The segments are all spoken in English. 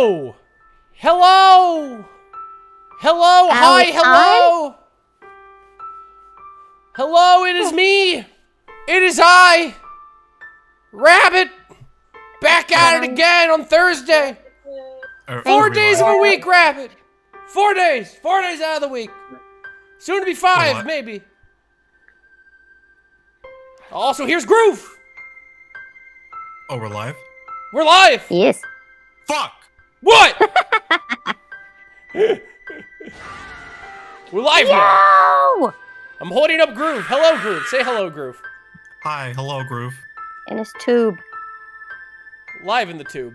Hello! Hello! Hello! Hi! Hello! Hello, it is me! It is I! Rabbit! Back at it again on Thursday! 4 days of a week, Rabbit! 4 days! 4 days out of the week! Soon to be 5, maybe. Also, here's Groove! Oh, we're live? We're live! Yes. Fuck! What? We're live now! No! I'm holding up Groove. Hello, Groove. Say hello, Groove. Hi, hello, Groove. In his tube. Live in the tube.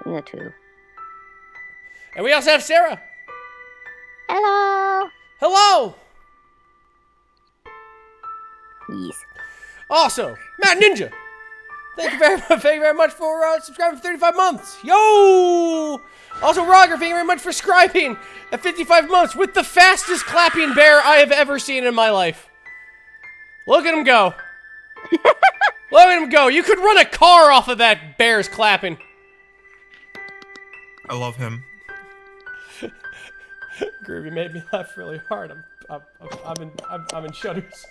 In the tube. And we also have Sarah. Hello! Hello! Yes. Also, Matt Ninja. Thank you very much for subscribing for 35 months. Yo! Also, Roger, thank you very much for subscribing at 55 months with the fastest clapping bear I have ever seen in my life. Look at him go. Look at him go. You could run a car off of that bear's clapping. I love him. Groovy made me laugh really hard. I'm in shudders.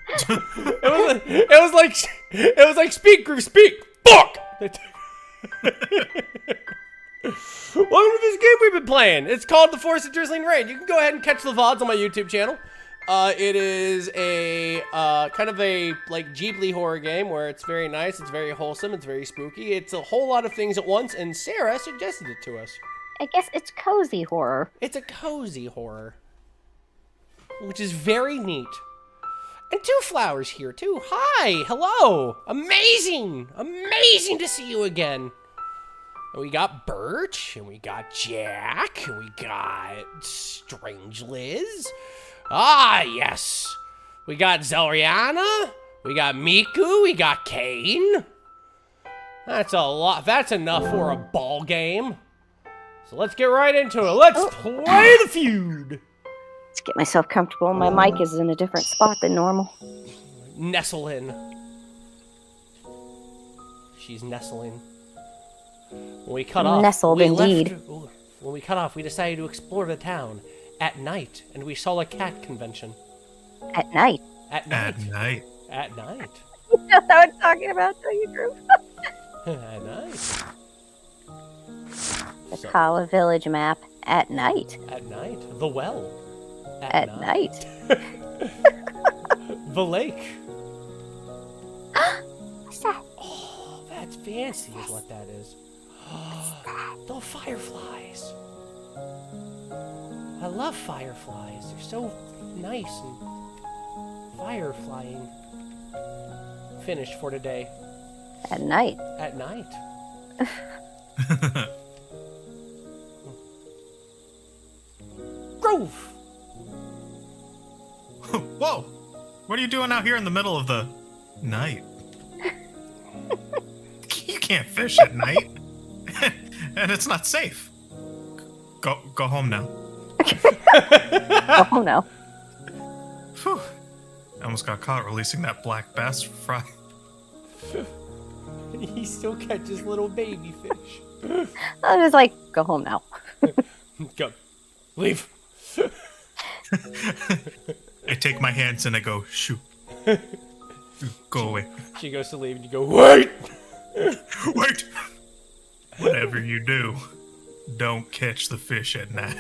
It was like speak, Groove, speak. Fuck. Welcome to this game we've been playing. It's called The Force of Drizzling Rain. You can go ahead and catch the VODs on my YouTube channel. It is a kind of a like Ghibli horror game where it's very nice, it's very wholesome, it's very spooky. It's a whole lot of things at once, and Sarah suggested it to us. I guess it's cozy horror. It's a cozy horror, which is very neat. And two flowers here too. Hi, hello, amazing, amazing to see you again. And we got Birch, and we got Jack, and we got Strange Liz. Ah, yes. We got Zelriana, we got Miku, we got Kane. That's a lot. That's enough for a ball game. So let's get right into it. Let's play the feud. Let's get myself comfortable. My mic is in a different spot than normal. Nestle in. She's nestling. When we cut off, Nestled indeed. When we cut off, we decided to explore the town at night, and we saw a cat convention. At night. At night. At night. At night. You know what I'm talking about, don't you, Drew? At night. The Kala Village map. At night. At night. The well. At night. The lake. What's that? Oh, that's fancy is what that is. The fireflies. I love fireflies. They're so nice and fireflying. Finished for today. At night. At night. Grove! Whoa! What are you doing out here in the middle of the night? You can't fish at night. And it's not safe. Go home now. Oh, no. Whew. I almost got caught releasing that black bass fry. He still catches little baby fish. I was like, go home now. Go. Leave. I take my hands and I go, shoo. Go away. She goes to leave and you go, wait! Wait! Whatever you do, don't catch the fish at night.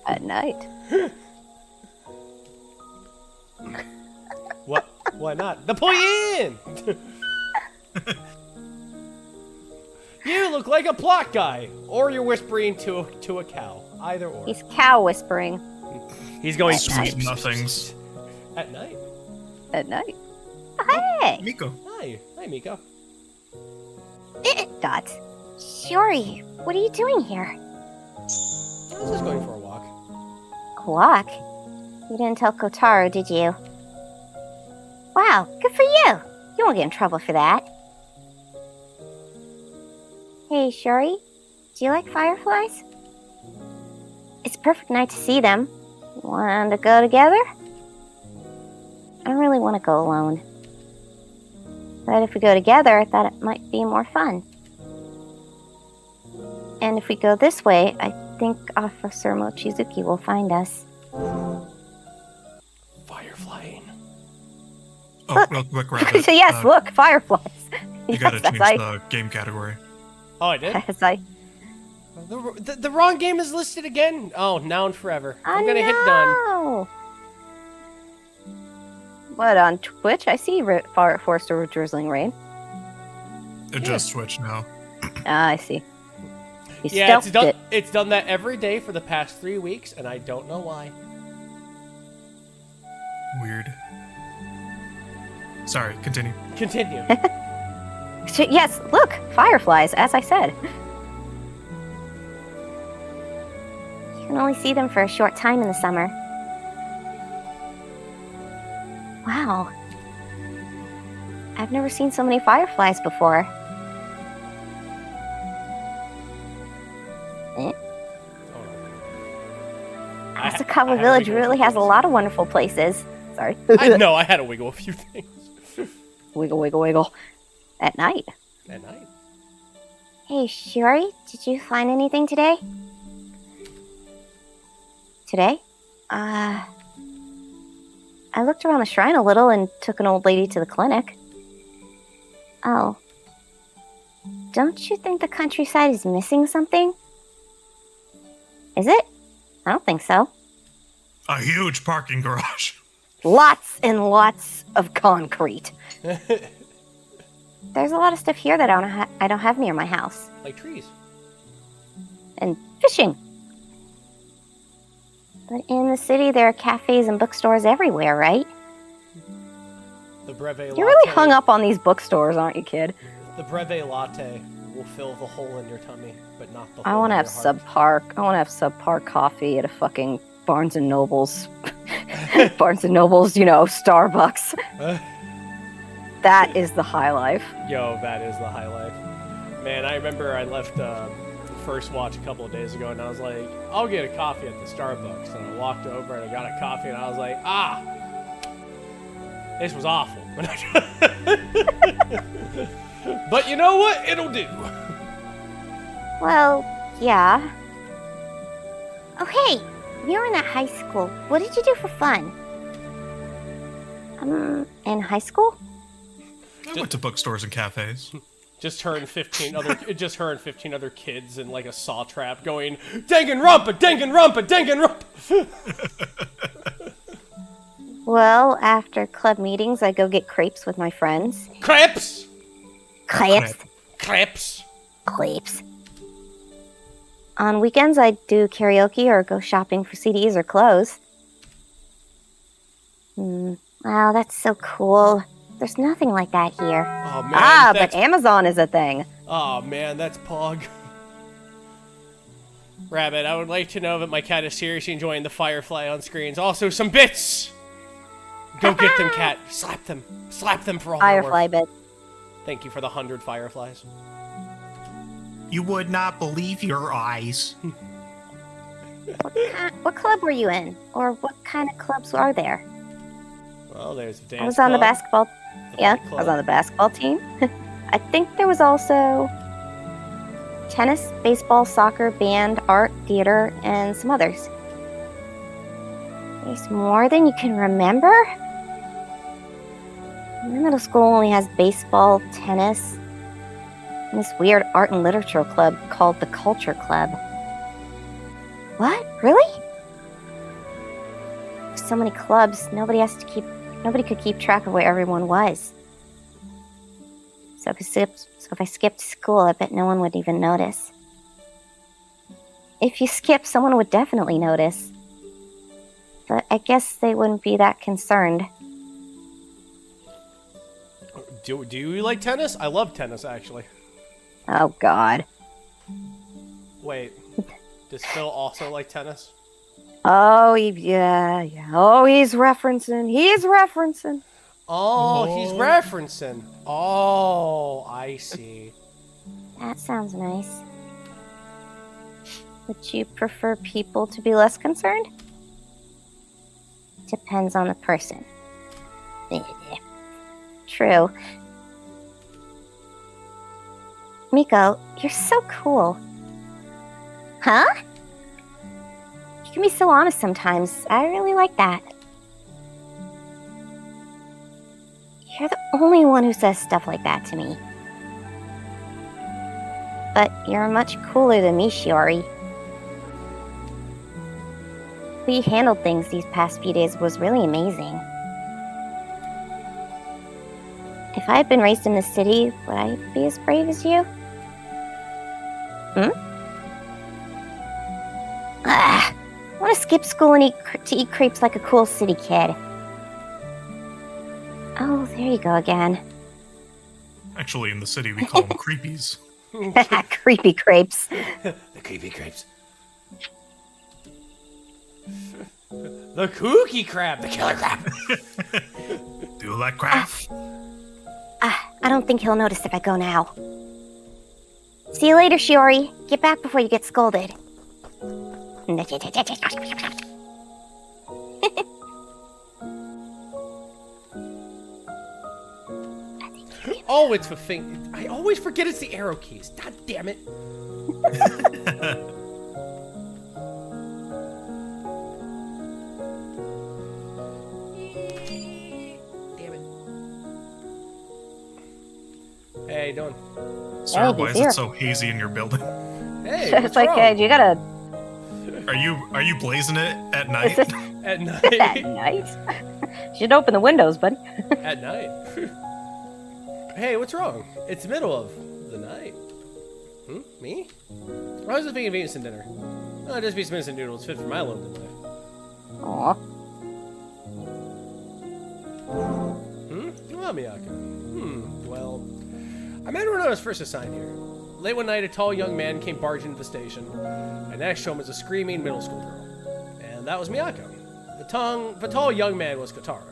At night. What? Why not? The point in! You look like a plot guy, or you're whispering to a cow. Either or. He's cow whispering. He's going Sweet nothings. at night. At night. Hey! Miko. Hi, Miko. Dots. Shuri, what are you doing here? I was just going for a walk. Walk? You didn't tell Kotaro, did you? Wow, good for you. You won't get in trouble for that. Hey, Shuri, do you like fireflies? It's a perfect night to see them. Want to go together? I don't really want to go alone. But if we go together, I thought it might be more fun. And if we go this way, I think Officer Mochizuki will find us. Fireflying. Oh, real quick, Rabbit. So yes, look, fireflies. You gotta change the game category. Oh, I did? As I... The wrong game is listed again. Oh, now and forever. I'm gonna hit done. No! What, on Twitch? I see Forrester with Drizzling Rain. It just switched now. Ah, I see. He Yeah, it's stealthed done. it. It's done that every day for the past 3 weeks, and I don't know why. Weird. Sorry, continue. Continue. Yes, look, fireflies, as I said. You can only see them for a short time in the summer. Wow. I've never seen so many fireflies before. Asakawa Village really has a lot of wonderful places. Sorry. I know, I had to wiggle a few things. Wiggle, wiggle, wiggle. At night. At night. Hey, Shiori, did you find anything today? Today? I looked around the shrine a little and took an old lady to the clinic. Oh. Don't you think the countryside is missing something? Is it? I don't think so. A huge parking garage. Lots and lots of concrete. There's a lot of stuff here that I don't have near my house. Like trees. And fishing. But in the city, there are cafes and bookstores everywhere, right? The Breve Latte. You're really hung up on these bookstores, aren't you, kid? The Breve Latte will fill the hole in your tummy, but not the hole I want to in have your subpar coffee at a fucking Barnes and Nobles. Barnes and Nobles, Starbucks. heart. That is the high life. Yo, that is the high life. Man, I remember I left First Watch a couple of days ago, and I was like, I'll get a coffee at the Starbucks. And I walked over and I got a coffee, and I was like, this was awful. But you know what? It'll do. Well, yeah. Oh, hey, you were in high school. What did you do for fun? In high school? I went to bookstores and cafes. Just her and 15 other kids in like a saw trap going, Danganronpa, Danganronpa, Danganronpa. Well, after club meetings, I go get crepes with my friends. Crepes! Crepes? Crepes! Crepes. On weekends, I do karaoke or go shopping for CDs or clothes. Wow, that's so cool. There's nothing like that here. Oh, man. But Amazon is a thing. Oh, man, that's Pog. Rabbit, I would like to know that my cat is seriously enjoying the Firefly on screens. Also, some bits! Go get them, cat. Slap them. Slap them for all Firefly they're worth. bits. Thank you for the 100 Fireflies. You would not believe your eyes. What club were you in? Or what kind of clubs are there? Well, there's the dance I was on the club, basketball... the Yeah, fight I club. was on the basketball team. I think there was also tennis, baseball, soccer, band, art, theater, and some others. There's more than you can remember? My middle school only has baseball, tennis, and this weird art and literature club called the Culture Club. What? Really? There's so many clubs, nobody could keep track of where everyone was. So if I skipped school, I bet no one would even notice. If you skip, someone would definitely notice. But I guess they wouldn't be that concerned. Do you like tennis? I love tennis, actually. Oh, God. Wait. Does Phil also like tennis? Oh, yeah. Oh, he's referencing. Oh, he's referencing. Oh, I see. That sounds nice. Would you prefer people to be less concerned? Depends on the person. True. Miko, you're so cool. Huh? You can be so honest sometimes. I really like that. You're the only one who says stuff like that to me. But you're much cooler than me, Shiori. The way you handled things these past few days was really amazing. If I had been raised in this city, would I be as brave as you? I want to skip school and eat crepes like a cool city kid. Oh, there you go again. Actually, in the city, we call them creepies. Creepy crepes. The creepy crepes. The kooky crab, the killer crab. Do you like crab? I don't think he'll notice if I go now. See you later, Shiori. Get back before you get scolded. Oh, it's the thing. I always forget it's the arrow keys. God damn it. Damn it. Hey, how you doing? Sir, Oh, why he's is here. it so hazy in your building? Hey, It's what's like, wrong? you gotta... Are you blazing it at night? At At night. night? Should open the windows, bud. At night. Hey, what's wrong? It's the middle of the night. Me? I was just thinking of eating some dinner. Oh, just be some instant noodles fit for my lonely life. Aw. Well, Miyako. Well, I met her when I was first assigned here. Late one night, a tall young man came barging into the station, and next to him was a screaming middle school girl. And that was Miyako. The tall young man was Kotaro.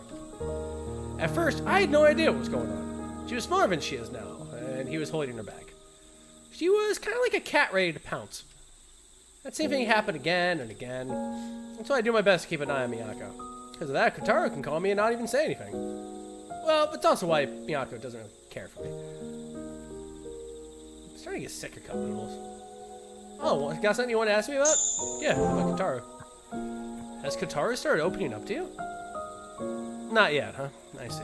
At first, I had no idea what was going on. She was smaller than she is now, and he was holding her back. She was kind of like a cat ready to pounce. That same thing happened again and again. That's why I do my best to keep an eye on Miyako. Because of that, Kotaro can call me and not even say anything. Well, that's also why Miyako doesn't really care for me. I'm starting to get sick of cup noodles. Oh, got something you want to ask me about? Yeah, about Kotaro. Has Kotaro started opening up to you? Not yet, huh? I see.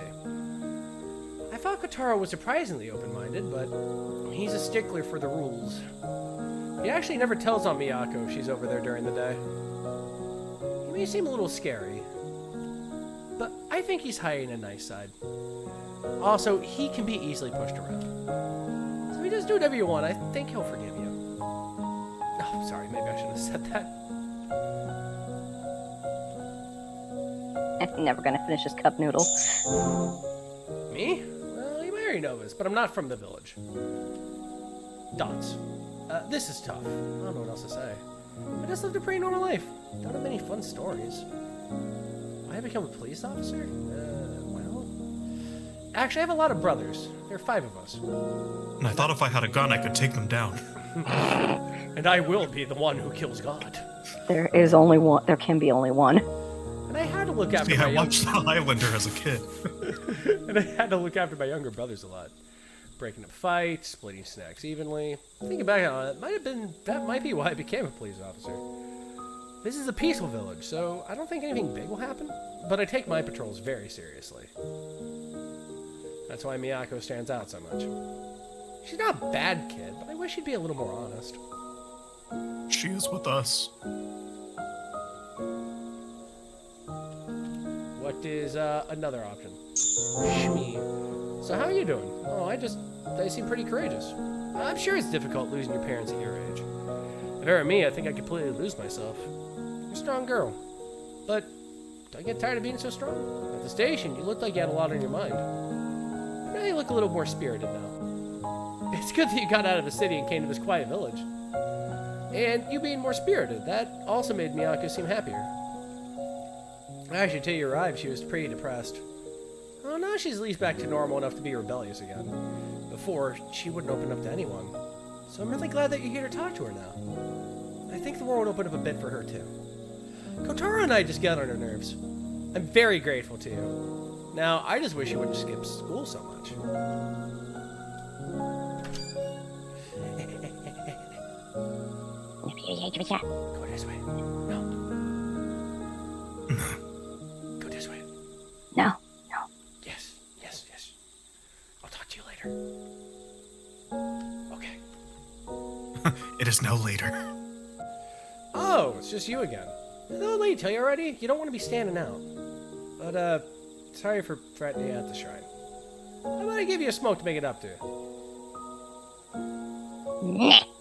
I thought Kotaro was surprisingly open-minded, but he's a stickler for the rules. He actually never tells on Miyako if she's over there during the day. He may seem a little scary, but I think he's hiding a nice side. Also, he can be easily pushed around. So if you just do whatever you want, I think he'll forgive you. Oh, sorry, maybe I shouldn't have said that. Never gonna finish his cup noodle. Me? Well, you might already know this, but I'm not from the village. Dots. This is tough. I don't know what else to say. I just lived a pretty normal life. Don't have many fun stories. Why I become a police officer? Well... Actually, I have a lot of brothers. There are 5 of us. And I thought if I had a gun, I could take them down. And I will be the one who kills God. There is only one. There can be only one. And I had to look after See, my I watched The Highlander as a kid. And I had to look after my younger brothers a lot. Breaking up fights, splitting snacks evenly. Thinking back on it, that might be why I became a police officer. This is a peaceful village, so I don't think anything big will happen, but I take my patrols very seriously. That's why Miyako stands out so much. She's not a bad kid, but I wish she'd be a little more honest. She is with us. What is another option? Shmi. So how are you doing? Oh, they seem pretty courageous. I'm sure it's difficult losing your parents at your age. If it were me, I think I'd completely lose myself. You're a strong girl. But don't get tired of being so strong. At the station, you looked like you had a lot on your mind. Now you look a little more spirited now. It's good that you got out of the city and came to this quiet village. And you being more spirited, that also made Miyako seem happier. Actually, till you arrived, she was pretty depressed. Oh, now she's at least back to normal enough to be rebellious again. Before, she wouldn't open up to anyone. So I'm really glad that you're here to talk to her now. I think the world will open up a bit for her, too. Kotaro and I just got on her nerves. I'm very grateful to you. Now, I just wish you wouldn't skip school so much. Go this way. No. Go this way. No. Yes. I'll talk to you later. Okay. It is no later. Oh, it's just you again. Did the old lady tell you already? You don't want to be standing out. But, sorry for threatening you at the shrine. How about I give you a smoke to make it up to you?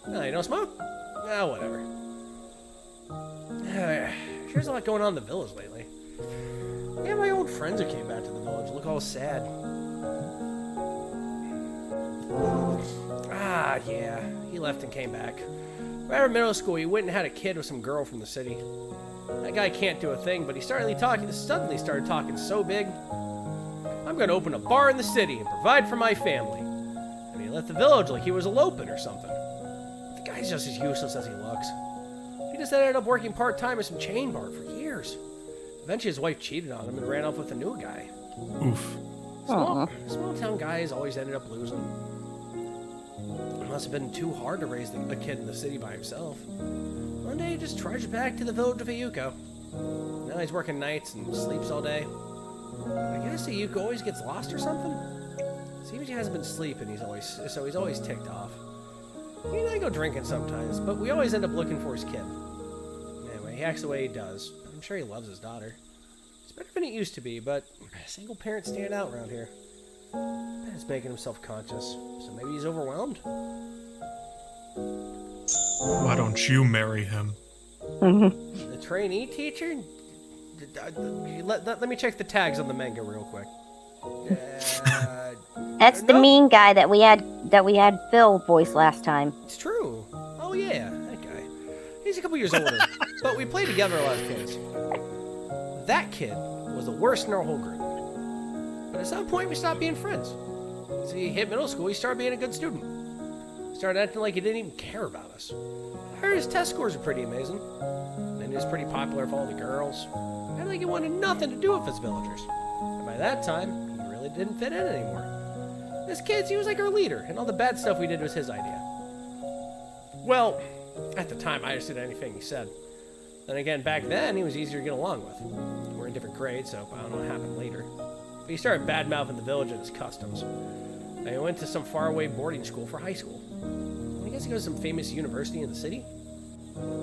No, you don't smoke? Ah, whatever. There's a lot going on in the village lately. Yeah, my old friends who came back to the village look all sad. Ah, yeah. He left and came back. Right after middle school, he went and had a kid with some girl from the city. That guy can't do a thing, but he suddenly started talking so big. I'm going to open a bar in the city and provide for my family. And he left the village like he was eloping or something. The guy's just as useless as he looks. He just ended up working part-time at some chain bar for years. Eventually his wife cheated on him and ran off with a new guy. Oof. Small town guys always ended up losing. It must have been too hard to raise a kid in the city by himself. One day he just trudged back to the village of Ayuko. Now he's working nights and sleeps all day. I guess Ayuko always gets lost or something? Seems he hasn't been sleeping, he's always ticked off. He and I go drinking sometimes, but we always end up looking for his kid. Anyway, he acts the way he does. I'm sure he loves his daughter. It's better than it used to be, but single parents stand out around here. I bet it's making him self-conscious, so maybe he's overwhelmed. Why don't you marry him? The trainee teacher? Let me check the tags on the manga real quick. That's the mean guy that we had Phil voice last time. It's true. Oh yeah, that guy. He's a couple years older, but we played together a lot of kids. That kid was the worst in our whole group. But at some point, we stopped being friends. As he hit middle school, he started being a good student. He started acting like he didn't even care about us. I heard his test scores were pretty amazing. And he was pretty popular with all the girls. And like he wanted nothing to do with his villagers. And by that time, he really didn't fit in anymore. As kids, he was like our leader, and all the bad stuff we did was his idea. Well, at the time, I just did anything he said. Then again, back then, he was easier to get along with. We're in different grades, so I don't know what happened later. But he started bad-mouthing the village and its customs. And he went to some faraway boarding school for high school. I guess he goes to some famous university in the city.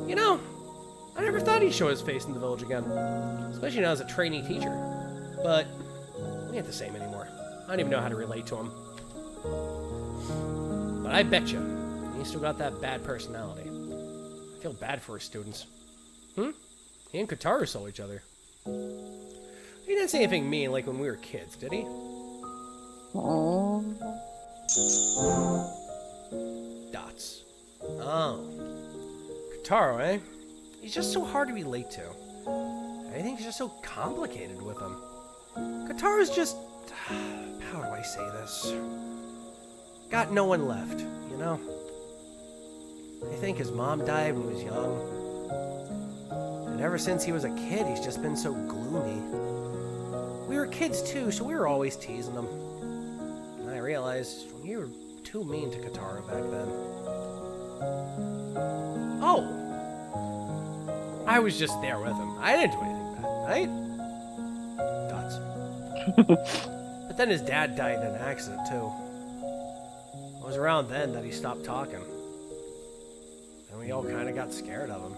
You know, I never thought he'd show his face in the village again. Especially now as a trainee teacher. But we ain't the same anymore. I don't even know how to relate to him. But I bet you, he still got that bad personality. I feel bad for his students. He and Kataru saw each other. He didn't say anything mean like when we were kids, did he? Dots. Oh. Kataru, eh? He's just so hard to relate to. Everything's just so complicated with him. Kataru's just... How do I say this? Got no one left, you know? I think his mom died when he was young. And ever since he was a kid, he's just been so gloomy. We were kids too, so we were always teasing him. And I realized we were too mean to Kataru back then. Oh! I was just there with him. I didn't do anything bad, right? Dots. But then his dad died in an accident too. It was around then that he stopped talking. And we all kind of got scared of him.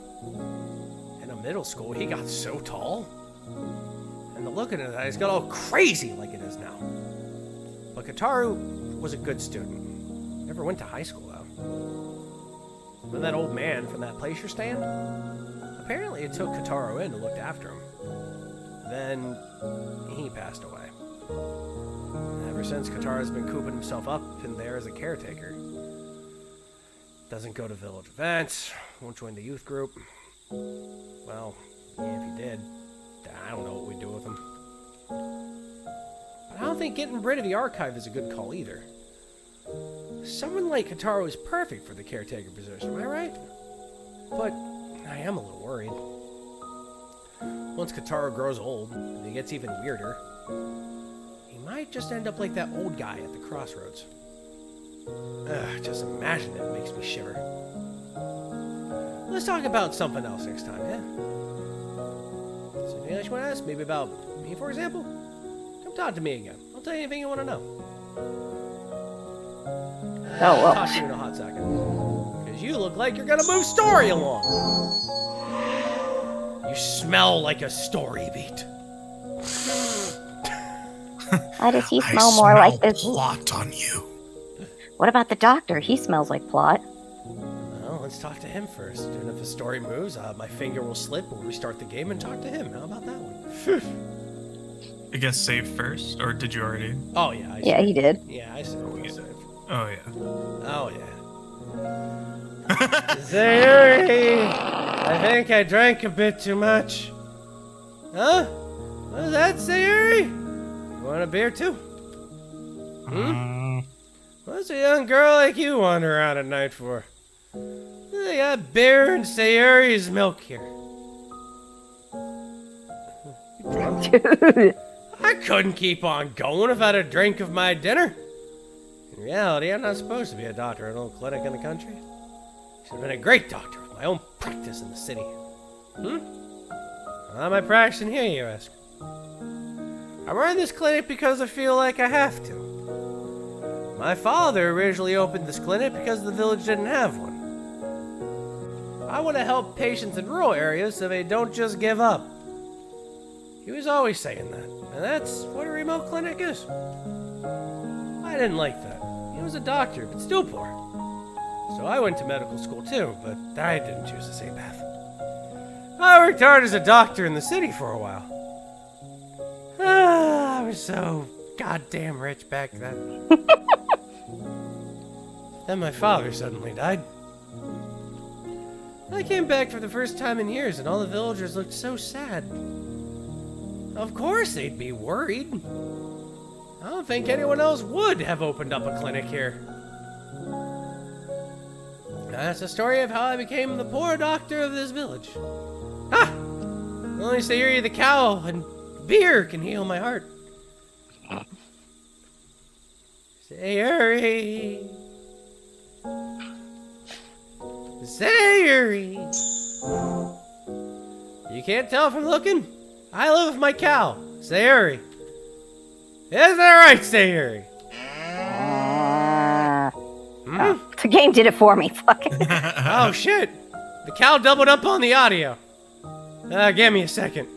In middle school, he got so tall. And the look at his eyes got all crazy like it is now. But Kataru was a good student. Never went to high school, though. Then that old man from that place you're staying, apparently it took Kataru in and looked after him. Then he passed away. Ever since, Kataru's been cooping himself up in there as a caretaker. Doesn't go to village events, won't join the youth group. Well, yeah, if he did, I don't know what we'd do with him. But I don't think getting rid of the archive is a good call either. Someone like Kataru is perfect for the caretaker position, am I right? But I am a little worried. Once Kataru grows old, and he gets even weirder, he might just end up like that old guy at the crossroads. Just imagine it makes me shiver. let's talk about something else next time, yeah? So anything else you want to ask? Maybe about me, for example? Come talk to me again. I'll tell you anything you want to know. well. Talk to you in a hot second. Because you look like you're gonna move story along. You smell like a story beat. Why does he I smell more like this? plot on you. What about the doctor? He smells like plot. Well, let's talk to him first. And if the story moves, my finger will slip. We'll restart the game and talk to him. How about that one? I guess save first, or did you already? Oh, yeah. Yeah, he did. Yeah, I saved. Oh, yeah. Oh, yeah. Sayuri! I think I drank a bit too much. Huh? What is that, Sayuri? You want a beer, too? What's a young girl like you wander around at night for? They got beer and Sayuri's milk here. Dude. I couldn't keep on going if I had a drink of my dinner. In reality, I'm not supposed to be a doctor at an old clinic in the country. Should have been a great doctor with my own practice in the city. Why am I practicing here, you ask? I run this clinic because I feel like I have to. My father originally opened this clinic because the village didn't have one. I want to help patients in rural areas so they don't just give up. He was always saying that, and that's what a remote clinic is. I didn't like that. He was a doctor, but still poor. So I went to medical school too, but I didn't choose the same path. I worked hard as a doctor in the city for a while. I was so goddamn rich back then. Then my father suddenly died. I came back for the first time in years, and all the villagers looked so sad. Of course they'd be worried. I don't think anyone else would have opened up a clinic here. That's the story of how I became the poor doctor of this village. Ah! Only Sayuri the cow and beer can heal my heart. Sayuri. Sayuri. You can't tell from looking? I live with my cow, Sayuri. Isn't that right, Sayuri? The game did it for me. Fuck it. Oh, shit. The cow doubled up on the audio. Give me a second.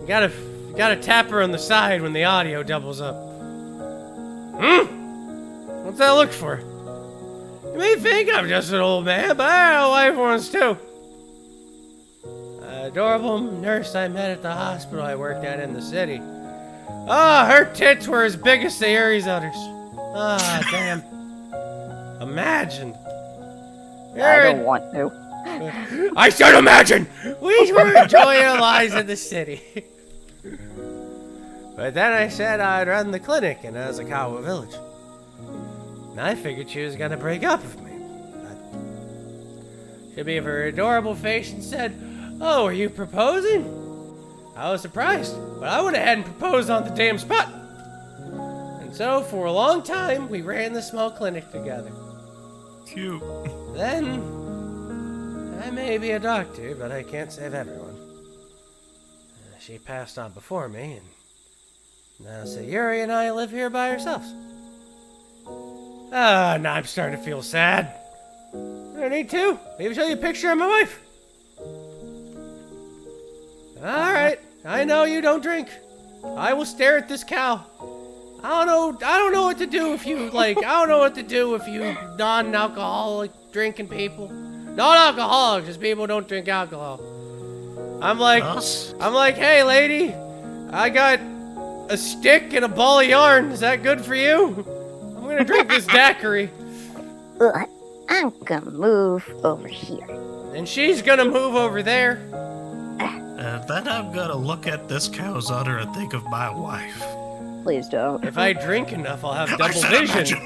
You gotta tap her on the side when the audio doubles up. What's that look for? You may think I'm just an old man, but I have a wife once too. An adorable nurse I met at the hospital I worked at in the city. Oh, her tits were as big as Sayuri's udders. Ah, damn. Imagine. I don't want to. I said imagine! We were enjoying our lives in the city. But then I said I'd run the clinic in Azakawa village. And I figured she was gonna break up with me. She gave her adorable face and said, "Oh, are you proposing?" I was surprised, but I went ahead and proposed on the damn spot. And so, for a long time, we ran the small clinic together. Cute. Then, I may be a doctor, but I can't save everyone. She passed on before me, and now Sayuri and I live here by ourselves. Now I'm starting to feel sad. I don't need to. Maybe show you a picture of my wife. Alright, I know you don't drink. I will stare at this cow. I don't know what to do if you, non-alcoholic drinking people. Non-alcoholic, just people who don't drink alcohol. I'm like, hey lady, I got a stick and a ball of yarn. Is that good for you? I'm gonna drink this daiquiri. I'm gonna move over here. And she's gonna move over there. Then I'm gonna look at this cow's udder and think of my wife. Please don't. If I drink enough, I'll have double vision.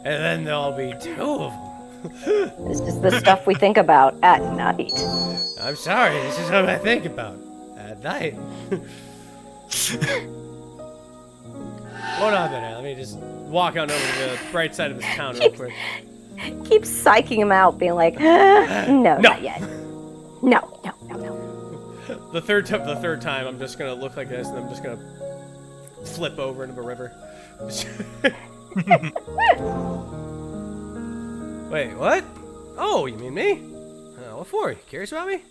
And then there'll be two of them. This is the stuff we think about at night. I'm sorry, this is what I think about at night. Hold on a minute, let me just walk on over to the right side of this town real quick. keeps psyching him out, being like, no, not yet. No. The third time, I'm just gonna look like this, and I'm just gonna flip over into the river. Wait, what? Oh, you mean me? What for? You curious about me?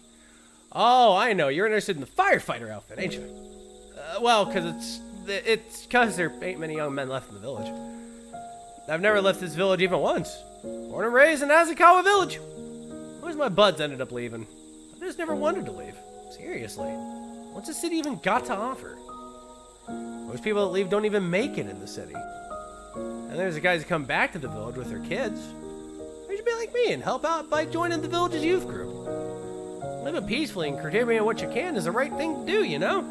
Oh, I know. You're interested in the firefighter outfit, ain't you? Well, because it's because there ain't many young men left in the village. I've never left this village even once. Born and raised in Azakawa Village. Always my buds ended up leaving. I just never wanted to leave. Seriously. What's the city even got to offer? Most people that leave don't even make it in the city. And there's the guys who come back to the village with their kids. You should be like me and help out by joining the village's youth group. Living peacefully and contributing what you can is the right thing to do, you know?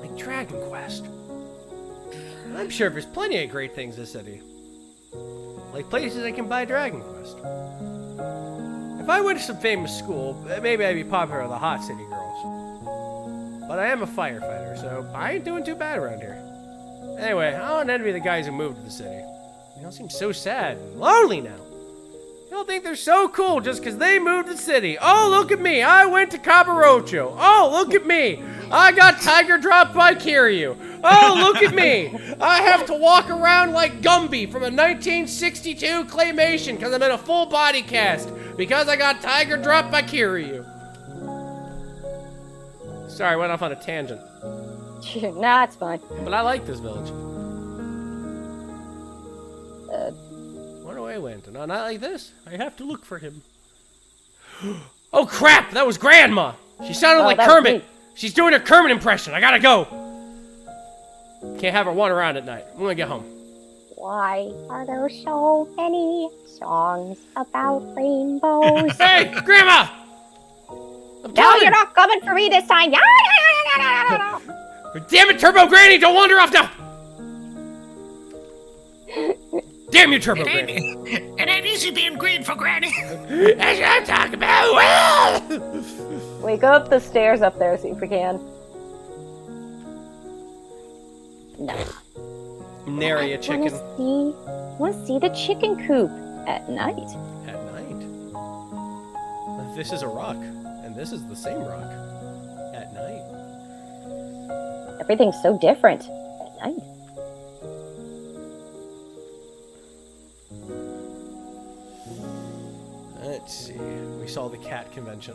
Like Dragon Quest. I'm sure there's plenty of great things in the city. Like places I can buy Dragon Quest. If I went to some famous school, maybe I'd be popular with the hot city girls. But I am a firefighter, so I ain't doing too bad around here. Anyway, I don't envy the guys who moved to the city. They all seem so sad and lonely now. They all think they're so cool just because they moved to the city. Oh, look at me. I went to Cabarocho. Oh, look at me. I got tiger dropped by Kiryu. Oh, look at me. I have to walk around like Gumby from a 1962 claymation because I'm in a full body cast because I got tiger dropped by Kiryu. Sorry, I went off on a tangent. Nah, it's fine. But I like this village. Wonder where he went. No, not like this. I have to look for him. Oh crap! That was Grandma! She sounded like Kermit! She's doing her Kermit impression. I gotta go! Can't have her wander around at night. I'm gonna get home. Why are there so many songs about rainbows? Hey! Grandma! I'm No, coming! you're not coming for me this time! Damn it, Turbo Granny! Don't wander off now! Damn you, Turbo Granny! It ain't easy being green for Granny. That's what I'm talking about! We go up the stairs up there, see if we can. No. Nary a chicken. Wanna see the chicken coop at night. At night? This is a rock, and this is the same rock. At night. Everything's so different at night. Let's see. We saw the cat convention.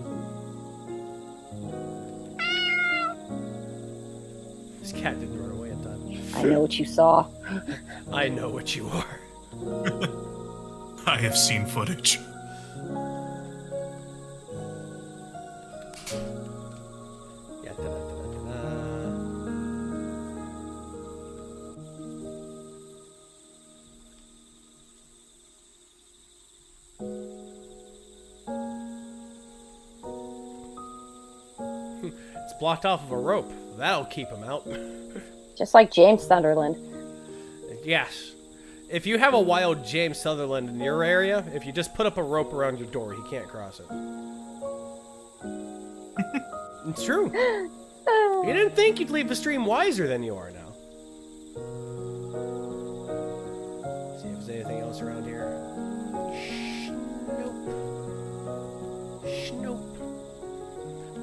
This cat didn't run away in time. I know what you saw. I know what you are. I have seen footage. Yeah, da-da-da-da-da. It's blocked off of a rope. That'll keep him out. Just like James Sunderland. Yes. If you have a wild James Sutherland in your area, if you just put up a rope around your door, he can't cross it. It's true. You didn't think you'd leave the stream wiser than you are now. See if there's anything else around here. Nope.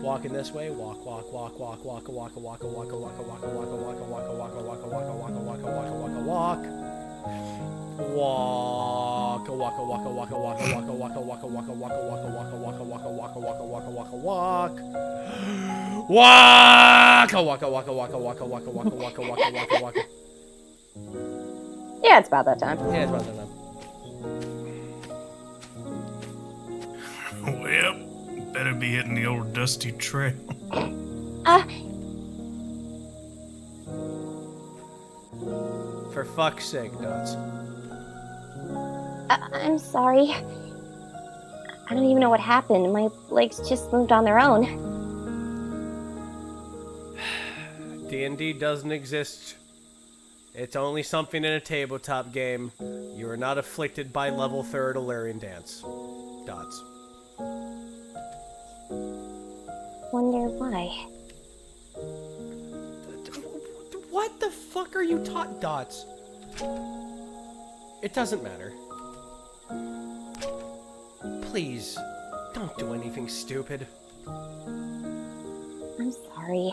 Walking this way. Walk. Yeah, it's about that time. Yeah, it's about that time. Well, better be hitting the old dusty trail. For fuck's sake, Dots. I'm sorry. I don't even know what happened. My legs just moved on their own. D&D doesn't exist. It's only something in a tabletop game. You are not afflicted by level 3rd Illyrian dance. Dots. Wonder why. What the fuck are you taught, Dots? It doesn't matter. Please, don't do anything stupid. I'm sorry.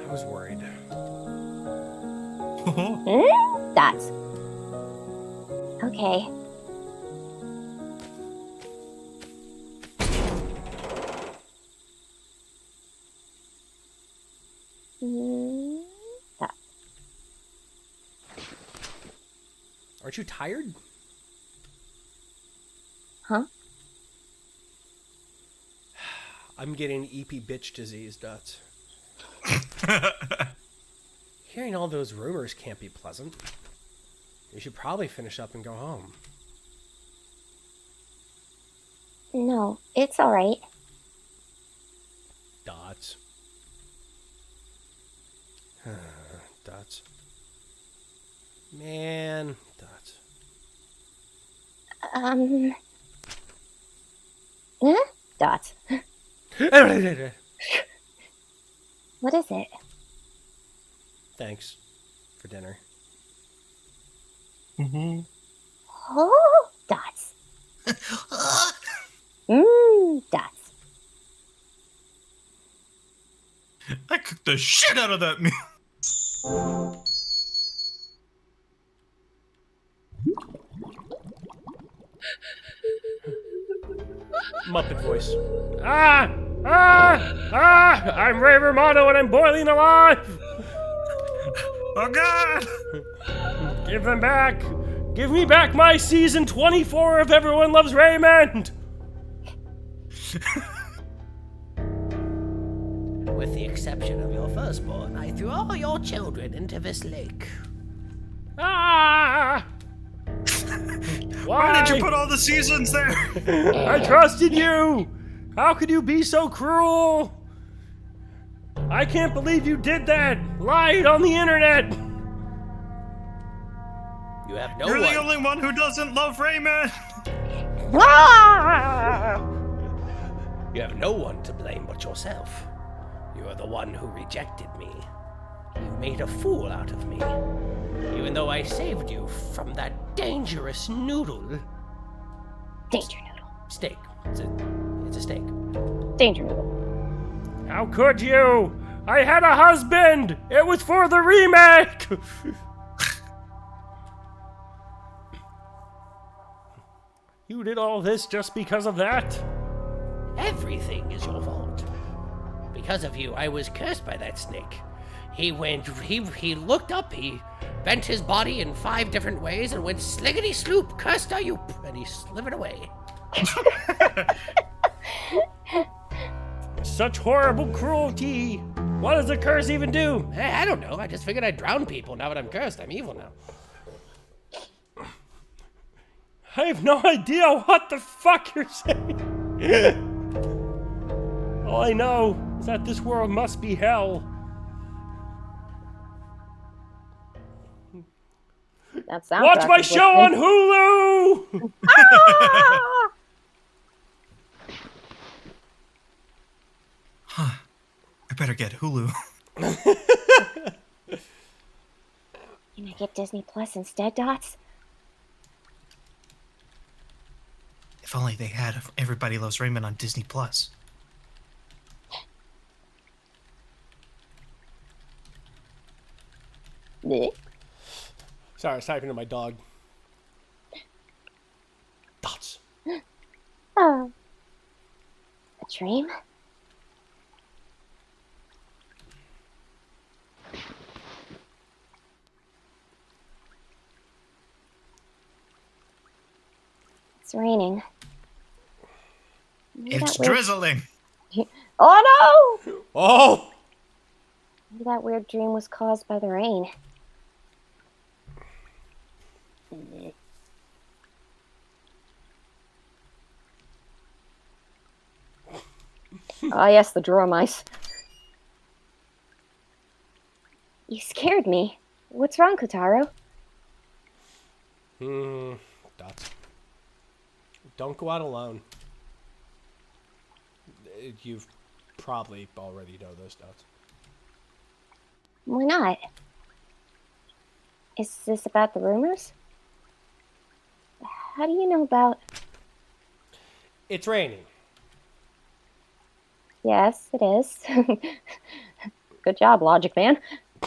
I was worried. Dots. Okay. Dots. Aren't you tired? Huh? I'm getting EP bitch disease, Dots. Hearing all those rumors can't be pleasant. You should probably finish up and go home. No, it's alright. Dots. Dots. Man, Dots. Dots. What is it? Thanks for dinner. Oh, Dots. Dots. I cooked the shit out of that meal. Muppet voice. I'm Ray Romano and I'm boiling alive! Oh God! Give them back! Give me back my season 24 of Everyone Loves Raymond! With the exception of your firstborn, I threw all your children into this lake. Ah! Why did you put all the seasons there? I trusted you! How could you be so cruel? I can't believe you did that! Lied on the internet! You have no You're one. the only one who doesn't love Rayman. You have no one to blame but yourself. You are the one who rejected me. You made a fool out of me. Even though I saved you from that dangerous noodle. Danger noodle. Steak. It's a steak. Danger noodle. How could you? I had a husband! It was for the remake! You did all this just because of that? Everything is your fault. Because of you, I was cursed by that snake. He looked up, he bent his body in 5 different ways and went sliggity sloop, cursed are you, and he slithered away. Such horrible cruelty! What does a curse even do? Hey, I don't know, I just figured I'd drown people. Now that I'm cursed, I'm evil now. I have no idea what the fuck you're saying. All I know is that this world must be hell. That sounds Watch my show on Hulu! I better get Hulu. Can I get Disney Plus instead, Dots? If only they had Everybody Loves Raymond on Disney Plus. Sorry, I was typing to my dog. Dots. Oh. A dream? It's raining. Maybe It's that weird- drizzling. Oh no! Oh! Maybe that weird dream was caused by the rain. Oh yes, the drawer mice. You scared me. What's wrong, Kotaro? Dots. Don't go out alone. You've probably already know this, Dots. Why not? Is this about the rumors? how do you know about... It's raining. Yes, it is. Good job, Logic Man.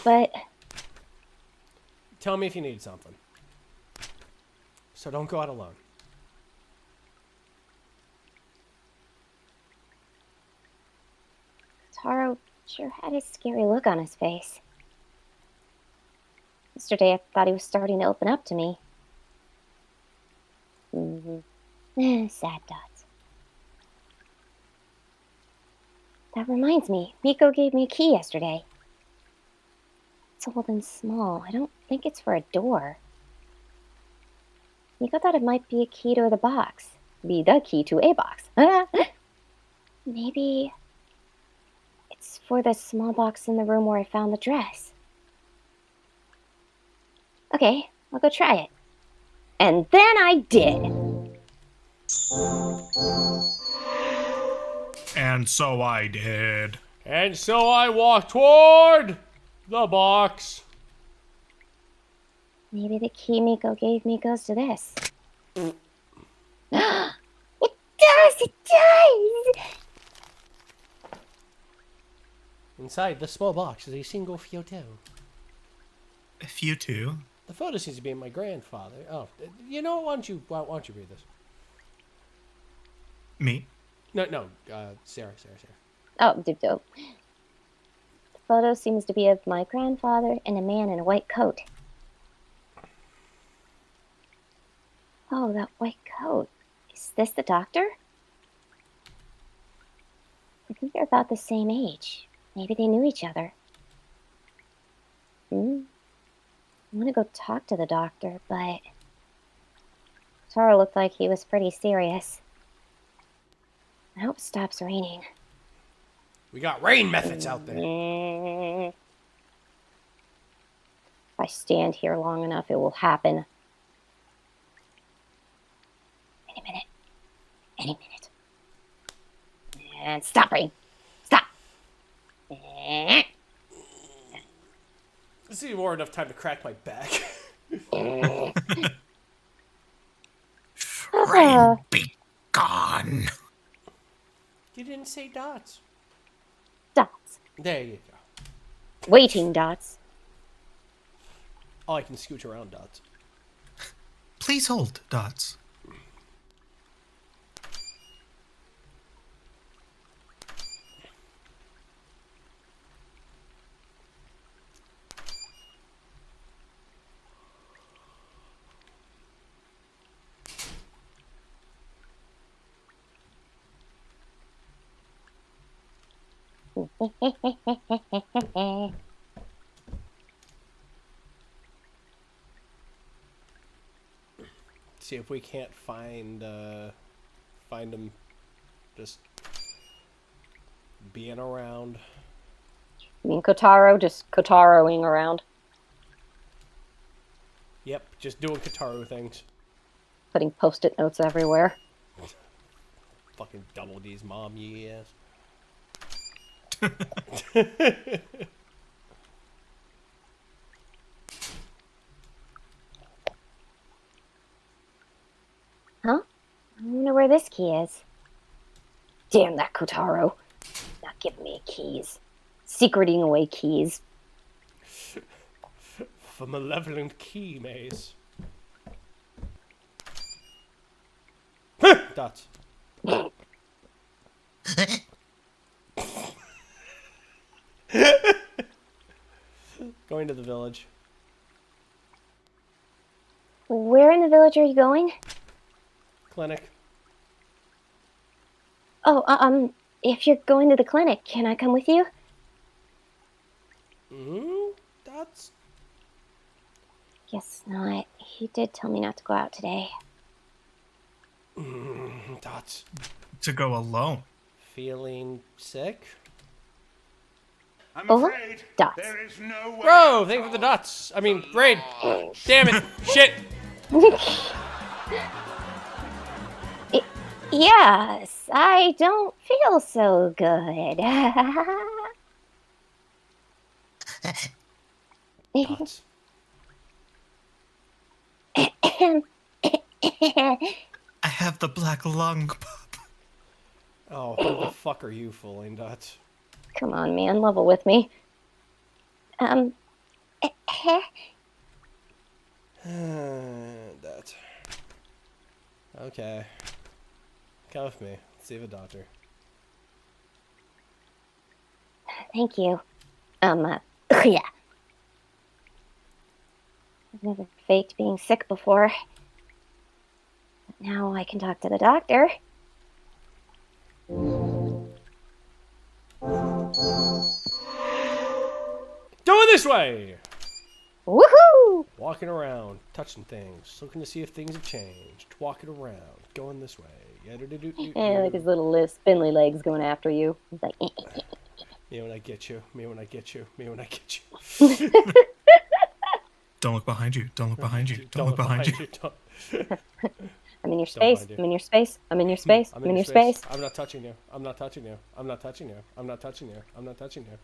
But Tell me if you need something. So don't go out alone. Taro sure had a scary look on his face. Yesterday, I thought he was starting to open up to me. Sad dots. That reminds me, Miko gave me a key yesterday. It's old and small. I don't think it's for a door. Miko thought it might be a key to the box. Be the key to a box. Maybe it's for the small box in the room where I found the dress. Okay, I'll go try it. And then I did. And so I did. And so I walked toward the box. Maybe the key Miko gave me goes to this. It does! It does! Inside the small box is a single photo. If you two. The photo seems to be my grandfather. Oh, you know, why don't you read this? Me. No, Sarah. Oh, dope. The photo seems to be of my grandfather and a man in a white coat. Oh, that white coat. Is this the doctor? I think they're about the same age. Maybe they knew each other. I want to go talk to the doctor, but Taro looked like he was pretty serious. I hope it stops raining. We got rain methods out there. If I stand here long enough, it will happen. Any minute. And stop rain. Stop. This is more enough time to crack my back. Rain be gone. You didn't say dots. Dots. There you go. Waiting dots. Oh, I can scooch around dots. Please hold, Dots. See if we can't find them just being around. I mean, Kotaro just Kotaroing around, Yep, just doing Kataru things. putting post-it notes everywhere. Fucking Double D's mom, yes. Huh? I wonder where this key is. Damn that Kotaro. Not giving me keys. Secreting away keys. For malevolent key maze. Dots. Going to the village. Where in the village are you going? Clinic. Oh, if you're going to the clinic, can I come with you? Dots? Guess not. He did tell me not to go out today. Dots. To go alone. Feeling sick? I'm Oh, afraid dots. there is no way. Bro, thank you for the dots. I mean, raid. Damn it. Shit. Yes, I don't feel so good. Dots. I have the black lung, pup. Oh, who the fuck are you fooling, Dots? Come on, man, level with me. That. Okay. Come with me. Let's see the doctor. Thank you. Yeah. I've never faked being sick before. But now I can talk to the doctor. Going this way! Woohoo! Walking around, touching things, looking to see if things have changed. Walking around, going this way. And like his little spindly legs going after you. He's like, Me when I get you. Me when I get you. Me when I get you. Don't look behind you. Don't look behind you. Don't look behind you. I'm in your Don't space. mind you. I'm in your space. I'm in your space. I'm in your space. I'm not touching you. I'm not touching you. I'm not touching you. I'm not touching you. I'm not touching you.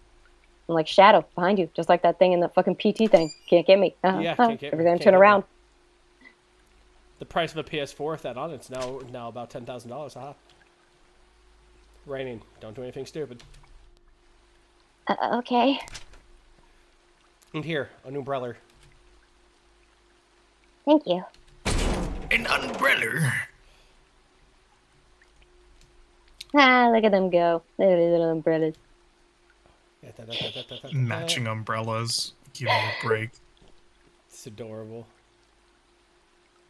I'm like shadow behind you, just like that thing in the fucking PT thing. Can't get me. Yeah, can't get me. Every time I Can't turn get me. around. The price of a PS4 with that on it's now about $10,000. Haha. Raining. Don't do anything stupid. Okay. And here, an umbrella. Thank you. An umbrella. Ah, look at them go. They're little umbrellas. Matching umbrellas. Give me a break. It's adorable.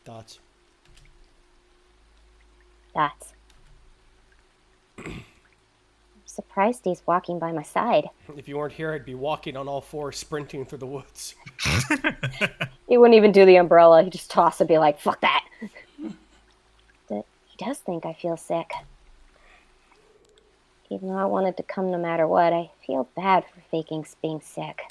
Dots. Dots. I'm surprised he's walking by my side. If you weren't here, I'd be walking on all fours, sprinting through the woods. He wouldn't even do the umbrella. He'd just toss it and be like, fuck that. But he does think I feel sick. Even though I wanted to come no matter what, I feel bad for faking being sick.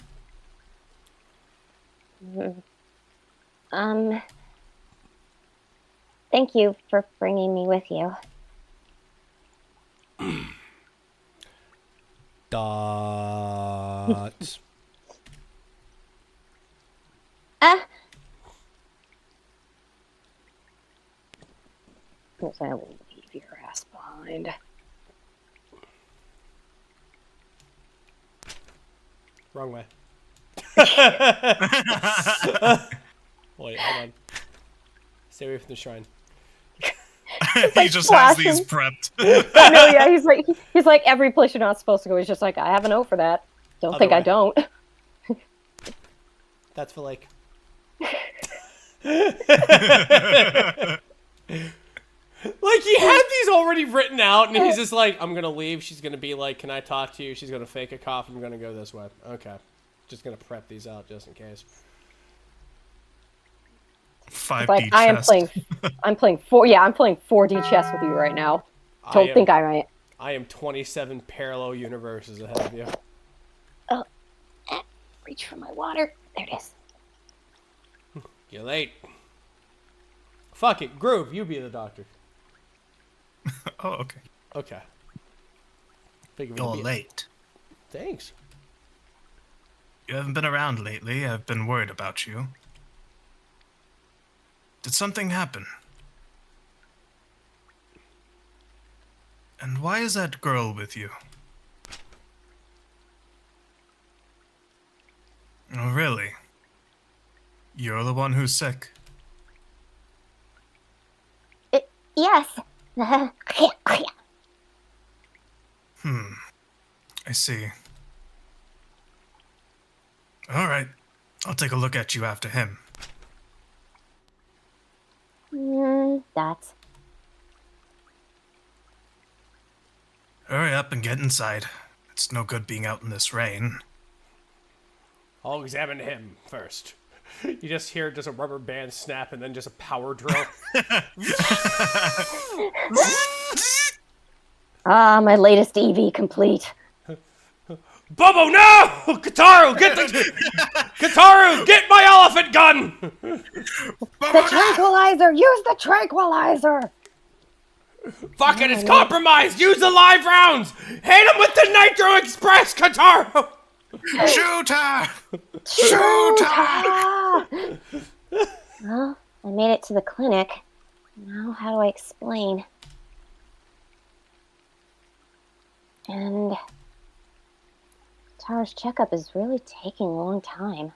Thank you for bringing me with you. Dots. Yes, I will leave your ass behind. Wrong way. Wait, hold on. Stay away from the shrine. He just has these prepped. I know, yeah. He's like every place you're not supposed to go. He's just like, I have a note for that. Don't think I don't. That's for like. Like, he had these already written out, and he's just like, I'm gonna leave. She's gonna be like, can I talk to you? She's gonna fake a cough. I'm gonna go this way. Okay. Just gonna prep these out just in case. 5D Like, I'm playing 4D chess with you right now. Don't think I might. I am 27 parallel universes ahead of you. Oh, reach for my water. There it is. You're late. Fuck it. Groove, you be the doctor. Oh, okay. Okay. You're late. Thanks. You haven't been around lately. I've been worried about you. Did something happen? And why is that girl with you? Oh, really? You're the one who's sick? Yes. I see. All right. I'll take a look at you after him. Dots. Hurry up and get inside. It's no good being out in this rain. I'll examine him first. You just hear just a rubber band snap and then just a power drill. Ah, my latest EV complete. Bobo, no! Kataru, Kataru, get my elephant gun! The tranquilizer! Use the tranquilizer! Fuck it, it's compromised! Use the live rounds! Hit him with the Nitro Express, Kataru! Shoot her! Shoot her! Well, I made it to the clinic. Now, how do I explain? And Tara's checkup is really taking a long time.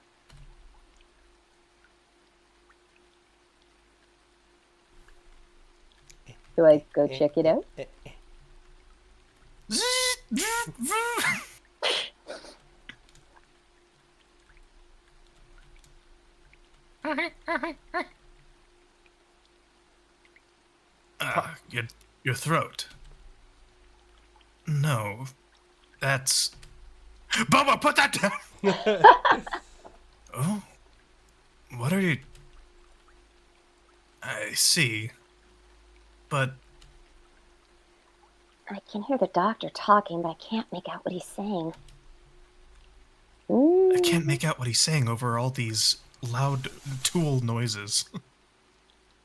Do I go check it out? Your throat. No, that's... Bubba, put that down! Oh? What are you... I see. But I can hear the doctor talking, but I can't make out what he's saying. I can't make out what he's saying over all these loud tool noises.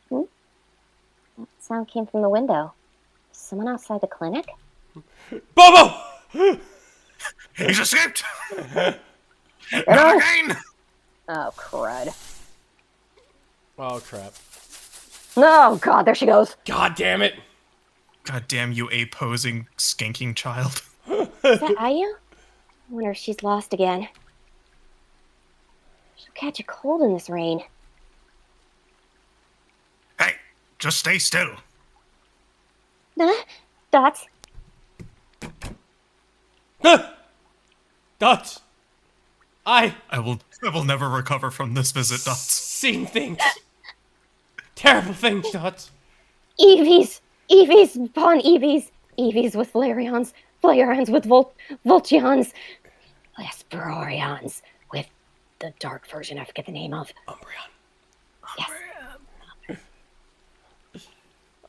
That sound came from the window. Is someone outside the clinic? Bobo! He's escaped! Get Not on! again! Oh, crud. Oh, crap. Oh, God, there she goes. God damn it. God damn you, a-posing, skanking child. Is that Ayu? I wonder if she's lost again. She'll catch a cold in this rain. Hey, just stay still. Dots. Dots. I I will never recover from this visit, Dots. seen things. Terrible things, Dots. Eevees! Eevees upon Eevees! Eevees with Flareons! Flareons with Voltions! Lesperorions with the dark version I forget the name of. Umbreon. Yes.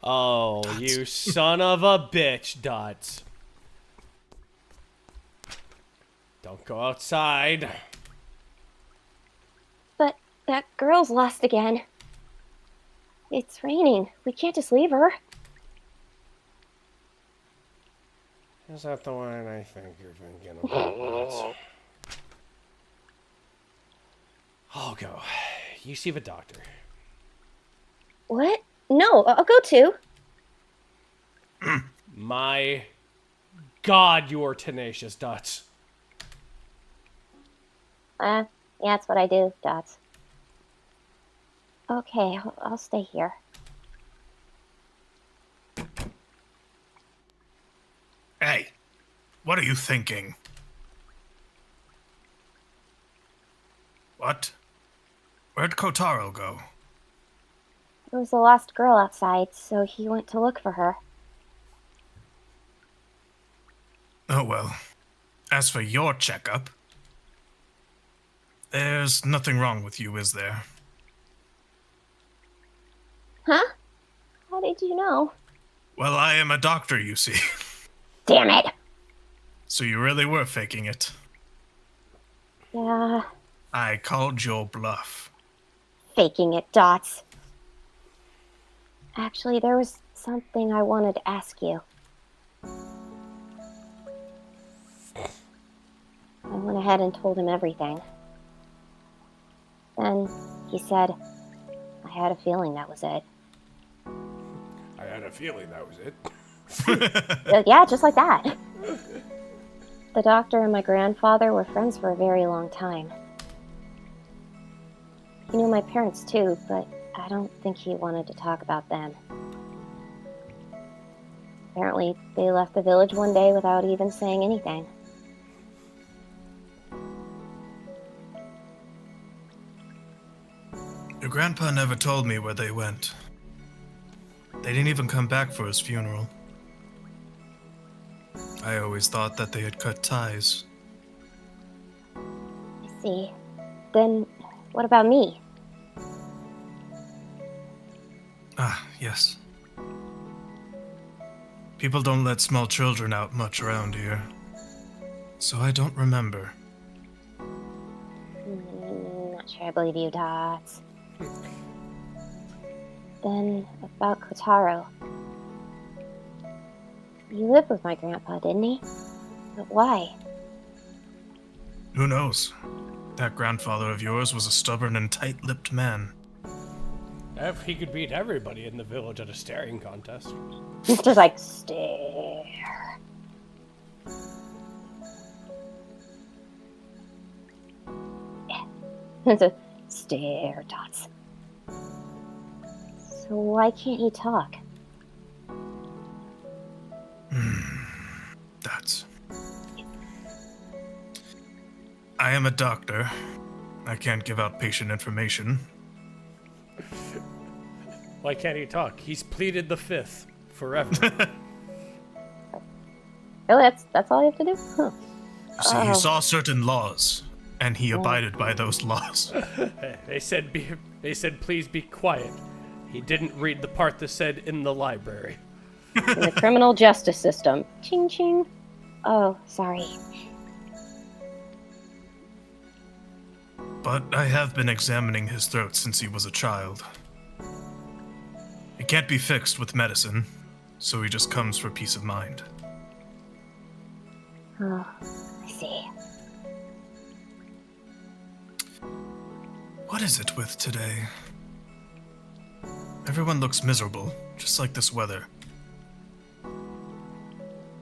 Oh, you son of a bitch, Dots. Don't go outside. But that girl's lost again. It's raining. We can't just leave her. Is that the one I think you're thinking about? Dots? I'll go. You see the doctor. What? No, I'll go too. My God, you are tenacious, Dots. Yeah, that's what I do, Dots. Okay, I'll stay here. Hey, what are you thinking? What? Where'd Kotaro go? There was a lost girl outside, so he went to look for her. Oh well. As for your checkup, there's nothing wrong with you, is there? Huh? How did you know? Well, I am a doctor, you see. Damn it! So you really were faking it. Yeah, I called your bluff. faking it, Dots. Actually, there was something I wanted to ask you. I went ahead and told him everything. Then he said, I had a feeling that was it. I had a feeling that was it. Yeah, just like that. The doctor and my grandfather were friends for a very long time. He knew my parents too, but I don't think he wanted to talk about them. Apparently, they left the village one day without even saying anything. Your grandpa never told me where they went. They didn't even come back for his funeral. I always thought that they had cut ties. I see. Then, what about me? Ah, yes. People don't let small children out much around here. So I don't remember. Not sure I believe you, Dots. Then, about Kotaro. He lived with my grandpa, didn't he? But why? Who knows? That grandfather of yours was a stubborn and tight-lipped man. He could beat everybody in the village at a staring contest. He's just like, stare. It's a stare, Dots. So why can't he talk? That's. I am a doctor. I can't give out patient information. Why can't he talk? He's pleaded the fifth forever. Really, that's all you have to do? Huh. See, he saw certain laws, and he abided by those laws. They said please be quiet. He didn't read the part that said in the library. In the criminal justice system. Ching ching. Oh, sorry. But I have been examining his throat since he was a child. It can't be fixed with medicine, so he just comes for peace of mind. Oh, I see. What is it with today? Everyone looks miserable, just like this weather.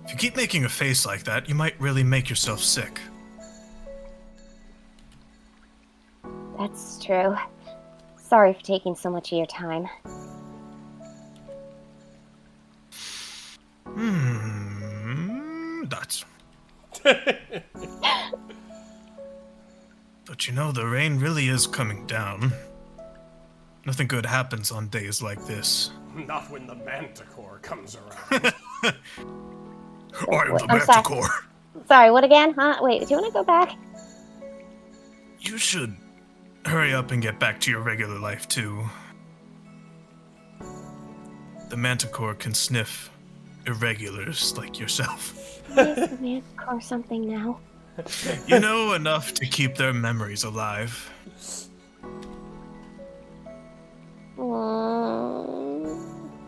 If you keep making a face like that, you might really make yourself sick. That's true. Sorry for taking so much of your time. That's. But you know, the rain really is coming down. Nothing good happens on days like this. Not when the manticore comes around. I am the I'm sorry. Manticore. Sorry, what again? Huh? Wait, do you want to go back? You should hurry up and get back to your regular life, too. The Manticore can sniff irregulars like yourself. Is the Manticore something now? You know enough to keep their memories alive.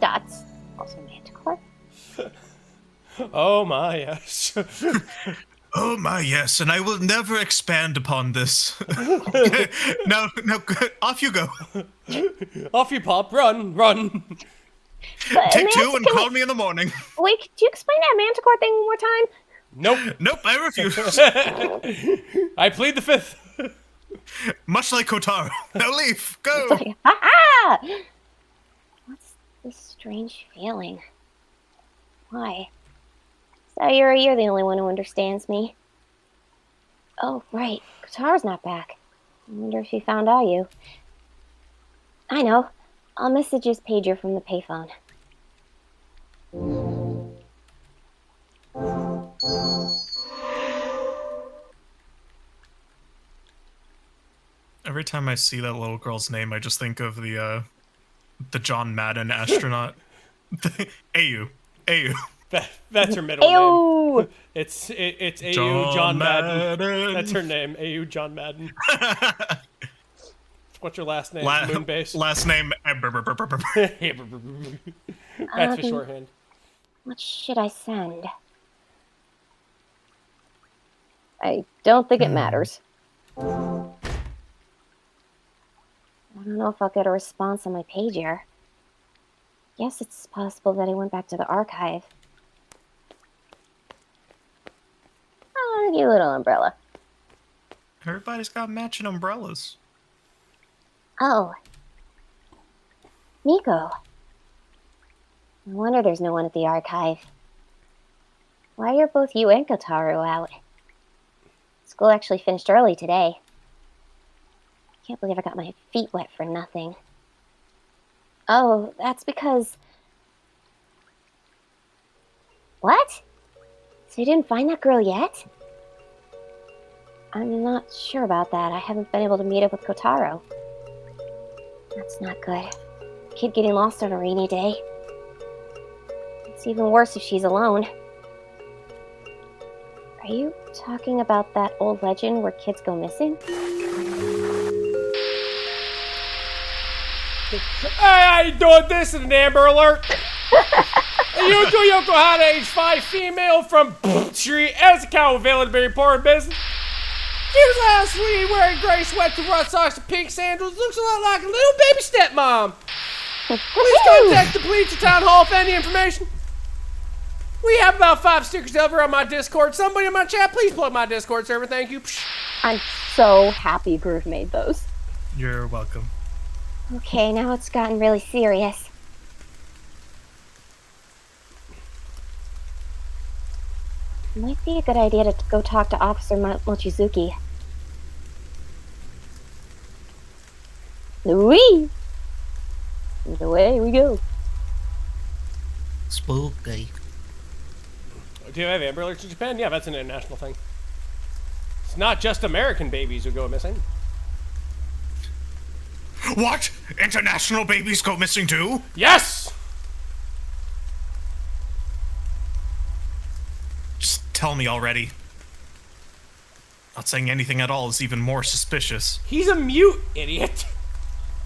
Dots. Also Manticore. Oh my, yes. Oh my, yes, and I will never expand upon this. Now, off you go. Off you pop, run. Take two and call me in the morning. Wait, could you explain that Manticore thing one more time? Nope, I refuse. I plead the fifth. Much like Kotaro. Now leave. Go. Ha-ha! What's this strange feeling? Why? Sayuri, you're the only one who understands me. Oh, right. Kotaro's not back. I wonder if he found Ayu. I know. I'll message his pager from the payphone. Every time I see that little girl's name, I just think of the John Madden astronaut. Ayu. That's her middle name. Ayu! It's Ayu John Madden. That's her name, Ayu John Madden. What's your last name? Moonbase? Last name. That's for shorthand. What should I send? I don't think it matters. I don't know if I'll get a response on my pager. Guess it's possible that he went back to the archive. Oh, you little umbrella. Everybody's got matching umbrellas. Oh. Nico. No wonder there's no one at the archive. Why are both you and Kotaro out? School actually finished early today. Can't believe I got my feet wet for nothing. Oh, that's because... What? So you didn't find that girl yet? I'm not sure about that. I haven't been able to meet up with Kotaro. That's not good. Kid getting lost on a rainy day. It's even worse if she's alone. Are you talking about that old legend where kids go missing? Hey, how you doing? This is an Amber Alert. Yuko Yokohama, age 5, female from Street, as a cow available to be reported business. She was last week wearing gray sweats and rough socks and pink sandals. Looks a lot like a little baby stepmom. Please contact the Bleacher Town Hall for any information. We have about 5 stickers over on my Discord. Somebody in my chat, please plug my Discord server. Thank you. I'm so happy Groove made those. You're welcome. Okay, now it's gotten really serious. Might be a good idea to go talk to Officer Mochizuki. Whee! Away we go. Spooky. Do you have Amber Alerts in Japan? Yeah, that's an international thing. It's not just American babies who go missing. What? International babies go missing too? Yes! Just tell me already. Not saying anything at all is even more suspicious. He's a mute, idiot.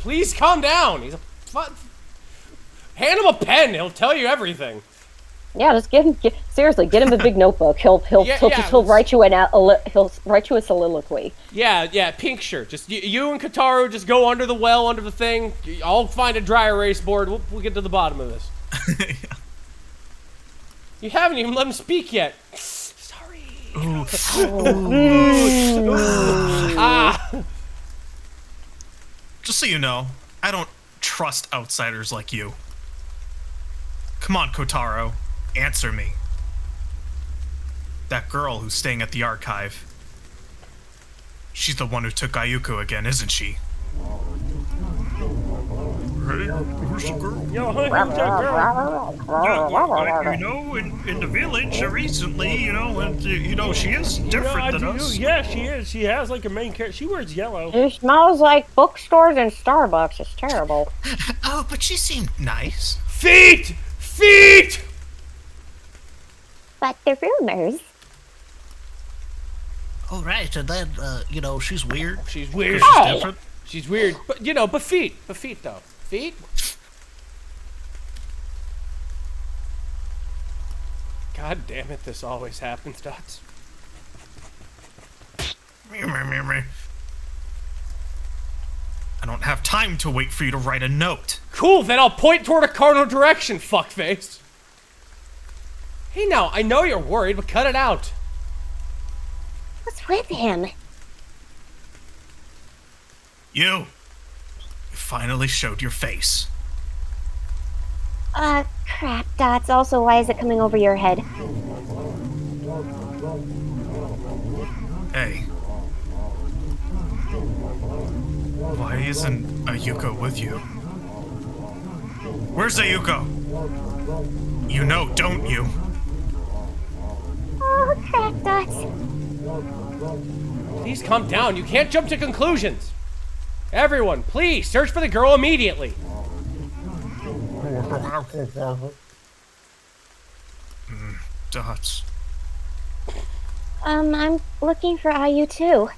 Please calm down. He's a... Hand him a pen. He'll tell you everything. Yeah, just seriously, get him a big notebook. He'll write you he'll write you a soliloquy. Yeah, pink shirt. Just you and Kotaro just go under the well, under the thing. I'll find a dry erase board. We'll get to the bottom of this. Yeah. You haven't even let him speak yet. Sorry. Ooh. Ah. Just so you know, I don't trust outsiders like you. Come on, Kotaro. Answer me. That girl who's staying at the archive. She's the one who took Ayuko again, isn't she? Hey, who's the girl? Yo, who's that girl? You know, in the village recently, she is different than us. Yeah, she is. She has like a main character. She wears yellow. It smells like bookstores and Starbucks. It's terrible. Oh, but she seemed nice. Feet! Feet! But the rumors. All right, and then, she's weird. She's weird. She's different. She's weird. But, but feet. But feet, though. Feet? God damn it, this always happens, Dots. I don't have time to wait for you to write a note. Cool, then I'll point toward a cardinal direction, fuckface. Hey now, I know you're worried, but cut it out. What's with him? You finally showed your face. Crap, Dots. Also, why is it coming over your head? Hey. Why isn't Ayuko with you? Where's Ayuko? You know, don't you? Oh, crap, Dots. Please calm down, you can't jump to conclusions. Everyone, please, search for the girl immediately. Dots. I'm looking for IU too.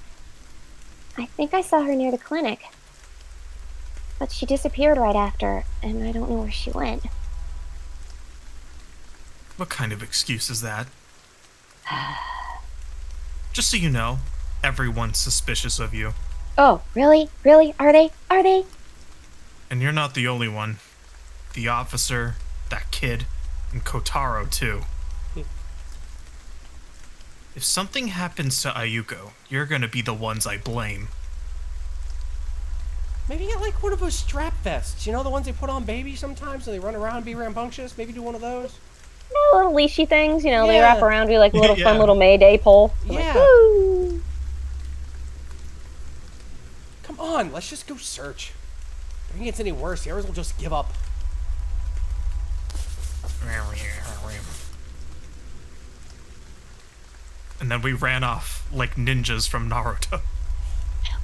I think I saw her near the clinic. But she disappeared right after, and I don't know where she went. What kind of excuse is that? Just so you know, everyone's suspicious of you. Oh, really? Really? Are they? Are they? And you're not the only one. The officer, that kid, and Kotaro too. If something happens to Ayuko, you're gonna be the ones I blame. Maybe get like one of those strap vests. You know, the ones they put on babies sometimes and they run around and be rambunctious? Maybe do one of those? No, little leashy things, they Yeah. wrap around you like a little Yeah. fun little Mayday pole. I'm like, Yeah. woo! Come on, let's just go search. If it gets any worse, the others will just give up. And then we ran off like ninjas from Naruto.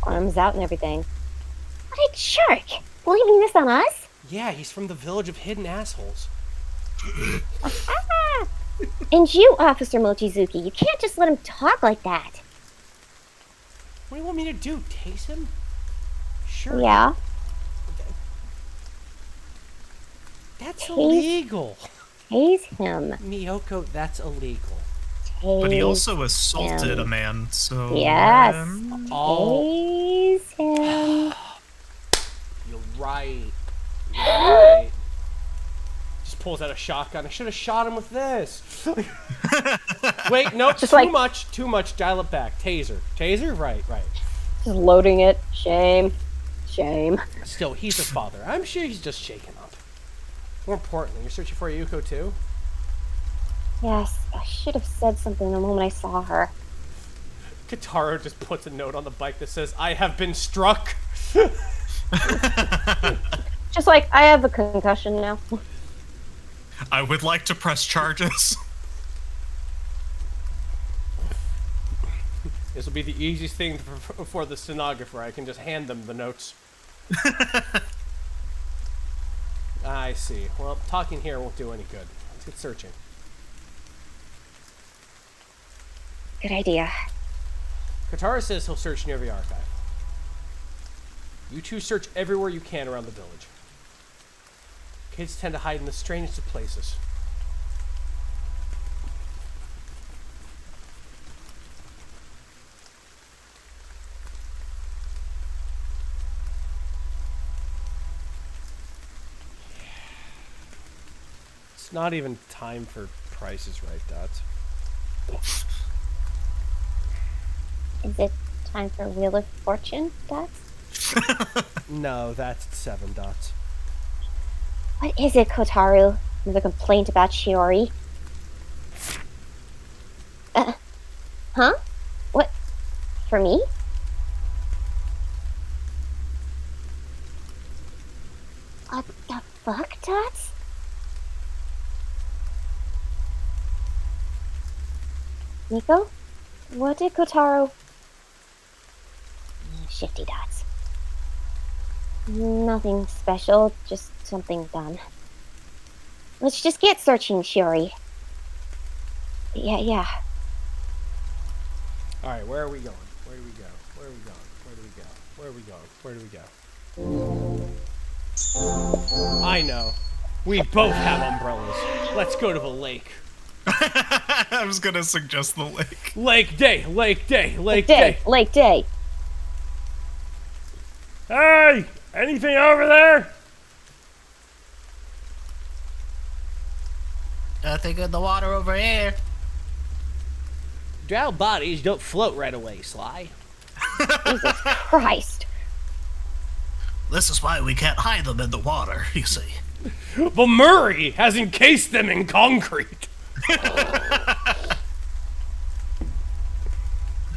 Arms out and everything. What a jerk! Blaming this on us? Yeah, he's from the village of hidden assholes. And you, Officer Mochizuki, you can't just let him talk like that. What do you want me to do? Tase him? Sure. Yeah. That's Tase- illegal. Tase him. Miyoko, that's illegal. But he Tase also assaulted him. a man, so... Yes. Oh, Tase him. you're right. You're right. pulls out a shotgun. I should have shot him with this. Wait, nope, Just too much. Dial it back. Taser, right. Just loading it. Shame. Still, he's her father. I'm sure he's just shaken up. More importantly, you're searching for Yuko too? Yes, I should have said something the moment I saw her. Kataro just puts a note on the bike that says, I have been struck. Just like, I have a concussion now. I would like to press charges. This will be the easiest thing for the stenographer. I can just hand them the notes. I see. Well, talking here won't do any good. Let's get searching. Good idea. Katara says he'll search near the archive. You two search everywhere you can around the village. Kids tend to hide in the strangest of places. It's not even time for Prices Right, Dots. Is it time for Wheel of Fortune, Dots? No, that's 7 dots. What is it, Kotaru? Another complaint about Shiori? Huh? What? For me? What the fuck, Dots? Nico? What did Kotaru... Shifty Dots. Nothing special, just something dumb. Let's just get searching, Shiori. Yeah. Alright, where are we going? Where do we go? Where are we going? Where do we go? I know. We both have umbrellas. Let's go to the lake. I was gonna suggest the lake. Lake day. Lake Day. Hey! Anything over there? Nothing in the water over here. Drowned bodies don't float right away, Sly. Jesus Christ. This is why we can't hide them in the water, you see. The Murray has encased them in concrete. I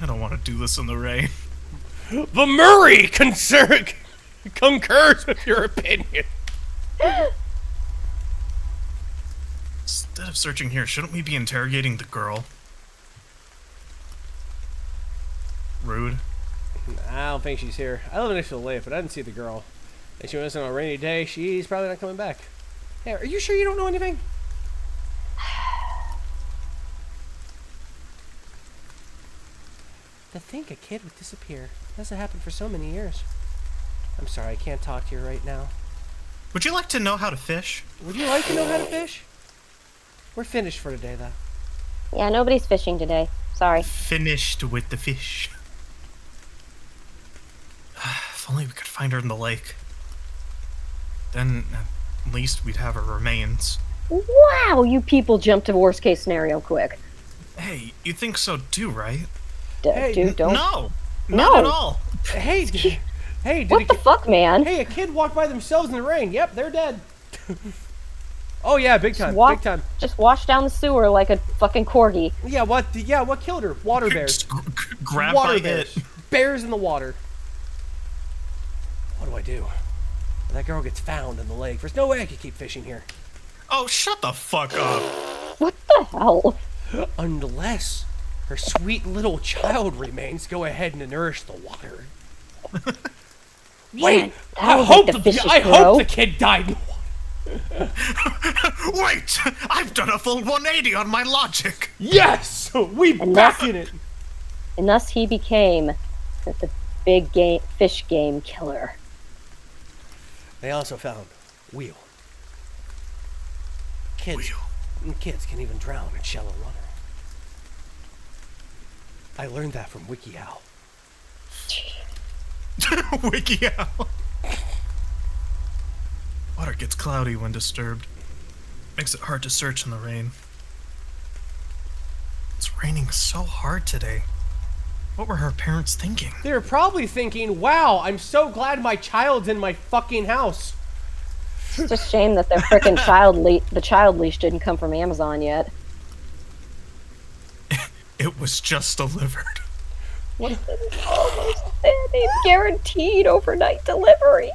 don't want to do this in the rain. The Murray concurs with your opinion. Instead of searching here, shouldn't we be interrogating the girl? Rude. I don't think she's here. I live next to the lake, but I didn't see the girl. And she was on a rainy day. She's probably not coming back. Hey, are you sure you don't know anything? To think a kid would disappear. Hasn't happened for so many years. I'm sorry, I can't talk to you right now. Would you like to know how to fish? Would you like to know how to fish? We're finished for today, though. Yeah, nobody's fishing today. Sorry. Finished with the fish. If only we could find her in the lake. Then at least we'd have her remains. Wow, you people jumped to worst case scenario quick. Hey, you think so too, right? Hey, Dude, don't. No, not at all. Hey, did What the fuck, man? Hey, a kid walked by themselves in the rain. Yep, they're dead. Oh yeah, big time, big time. Just wash down the sewer like a fucking corgi. Yeah, what killed her? Water bears. Grab Water by bears. it. Bears in the water. What do I do? When that girl gets found in the lake, there's no way I could keep fishing here. Oh, shut the fuck up. What the hell? Unless her sweet little child remains go ahead and nourish the water. Wait, Man, I hope the kid died in the water. Wait! I've done a full 180 on my logic! Yes! We back in it! And thus he became the big fish game killer. They also found Wheel. Kids can even drown in shallow water. I learned that from WikiHow. WikiHow. Water gets cloudy when disturbed. Makes it hard to search in the rain. It's raining so hard today. What were her parents thinking? They were probably thinking, wow, I'm so glad my child's in my fucking house. It's just a shame that their frickin' the child leash didn't come from Amazon yet. It was just delivered. They guaranteed overnight delivery.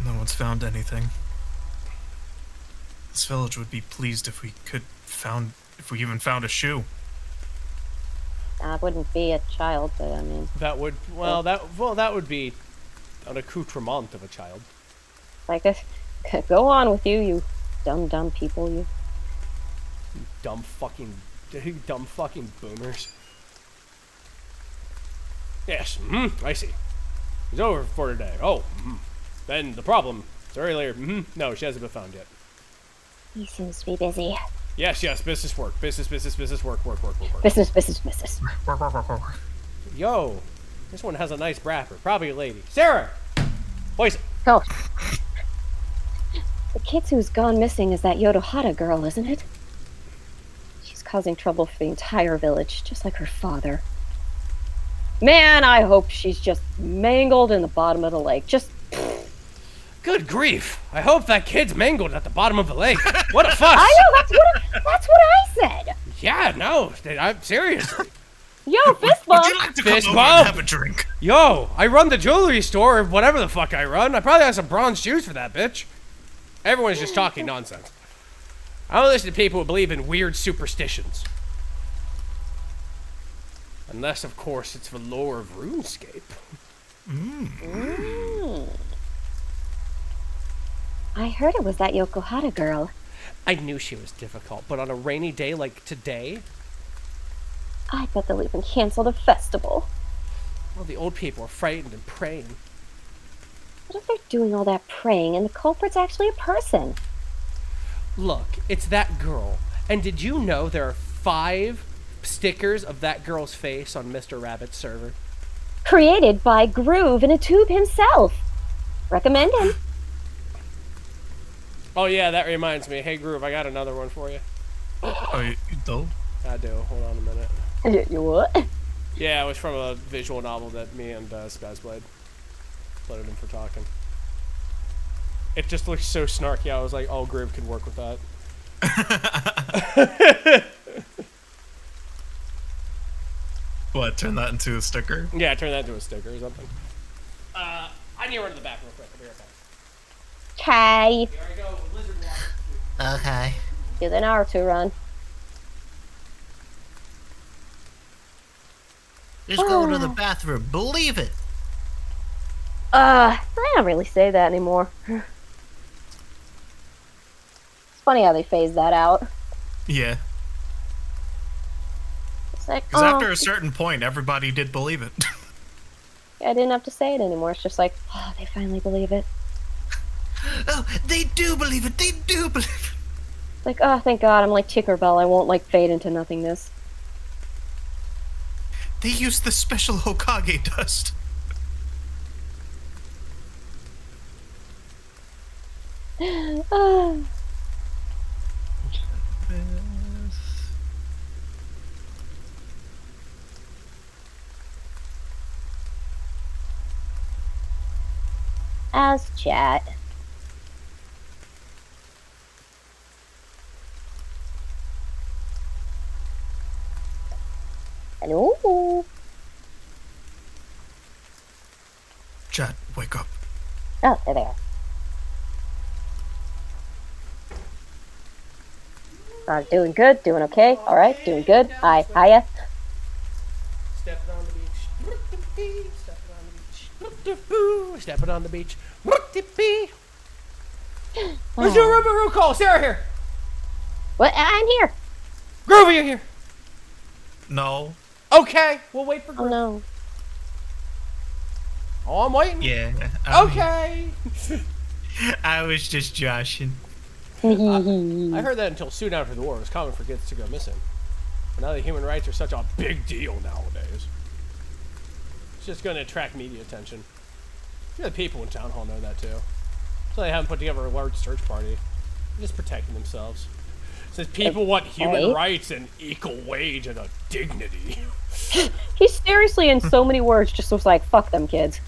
No one's found anything. This village would be pleased if we even found a shoe. That wouldn't be a child, but I mean, That would be an accoutrement of a child. like, go on with you, you dumb people, you. Dumb fucking boomers. Yes, I see. He's over for today. Oh, then the problem. It's earlier. No, she hasn't been found yet. He seems to be busy. Yes, business work. Business, work. Business. Yo, this one has a nice wrapper. Probably a lady. Sarah! Voice. Oh. The kid who's gone missing is that Yodohata girl, isn't it? She's causing trouble for the entire village, just like her father. Man, I hope she's just mangled in the bottom of the lake. Just Good grief. I hope that kid's mangled at the bottom of the lake. What a fuss. I know, that's what I said. Yeah, no, I'm serious. Yo, fist bump. Would you like to Fist come over bump. and have a drink? Yo, I run the jewelry store, or whatever the fuck I run. I probably have some bronze shoes for that bitch. Everyone's just talking nonsense. I don't listen to people who believe in weird superstitions. Unless, of course, it's the lore of RuneScape. I heard it was that Yokohata girl. I knew she was difficult, but on a rainy day like today, I bet they'll even cancel the festival. well, the old people are frightened and praying. What if they're doing all that praying and the culprit's actually a person? Look, it's that girl. And did you know there are 5 stickers of that girl's face on Mr. Rabbit's server? Created by Groove in a Tube himself. Recommend him. Oh yeah, that reminds me. Hey Groove, I got another one for you. Oh, you do? I do. Hold on a minute. You what? Yeah, it was from a visual novel that me and Spaz played. Loaded him for talking. It just looks so snarky. I was like, oh, Groove could work with that. What, turn that into a sticker? Yeah, turn that into a sticker or something. I need to run to the back real quick. I'll be right back. Okay. Here I go, lizard water. Okay. Do the Naruto run. Just go to the bathroom. Believe it. I don't really say that anymore. It's funny how they phased that out. Yeah. It's like, Because oh, after a certain point, everybody did believe it. I didn't have to say it anymore. It's just like, oh, they finally believe it. Oh, they do believe it. They do believe it. It's like, oh, thank God, I'm like Tinkerbell. I won't like fade into nothingness. They used the special Hokage dust. Ah. As chat. Hello. Chat, wake up. Oh, there they are. Doing good, doing okay, alright, doing good. Hi, hiya. Stepping on the beach. Stepping on the beach. Let's do a room call. Sarah here. What? I'm here. Groovy, you're here. No. Okay, we'll wait for Oh Groove. no. Oh, I'm waiting. Yeah. Okay. I was just joshing. I heard that until soon after the war, it was common for kids to go missing. But now that human rights are such a big deal nowadays, it's just going to attract media attention. Yeah, the people in Town Hall know that too. So they haven't put together a large search party. They're just protecting themselves. It says people want human rights and equal wage and a dignity. He seriously, in so many words, just was like, "Fuck them kids."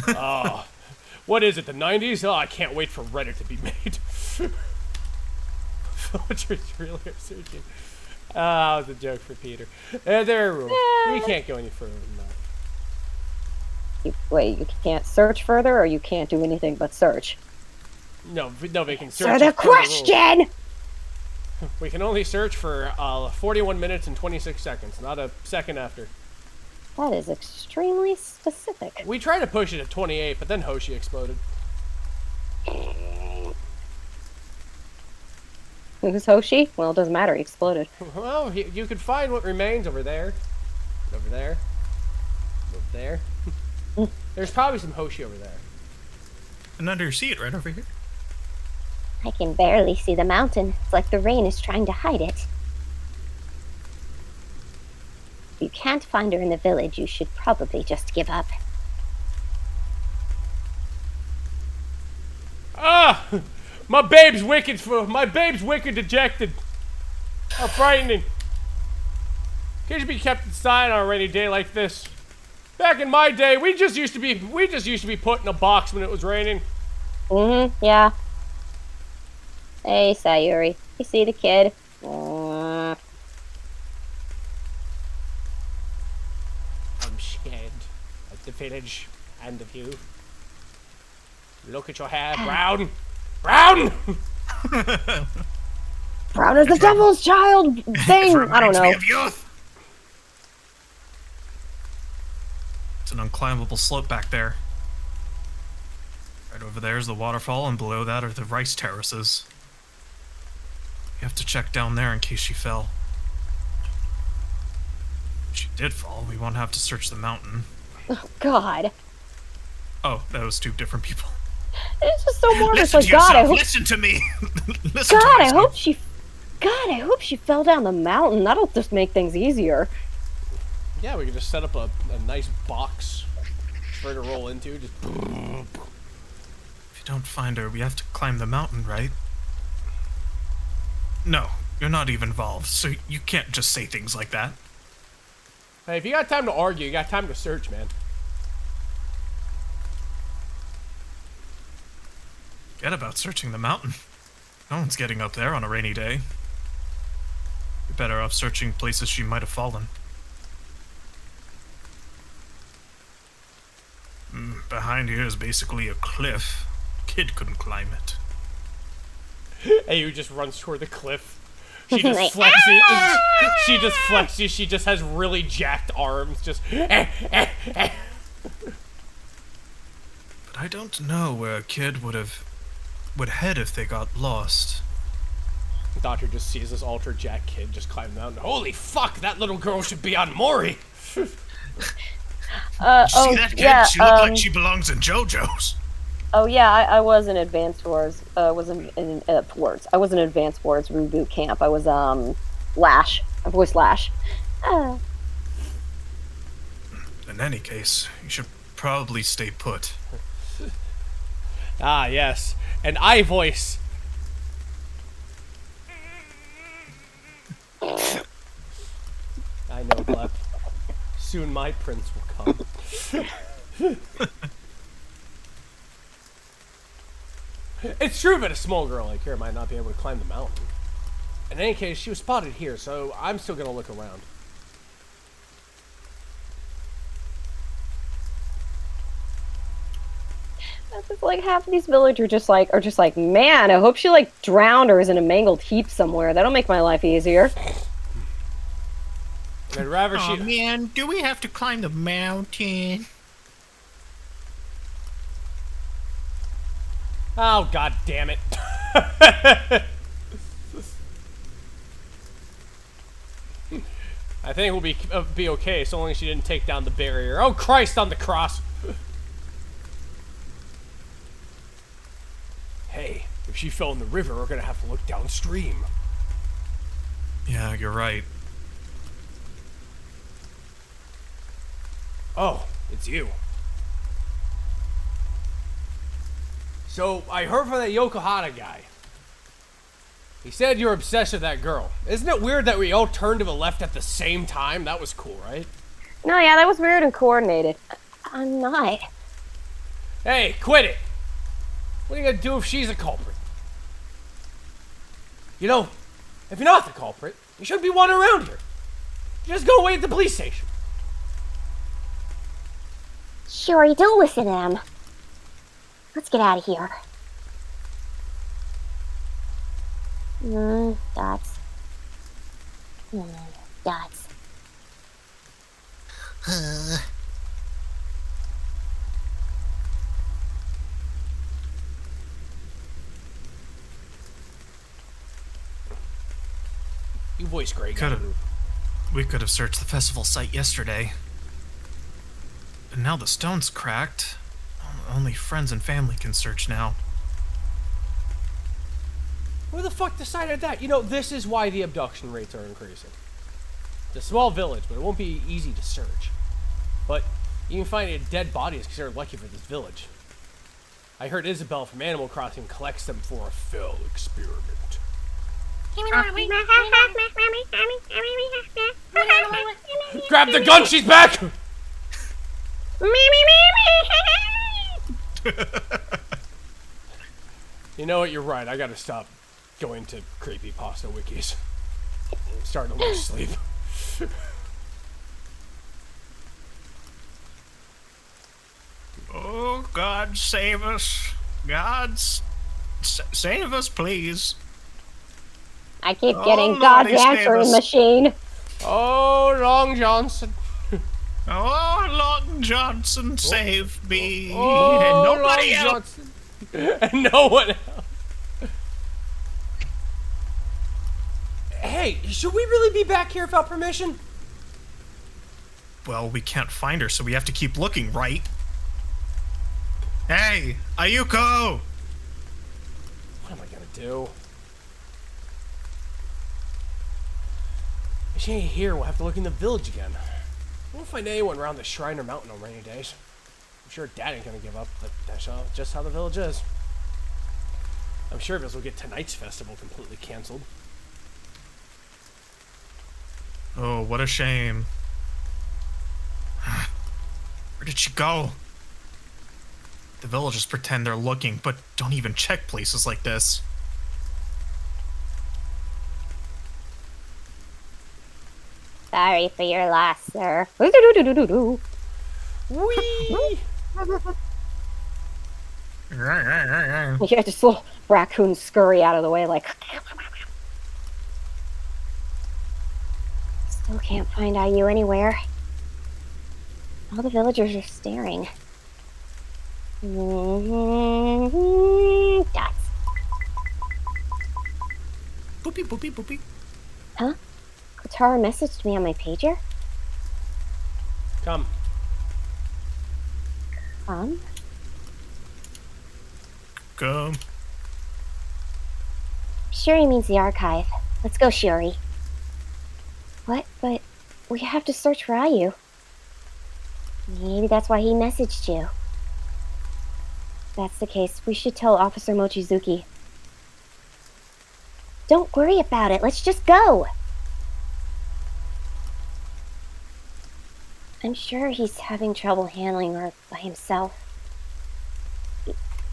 Oh, what is it? The 90s? Oh, I can't wait for Reddit to be made. Villagers really are searching. Ah, that was a joke for Peter. There are rules. We can't go any further than that. Wait, you can't search further, or you can't do anything but search? No, they can search. So the as per the rules. question. We can only search for 41 minutes and 26 seconds, not a second after. That is extremely specific. We tried to push it at 28, but then Hoshi exploded. Who's Hoshi? Well, it doesn't matter. He exploded. Well, you could find what remains over there. Over there. Over there. There's probably some Hoshi over there. And under your seat, right over here. I can barely see the mountain. It's like the rain is trying to hide it. If you can't find her in the village, you should probably just give up. Ah! My babe's wicked dejected. How frightening. Can't be kept inside on a rainy day like this. Back in my day, we just used to be put in a box when it was raining. Yeah. Hey, Sayuri. You see the kid? I'm scared of the village and of you. Look at your hair, brown! Brown! Brown is the devil's child thing! I don't know. Of youth. It's an unclimbable slope back there. Right over there is the waterfall, and below that are the rice terraces. You have to check down there in case she fell. If she did fall, we won't have to search the mountain. Oh, God. Oh, that was two different people. It's just so morbid. Listen Like, to God, yourself. I hope. Listen to me. Listen God, to I myself. hope she. God, I hope she fell down the mountain. That'll just make things easier. Yeah, we could just set up a nice box for her to roll into. Just. If you don't find her, we have to climb the mountain, right? No, you're not even involved, so you can't just say things like that. Hey, if you got time to argue, you got time to search, man. Forget about searching the mountain. No one's getting up there on a rainy day. You're better off searching places she might have fallen. Behind here is basically a cliff. Kid couldn't climb it. Hey, who just runs toward the cliff. She just flexes. She just flexes. She just has really jacked arms. Just. But I don't know where a kid would head if they got lost. The doctor just sees this ultra jack kid just climb the mountain. Holy fuck! That little girl should be on Maury. See that kid? Yeah, she looked like she belongs in JoJo's. Oh yeah, I was in Advanced Wars. I was in Advanced Wars reboot camp. I was Lash. I voiced Lash. In any case, you should probably stay put. Ah, yes. And I voice. I know, Glep. Soon my prince will come. It's true that a small girl like her might not be able to climb the mountain. In any case, she was spotted here, so I'm still gonna look around. It's like half of these villagers are just like, man, I hope she like drowned or is in a mangled heap somewhere. That'll make my life easier. I'd rather Oh she. man, do we have to climb the mountain? Oh, god damn it. I think we'll be okay, so long as she didn't take down the barrier. Oh, Christ on the cross. Hey, if she fell in the river, we're gonna have to look downstream. Yeah, you're right. Oh, it's you. So, I heard from that Yokohama guy. He said you're obsessed with that girl. Isn't it weird that we all turned to the left at the same time? That was cool, right? No, yeah, that was weird and coordinated. I'm not. Hey, quit it! What are you gonna do if she's a culprit? You know, if you're not the culprit, you shouldn't be wandering around here. Just go away at the police station. Shiori, don't listen to them. Let's get out of here. Dots. Dots. You voice Greg. We could have searched the festival site yesterday. But now the stone's cracked. Only friends and family can search now. Who the fuck decided that? You know, this is why the abduction rates are increasing. It's a small village, but it won't be easy to search. But even finding a dead body is considered lucky for this village. I heard Isabel from Animal Crossing collects them for a failed experiment. Grab the gun, she's back! You know what, you're right, I gotta stop going to creepypasta wikis. I'm starting to lose sleep. Oh, God, save us. Save us, please. I keep Oh, getting Lordy, God's save answering us. machine. Oh, Long Johnson. Oh, Long Johnson, save me. Oh, and Long nobody else. Johnson. And no one else. Hey, should we really be back here without permission? Well, we can't find her, so we have to keep looking, right? Hey, Ayuko! What am I gonna do? If she ain't here, we'll have to look in the village again. We won't find anyone around the shrine or mountain on rainy days. I'm sure Dad ain't gonna give up, but that's just how the village is. I'm sure this will get tonight's festival completely canceled. Oh, what a shame. Where did she go? The villagers pretend they're looking, but don't even check places like this. Sorry for your loss, sir. Whee! You get this little raccoon scurry out of the way, like. Still can't find IU anywhere. All the villagers are staring. Dots. Boopy, boopy, boopy. Huh? Kotaro messaged me on my pager? Come. Come. Shiori means the archive. Let's go, Shiori. What? But we have to search for IU. Maybe that's why he messaged you. If that's the case, we should tell Officer Mochizuki. Don't worry about it. Let's just go. I'm sure he's having trouble handling her by himself.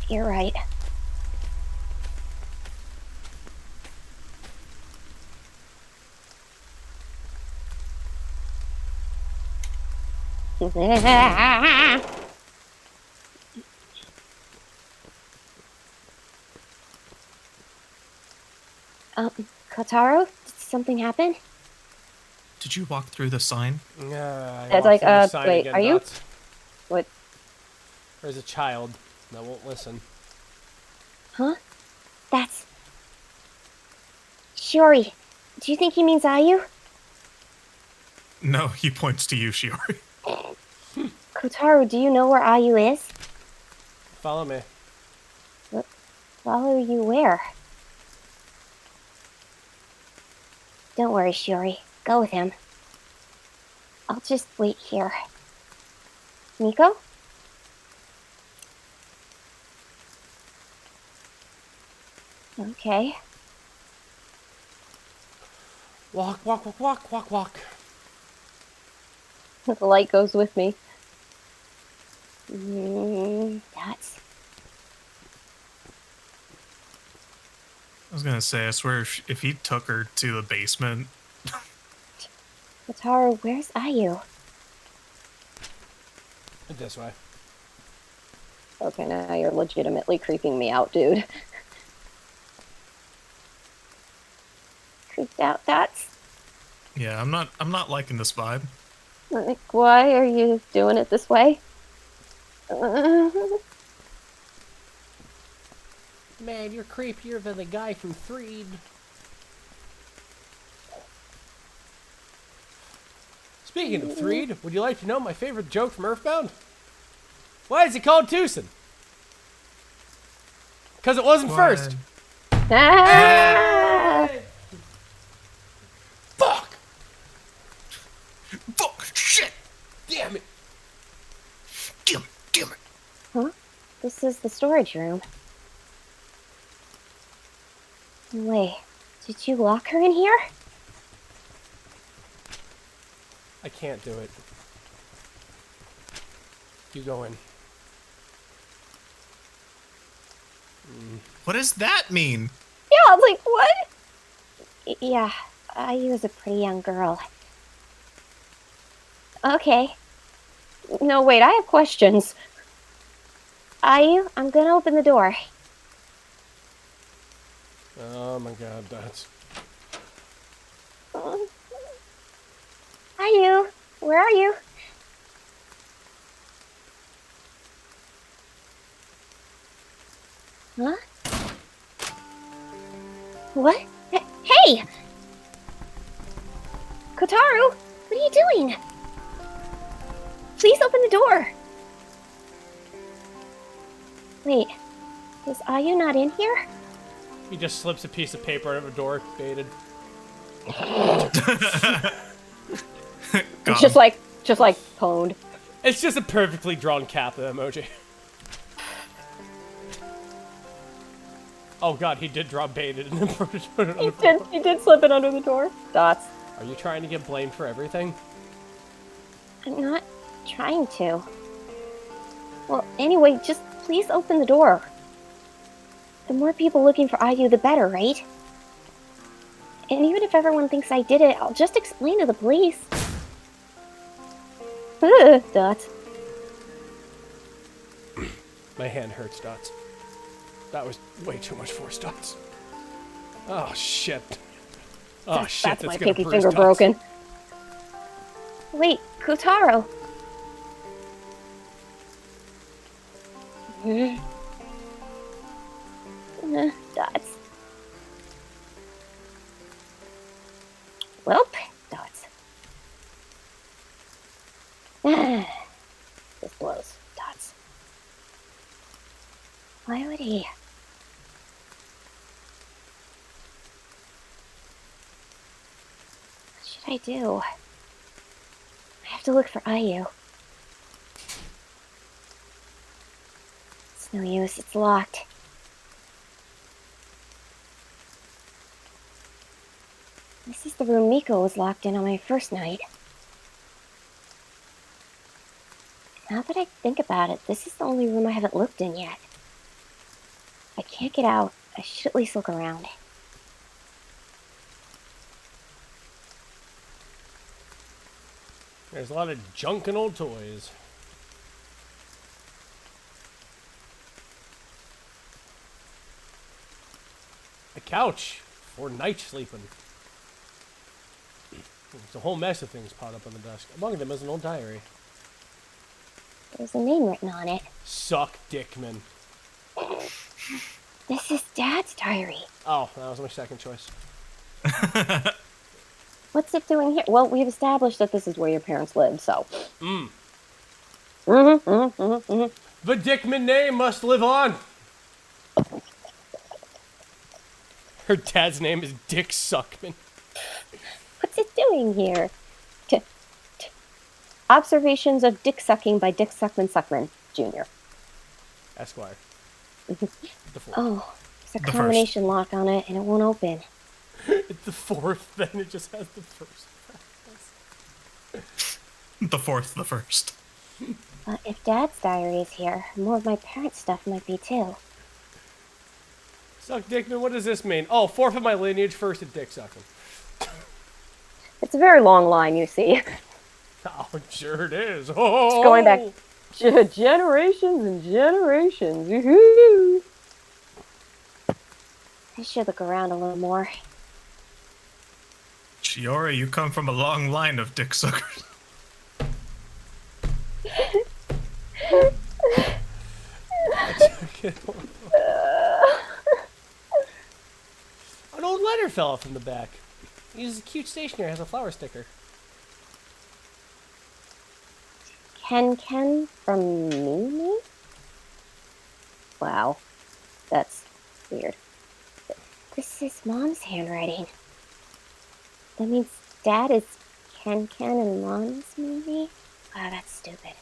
You're right. Kotaro, did something happen? Did you walk through the sign? It's like, wait, are you? What? There's a child that won't listen. Huh? That's... Shiori, do you think he means IU? No, he points to you, Shiori. Kotaro, do you know where IU is? Follow me. Follow you where? Don't worry, Shiori. Go with him. I'll just wait here. Nico? Okay. Walk, walk, walk, walk, walk, walk. The light goes with me. Dots. I was gonna say, I swear, if he took her to the basement, Kotaro, where's Ayu? This way. Okay, now you're legitimately creeping me out, dude. Creeped out, Dots? yeah, I'm not liking this vibe. Like, why are you doing it this way? Man, you're creepier than the guy from Threed. Speaking of Threed, would you like to know my favorite joke from Earthbound? Why is it called Tucson? Because it wasn't first. Ah! Fuck! Fuck! Shit! Damn it! Damn it! Huh? This is the storage room. Wait, did you lock her in here? I can't do it. You go in. What does that mean? Yeah, like, what? Yeah, Ayu is a pretty young girl. Okay. No, wait, I have questions. Ayu, I'm gonna open the door. Oh my god, that's... Ayu, where are you? Huh? What? Hey! Kotaro, what are you doing? Please open the door. Wait, is Ayu not in here? He just slips a piece of paper out of a door, baited. Got Just him. like pwned. It's just a perfectly drawn Kappa emoji. Oh god, he did draw baited and then put it on the floor. He did slip it under the door. Dots. Are you trying to get blamed for everything? I'm not trying to. Well, anyway, just please open the door. The more people looking for Ayu, the better, right? And even if everyone thinks I did it, I'll just explain to the police. Dots. My hand hurts, Dots. That was way too much force, Dots. Oh shit. Oh shit, That's my gonna pinky bruise finger Dots. broken. Wait, Kotaro. Dots. Welp, Dots. This blows, Dots. Why would he? What should I do? I have to look for Ayu. It's no use, it's locked. This is the room Miko was locked in on my first night. Now that I think about it, this is the only room I haven't looked in yet. I can't get out. I should at least look around. There's a lot of junk and old toys. A couch for night sleeping. There's a whole mess of things piled up on the desk. Among them is an old diary. There's a name written on it. Suck Dickman. This is Dad's diary. Oh, that was my second choice. What's it doing here? Well, we've established that this is where your parents lived, so. The Dickman name must live on. Her dad's name is Dick Suckman. What's it doing here? Observations of dick sucking by Dick Suckman Jr. Esquire. The fourth. Oh, There's a The combination lock on it, and it won't open. It's the fourth, then it just has the first. The fourth, the first. But if Dad's diary is here, more of my parents' stuff might be too. Suck Dickman, what does this mean? Oh, fourth of my lineage, first at dick sucking. It's a very long line, you see. Oh, sure it is. Oh, It's going back generations and generations. Woohoo! I should look around a little more. Chiora, you come from a long line of dick suckers. An old letter fell off from the back. He's a cute stationery, has a flower sticker. Ken from Mimi? Wow. That's weird. This is Mom's handwriting. That means Dad is Ken and Mom's Mimi? Wow, that's stupid.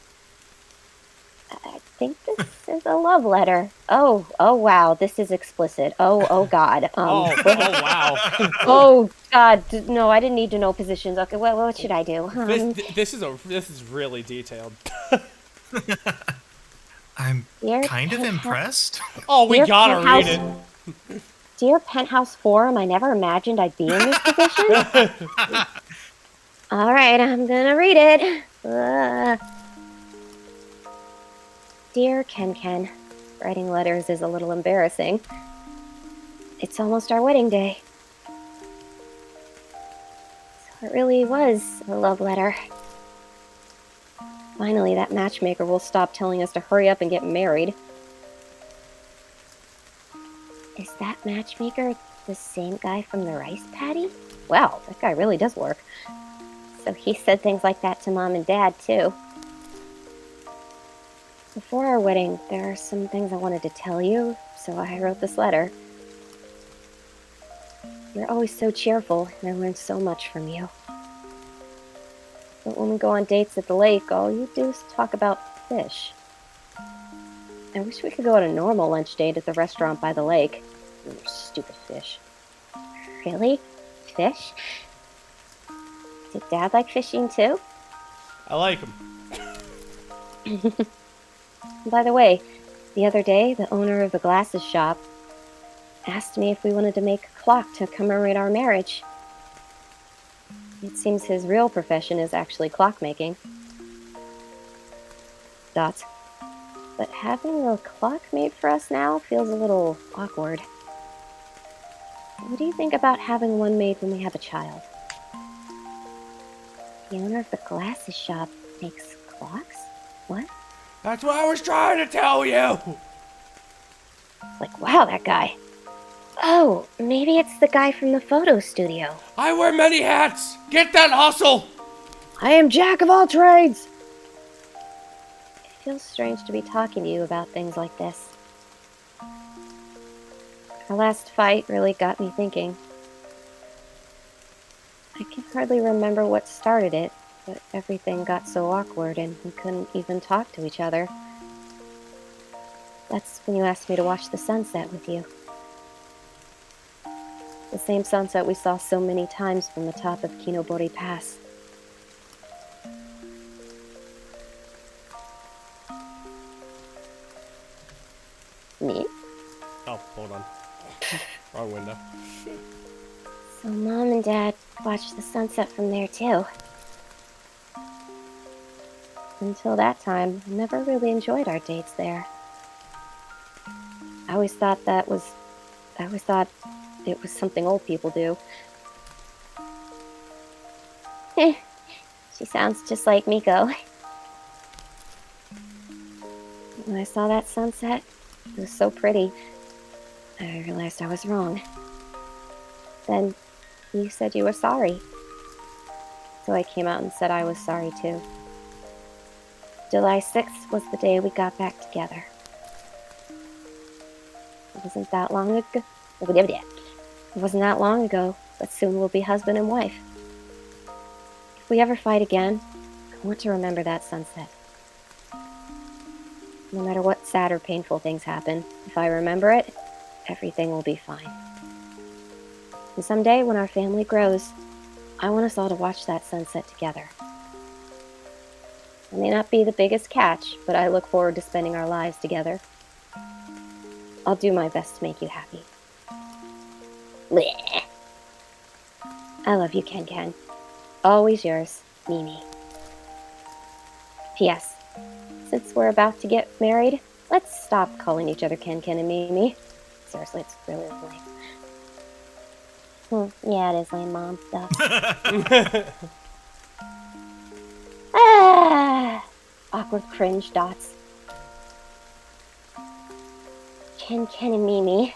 I think this is a love letter. Oh wow, this is explicit. Oh God. Oh wow. Oh God, no, I didn't need to know positions. Okay, well, what should I do? This is really detailed. I'm Dear kind of Penthouse- impressed. Oh, we Dear gotta read it. Penthouse- Dear Penthouse Forum, I never imagined I'd be in this position. All right, I'm gonna read it. Dear Ken, Writing letters is a little embarrassing. It's almost our wedding day. so it really was a love letter. Finally, that matchmaker will stop telling us to hurry up and get married. Is that matchmaker the same guy from the rice paddy? Wow, that guy really does work. So he said things like that to Mom and Dad, too. Before our wedding, there are some things I wanted to tell you, so I wrote this letter. You're always so cheerful, and I learned so much from you. But when we go on dates at the lake, all you do is talk about fish. I wish we could go on a normal lunch date at the restaurant by the lake. Stupid fish. Really? Fish? Did Dad like fishing, too? I like him. By the way, the other day, the owner of the glasses shop asked me if we wanted to make a clock to commemorate our marriage. It seems his real profession is actually clockmaking. Dots. But having a clock made for us now feels a little awkward. What do you think about having one made when we have a child? The owner of the glasses shop makes clocks? What? That's what I was trying to tell you. Like, wow, that guy. Oh, maybe it's the guy from the photo studio. I wear many hats. Get that hustle. I am Jack of all trades! It feels strange to be talking to you about things like this. Our last fight really got me thinking. I can hardly remember what started it, but everything got so awkward and we couldn't even talk to each other. That's when you asked me to watch the sunset with you. The same sunset we saw so many times from the top of Kinobori Pass. Me? Oh, hold on. Wrong window. So Mom and Dad watched the sunset from there, too. Until that time, I never really enjoyed our dates there. I always thought it was something old people do. She sounds just like Miko. When I saw that sunset, it was so pretty. I realized I was wrong. Then you said you were sorry. So I came out and said I was sorry too. July 6th was the day we got back together. It wasn't that long ago. It wasn't that long ago, but soon we'll be husband and wife. If we ever fight again, I want to remember that sunset. No matter what sad or painful things happen, if I remember it, everything will be fine. And someday, when our family grows, I want us all to watch that sunset together. It may not be the biggest catch, but I look forward to spending our lives together. I'll do my best to make you happy. Blech. I love you, Ken Ken. Always yours, Mimi. P.S. Since we're about to get married, let's stop calling each other Ken Ken and Mimi. Seriously, it's really lame. Yeah, it is lame, Mom. Duh. Awkward cringe dots. Ken Ken and Mimi.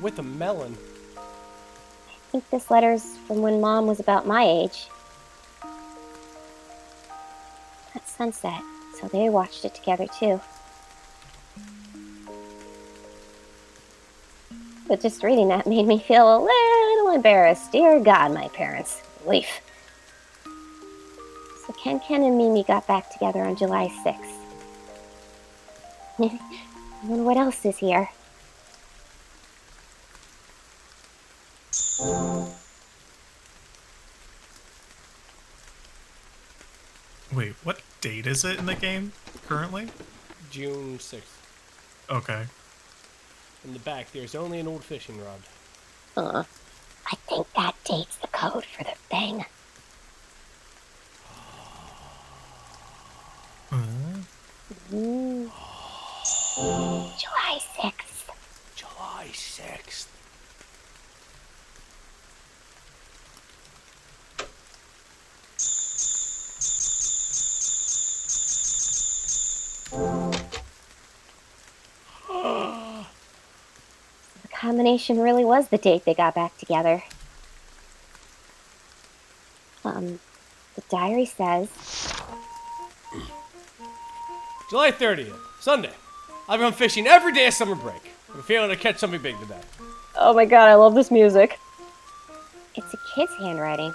With a melon. I think this letter's from when Mom was about my age. At sunset, so they watched it together too. But just reading that made me feel a little embarrassed. Dear God, my parents. Leaf. So Ken Ken and Mimi got back together on July 6th. I wonder what else is here. Wait, what date is it in the game currently? June 6th. Okay. In the back, there's only an old fishing rod. I think that date's the code for the thing. July 6th. July 6th. The combination really was the date they got back together. The diary says, July 30th, Sunday. I've gone fishing every day of summer break. I'm feeling to catch something big today. Oh my god, I love this music. it's a kid's handwriting.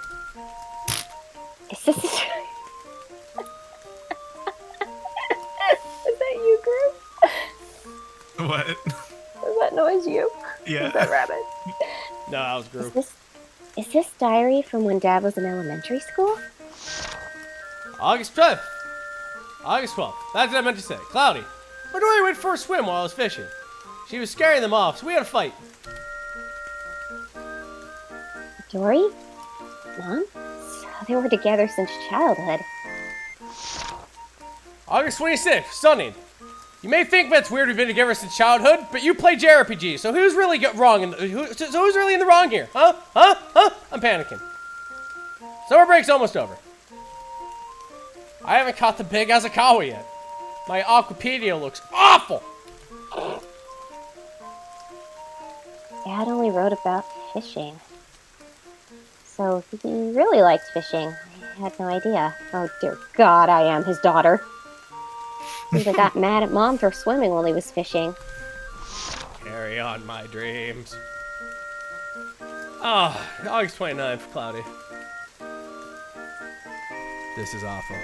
Is this... Is that you, Gru? What? Is that noise you? Yeah. Is that rabbit? No, that was Group. Is this diary from when Dad was in elementary school? August 12th. August 12th. That's what I meant to say. Cloudy. My Dory went for a swim while I was fishing. She was scaring them off, so we had a fight. Dory? Mom? So they were together since childhood. August 26th. Sunny. You may think that's weird we've been together since childhood, but you play JRPG, so who's really wrong in who's really in the wrong here? Huh? I'm panicking. Summer break's almost over. I haven't caught the big Azakawa yet. My Aquapedia looks awful. Dad only wrote about fishing. So he really liked fishing. I had no idea. Oh dear God, I am his daughter. He got mad at Mom for swimming while he was fishing. Carry on my dreams. Oh, August 29th, Cloudy. This is awful.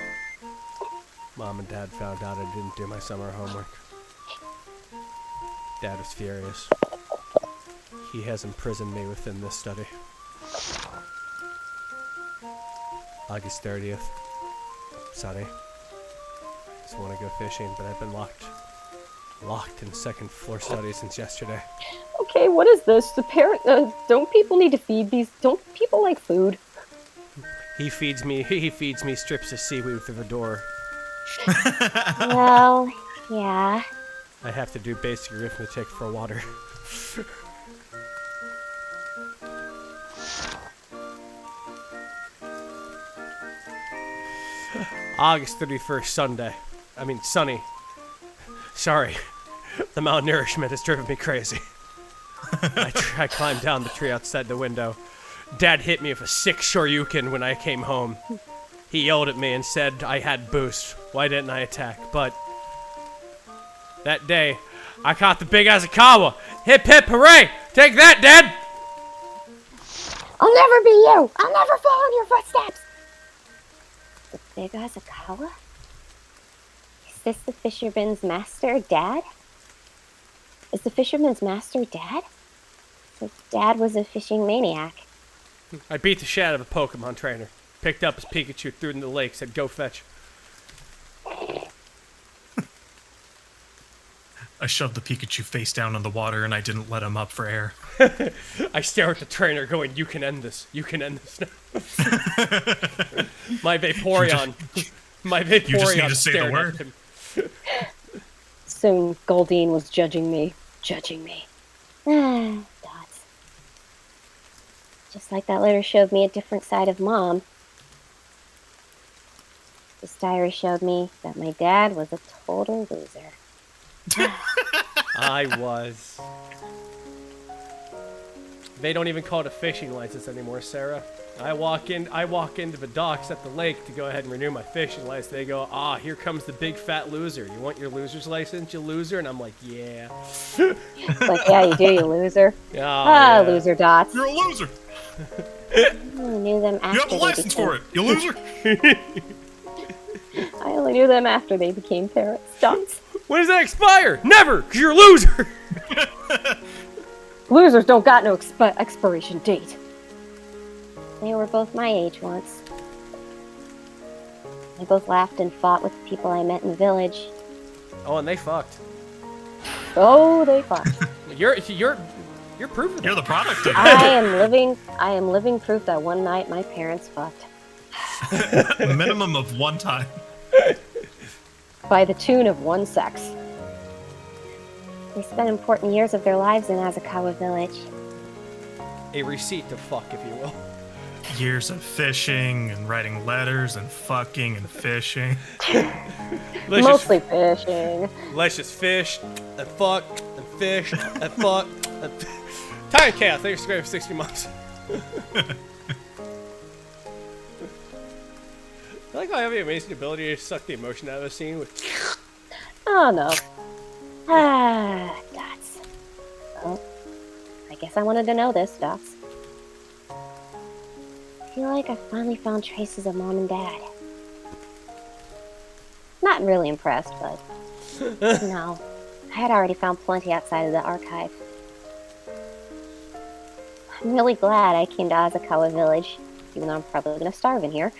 Mom and Dad found out I didn't do my summer homework. Dad was furious. He has imprisoned me within this study. August 30th. Sunny. Just want to go fishing, but I've been locked in second floor study since yesterday. Okay, what is this? The parent, don't people need to feed these? Don't people like food? He feeds me strips of seaweed through the door. Well, yeah. I have to do basic arithmetic for water. August 31st, Sunny. Sorry. The malnourishment has driven me crazy. I climbed down the tree outside the window. Dad hit me with a sick shoryuken when I came home. He yelled at me and said I had boost. Why didn't I attack? But that day, I caught the big Azakawa. Hip hip hooray! Take that, Dad! I'll never be you! I'll never follow in your footsteps! The big Azakawa? Is this the fisherman's master, Dad? Is the fisherman's master Dad? So Dad was a fishing maniac. I beat the shit out of a Pokemon trainer. Picked up his Pikachu, threw it in the lake, said, go fetch. I shoved the Pikachu face down in the water and I didn't let him up for air. I stare at the trainer going, you can end this. You can end this now. My Vaporeon. My Vaporeon You just need to say the stared word. at him. Soon Goldine was judging me. Judging me. Dots. Just like that letter showed me a different side of Mom. This diary showed me that my dad was a total loser. I was. They don't even call it a fishing license anymore, Sarah. I walk into the docks at the lake to go ahead and renew my fishing license. They go, here comes the big fat loser. You want your loser's license, you loser? And I'm like, yeah. Like, yeah, you do, you loser. Oh, yeah. Loser Dots. You're a loser! I only knew them after You have a they license became- for it, you loser! I only knew them after they became parents. Dots. When does that expire? Never, because you're a loser. Losers don't got no expiration date. They were both my age once. They both laughed and fought with the people I met in the village. Oh, and they fucked. Oh, they fought. You're proof of that. You're the product of it. I am living proof that one night my parents fucked. Minimum of one time. By the tune of one sex. They spent important years of their lives in Azakawa village. A receipt to fuck, if you will. Years of fishing and writing letters and fucking and fishing. Mostly fishing. Let's just fish and fuck and fish and fuck and Time Chaos, thanks for 60 months. I like how I have the amazing ability to suck the emotion out of a scene with. Oh no. Dots. Well, I guess I wanted to know this, Dots. I feel like I finally found traces of Mom and Dad. Not really impressed, but no. I had already found plenty outside of the archive. I'm really glad I came to Azakawa village, even though I'm probably gonna starve in here.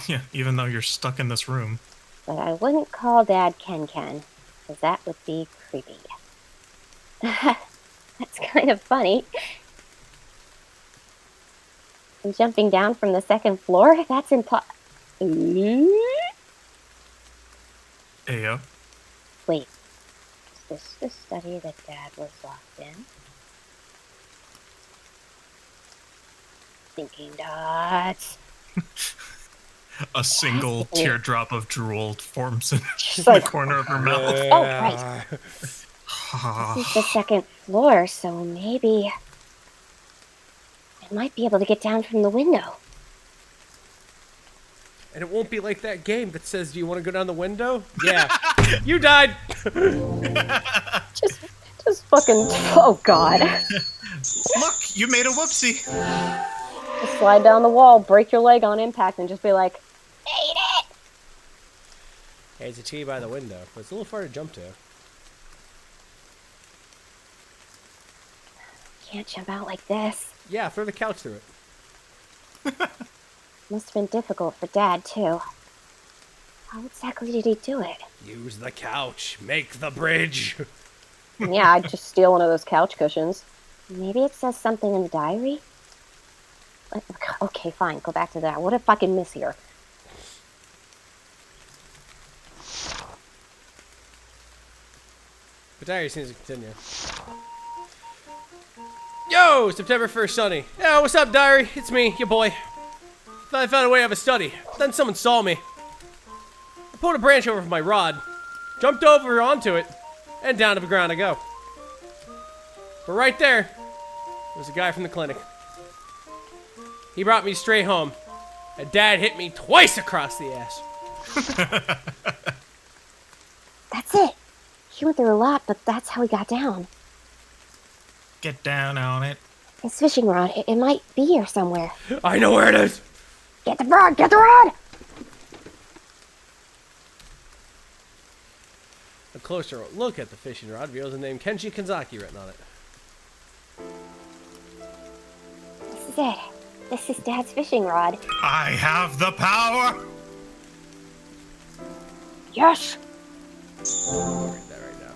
Yeah, even though you're stuck in this room. But I wouldn't call Dad Ken, because that would be creepy. That's kind of funny. And jumping down from the second floor? That's Ayo. Wait, is this the study that Dad was locked in? Thinking Dots. A single teardrop of drool forms in She's the like, corner of her mouth. Oh, right. This is the second floor, so maybe I might be able to get down from the window. And it won't be like that game that says, do you want to go down the window? Yeah. You died! just fucking, oh god. Look, you made a whoopsie. Just slide down the wall, break your leg on impact, and just be like, Ate it! Hey, it's a T by the window, but it's a little far to jump to. Can't jump out like this. Yeah, throw the couch through it. Must have been difficult for Dad, too. How exactly did he do it? Use the couch. Make the bridge. yeah, I'd just steal one of those couch cushions. Maybe it says something in the diary? Okay, fine, go back to that. What if I can miss here? The diary seems to continue. Yo, September 1st, Sunny. Yo, what's up, diary? It's me, your boy. Thought I found a way out of a study. Then someone saw me. I pulled a branch over from my rod, jumped over onto it, and down to the ground I go. But right there was a guy from the clinic. He brought me straight home, and Dad hit me twice across the ass. That's it. He went through a lot, but that's how he got down. Get down on it. His fishing rod, it might be here somewhere. I know where it is. Get the rod! Get the rod! closer look at the fishing rod reveals the name Kenji Kanzaki written on it. This is it. This is Dad's fishing rod. I have the power! Yes! I'll read that right now.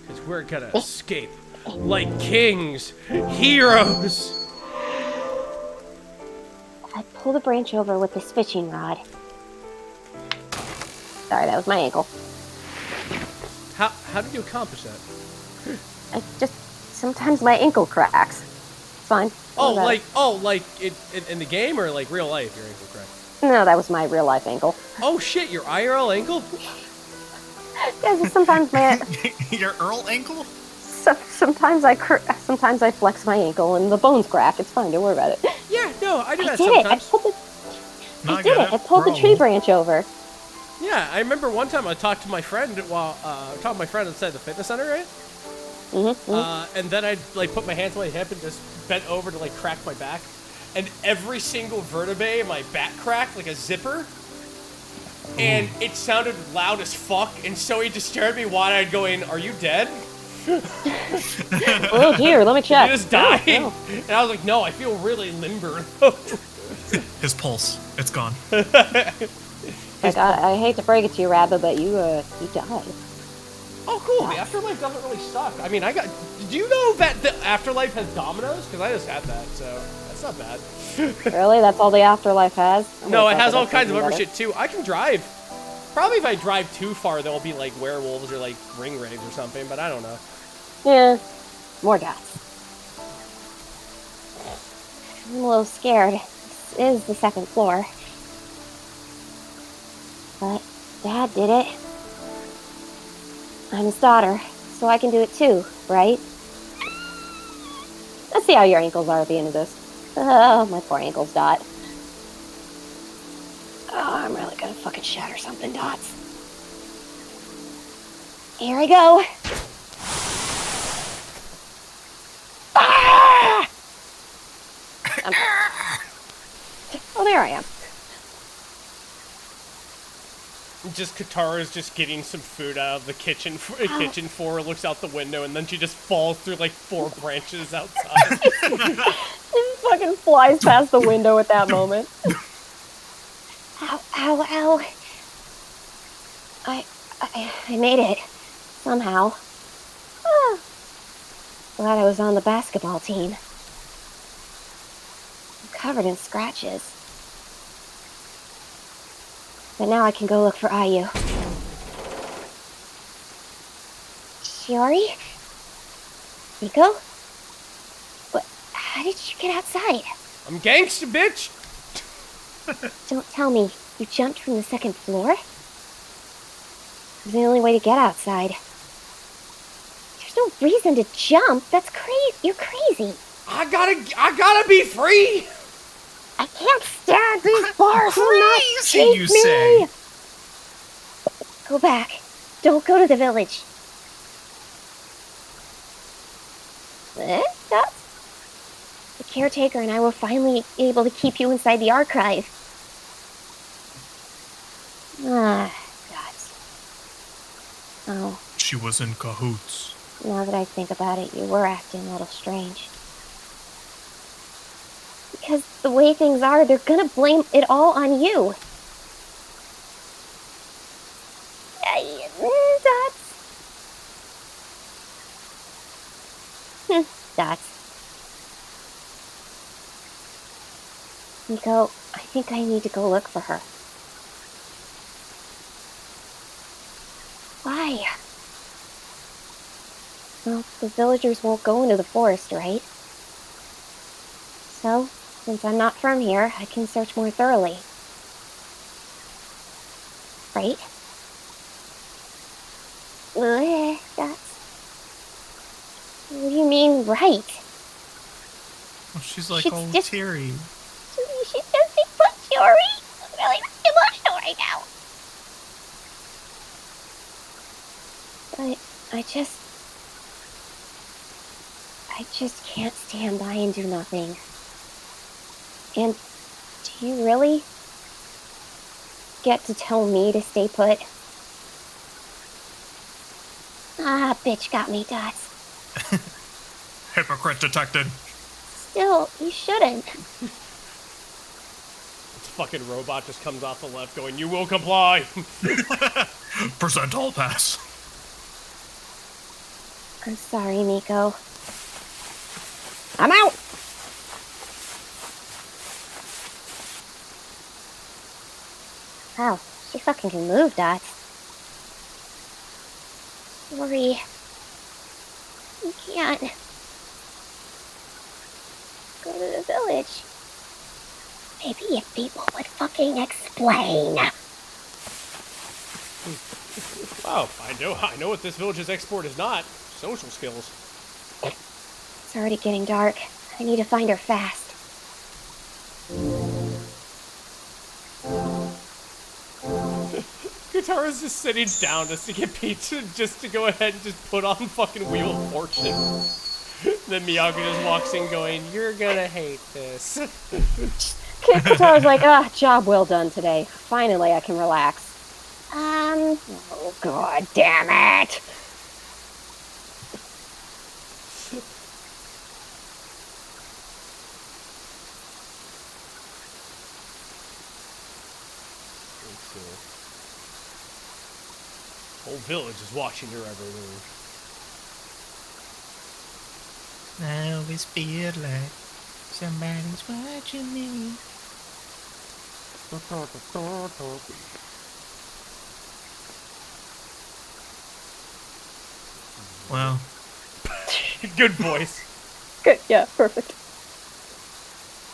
Because we're gonna escape like kings, heroes. If I pull the branch over with this fishing rod. Sorry, that was my ankle. How did you accomplish that? Sometimes my ankle cracks. It's fine. Oh, like in the game or like real life? Your ankle cracked. No, that was my real life ankle. Oh shit, your IRL ankle? Yeah, just sometimes my Your Earl ankle? sometimes I flex my ankle and the bones crack. It's fine. Don't worry about it. Yeah, no, I do that I did it. sometimes. I did it. I pulled the tree branch over. Yeah, I remember one time I talked to my friend while talking to my friend inside the fitness center, right? And then I like put my hands on my hip and just bent over to like crack my back, and every single vertebrae in my back cracked like a zipper, and it sounded loud as fuck. And so he disturbed me wide-eyed, going, "Are you dead? Oh dear, let me check. You just died?" No. And I was like, "No, I feel really limber." His pulse. It's gone. Like, I hate to break it to you, Rabbit, but you died. Oh, cool. The afterlife doesn't really suck. I mean, do you know that the afterlife has dominoes? Because I just had that, so that's not bad. Really? That's all the afterlife has? No, it has all kinds of other shit, too. I can drive. Probably if I drive too far, there'll be, like, werewolves or, like, ring raves or something, but I don't know. Yeah. More dots. I'm a little scared. This is the second floor. But Dad did it. I'm his daughter, so I can do it too, right? Let's see how your ankles are at the end of this. Oh, my poor ankles, Dot. Oh, I'm really gonna fucking shatter something, Dots. Here I go. Ah! Oh, there I am. Just Katara's just getting some food out of the kitchen for looks out the window, and then she just falls through like 4 branches outside. It fucking flies past the window at that moment. Ow, ow, ow. I made it. Somehow. Ah. Glad I was on the basketball team. I'm covered in scratches. But now I can go look for Ayu. Shiori? Nico? What? How did you get outside? I'm gangsta, bitch! Don't tell me you jumped from the second floor? It was the only way to get outside. There's no reason to jump. That's crazy. You're crazy. I gotta be free! I can't stand these bars. Will not Crazy, take you me. say? Go back. Don't go to the village. That's... The caretaker and I were finally able to keep you inside the archive. Ah, gods. Oh, She was in cahoots. now that I think about it, you were acting a little strange. Because the way things are, they're gonna blame it all on you. Dots. Dots. Nico, I think I need to go look for her. Why? Well, the villagers won't go into the forest, right? So, since I'm not from here, I can search more thoroughly. Right? That's... What do you mean, right? Oh, she's like She's all just- teary. She just be put Fury. I'm really emotional right now. But I just can't stand by and do nothing. And do you really get to tell me to stay put? Ah, bitch got me, Dots. Hypocrite detected. Still, you shouldn't. This fucking robot just comes off the left going, "You will comply." Present all pass. I'm sorry, Nico. I'm out! Wow, she fucking can move, Dots. Sorry. You can't go to the village. Maybe if people would fucking explain. Oh, I know what this village's export is not. Social skills. It's already getting dark. I need to find her fast. Katara's just sitting down just to get pizza, just to go ahead and just put on fucking Wheel of Fortune. Then Miyako just walks in going, "You're gonna hate this." Katara's like, job well done today. Finally, I can relax. Oh, god damn it! Whole village is watching your every move. I always feel like somebody's watching me. Well, Good voice. Good, yeah, perfect.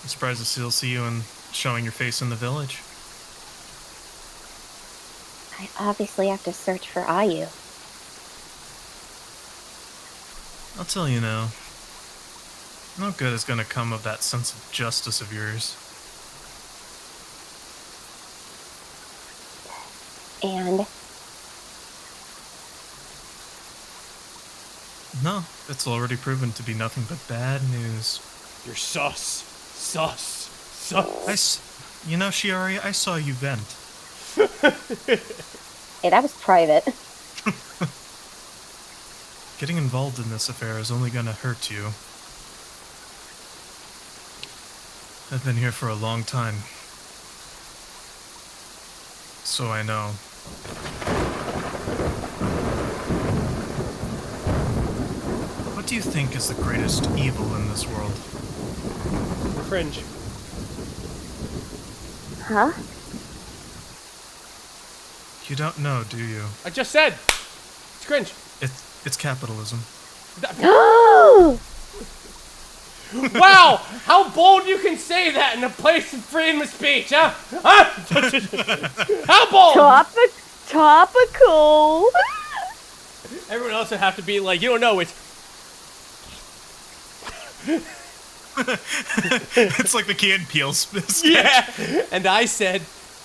I'm surprised to still see you and showing your face in the village. I obviously have to search for Ayu. I'll tell you now. No good is gonna come of that sense of justice of yours. And No, it's already proven to be nothing but bad news. You're sus. You know, Shiori, I saw you vent. Hey, that was private. Getting involved in this affair is only gonna hurt you. I've been here for a long time. So I know. What do you think is the greatest evil in this world? Cringe. huh? You don't know, do you? I just said. It's cringe. It's capitalism. Wow, how bold you can say that in a place of freedom of speech, huh? How bold? Topical. Everyone else would have to be like, you don't know, it's... It's like the Key and Peele sketch. Yeah, and I said...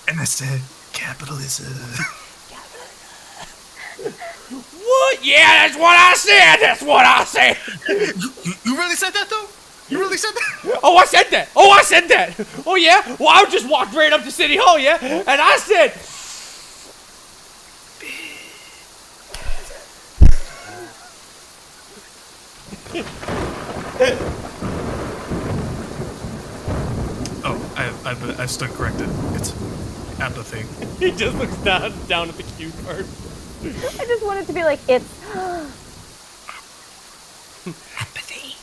And I said, capitalism. What? Yeah, that's what I said! That's what I said! You really said that, though? You really said that? Oh, I said that! Oh, I said that! Oh, yeah? Well, I just walked right up to City Hall, yeah? And I said... Oh, I stood corrected. It's apathy. He just looks down at the cue card. I just wanted to be like, it's... Apathy.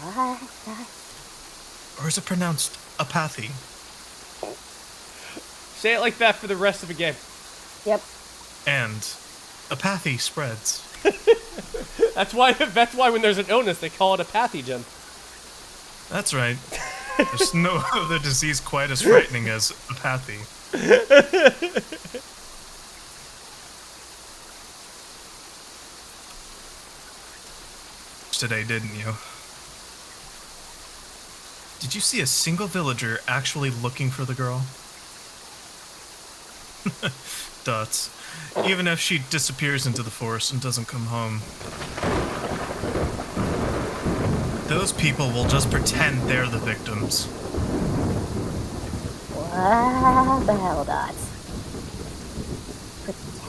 What? Or is it pronounced apathy? Say it like that for the rest of the game. Yep. And apathy spreads. That's why when there's an illness, they call it a pathogen. That's right. There's no other disease quite as frightening as apathy. Today, didn't you? Did you see a single villager actually looking for the girl? Dots. Even if she disappears into the forest and doesn't come home, those people will just pretend they're the victims. What the hell, Dots?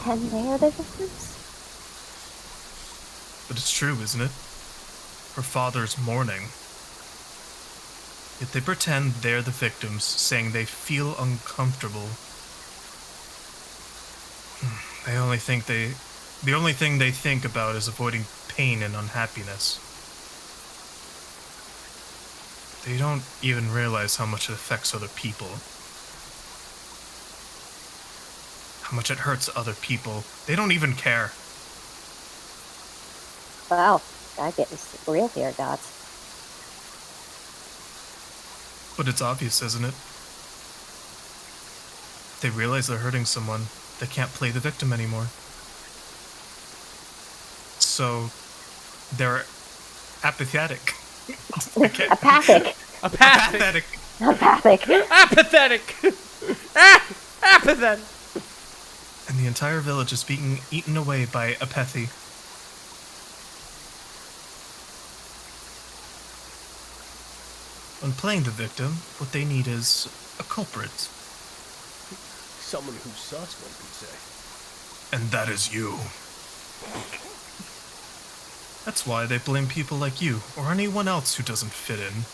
pretend they are the victims? But it's true, isn't it? Her father's mourning. Yet they pretend they're the victims, saying they feel uncomfortable. The only thing they think about is avoiding pain and unhappiness. They don't even realize how much it affects other people. How much it hurts other people. They don't even care. Wow, God getting real here, Dots. But it's obvious, isn't it? They realize they're hurting someone. They can't play the victim anymore. So, they're apathetic. Apathic. Apathic. Apathic. Apathetic. Apathetic. And the entire village is being eaten away by apathy. When playing the victim, what they need is a culprit. Someone who's sus, one could say. And that is you. That's why they blame people like you, or anyone else who doesn't fit in.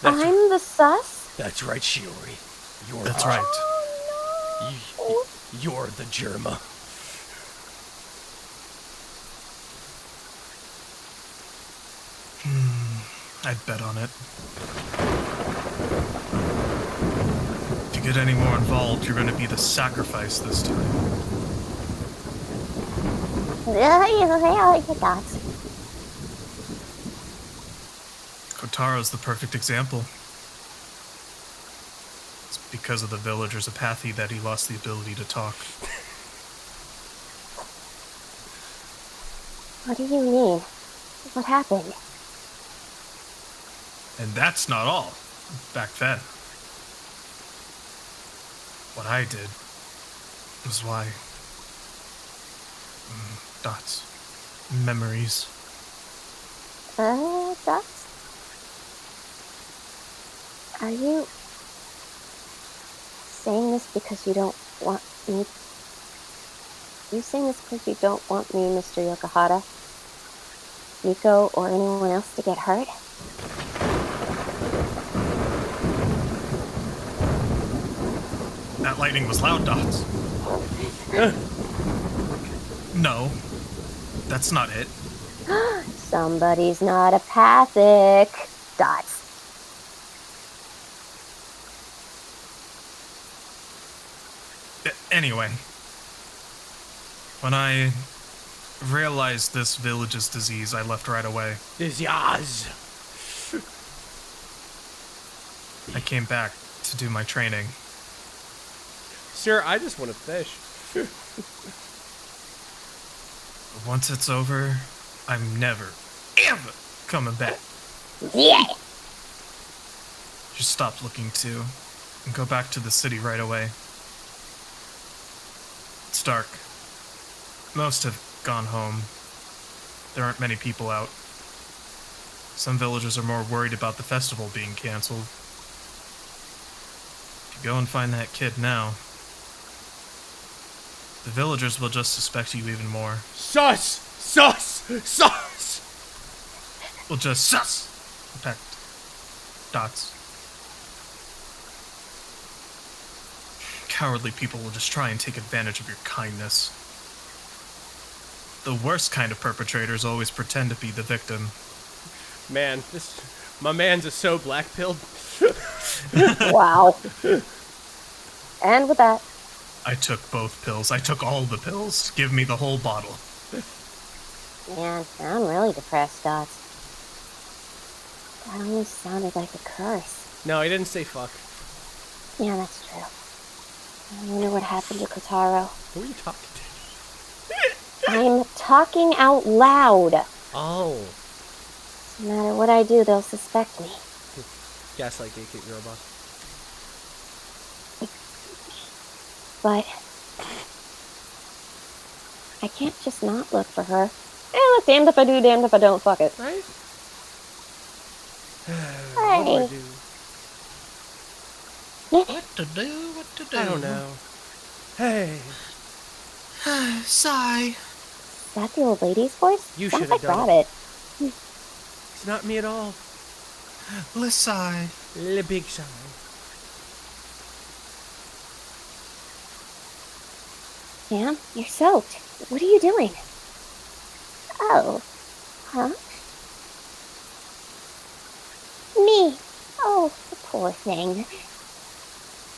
I'm the sus? That's right, Shiori. That's right. You're the Germa. I'd bet on it. If you get any more involved, you're gonna be the sacrifice this time. Dots. Kotaro's the perfect example. It's because of the villagers' apathy that he lost the ability to talk. What do you mean? What happened? And that's not all. Back then. What I did was why. Dots. Memories. Dots? Are you saying this because you don't want me? Are you saying this because you don't want me, Mr. Yokohata, Nico, or anyone else to get hurt? That lightning was loud, Dots. No, that's not it. Somebody's not apathic. Dots. Anyway, when I realized this village's disease, I left right away. This Yaz. I came back to do my training. Sir, I just want to fish. But once it's over, I'm never, ever coming back. Yeah. Just stop looking too, and go back to the city right away. It's dark. Most have gone home. There aren't many people out. Some villagers are more worried about the festival being canceled. If you go and find that kid now, the villagers will just suspect you even more. Sus! Sus! Sus! Will just suspect Dots. Cowardly people will just try and take advantage of your kindness. The worst kind of perpetrators always pretend to be the victim. Man, my man's is so black-pilled. Wow. And with that, I took both pills. I took all the pills. Give me the whole bottle. Man, I'm really depressed, Dots. That almost sounded like a curse. No, he didn't say fuck. Yeah, that's true. I wonder what happened to Kotaro. Who are you talking to? I'm talking out loud. Oh. No matter what I do, they'll suspect me. Gaslight Gate, you're a boss. But I can't just not look for her. Look, damned if I do, damned if I don't. Fuck it. Right? Hey. What do I do? What to do? What to do? I don't know. Hey. Sigh. Is that the old lady's voice? You Sounds should like have done Rabbit. It's not me at all. Let's sigh. Le big sigh. Sam, you're soaked. What are you doing? Oh. Huh? Me. Oh, the poor thing.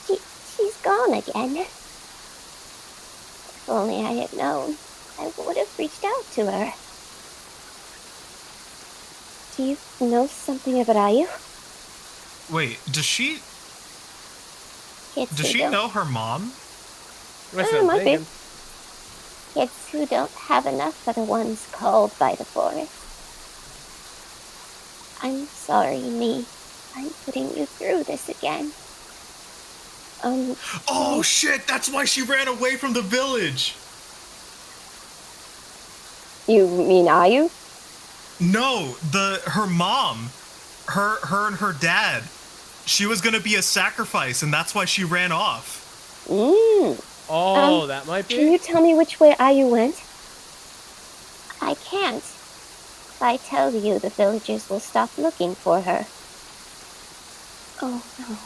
She's gone again. If only I had known, I would have reached out to her. Do you know something about Ayu? Wait, does she Kids does who she don't- know her mom? That's what I'm might be. thinking. Kids who don't have enough are the ones called by the forest. I'm sorry, me. I'm putting you through this again. Oh shit, that's why she ran away from the village. You mean Ayu? No, her mom, her and her dad. She was gonna be a sacrifice, and that's why she ran off. Oh, that might be. Can you tell me which way Ayu went? I can't. If I tell you, the villagers will stop looking for her. Oh, no.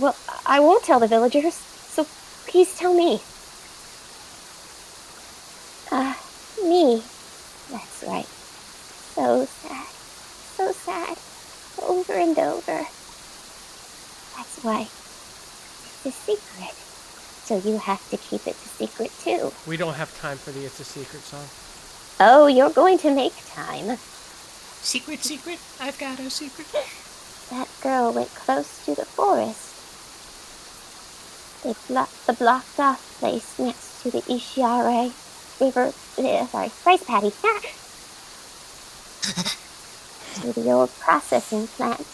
Well, I won't tell the villagers, so please tell me. Me. That's right. So sad. So sad. Over and over. That's why. It's a secret. So you have to keep it a secret too. We don't have time for the It's a Secret song. Oh, you're going to make time. Secret, secret. I've got a secret. That girl went close to the forest. The blocked off place next to the Ishiare River, rice paddy. To the old processing plant.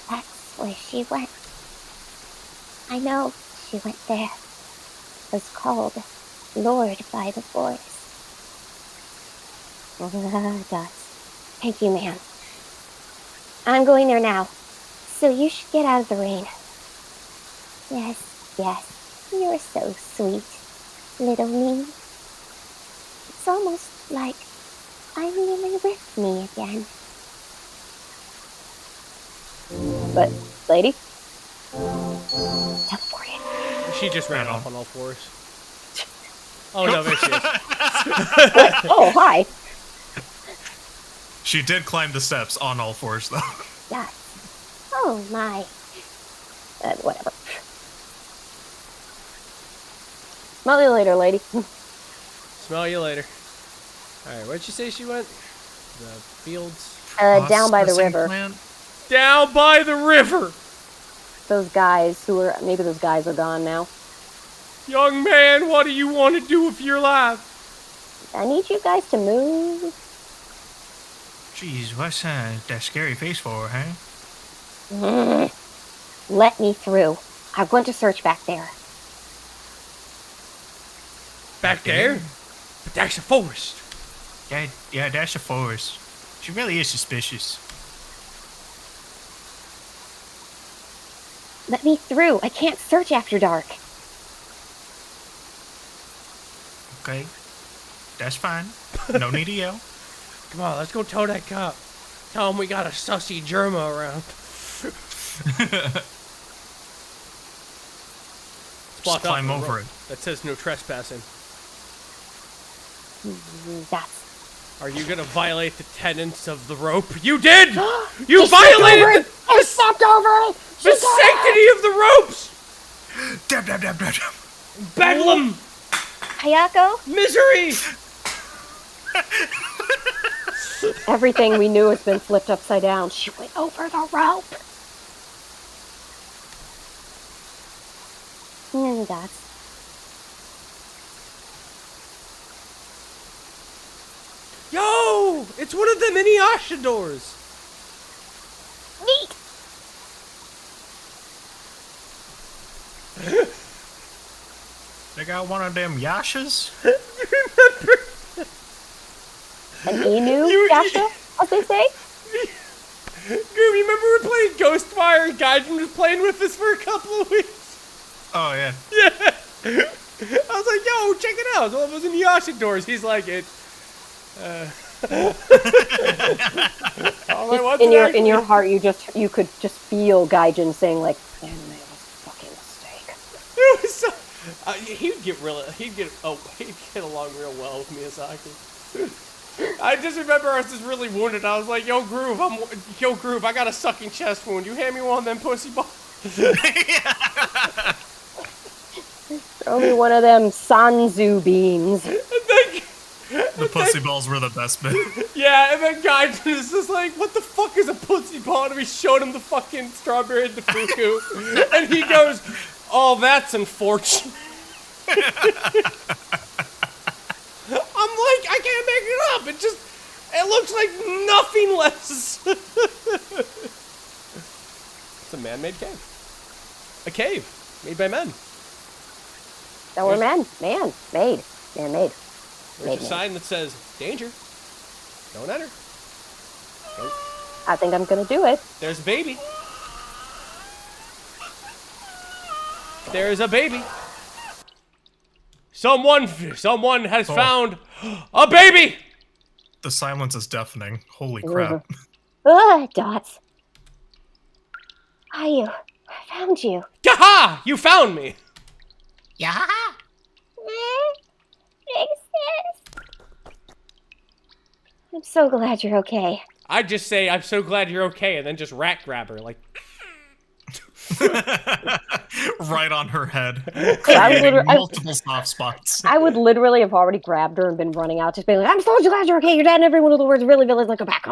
That's where she went. I know she went there. Was called Lord by the Forest. Dots. Thank you, ma'am. I'm going there now, so you should get out of the rain. Yes, yes, you're so sweet, little me. It's almost like I'm really with me again. But, lady? Teleport in. She just ran off on all fours. Oh no, there she is. Oh, hi. She did climb the steps on all fours, though. Yes. Oh my. Whatever. Smell you later, lady. Smell you later. Alright, where'd you say she went? The fields? Down by the Processing river. plant? Down by the river! Those guys maybe those guys are gone now. Young man, what do you want to do with your life? I need you guys to move. Jeez, what's that scary face for, huh? Let me through. I want to search back there. Back there? But that's a forest. Yeah, that's a forest. She really is suspicious. Let me through. I can't search after dark. Okay, that's fine. No need to yell. Come on, let's go tow that cop. Tell him we got a sussy Germa around. Just climb over it. That says no trespassing. That's Are you gonna violate the tenets of the rope? You did! You violated I stepped over it! the sanctity of the ropes! Dab, dab, dab, dab, dab. Bedlam! Hayako, Misery! everything we knew has been flipped upside down. She went over the rope. Dots. Yo! It's one of the mini Asha doors! Neat! They got one of them Yashas? An emu, Yasha, as they say? Goob, you remember we were playing Ghostfire and Gaijin was playing with this for a couple of weeks? Oh, yeah. Yeah! I was like, yo, check it out. It's one of those Inuyasha doors. He's like, it. I was like, what's In your heart, you could just feel Gaijin saying like, "Anime was a fucking mistake." It was so, he'd get along real well with Miyazaki. I just remember I was just really wounded. I was like, yo, Groove, I got a sucking chest wound. You hand me one of them pussy balls. Throw me one of them Sanzu beans. The pussy balls were the best bit. Yeah, and then guy is just like, what the fuck is a pussy ball? And we showed him the fucking strawberry Defuku. And he goes, oh, that's unfortunate. I'm like, I can't make it up. It looks like nothing less. It's a man-made cave. A cave made by men. That were men. Man-made. There's a sign that says, danger. Don't enter. Don't. I think I'm gonna do it. There's a baby. There's a baby. Someone has found a baby. The silence is deafening. Holy crap. Ugh, Dots. I found you. Yaha! You found me. Yeah? I'm so glad you're okay. I'd just say, I'm so glad you're okay, and then just rat grab her, like. Right on her head. I Creating multiple soft spots. I would literally have already grabbed her and been running out, just being like, I'm so glad you're okay. Your dad and every one of the words really villains like go back.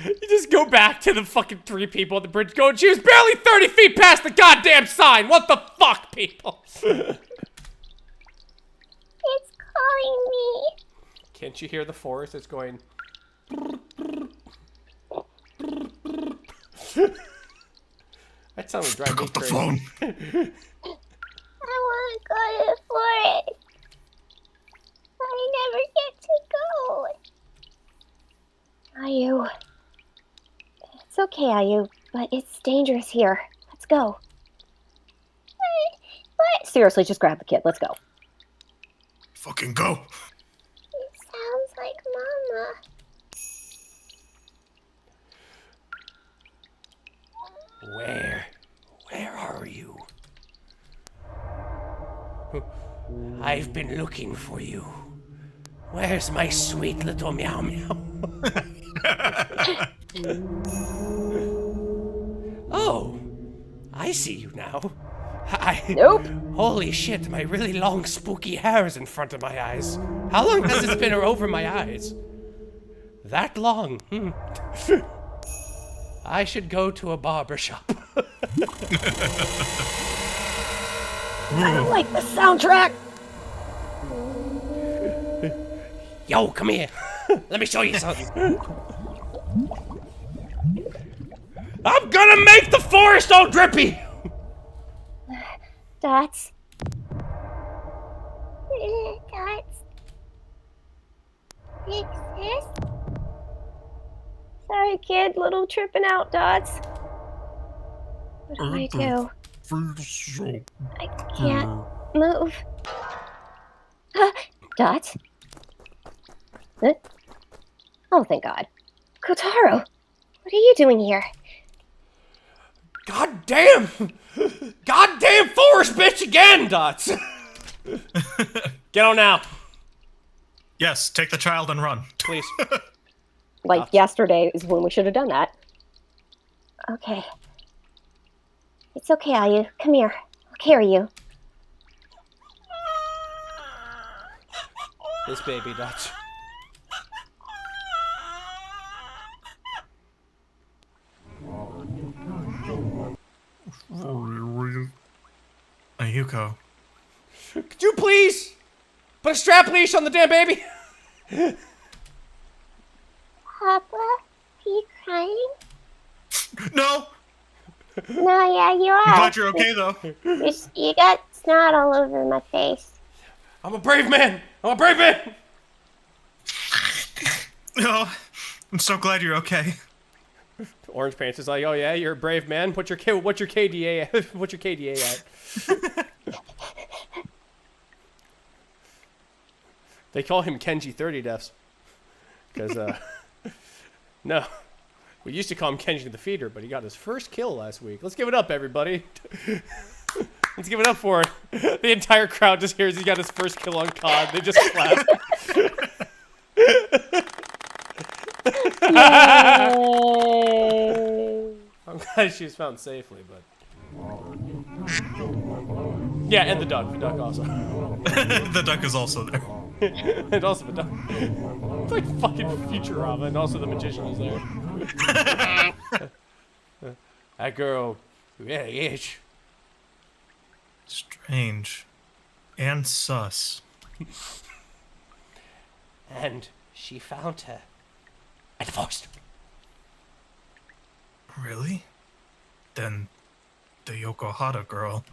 You just go back to the fucking 3 people at the bridge going, she was barely 30 feet past the goddamn sign. What the fuck, people? It's calling me. Can't you hear the forest? It's going. That sound would drive Pick me up the crazy. phone. I want to go to the forest. I never get to go. Ayu. It's okay, Ayu, but it's dangerous here. Let's go. What? Seriously, just grab the kid. Let's go. Fucking go. It sounds like Mama. Where are you? I've been looking for you. Where's my sweet little meow meow? Oh, I see you now. Nope. Holy shit, my really long spooky hair is in front of my eyes. How long has it been over my eyes? That long? I should go to a barber shop. I don't like the soundtrack. Yo, come here. Let me show you something. I'm gonna make the forest all drippy. Dots. Dots. Fix this. Sorry, kid. Little tripping out, Dots. What do I do? I can't move. Dots? Huh? Oh, thank God. Kotaro, what are you doing here? Goddamn forest bitch again, Dots. Get on now, Yes, take the child and run. please. Like, yesterday is when we should have done that. Okay. It's okay, Ayu. Come here. I'll carry you. This baby, Dots. Ayuko. Could you please put a strap leash on the damn baby? Papa, are you crying? No! No, yeah, you I'm are. glad you're okay, though. You got snot all over my face. I'm a brave man. I'm a brave man. No, I'm so glad you're okay. Orange Pants is like, oh yeah, you're a brave man. What's your KDA? What's your KDA at? They call him Kenji 30 Deaths. Because, no. We used to call him Kenji the Feeder, but he got his first kill last week. Let's give it up, everybody. Let's give it up for it. The entire crowd just hears he got his first kill on COD. They just clap. I'm glad she was found safely, but... Yeah, and the duck. The duck also. The duck is also there. And also the duck. It's like fucking Futurama, and also the magician is there. That girl really is. Strange. And sus. And she found her at the forest. Really? Then the Yokohata girl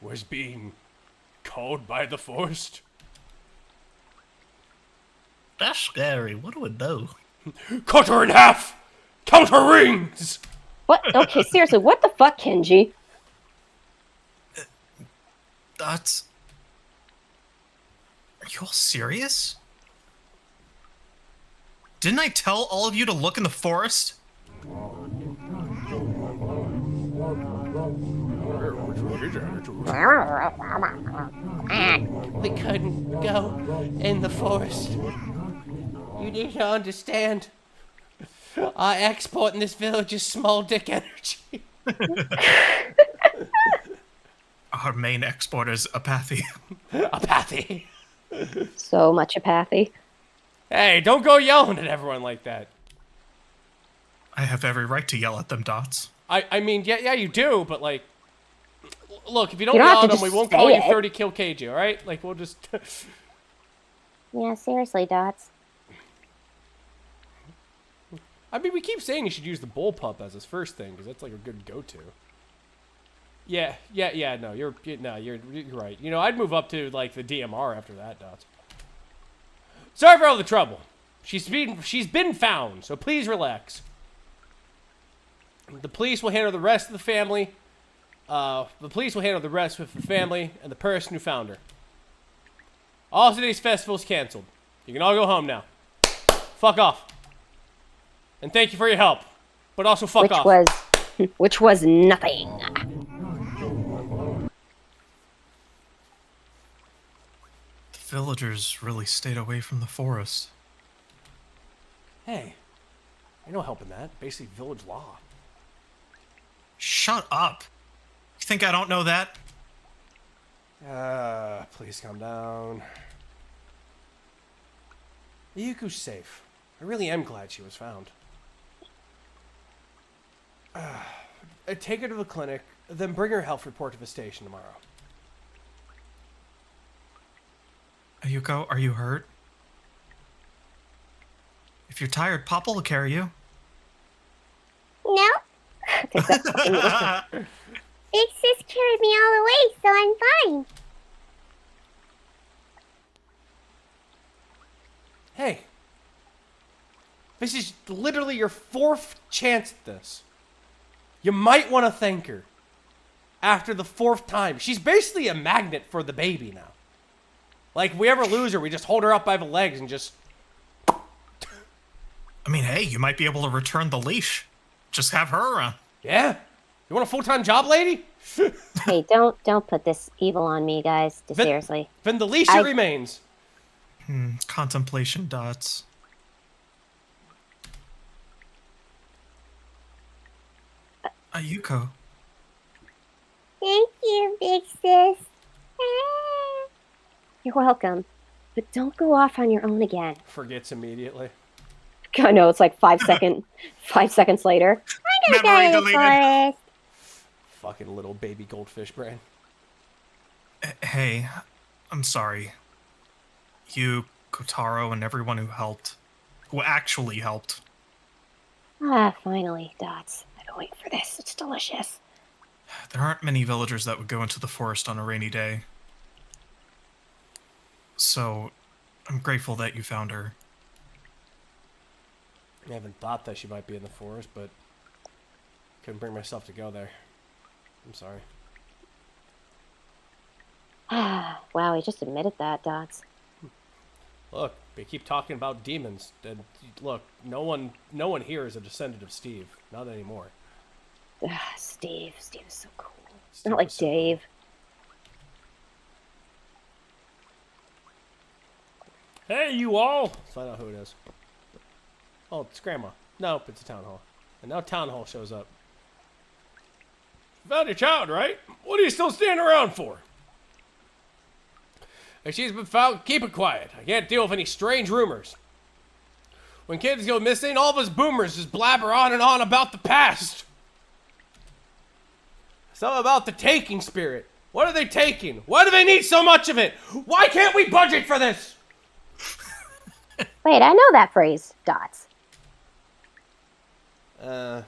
Was being called by the forest. That's scary. What do we do? Cut her in half! Count her rings! What? Okay, seriously, what the fuck, Kenji? That's... Are you all serious? Didn't I tell all of you to look in the forest? We couldn't go in the forest. You need to understand. Our export in this village is small dick energy. Our main export is apathy. Apathy. So much apathy. Hey, don't go yelling at everyone like that. I have every right to yell at them, Dots. I mean, yeah, you do, but like, look, if you don't You don't yell have at to them, we just won't say call you it. 30 kill KJ, alright? Like, we'll just... Yeah, seriously, Dots. I mean, we keep saying you should use the bullpup as his first thing, because that's like a good go-to. Yeah, no, you're right. You know, I'd move up to, like, the DMR after that, Dots. Sorry for all the trouble. She's been found, so please relax. The police will handle the rest of the family. The police will handle the rest with the family and the person who found her. All today's festival's canceled. You can all go home now. Fuck off. And thank you for your help. But also fuck off. Which was nothing. The villagers really stayed away from the forest. Hey, ain't no helping that. Basically village law. Shut up! You think I don't know that? Please calm down. Yuku's safe. I really am glad she was found. Take her to the clinic, then bring her health report to the station tomorrow. Ayuko, are you hurt? If you're tired, Papa will carry you. No, Take that fucking Big Sis carried me all the way, so I'm fine. Hey, this is literally your 4th chance at this. You might want to thank her. After the 4th time. She's basically a magnet for the baby now. Like, if we ever lose her, we just hold her up by the legs and just... I mean, hey, you might be able to return the leash. Just have her around. Yeah? You want a full-time job, lady? Hey, don't put this evil on me, guys. Seriously. Then the leash I- it remains. Contemplation, Dots. Ayuko. Thank you, Big Sis. Ah. You're welcome. But don't go off on your own again. Forgets immediately. I know, it's like 5 seconds later. I'm gonna go to the forest. Fucking little baby goldfish brain. Hey, I'm sorry. You, Kotaro, and everyone who actually helped. Ah, finally, Dots. I've been waiting for this. It's delicious. There aren't many villagers that would go into the forest on a rainy day. So, I'm grateful that you found her. I haven't thought that she might be in the forest, but couldn't bring myself to go there. I'm sorry. Wow, he just admitted that, Dots. Look, they keep talking about demons. And look, no one here is a descendant of Steve. Not anymore. Steve. Steve is so cool. Steve Not like was so cool. Dave. Hey, you all! Let's find out who it is. Oh, it's Grandma. Nope, it's a town hall. And now town hall shows up. Found your child, right? What are you still standing around for? If she's been found, keep it quiet. I can't deal with any strange rumors. When kids go missing, all of us boomers just blabber on and on about the past. Something about the taking spirit. What are they taking? Why do they need so much of it? Why can't we budget for this? Wait, I know that phrase, Dots. Dot.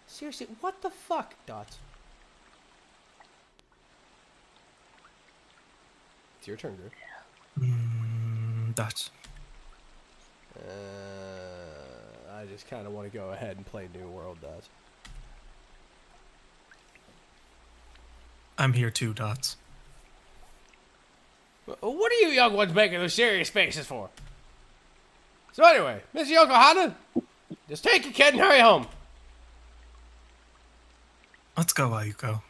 Seriously, what the fuck, Dot? It's your turn, Drew. Dots. I just kind of want to go ahead and play New World, Dot. I'm here too, Dots. What are you young ones making those serious faces for? So anyway, Miss Yokohama, just take your kid and hurry home. Let's go, Ayuko.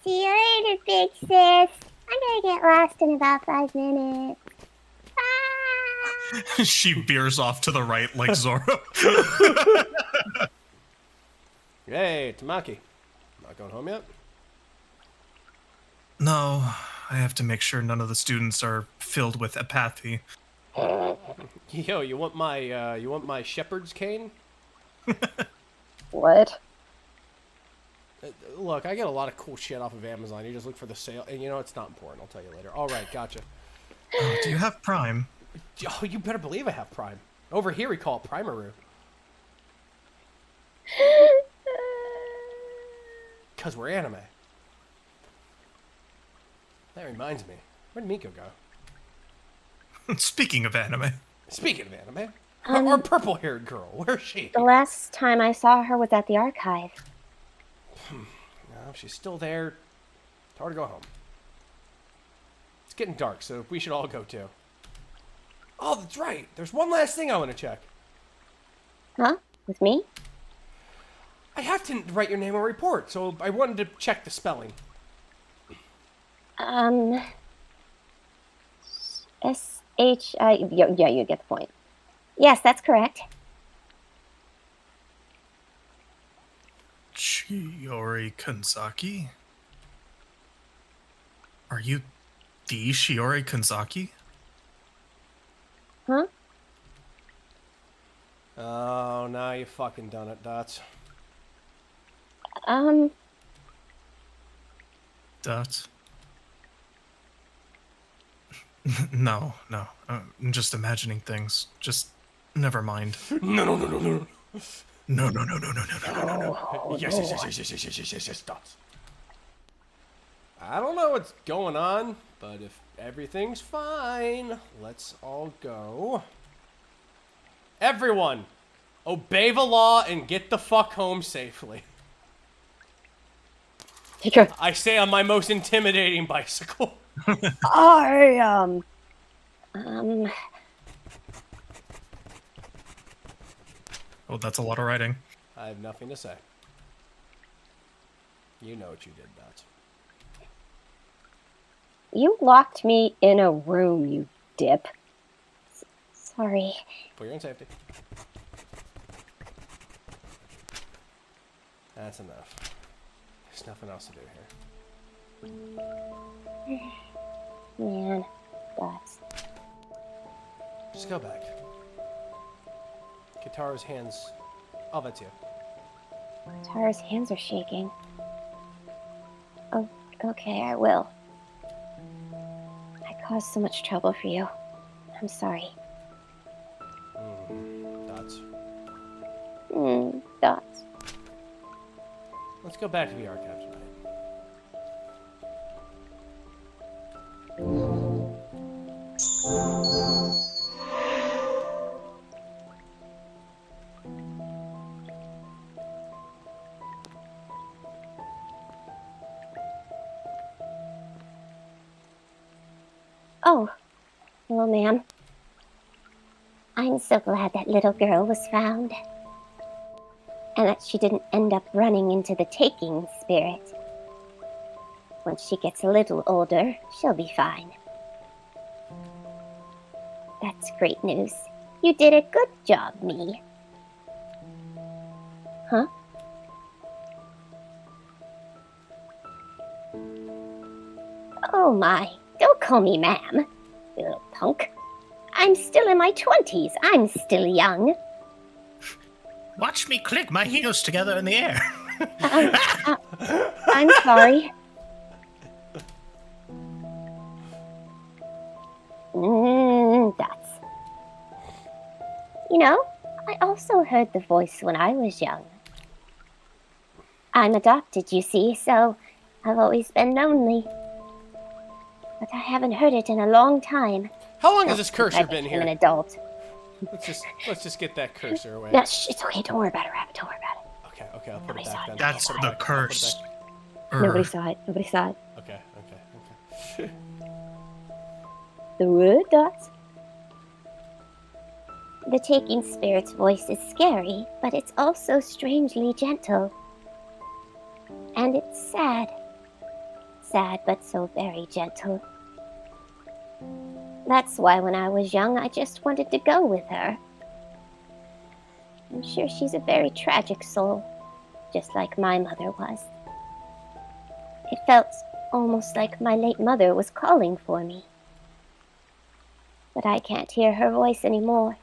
See you later, big sis. I'm gonna get lost in about 5 minutes. Bye! She veers off to the right like Zoro. Hey, Tamaki. Not going home yet? No, I have to make sure none of the students are filled with apathy. Yo, you want my shepherd's cane? What? Look, I get a lot of cool shit off of Amazon. You just look for the sale, and you know it's not important. I'll tell you later. All right, gotcha. Oh, do you have Prime? Oh, you better believe I have Prime. Over here, we call it Primaroo. Because we're anime. That reminds me. Where'd Miko go? Speaking of anime. Speaking of anime, our purple-haired girl, where's she? The last time I saw her was at the archive. No, if she's still there, tell her to go home. It's getting dark, so we should all go too. Oh, that's right. There's one last thing I want to check. Huh? With me? I have to write your name on a report, so I wanted to check the spelling. S-H-I... Yeah, you get the point. Yes, that's correct. Shiori Kanzaki? Are you the Shiori Kanzaki? Huh? Oh, now you fucking done it, Dots. Dots? No. I'm just imagining things. Just never mind. No. Oh, Yes, Dots. I don't know what's going on, but if everything's fine, let's all go. Everyone, obey the law and get the fuck home safely. Take care. I say on my most intimidating bicycle. Oh, that's a lot of writing. I have nothing to say. You know what you did, Dots. You locked me in a room, you dip. sorry. For your own safety. That's enough. There's nothing else to do here. Man, Dots. Just go back. Kitaro's hands. Oh, that's you. Tara's hands are shaking. Oh, okay, I will. I caused so much trouble for you. I'm sorry. Dots. Dots. Let's go back to the archive tonight. Oh, hello, ma'am. I'm so glad that little girl was found. And that she didn't end up running into the taking spirit. Once she gets a little older, she'll be fine. That's great news. You did a good job, me. Huh? Oh my, don't call me ma'am, you little punk. I'm still in my 20s. I'm still young. Watch me click my heels together in the air. I'm sorry. That's. You know, I also heard the voice when I was young. I'm adopted, you see, so I've always been lonely. But I haven't heard it in a long time. How long has this cursor been I'm an here? adult. Let's just get that cursor away. Yes, it's okay. Don't worry about it, Rabbit. Don't worry about it. Okay, I'll put it back then. That's the curse. Nobody saw it. Nobody saw it. Okay. The wood dots. The taking spirit's voice is scary, but it's also strangely gentle. And it's sad. Sad, but so very gentle. That's why when I was young, I just wanted to go with her. I'm sure she's a very tragic soul, just like my mother was. It felt almost like my late mother was calling for me. But I can't hear her voice anymore.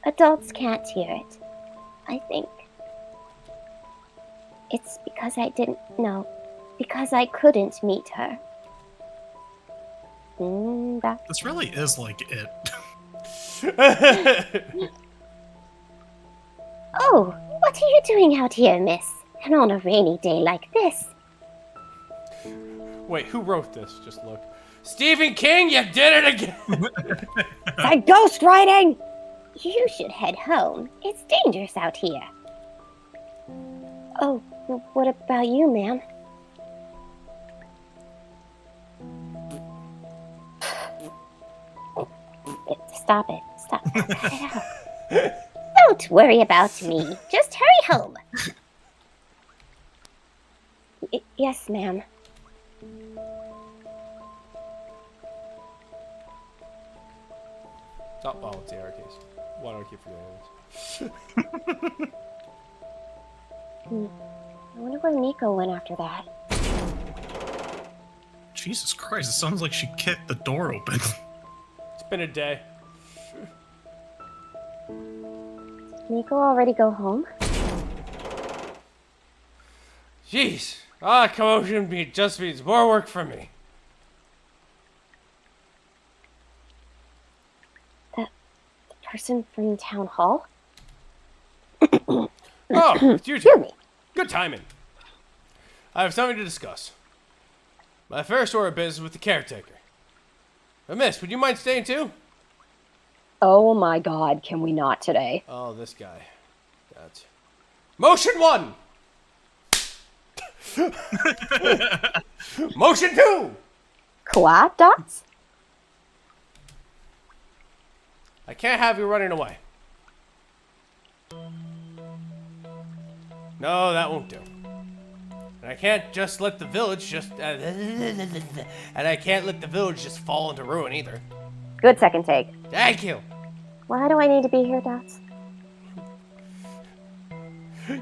Adults can't hear it. I think it's because I didn't know, because I couldn't meet her. This really is like it. Oh, what are you doing out here, miss? And on a rainy day like this? Wait, who wrote this? Just look. Stephen King, you did it again! By ghost writing! You should head home. It's dangerous out here. Oh, what about you, ma'am? Stop it. Stop. Cut it out. Don't worry about me. Just hurry home. Yes, ma'am. Oh, it's the arcades. Why do I keep forgetting this? I wonder where Nico went after that. Jesus Christ, it sounds like she kicked the door open. It's been a day. Did Nico already go home? Jeez. Commotion just means more work for me. The person from town hall? Oh, it's you two. Good timing. I have something to discuss. My first order of business with the caretaker. But miss, would you mind staying too? Oh my god, can we not today? Oh, this guy. That's... Motion 1! Motion 2! Quad dots? I can't have you running away. No, that won't do. And I can't just let the village just... and I can't let the village just fall into ruin either. Good second take. Thank you. Why do I need to be here, Dots?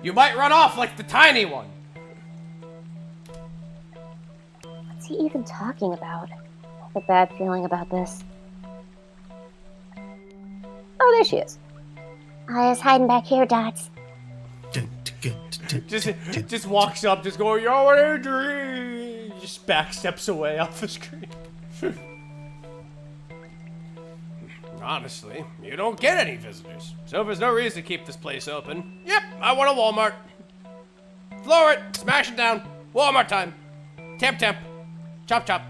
You might run off like the tiny one. What's he even talking about? I have a bad feeling about this. Oh, there she is. I was hiding back here, Dots. Just walks up, just going, yo, what are you doing? Just back steps away off the screen. Honestly, you don't get any visitors, so there's no reason to keep this place open. Yep, I want a Walmart. Floor it, smash it down. Walmart time. Temp temp. Chop chop.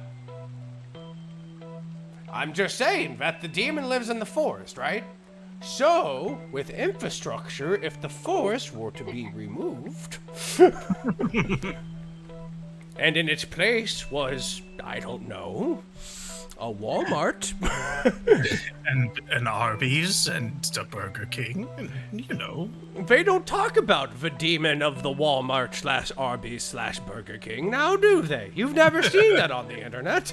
I'm just saying that the demon lives in the forest, right? So, with infrastructure, if the forest were to be removed, and in its place was, I don't know, a Walmart. And an Arby's and a Burger King, and, you know. They don't talk about the demon of the Walmart / Arby's / Burger King, now do they? You've never seen that on the internet.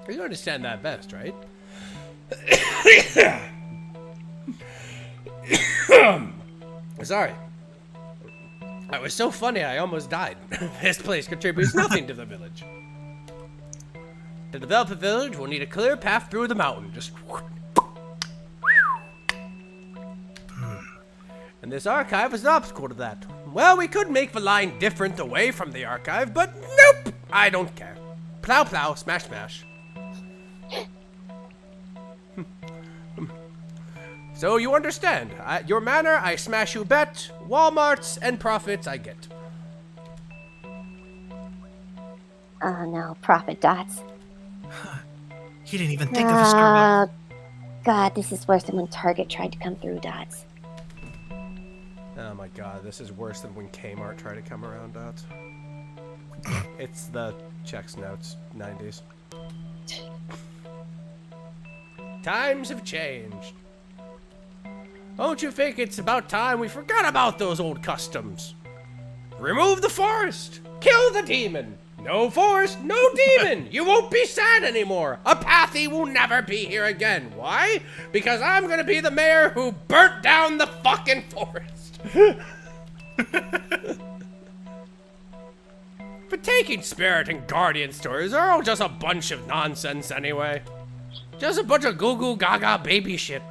You understand that best, right? Sorry. That was so funny, I almost died. This place contributes nothing to the village. To develop a village, we'll need a clear path through the mountain. Just... And this archive is an obstacle to that. Well, we could make the line different away from the archive, but nope! I don't care. Plow, plow, smash, smash. So you understand. Your manor, I smash you bet. Walmarts and profits, I get. Oh no, profit dots. He didn't even think of a Starbucks. God, this is worse than when Target tried to come through dots. Oh my god, this is worse than when Kmart tried to come around, Dots. It's the checks notes 90s. Times have changed. Don't you think it's about time we forgot about those old customs? Remove the forest! Kill the demon! No forest, no demon! You won't be sad anymore! Apathy will never be here again. Why? Because I'm gonna be the mayor who burnt down the fucking forest! But taking spirit and guardian stories are all just a bunch of nonsense anyway. Just a bunch of goo-goo gaga baby shit.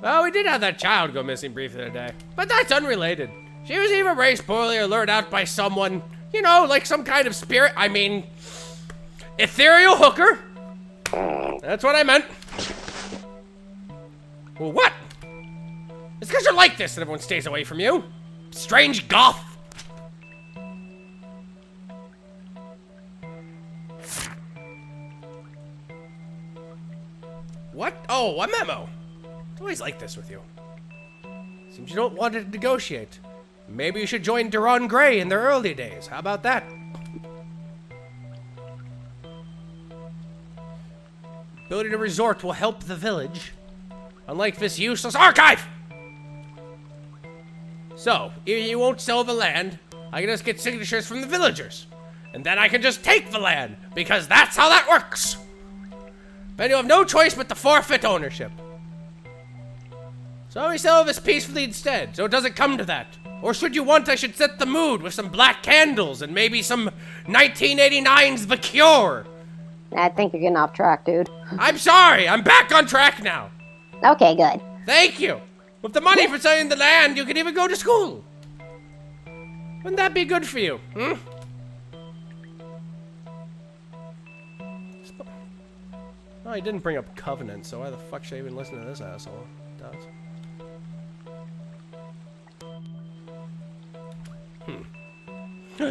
Well, we did have that child go missing briefly today, but that's unrelated. She was either raised poorly or lured out by someone, you know, like some kind of spirit, I mean, ethereal hooker. That's what I meant. Well, what? It's because you're like this that everyone stays away from you. Strange goth. What? Oh, a memo. It's always like this with you. Seems you don't want to negotiate. Maybe you should join Duran Gray in their early days. How about that? Building a resort will help the village. Unlike this useless archive! So, if you won't sell the land, I can just get signatures from the villagers. And then I can just take the land, because that's how that works! Then you have no choice but to forfeit ownership. So we sell this peacefully instead, so it doesn't come to that. Or should you want, I should set the mood with some black candles and maybe some 1989's The Cure. I think you're getting off track, dude. I'm sorry, I'm back on track now. Okay, good. Thank you. With the money for selling the land, you can even go to school. Wouldn't that be good for you, hmm? Oh, he didn't bring up Covenant, so why the fuck should I even listen to this asshole? Does.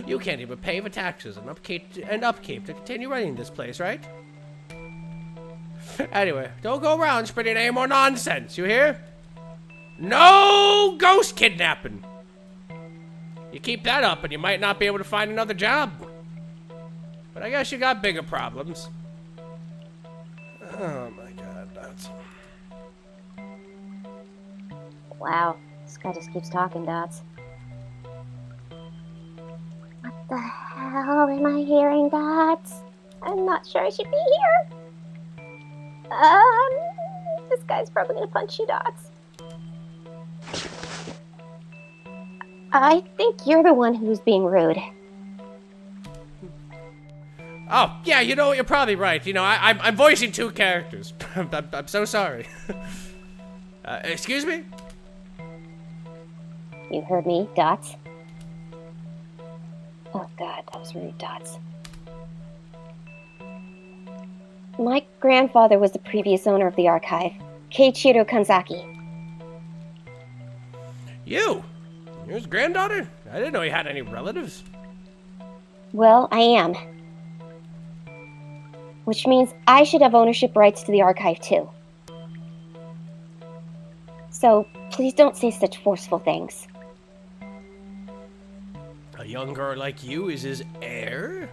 You can't even pay the taxes and upkeep to continue running this place, right? Anyway, don't go around spreading any more nonsense, you hear? No ghost kidnapping! You keep that up and you might not be able to find another job. But I guess you got bigger problems. Oh my god, that's... Wow, this guy just keeps talking, Dots. What the hell am I hearing, Dots? I'm not sure I should be here. This guy's probably gonna punch you, Dots. I think you're the one who's being rude. Oh, yeah, you know what, you're probably right. You know, I'm voicing two characters. I'm so sorry. Excuse me? You heard me, Dots. Oh god, that was rude, Dots. My grandfather was the previous owner of the archive, Keiichiro Kanzaki. You? You're his granddaughter? I didn't know he had any relatives. Well, I am. Which means I should have ownership rights to the archive too. So, please don't say such forceful things. A young girl like you is his heir?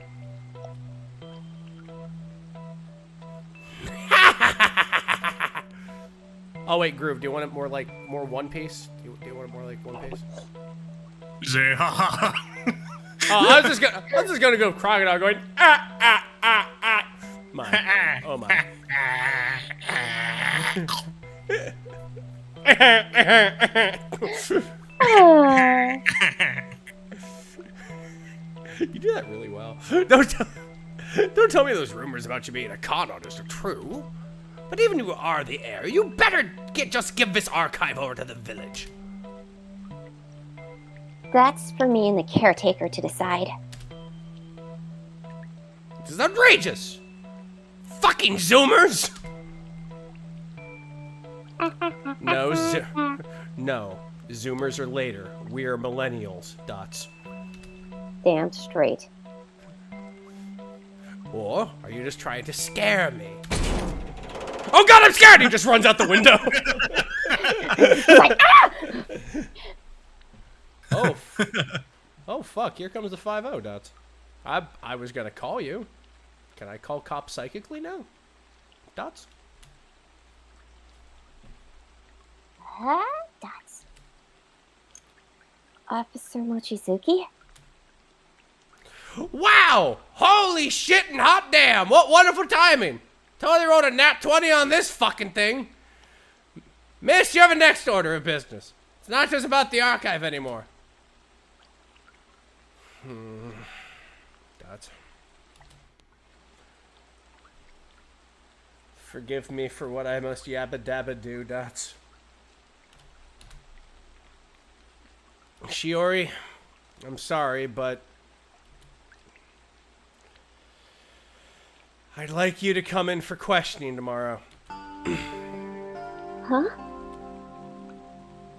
Oh wait, Groove, do you want it more like One Piece? Do you want it more like One Piece? Say ha ha ha. Oh, I was just gonna go crocodile going ah. My. Oh my. You do that really well. Don't tell me those rumors about you being a con artist are true. But even if you are the heir, you better just give this archive over to the village. That's for me and the caretaker to decide. This is outrageous! Fucking Zoomers! No, Zoomers are later. We're millennials, Dots. Damn straight. Or are you just trying to scare me? Oh god, I'm scared! He just runs out the window. Like, ah! Oh fuck, here comes the 5-0, Dots. I was gonna call you. Can I call cops psychically now? Dots? Huh? Dots. Officer Mochizuki? Wow! Holy shit and hot damn! What wonderful timing! Totally rolled a nat 20 on this fucking thing. Miss, you have a next order of business. It's not just about the archive anymore. Dots. Forgive me for what I must yabba dabba do, Dots. Shiori, I'm sorry, but I'd like you to come in for questioning tomorrow. Huh?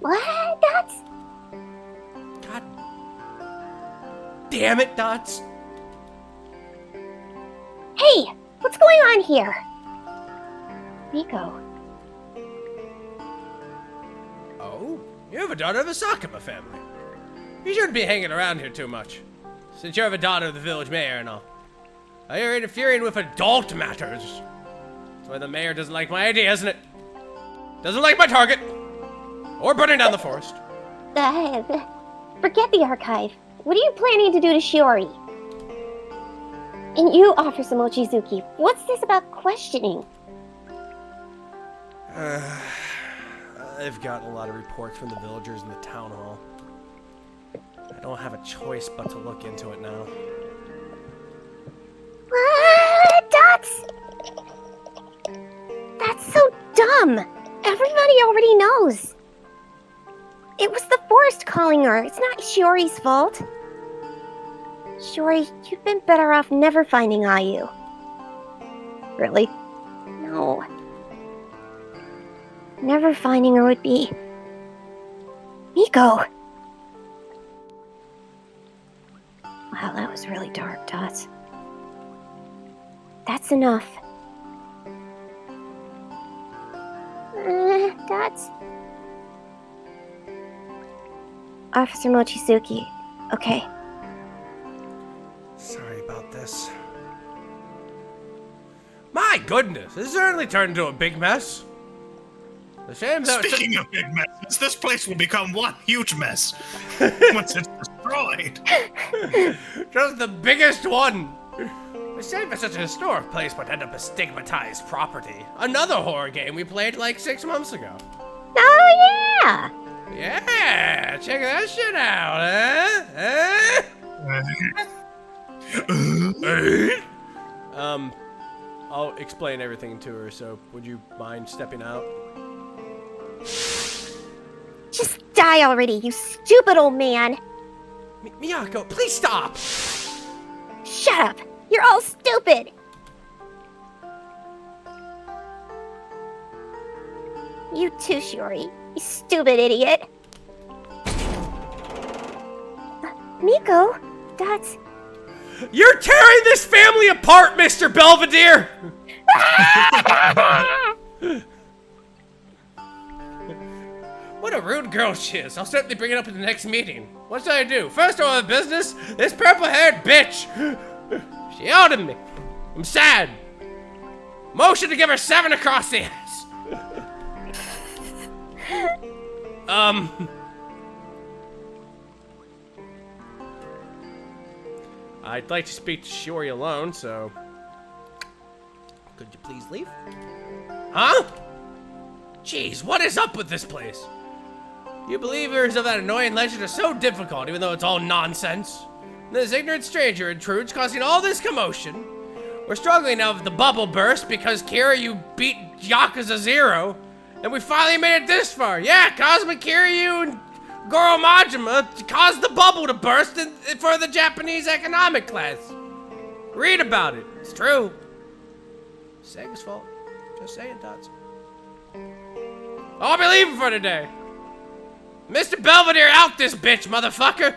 What? Dots? God damn it, Dots. Hey! What's going on here? Miko. Oh? You have a daughter of the Sakuma family. You shouldn't be hanging around here too much, since you're a daughter of the village mayor and all. You're interfering with adult matters. That's why the mayor doesn't like my idea, isn't it? Doesn't like my target. Or burning down the forest. Forget the archive. What are you planning to do to Shiori? And you, Officer Mochizuki, what's this about questioning? I've gotten a lot of reports from the villagers in the town hall. I don't have a choice but to look into it now. What? Dots? That's so dumb. Everybody already knows. It was the forest calling her. It's not Shiori's fault. Shiori, you've been better off never finding Ayu. Really? No. Never finding her would be... Miko! Wow, that was really dark, Dots. That's enough. Dots? Officer Mochizuki, okay. Sorry about this. My goodness, this certainly turned into a big mess. The shame that Speaking of big messes, this place will become one huge mess once it's destroyed. just the biggest one. The shame for such a historic place would end up as stigmatized property. Another horror game we played like 6 months ago. Oh, yeah! Yeah, check that shit out, huh? I'll explain everything to her, so would you mind stepping out? Just die already, you stupid old man! Miyako, please stop! Shut up! You're all stupid! You too, Shiori. You stupid idiot. Miko, Dots. You're tearing this family apart, Mr. Belvedere! What a rude girl she is. I'll certainly bring it up in the next meeting. What should I do? First order of business, this purple-haired bitch. She outed me. I'm sad. Motion to give her 7 across the ass. I'd like to speak to Shiori alone, so... Could you please leave? Huh? Jeez, what is up with this place? You believers of that annoying legend are so difficult, even though it's all nonsense. This ignorant stranger intrudes, causing all this commotion. We're struggling now with the bubble burst because, Kira, you beat Yakuza 0. And we finally made it this far. Yeah, Cosmic Kiryu and Goro Majima caused the bubble to burst for the Japanese economic class. Read about it. It's true. Sega's fault. Just saying, Dots. I'll be leaving for today. Mr. Belvedere out this bitch, motherfucker!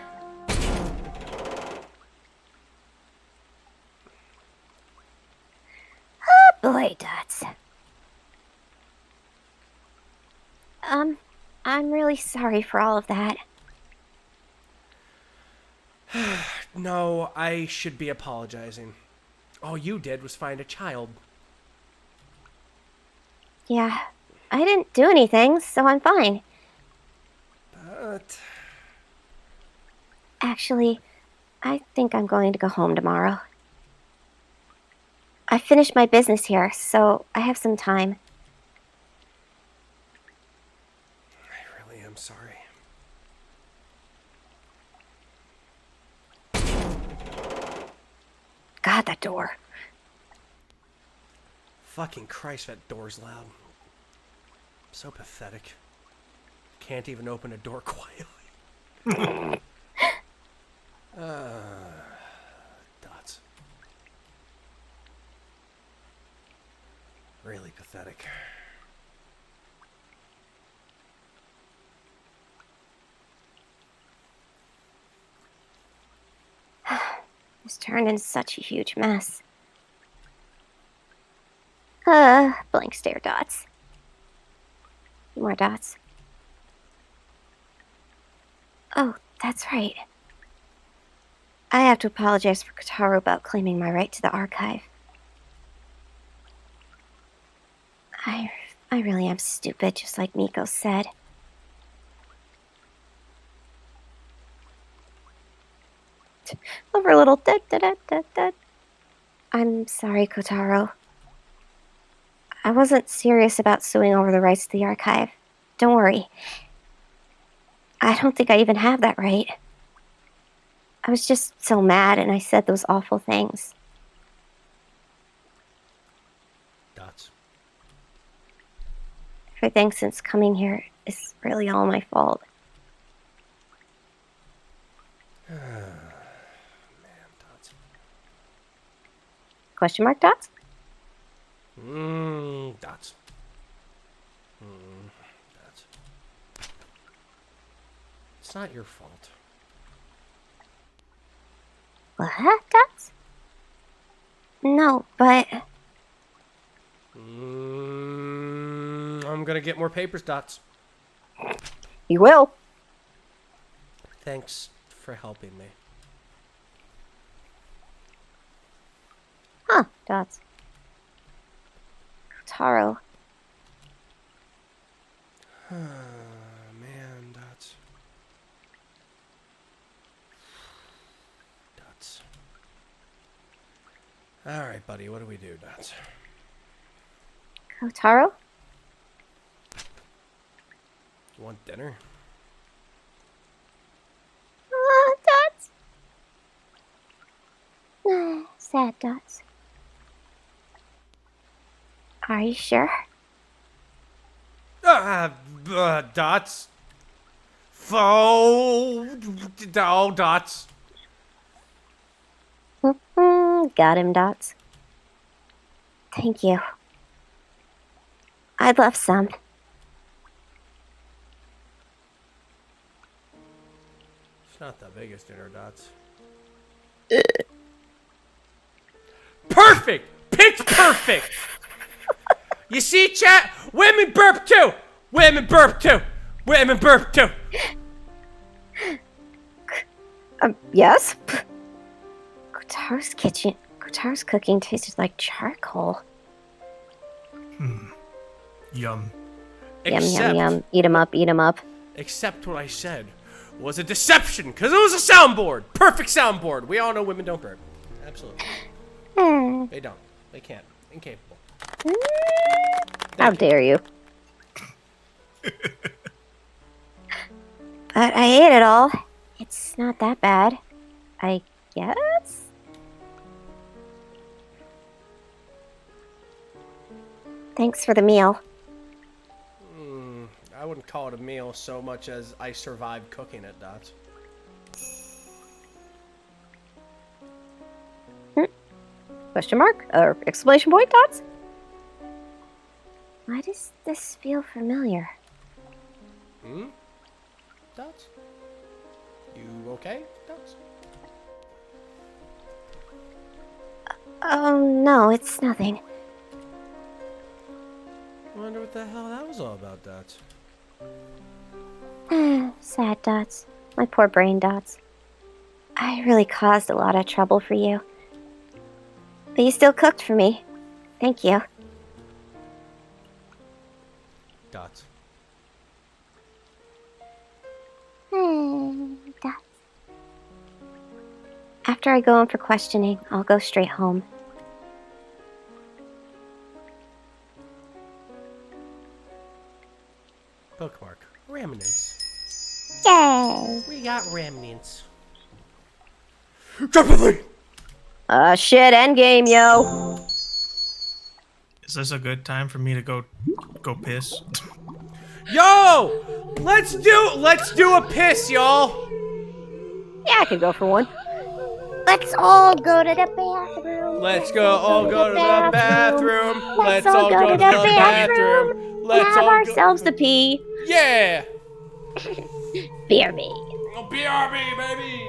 Oh boy, Dots. I'm really sorry for all of that. No, I should be apologizing. All you did was find a child. Yeah, I didn't do anything, so I'm fine. But... Actually, I think I'm going to go home tomorrow. I finished my business here, so I have some time. I really am sorry. God, that door. Fucking Christ, that door's loud. So pathetic. Can't even open a door quietly. Dots. Really pathetic. This turned into such a huge mess. Blank stare, Dots. More dots. Oh, that's right. I have to apologize for Kotaro about claiming my right to the archive. I really am stupid, just like Miko said. Over a little da-da-da-da-da. I'm sorry, Kotaro. I wasn't serious about suing over the rights to the archive. Don't worry. I don't think I even have that right. I was just so mad and I said those awful things. Dots. Everything since coming here is really all my fault. Man, Dots. Question mark, Dots? Dots. Dots. It's not your fault. What, Dots? No, but... I'm gonna get more papers, Dots. You will. Thanks for helping me. Huh, Dots. Kotaro. Man, Dots. Dots. Alright, buddy, what do we do, Dots? Kotaro? You want dinner? Dots? Sad Dots. Are you sure? Dots. Dots. Got him, Dots. Thank you. I'd love some. It's not the biggest dinner, Dots. Perfect! Pitch perfect! You see, chat? Women burp too! Women burp too! Women burp too! Yes? Kotaro's cooking tasted like charcoal. Yum. Yum, yum, yum. Eat 'em up, eat 'em up. Except what I said was a deception, because it was a soundboard! Perfect soundboard! We all know women don't burp. Absolutely. They don't. They can't. Incapable. How dare you? But I ate it all. It's not that bad. I guess? Thanks for the meal. I wouldn't call it a meal so much as I survived cooking it, Dots. Question mark? Or exclamation point, Dots? Why does this feel familiar? Dots? You okay, Dots? Oh, no, it's nothing. I wonder what the hell that was all about, Dots. Sad Dots. My poor brain Dots. I really caused a lot of trouble for you. But you still cooked for me. Thank you. Dots. Dots. After I go in for questioning, I'll go straight home. Bookmark. Remnants. Yay! We got remnants. Drizzling! Shit, endgame, yo. Is this a good time for me to go piss? Yo! Let's do a piss, y'all! Yeah, I could go for one. Let's all go to the bathroom. Let's all go to the bathroom. Let's all go to the bathroom. Let's have all ourselves to pee. Yeah! BRB. Oh, BRB, baby!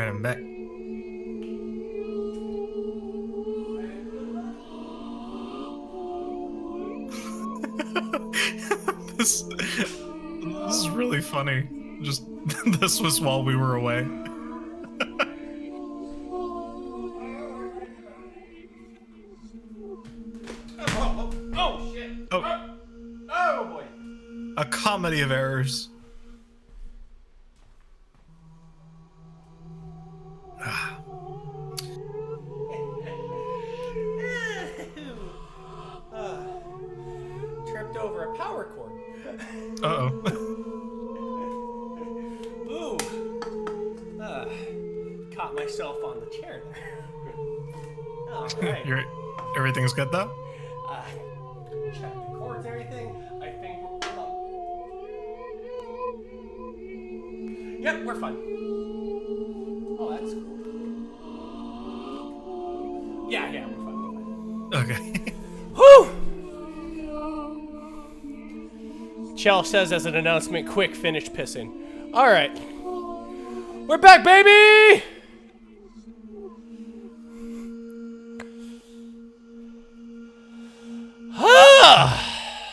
Alright, I'm back. This is really funny. Just this was while we were away. Oh shit! Oh, Oh boy! a comedy of errors. Ah, Tripped over a power cord. uh-oh. Ooh. Caught myself on the chair there. All right. Everything's good though? Check the cords and everything. I think we're Yep, we're fine. Oh, that's cool. Yeah, we're fine. Okay. Whew! Chell says as an announcement, quick, finished pissing. All right. We're back, baby!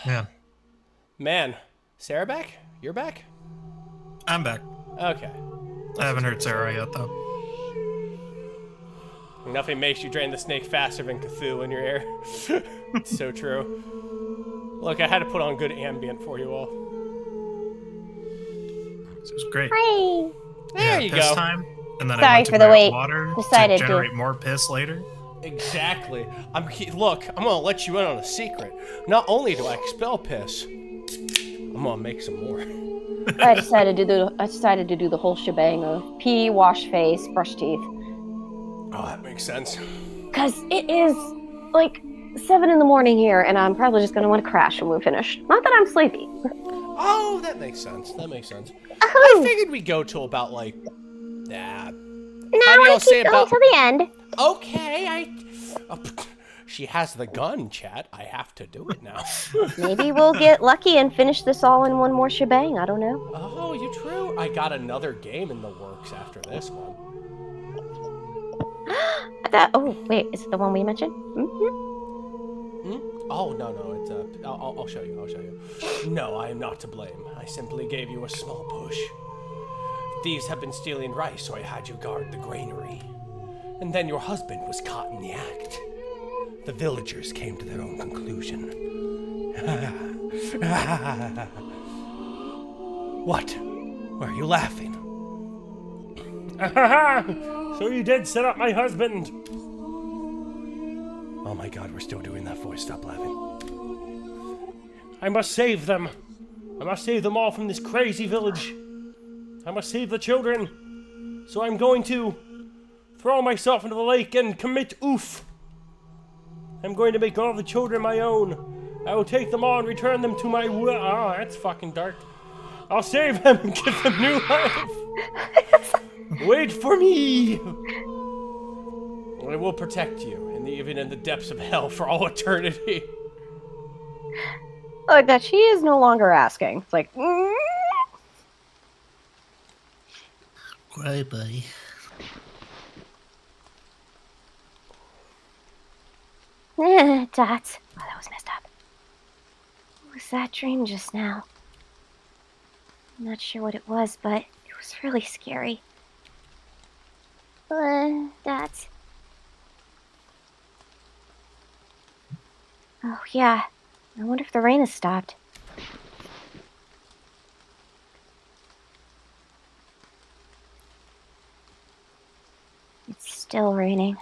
Man, Man, Sarah back? You're back? I'm back. Okay. I haven't heard Sarah yet though. Nothing makes you drain the snake faster than Cthulhu in your ear. It's so true. Look, I had to put on good ambient for you all. This was great. Hi. There you piss go. time, and then I Sorry went to for the grab wait. water Decided to to- generate more piss later. Exactly. Look, I'm gonna let you in on a secret. Not only do I expel piss, I'm gonna make some more. I decided to do the whole shebang of pee, wash face, brush teeth. Oh, that makes sense. Cause it is like 7 in the morning here, and I'm probably just gonna want to crash when we're finished. Not that I'm sleepy. Oh, that makes sense. That makes sense. I Ahoo! figured we'd go till about like, Now How do we y'all say keep going about- till the end. okay, she has the gun, chat. I have to do it now. Maybe we'll get lucky and finish this all in one more shebang. I don't know. Oh, you true. I got another game in the works after this one. Oh, wait, is it the one we mentioned? Oh, no, it's I'll show you. No, I am not to blame. I simply gave you a small push. Thieves have been stealing rice, so I had you guard the granary. And then your husband was caught in the act. The villagers came to their own conclusion. What? Why are you laughing? So you did set up my husband. Oh my god, we're still doing that voice. Stop laughing. I must save them. I must save them all from this crazy village. I must save the children. So I'm going to throw myself into the lake and commit oof. I'm going to make all the children my own. I will take them all and return them to my oh, that's fucking dark. I'll save them and give them new life. Wait for me. I will protect you, even in the depths of hell for all eternity. Like that, she is no longer asking. It's like, Great, buddy. Dots. Oh, that was messed up. What was that dream just now? I'm not sure what it was, but it was really scary. Dots. Oh, yeah. I wonder if the rain has stopped. It's still raining.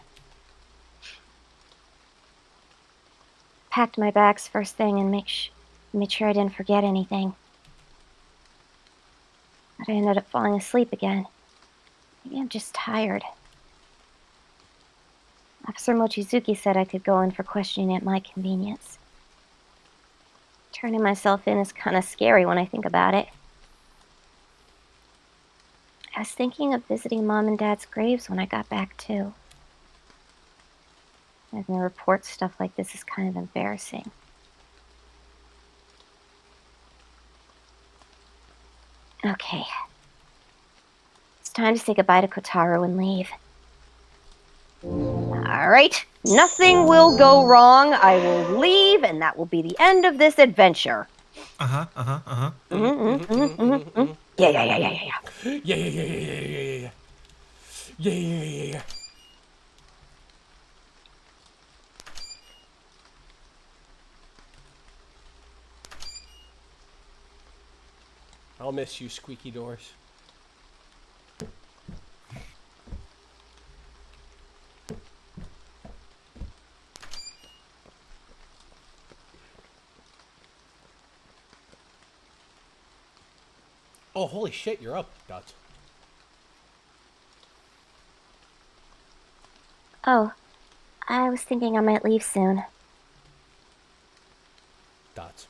Packed my bags first thing and made sure I didn't forget anything. But I ended up falling asleep again. Maybe I'm just tired. Officer Mochizuki said I could go in for questioning at my convenience. Turning myself in is kind of scary when I think about it. I was thinking of visiting Mom and Dad's graves when I got back, too. Having to report stuff like this is kind of embarrassing. Okay. It's time to say goodbye to Kotaro and leave. Alright, nothing will go wrong. I will leave, and that will be the end of this adventure. Uh-huh, uh-huh, uh-huh. Yeah, yeah, yeah, yeah, yeah, yeah. Yeah, yeah, yeah, yeah, yeah, yeah, yeah, yeah. Yeah, yeah, yeah, yeah. I'll miss you, squeaky doors. Oh, holy shit, you're up, Dots. Oh, I was thinking I might leave soon. Dots.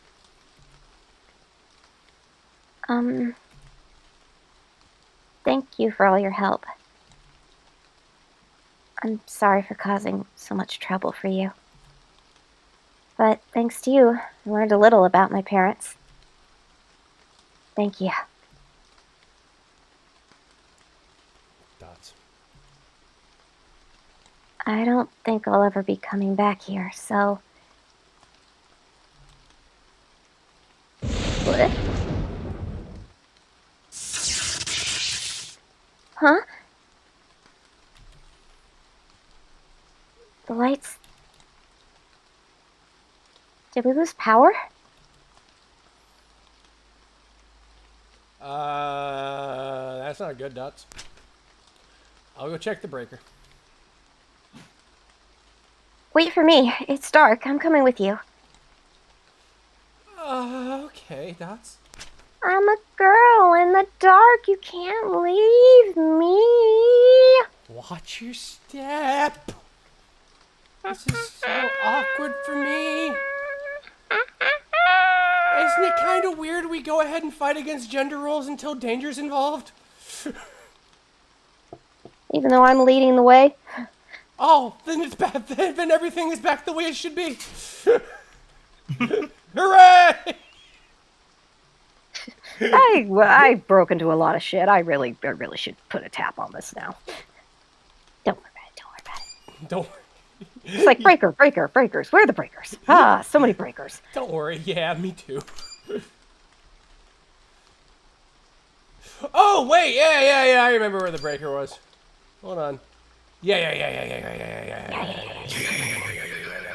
Thank you for all your help. I'm sorry for causing so much trouble for you. But thanks to you, I learned a little about my parents. Thank you. Dots. I don't think I'll ever be coming back here, so... What? Huh? The lights... Did we lose power? That's not good, Dots. I'll go check the breaker. Wait for me. It's dark. I'm coming with you. Okay, Dots. I'm a girl in the dark. You can't leave me. Watch your step. This is so awkward for me. Isn't it kind of weird we go ahead and fight against gender roles until danger's involved? Even though I'm leading the way. Oh, then it's bad. Then everything is back the way it should be. Hooray! I broke into a lot of shit. I really should put a tap on this now. Don't worry about it. Don't worry about it. Don't. It's like breakers. Where are the breakers? Ah, so many breakers. Don't worry. Yeah, me too. Oh wait, yeah. I remember where the breaker was. Hold on. Yeah.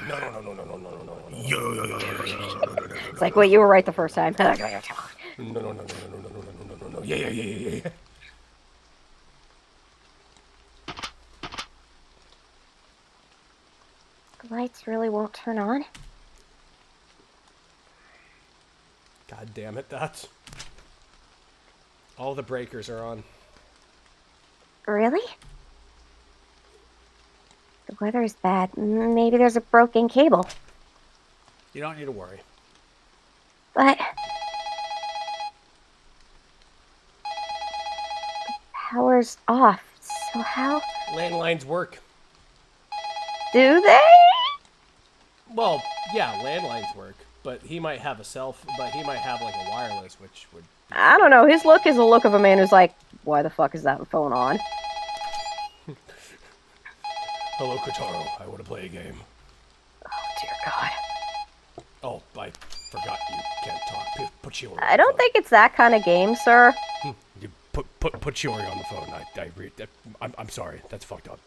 No. It's like, wait, you were right the first time. No. Yeah. The lights really won't turn on. God damn it, Dots. All the breakers are on. Really? The weather is bad. Maybe there's a broken cable. You don't need to worry. But... the power's off. So how... Landlines work. do they? Well, yeah, landlines work, but he might have like a wireless, which would... I don't know. His look is the look of a man who's like, why the fuck is that phone on? Hello, Kotaro. I want to play a game. Oh, dear God. Oh, I forgot you can't talk. Put Shiori on I the don't phone. think it's that kind of game, sir. You put Shiori on the phone. I'm sorry. That's fucked up.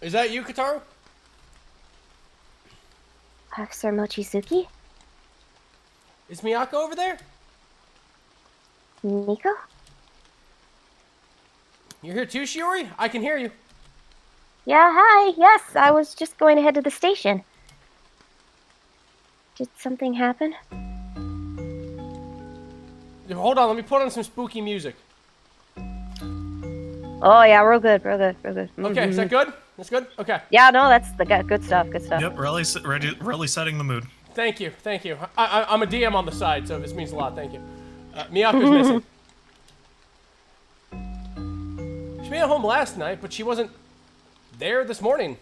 Is that you, Kotaro? Officer Mochizuki? Is Miyako over there? Nico? You're here too, Shiori? I can hear you. Yeah, hi. Yes, I was just going to head to the station. Did something happen? Hold on, let me put on some spooky music. Oh, yeah, real good. Okay, is that good? That's good? Okay. Yeah, no, that's the good stuff. Yep, really setting the mood. Thank you. I'm a DM on the side, so this means a lot. Thank you. Miyako's missing. She made it home last night, but she wasn't there this morning.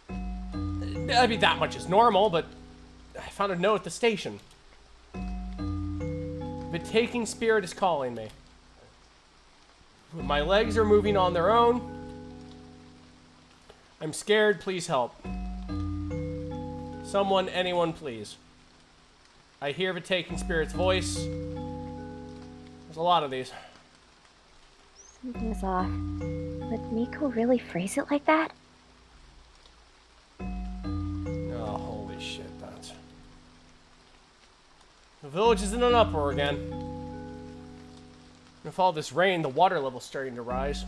I mean, that much is normal, but I found a note at the station. The taking spirit is calling me. My legs are moving on their own. I'm scared. Please help. Someone, anyone, please. I hear the taking spirit's voice. There's a lot of these. Something's off. Would Miko really phrase it like that? Oh, holy shit, that's... The village is in an uproar again. With all this rain, the water level's starting to rise.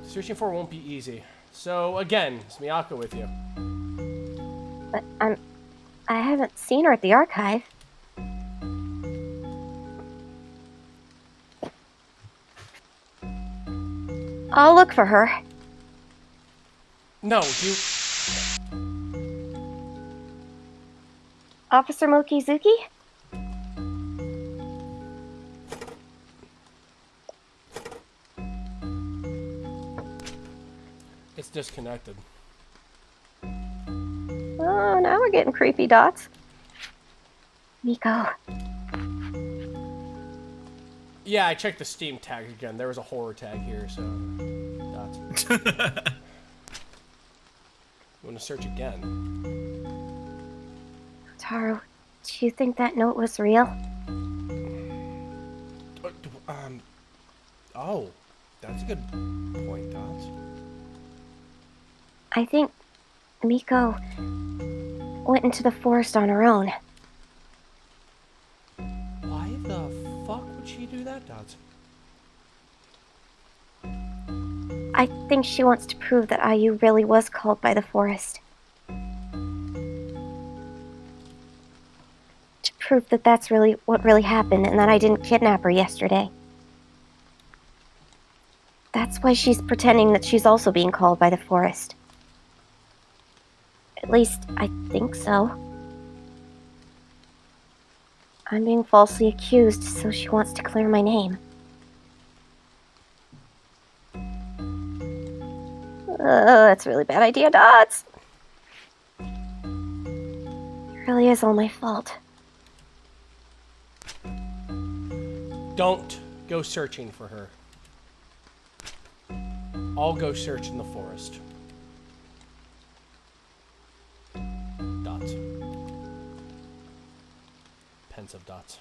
Searching for won't be easy. So, again, is Miyako with you? But I haven't seen her at the archive. I'll look for her. No, you... Officer Mokizuki? It's disconnected. Oh, now we're getting creepy, Dots. Miko. Yeah, I checked the Steam tag again. There was a horror tag here, so... That's... You want to search again? Taro, do you think that note was real? Oh, that's a good point, Dots. I think Miko went into the forest on her own. Why the fuck would she do that, Dots? I think she wants to prove that IU really was called by the forest. To prove that that's really what really happened and that I didn't kidnap her yesterday. That's why she's pretending that she's also being called by the forest. At least, I think so. I'm being falsely accused, so she wants to clear my name. That's a really bad idea, Dots. It really is all my fault. Don't go searching for her. I'll go search in the forest. Dots. Pensive Dots.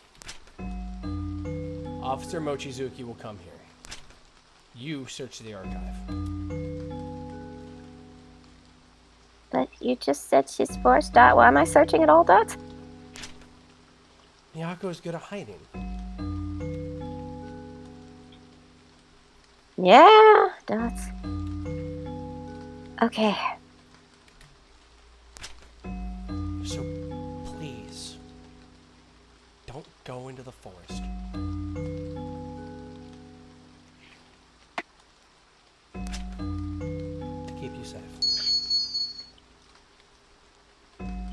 Officer Mochizuki will come here. You search the archive. But you just said she's forced, Dot. Why am I searching at all, Dots? Miyako is good at hiding. Yeah, Dots. Okay. So, please, don't go into the forest. To keep you safe.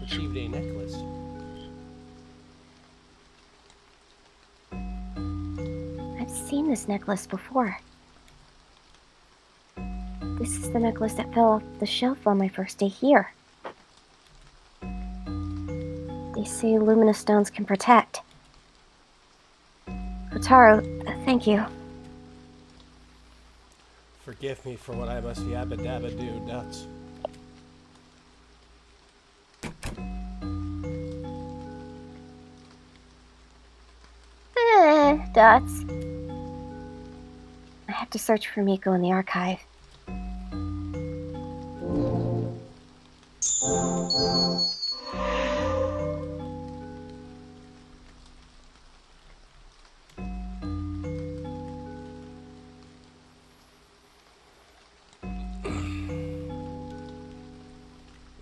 Retrieved a necklace. I've seen this necklace before. This is the necklace that fell off the shelf on my first day here. They say luminous stones can protect. Kotaro, thank you. Forgive me for what I must yabba dabba do, Dots. Dots. I have to search for Miko in the archive.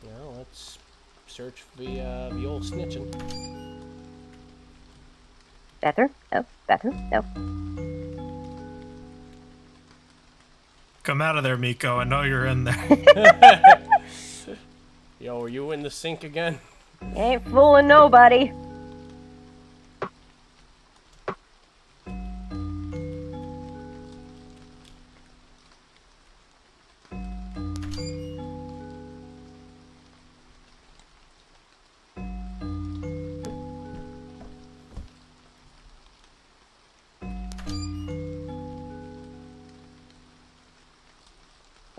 Well, let's search the old snitching. Bathroom? No. Bathroom? No. Come out of there, Miko. I know you're in there. Yo, are you in the sink again? Ain't fooling nobody.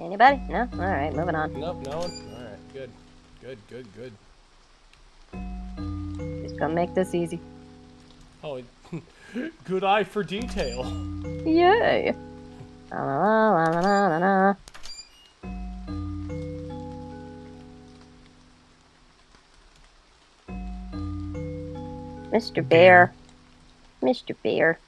Anybody? No? Alright, moving on. Nope, no one? Alright, good. Good, good, good. Just gonna make this easy. Oh, good eye for detail. Yay! La la la la la la la. Mr. Bear. Mr. Bear.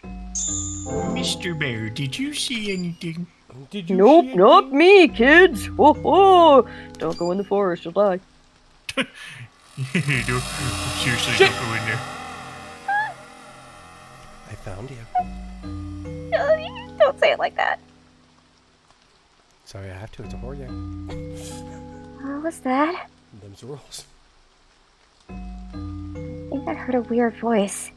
Mr. Bear, did you see anything? Did you Nope, see not anything? me, kids! Oh, oh! Don't go in the forest, you'll die. Seriously, Shit. don't go in there. I found you. Don't say it like that. Sorry, I have to. It's a horror game. What was that? Them's the rules. I think I heard a weird voice.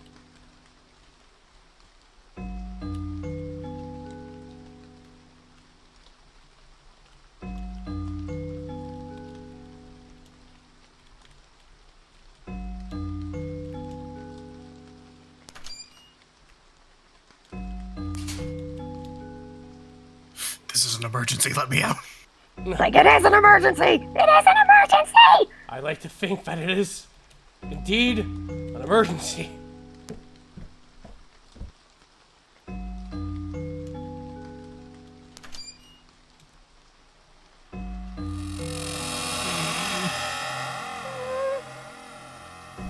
This is an emergency. Let me out. Like, it is an emergency! It is an emergency! I like to think that it is indeed an emergency.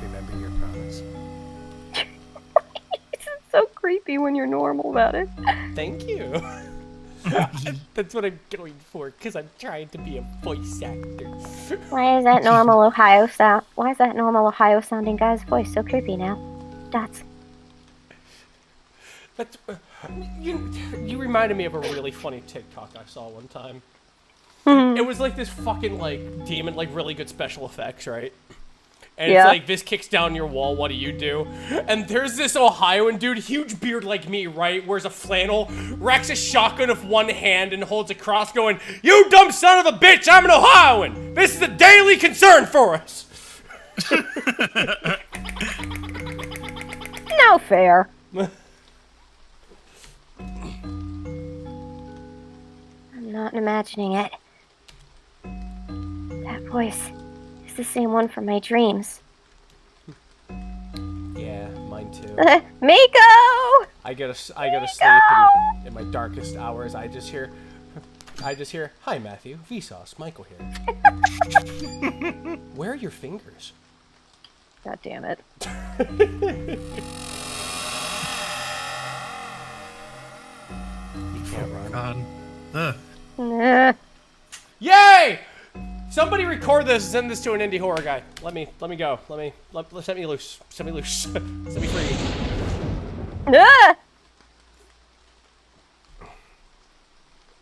Remember your promise. It's so creepy when you're normal about it. Thank you. That's what I'm going for, because I'm trying to be a voice actor. Why is that normal Ohio sound? Why is that normal Ohio sounding guy's voice so creepy now? Dots. That's, you reminded me of a really funny TikTok I saw one time. It was like this fucking like demon, like really good special effects, right? And Yeah. it's like, this kicks down your wall, what do? And there's this Ohioan dude, huge beard like me, right? Wears a flannel, racks a shotgun with one hand and holds a cross going, "You dumb son of a bitch, I'm an Ohioan! This is a daily concern for us!" No fair. I'm not imagining it. That voice is the same one from my dreams. Yeah, mine too. Miko! I go to sleep in my darkest hours. I just hear, "Hi Matthew, Vsauce, Michael here." Where are your fingers? God damn it. You can't run. God. Nah. Yay! Somebody record this and send this to an indie horror guy. Let me go. Set me loose. Set me loose. Set me free. Ah!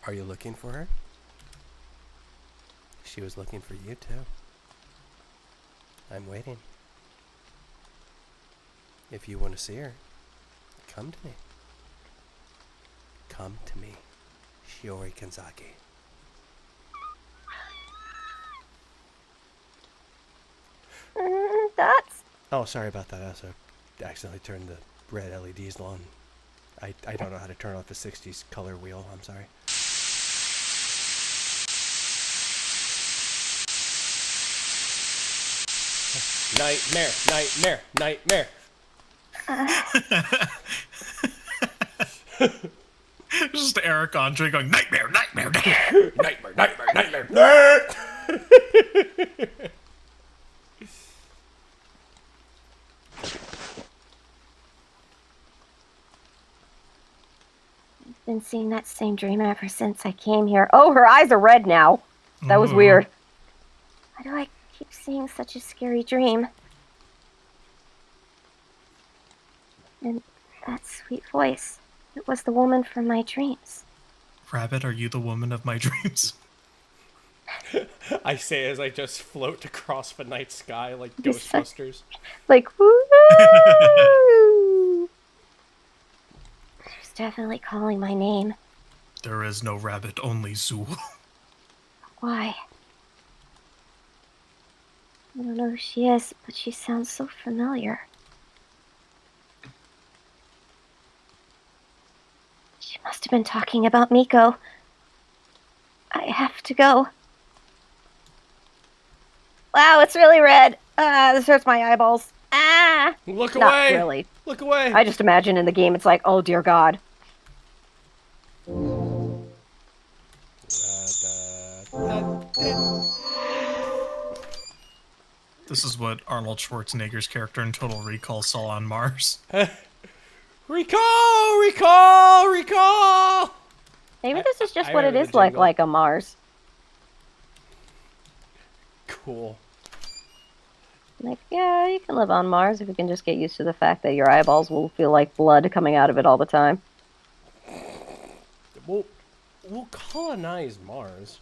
Are you looking for her? She was looking for you too. I'm waiting. If you want to see her, come to me. Come to me, Shiori Kanzaki. Dots. Oh, sorry about that. I also accidentally turned the red LEDs on. I don't know how to turn off the 60s color wheel. I'm sorry. Nightmare, nightmare, nightmare. Just Eric Andre going, nightmare, nightmare, nightmare. Nightmare, nightmare, nightmare. I've been seeing that same dream ever since I came here. Oh, her eyes are red now. That was Ooh. weird. Why do I keep seeing such a scary dream? And that sweet voice. It was the woman from my dreams. Rabbit, are you the woman of my dreams? I say as I just float across the night sky like Just like- Ghostbusters. Like, woo! She's definitely calling my name. There is no rabbit, only Zool. Why? I don't know who she is, but she sounds so familiar. She must have been talking about Miko. I have to go. Wow, it's really red. This hurts my eyeballs. Ah! Look Not away. really. Look away. I just imagine in the game it's like, oh dear God. This is what Arnold Schwarzenegger's character in Total Recall saw on Mars. Recall! Recall! Recall! Maybe this is just I what it remember is the like jingle. like a Mars. Cool. Like, yeah, you can live on Mars if you can just get used to the fact that your eyeballs will feel like blood coming out of it all the time. We'll colonize Mars.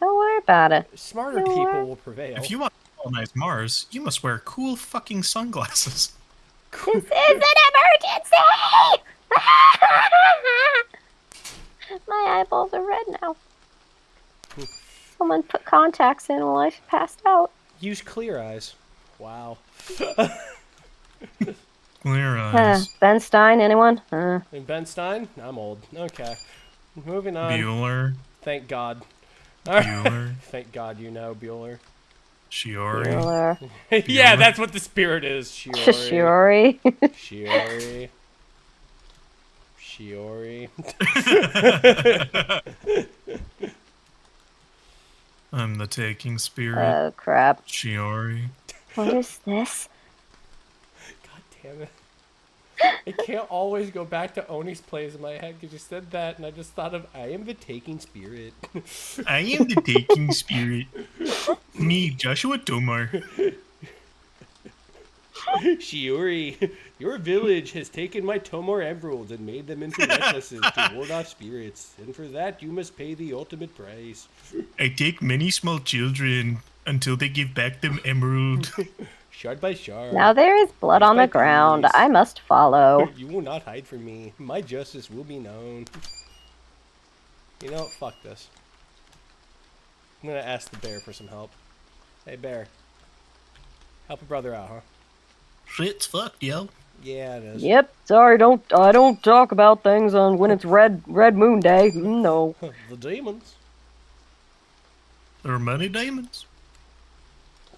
Don't worry about it. Smarter You know people what? will prevail. If you want to colonize Mars, you must wear cool fucking sunglasses. This is an emergency! My eyeballs are red now. Someone put contacts in while I passed out. Use clear eyes. Wow. Clear eyes. Ben Stein, anyone? And Ben Stein? I'm old. Okay. Moving on. Bueller. Thank God. Alright. Bueller. Thank God you know Bueller. Shiori. Bueller. Yeah, that's what the spirit is. Shiori. Shiori. Shiori. Shiori. I'm the taking spirit. Oh, crap. Shiori. What is this? God damn it. I can't always go back to Oni's plays in my head because you said that and I just thought of I am the taking spirit. I am the taking spirit. Me, Joshua Tomar. Shiori, your village has taken my Tomor emeralds and made them into necklaces to ward off spirits, and for that you must pay the ultimate price. I take many small children until they give back them emerald. Shard by shard. Now there is blood Piece on by the ground. piece. I must follow. You will not hide from me. My justice will be known. You know what? Fuck this. I'm gonna ask the bear for some help. Hey bear. Help a brother out, huh? Shit's fucked, yo. Yeah, it is. Yep. Sorry, I don't talk about things on when it's red moon day. No. The demons. There are many diamonds.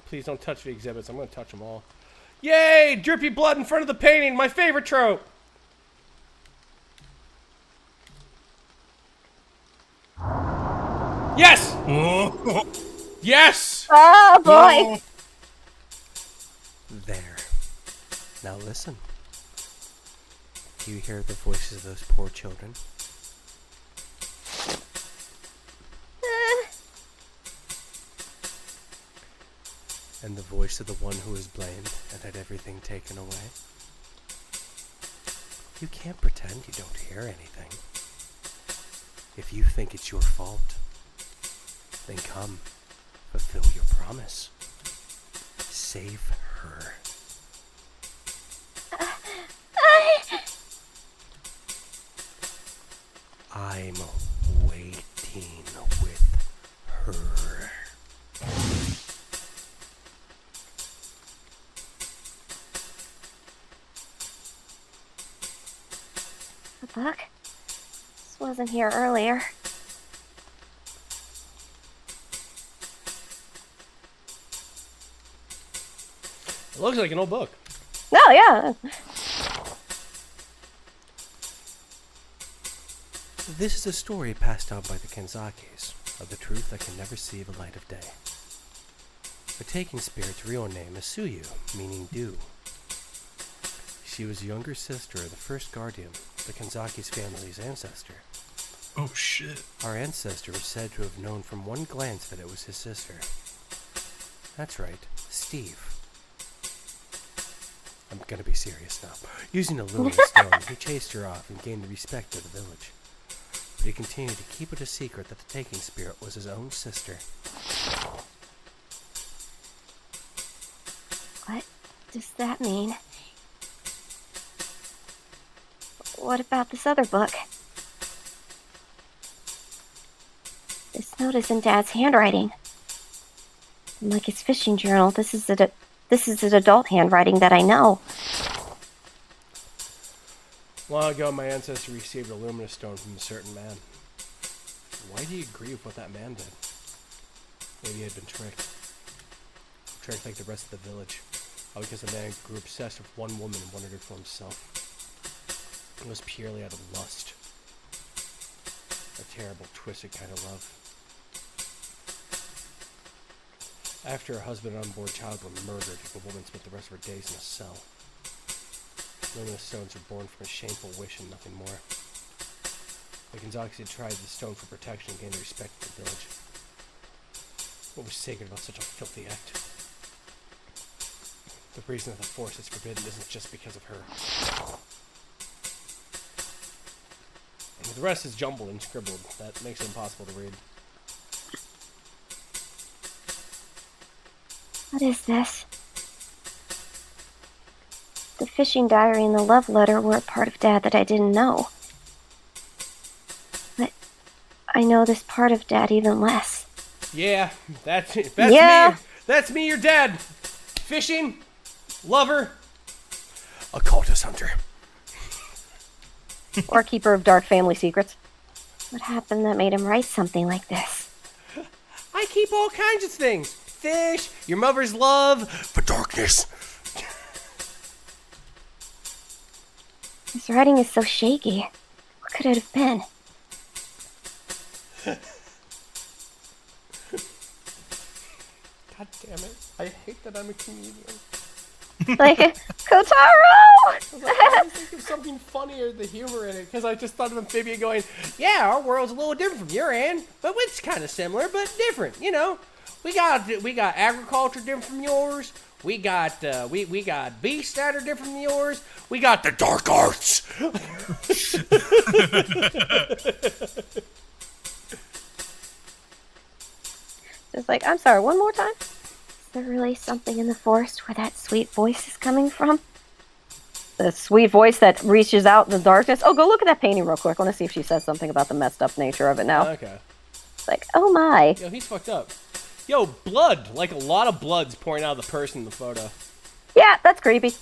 Please don't touch the exhibits. I'm gonna touch them all. Yay! Drippy blood in front of the painting. My favorite trope. Yes! Oh, Yes! Oh boy! There. Now listen. Do you hear the voices of those poor children? And the voice of the one who is blamed and had everything taken away? You can't pretend you don't hear anything. If you think it's your fault, then come, fulfill your promise. Save her. I'm waiting with her. The book? This wasn't here earlier. It looks like an old book. Oh, yeah. This is a story passed down by the Kenzakis of the truth that can never see the light of day. The taking spirit's real name is Suyu, meaning dew. She was the younger sister of the first guardian, the Kenzaki's family's ancestor. oh shit. Our ancestor was said to have known from one glance that it was his sister. That's right, Steve. I'm gonna be serious now. Using a luminous stone, he chased her off and gained the respect of the village. But he continued to keep it a secret that the taking spirit was his own sister. What does that mean? What about this other book? This note is in Dad's handwriting. Like his fishing journal, this is an adult handwriting that I know. Long ago, my ancestor received a luminous stone from a certain man. Why do you agree with what that man did? Maybe he had been tricked. Tricked like the rest of the village. All because the man grew obsessed with one woman and wanted her for himself. It was purely out of lust. A terrible, twisted kind of love. After her husband and unborn child were murdered, the woman spent the rest of her days in a cell. Luminous stones were born from a shameful wish and nothing more. The Gonzagas had tried the stone for protection and gained the respect of the village. What was sacred about such a filthy act? The reason that the force is forbidden isn't just because of her. And the rest is jumbled and scribbled. That makes it impossible to read. What is this? The fishing diary and the love letter were a part of Dad that I didn't know. But I know this part of Dad even less. Yeah, that's me. That's me, your dad. Fishing, lover, occultist hunter. Or keeper of dark family secrets. What happened that made him write something like this? I keep all kinds of things. Fish, your mother's love, for darkness. His writing is so shaky. What could it have been? God damn it. I hate that I'm a comedian. Like, Kotaro! I was like, I always think of something funnier, the humor in it, because I just thought of Amphibia going, yeah, our world's a little different from your end, but it's kind of similar, but different, you know. We got agriculture different from yours. We got we got beasts that are different from yours. We got the dark arts. Just like, I'm sorry, one more time? Is there really something in the forest where that sweet voice is coming from? The sweet voice that reaches out in the darkness. Oh, go look at that painting real quick. I want to see if she says something about the messed up nature of it now. Okay. It's like, oh my. Yo, he's fucked up. Yo, blood. Like a lot of blood's pouring out of the person in the photo. Yeah, that's creepy.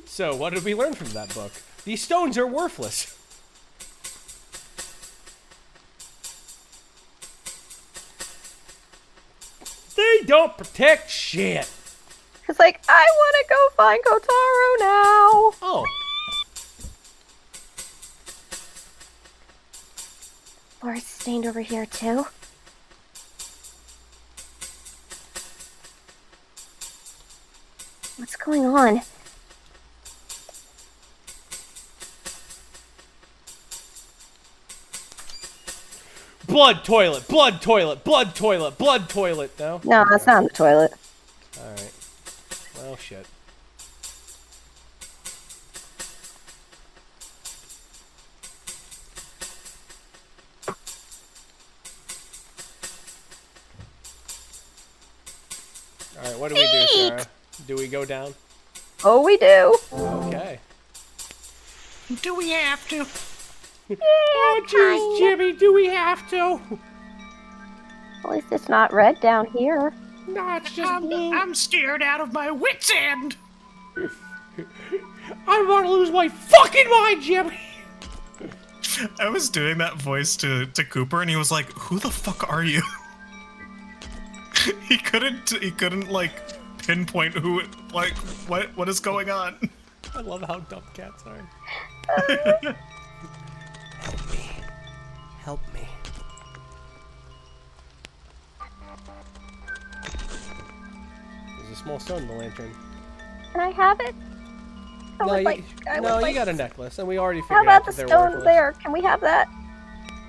So, what did we learn from that book? These stones are worthless. They don't protect shit. It's like, I want to go find Kotaro now. Oh. Forest stained over here too. What's going on? Blood toilet, blood toilet, blood toilet, blood toilet. No? No, that's not in the toilet. Alright. Well, shit. Alright, what do we do, Sarah? Do we go down? Oh, we do. Okay. Do we have to? Oh, jeez, Jimmy, do we have to? At least it's not red down here. No, it's just blue. I'm scared out of my wits' end. I want to lose my fucking mind, Jimmy! I was doing that voice to Cooper, and he was like, "Who the fuck are you?" he couldn't like pinpoint who, like, what is going on. I love how dumb cats are. Help me. Help me. There's a small stone in the lantern. Can I have it? I would You like got a necklace, and we already How figured out about the that they're stone worthless. there? Can we have that?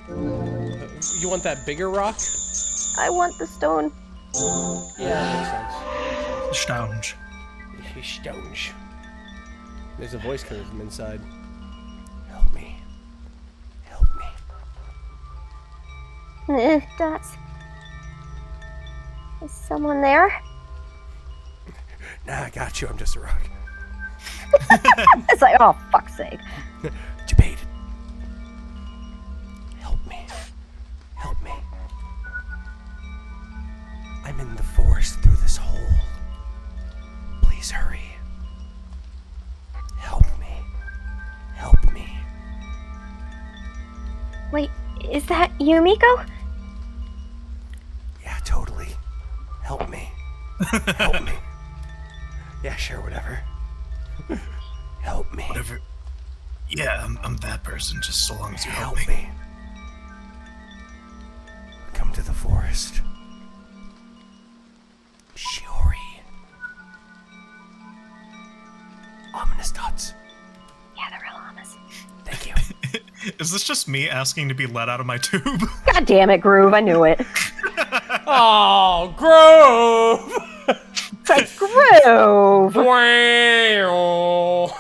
You want that bigger rock? I want the stone. Yeah, that makes sense. Stones. Stones. There's a voice coming from inside. Help me. Help me. Dots. Is someone there? Nah, I got you. I'm just a rock. It's like, oh, fuck's sake. Debated. Help me. Help me. I'm in the forest through this hole. Wait, is that you, Miko? Yeah, totally. Help me. Help me. Yeah, sure, whatever. Help me. Whatever. Yeah, I'm that person, just so long as you help Help me. me. Come to the forest. Shiori. Ominous dots. Yeah, they're real ominous. Thank you. Is this just me asking to be let out of my tube? God damn it, Groove, I knew it. Oh, Grove! It's like, Groove! Wow.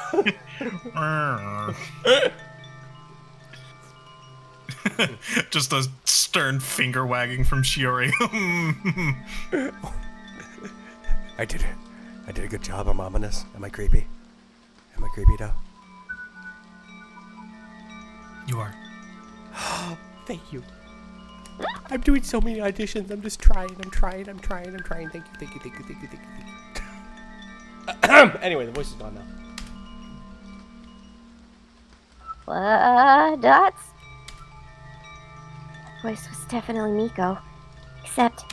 Just a stern finger wagging from Shiori. I did a good job. I'm ominous. Am I creepy? Am I creepy though? You are. Thank you. I'm doing so many auditions. I'm just trying. I'm trying. Thank you. Anyway, the voice is gone now. What? Dots? That voice was definitely Miko. Except,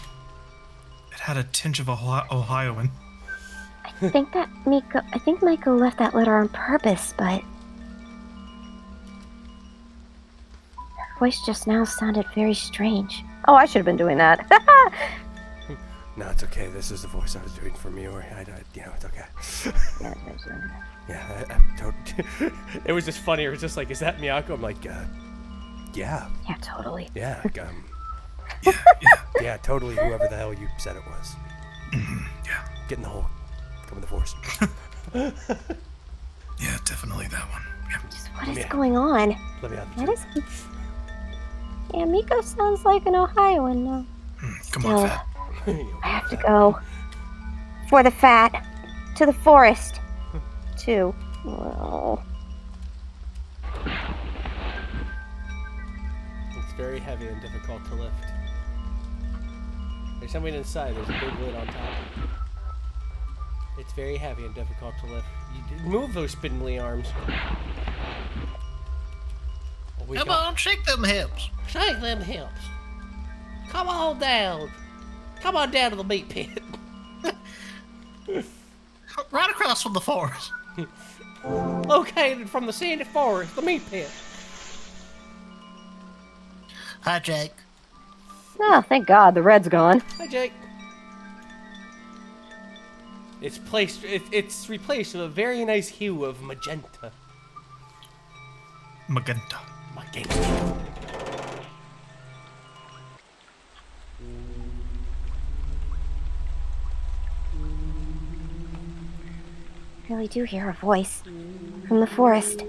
It had a tinge of Ohioan. I think Miko left that letter on purpose, but her voice just now sounded very strange. Oh, I should have been doing that. No, it's okay. This is the voice I was doing for Miori. It's okay. Yeah, it was just funny. It was just like, is that Miyako? I'm like, yeah. Yeah, totally. Yeah, yeah, totally. Whoever the hell you said it was. Yeah. Get in the hole. Come in the forest. Yeah, definitely that one. Yeah. What is going on? Let me out. What is... Yeah, Miko sounds like an Ohioan now. Come on, Fat. I have to go. For the fat. To the forest. To... Oh. It's very heavy and difficult to lift. There's something inside. There's a big lid on top. It's very heavy and difficult to lift. You move those spindly arms. Come on, shake them hips. Shake them hips. Come on down. Come on down to the meat pit. Right across from the forest. Located from the sandy forest, the meat pit. Hi, Jake. Oh, thank God, the red's gone. Hi, Jake. It's replaced with a very nice hue of magenta. Magenta. Magenta. I really do hear a voice from the forest.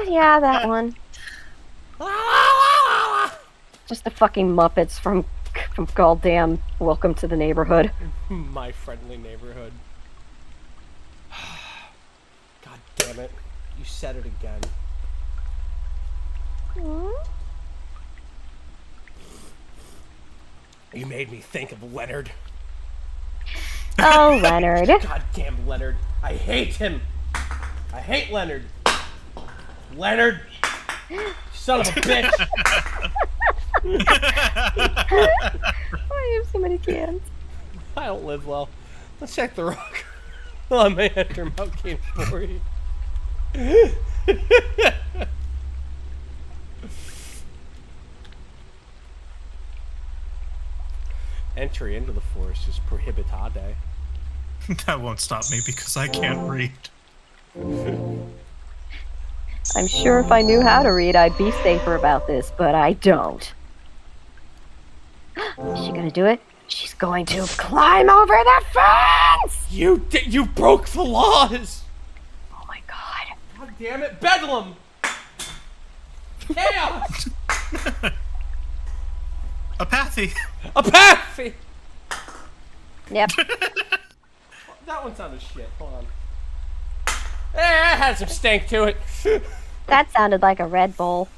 Yeah, that one. Just the fucking Muppets from goddamn Welcome to the Neighborhood. My friendly neighborhood. God damn it. You said it again. You made me think of Leonard. Oh, Leonard. Goddamn Leonard. I hate him. I hate Leonard. Leonard. Son of a bitch. I have so many cans. I don't live well. Let's check the rock. Oh man, after Mount Cane 40. Entry into the forest is prohibited. That won't stop me because I can't read. I'm sure if I knew how to read, I'd be safer about this, but I don't. Is she gonna do it? She's going to climb over the fence! You broke the laws! Oh my God. God damn it, Bedlam! Chaos! Apathy. Apathy! Yep. That one sounded shit. Hold on. That had some stank to it. That sounded like a Red Bull.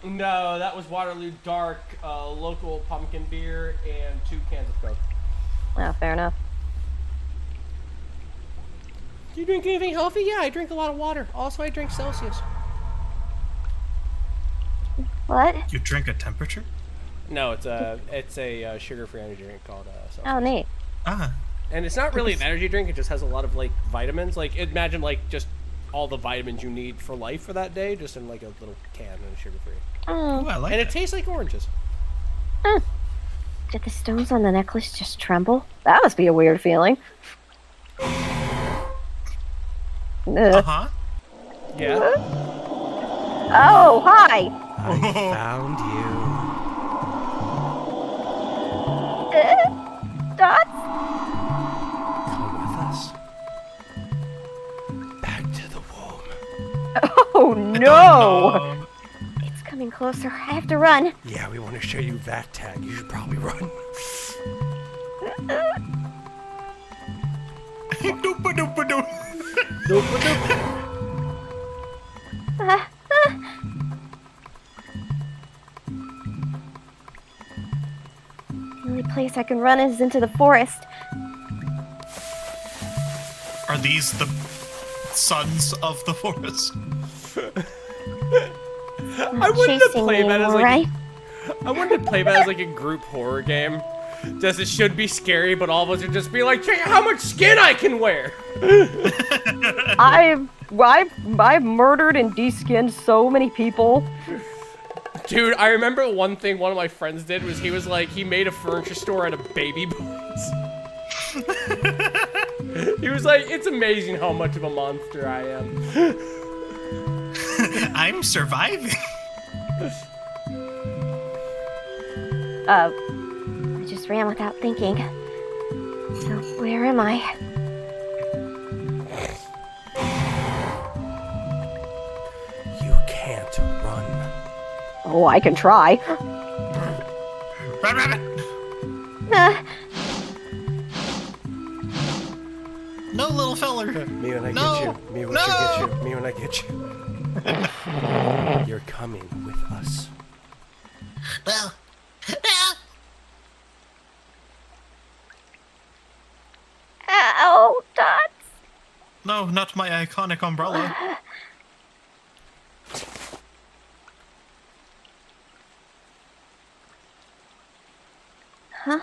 No, that was Waterloo Dark, local pumpkin beer, and 2 cans of Coke. Oh, fair enough. Do you drink anything healthy? Yeah, I drink a lot of water. Also, I drink Celsius. What? You drink at temperature? No, it's a sugar-free energy drink called Celsius. Oh, neat. Ah. And it's not really an energy drink. It just has a lot of like vitamins. Like imagine like just all the vitamins you need for life for that day, just in like a little can and sugar-free. Oh. Ooh, I like And it. it tastes like oranges. Did the stones on the necklace just tremble? That must be a weird feeling. Uh-huh. Yeah. Oh, hi! I found you. Dots? Come with us. Back to the womb. Oh, no! It's coming closer. I have to run. Yeah, we want to show you that tag. You should probably run. Doopa-doopa-doo. The only place I can run is into the forest. Are these the sons of the forest? I wanted to Chasing play me, that as like right? I wanted to play that as like a group horror game. Just it should be scary, but all of us would just be like, check out how much skin I can wear. I've murdered and de-skinned so many people. Dude, I remember one thing one of my friends did was he was like, he made a furniture store out of baby bones. He was like, it's amazing how much of a monster I am. I'm surviving. I just ran without thinking. So, where am I? You can't run. Oh, I can try. Run, run, run. Uh, No, little feller. Me when I No. get you. Me when I get you. Me when I get you. You're coming with us. Well, ow, Dots. No, not my iconic umbrella. Huh?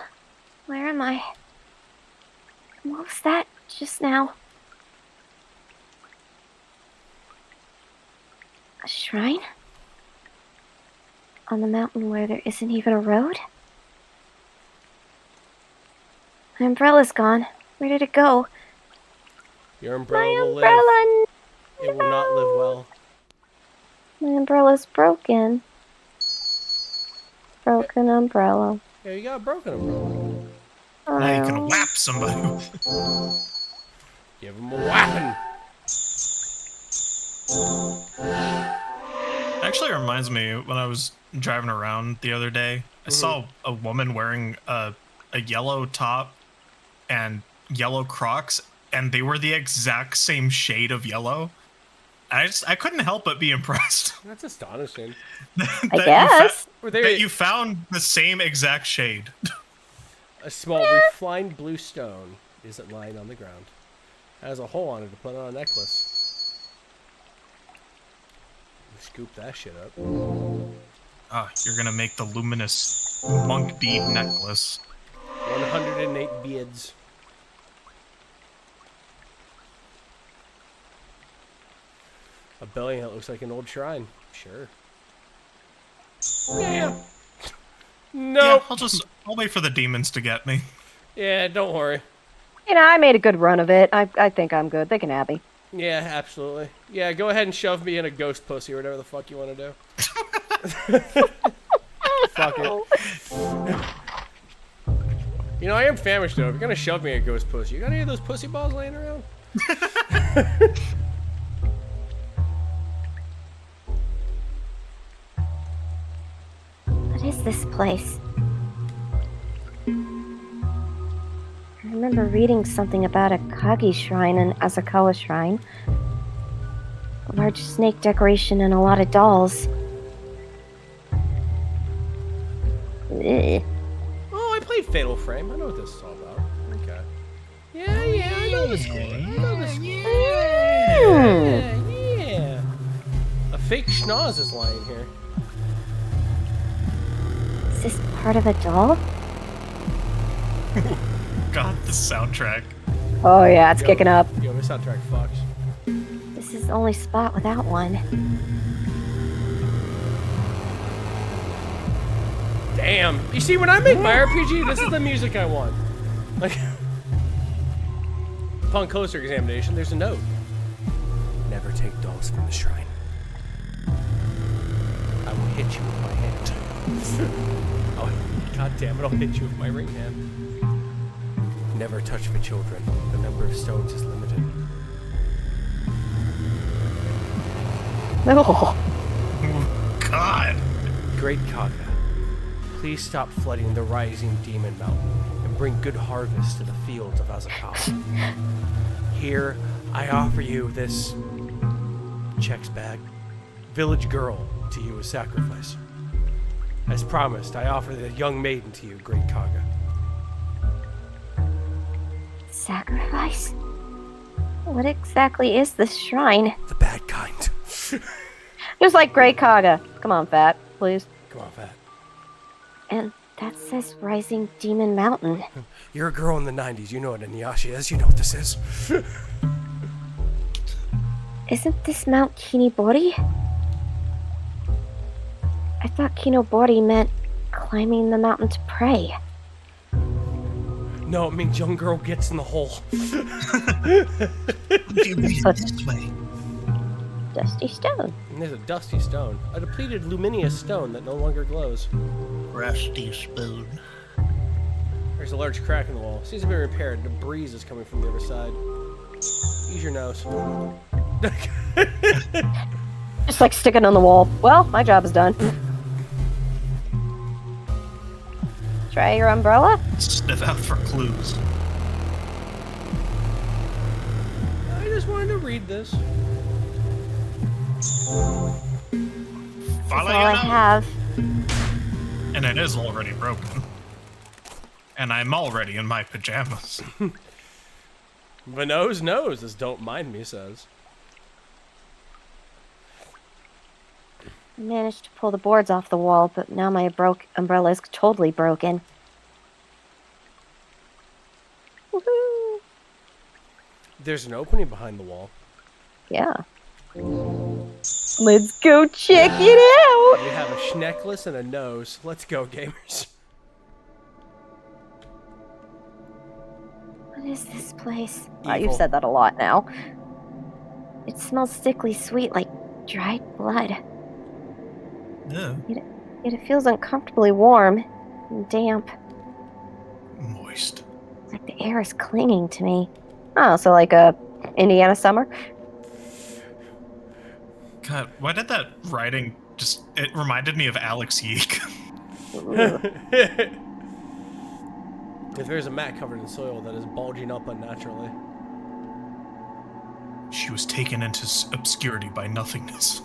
Where am I? What was that just now? A shrine? On the mountain where there isn't even a road? My umbrella's gone. Where did it go? Your My umbrella will live. umbrella! It will not live well. My umbrella's broken. Broken umbrella. Yeah, you got a broken umbrella. Now you Oh. can whap somebody. Give him a whapping. Actually, it reminds me when I was driving around the other day, I saw a woman wearing a yellow top and yellow Crocs, and they were the exact same shade of yellow. I couldn't help but be impressed. That's astonishing. I guess. Were That they you found the same exact shade. a small refined blue stone is lying on the ground. It has a hole on it to put on a necklace. Scoop that shit up. Ah, you're gonna make the luminous monk bead necklace. 108 beads. A belly that looks like an old shrine. Sure. Yeah. Yeah, No. I'll wait for the demons to get me. Yeah, don't worry. You know, I made a good run of it. I think I'm good. They can have me. Yeah, absolutely. Yeah, go ahead and shove me in a ghost pussy or whatever the fuck you want to do. Fuck it. You know, I am famished though. If you're gonna shove me in a ghost pussy, you got any of those pussy balls laying around? What is this place? I remember reading something about a Kagi shrine and Asakawa shrine. A large snake decoration and a lot of dolls. Ugh. Oh, I played Fatal Frame. I know what this is all about. Okay. Yeah, I go to school. Yeah. A fake schnoz is lying here. Is this part of a doll? God, the soundtrack. Oh yeah, it's kicking up. Yo, this soundtrack fucks. This is the only spot without one. Damn. You see, when I make my RPG, this is the music I want. Like, upon closer examination, there's a note. Never take dolls from the shrine. I will hit you with my hand. Oh, God damn it, I'll hit you with my ring hand. Never touch the children. The number of stones is limited. No. God. Great Kaga, please stop flooding the rising demon mountain and bring good harvest to the fields of Azakawa. Here, I offer you this Chex bag, village girl, to you as sacrifice. As promised, I offer the young maiden to you, Great Kaga. Sacrifice? What exactly is this shrine? The bad kind. Just like Great Kaga. Come on, Fat, please. Come on, Fat. And that says Rising Demon Mountain. You're a girl in the 90s. You know what Inuyasha is. You know what this is. Isn't this Mount Kinibori? I thought Kinobori meant climbing the mountain to pray. No, it means young girl gets in the hole. If you read it this way. Dusty stone. And there's a dusty stone. A depleted luminous stone that no longer glows. Rusty spoon. There's a large crack in the wall. Seems to be repaired. The breeze is coming from the other side. Use your nose. Just like sticking on the wall. Well, my job is done. Try your umbrella? Sniff out for clues. I just wanted to read this. That's Follow all your I nose. have. And it is already broken. And I'm already in my pajamas. The nose knows, as Don't Mind Me says. I managed to pull the boards off the wall, but now my umbrella is totally broken. Woohoo! There's an opening behind the wall. Yeah. Let's go check it out! We have a necklace and a nose. Let's go, gamers. What is this place? Wow, you've Evil. said that a lot now. It smells sickly sweet like dried blood. No. Yet it feels uncomfortably warm and damp. Moist. Like the air is clinging to me. Oh, so like a Indiana summer? God, why did that writing just... It reminded me of Alex Yeek. Ooh. If there's a mat covered in soil that is bulging up unnaturally. She was taken into obscurity by nothingness.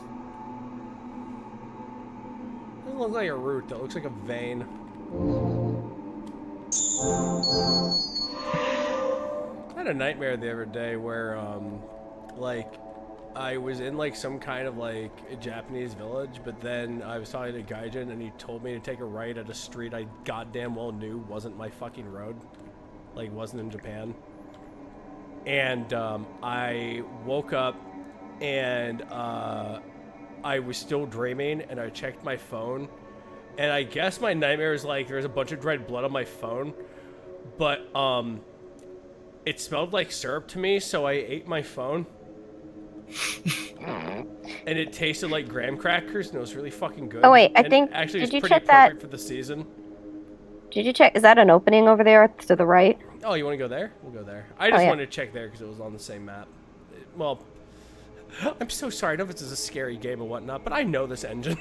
Doesn't look like a root, though. It looks like a vein. I had a nightmare the other day where, like, I was in, like, some kind of, like, a Japanese village, but then I was talking to Gaijin, and he told me to take a right at a street I goddamn well knew wasn't my fucking road. Like, wasn't in Japan. And, I woke up, and, I was still dreaming, and I checked my phone, and I guess my nightmare is, like, there was a bunch of dried blood on my phone, but, it smelled like syrup to me, so I ate my phone. And it tasted like graham crackers, and it was really fucking good. Oh, wait, I And think- actually did it's you pretty check that- appropriate for the season. Did you check? Is that an opening over there to the right? Oh, you want to go there? We'll go there. I just yeah. wanted to check there because it was on the same map. Well, I'm so sorry. I know this is a scary game and whatnot, but I know this engine.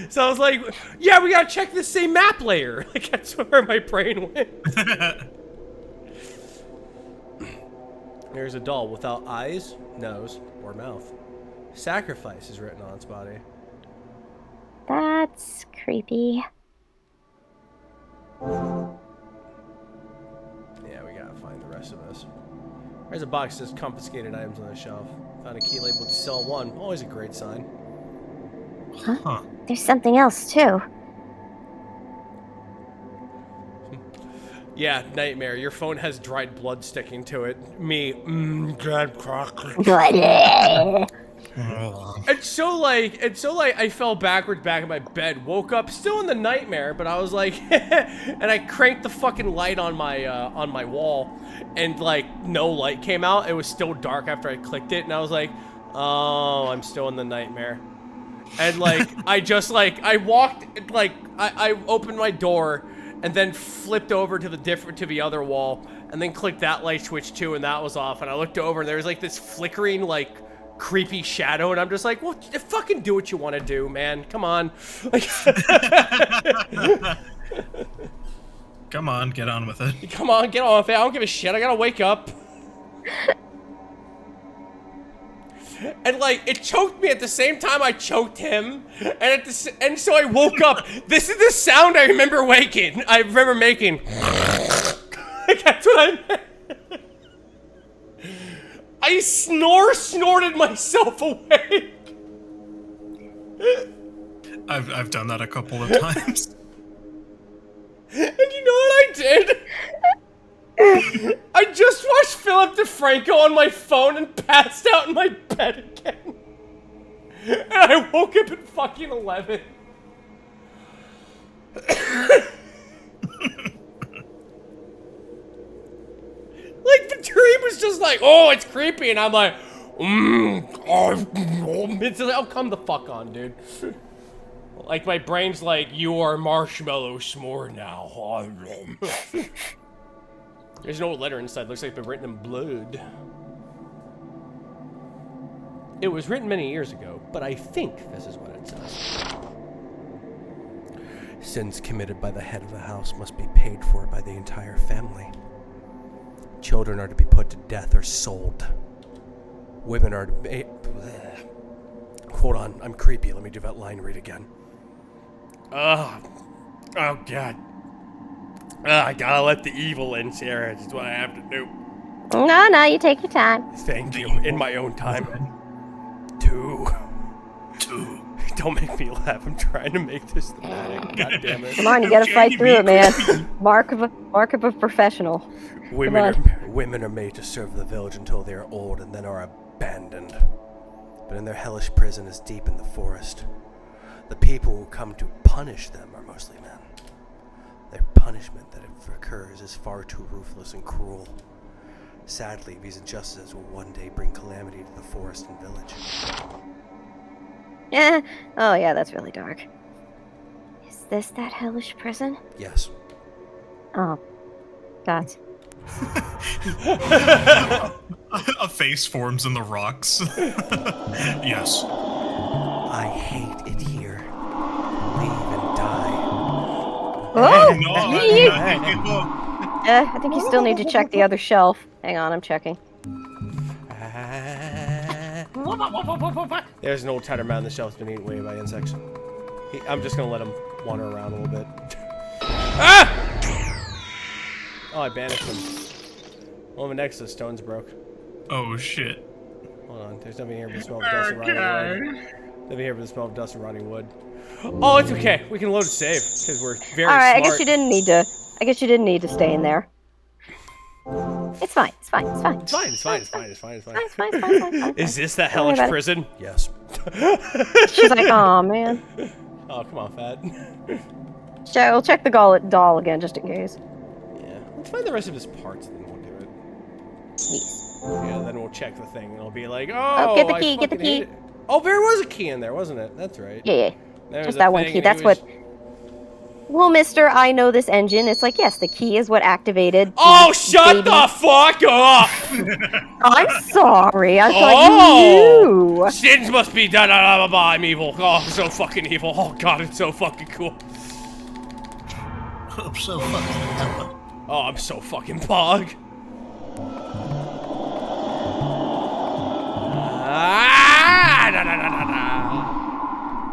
So I was like, yeah, we gotta check the same map layer. Like, that's where my brain went. There's a doll without eyes, nose, or mouth. Sacrifice is written on its body. That's creepy. rest of us. There's a box that says confiscated items on the shelf. Found a key labeled cell 1. Always a great sign. Huh. There's something else, too. Yeah, Nightmare. Your phone has dried blood sticking to it. Me, dried crock. And so I fell backwards back in my bed, woke up still in the nightmare, but I was like, and I cranked the fucking light on my wall, and like no light came out. It was still dark after I clicked it, and I was like, oh, I'm still in the nightmare. And like I walked, like I opened my door and then flipped over to the other wall and then clicked that light switch too, and that was off. And I looked over and there was like this flickering like creepy shadow, and I'm just like, well, fucking do what you want to do, man. Come on. Like, Come on, get on with it. come on, get on with it. I don't give a shit. I gotta wake up. And like, it choked me at the same time I choked him, and so I woke up. This is the sound I remember making. Like, that's what I meant. I snorted myself awake. I've done that a couple of times. And you know what I did? I just watched Philip DeFranco on my phone and passed out in my bed again. And I woke up at fucking 11. Like, the dream was just like, oh, it's creepy, and I'm like, it's like, oh, come the fuck on, dude. Like, my brain's like, you are marshmallow s'more now. There's no letter inside. Looks like it's been written in blood. It was written many years ago, but I think this is what it says. Sins committed by the head of the house must be paid for by the entire family. Children are to be put to death or sold. Women are to be... Hold on, I'm creepy. Let me do that line read again. Oh God. I gotta let the evil in, Sarah. That's what I have to do. No, you take your time. Thank you. In my own time. Two. Don't make me laugh. I'm trying to make this thematic. God damn it. Come on, you gotta fight through it, man. Mark of a professional. Women are made to serve the village until they are old and then are abandoned. But in their hellish prison is deep in the forest. The people who come to punish them are mostly men. Their punishment that occurs is far too ruthless and cruel. Sadly, these injustices will one day bring calamity to the forest and village. Yeah. Oh, yeah, that's really dark. Is this that hellish prison? Yes. Oh. God. A face forms in the rocks. Yes. I hate it here. Leave and die. Oh! No. I think you still need to check the other shelf. Hang on, I'm checking. There's an old tattered man on the shelf that's been eaten away by insects. I'm just gonna let him wander around a little bit. Ah! Oh, I banished him. Well, the next the stones broke. Oh shit. Hold on, there's nothing here but the smell of dust and rotting wood. Nothing here but the smell of dust and rotting wood. Oh, it's okay. We can load a save because we're very Alright, smart. I guess you didn't need to stay in there. It's fine. It's fine. Is this that Don't worry hellish about it. prison? Yes. She's like, aw, man. Oh, come on, Fat. We'll check the doll again, just in case. Yeah. Let's find the rest of his parts and then we'll do it. Yes. Yeah, then we'll check the thing and it'll be like, oh, get the I key, get the fucking hate key. it. Oh, there was a key in there, wasn't it? That's right. Yeah. There was Just a that one thing key. and he That's was- what... Well, mister, I know this engine. It's like, yes, the key is what activated... Oh, the shut baby- the fuck up! I'm sorry, I thought Oh! you knew. Sins must be done. Blah, blah, blah, I'm evil. Oh, I'm so fucking evil. Oh, God, it's so fucking cool. I'm so fucking. Oh, I'm so fucking pog.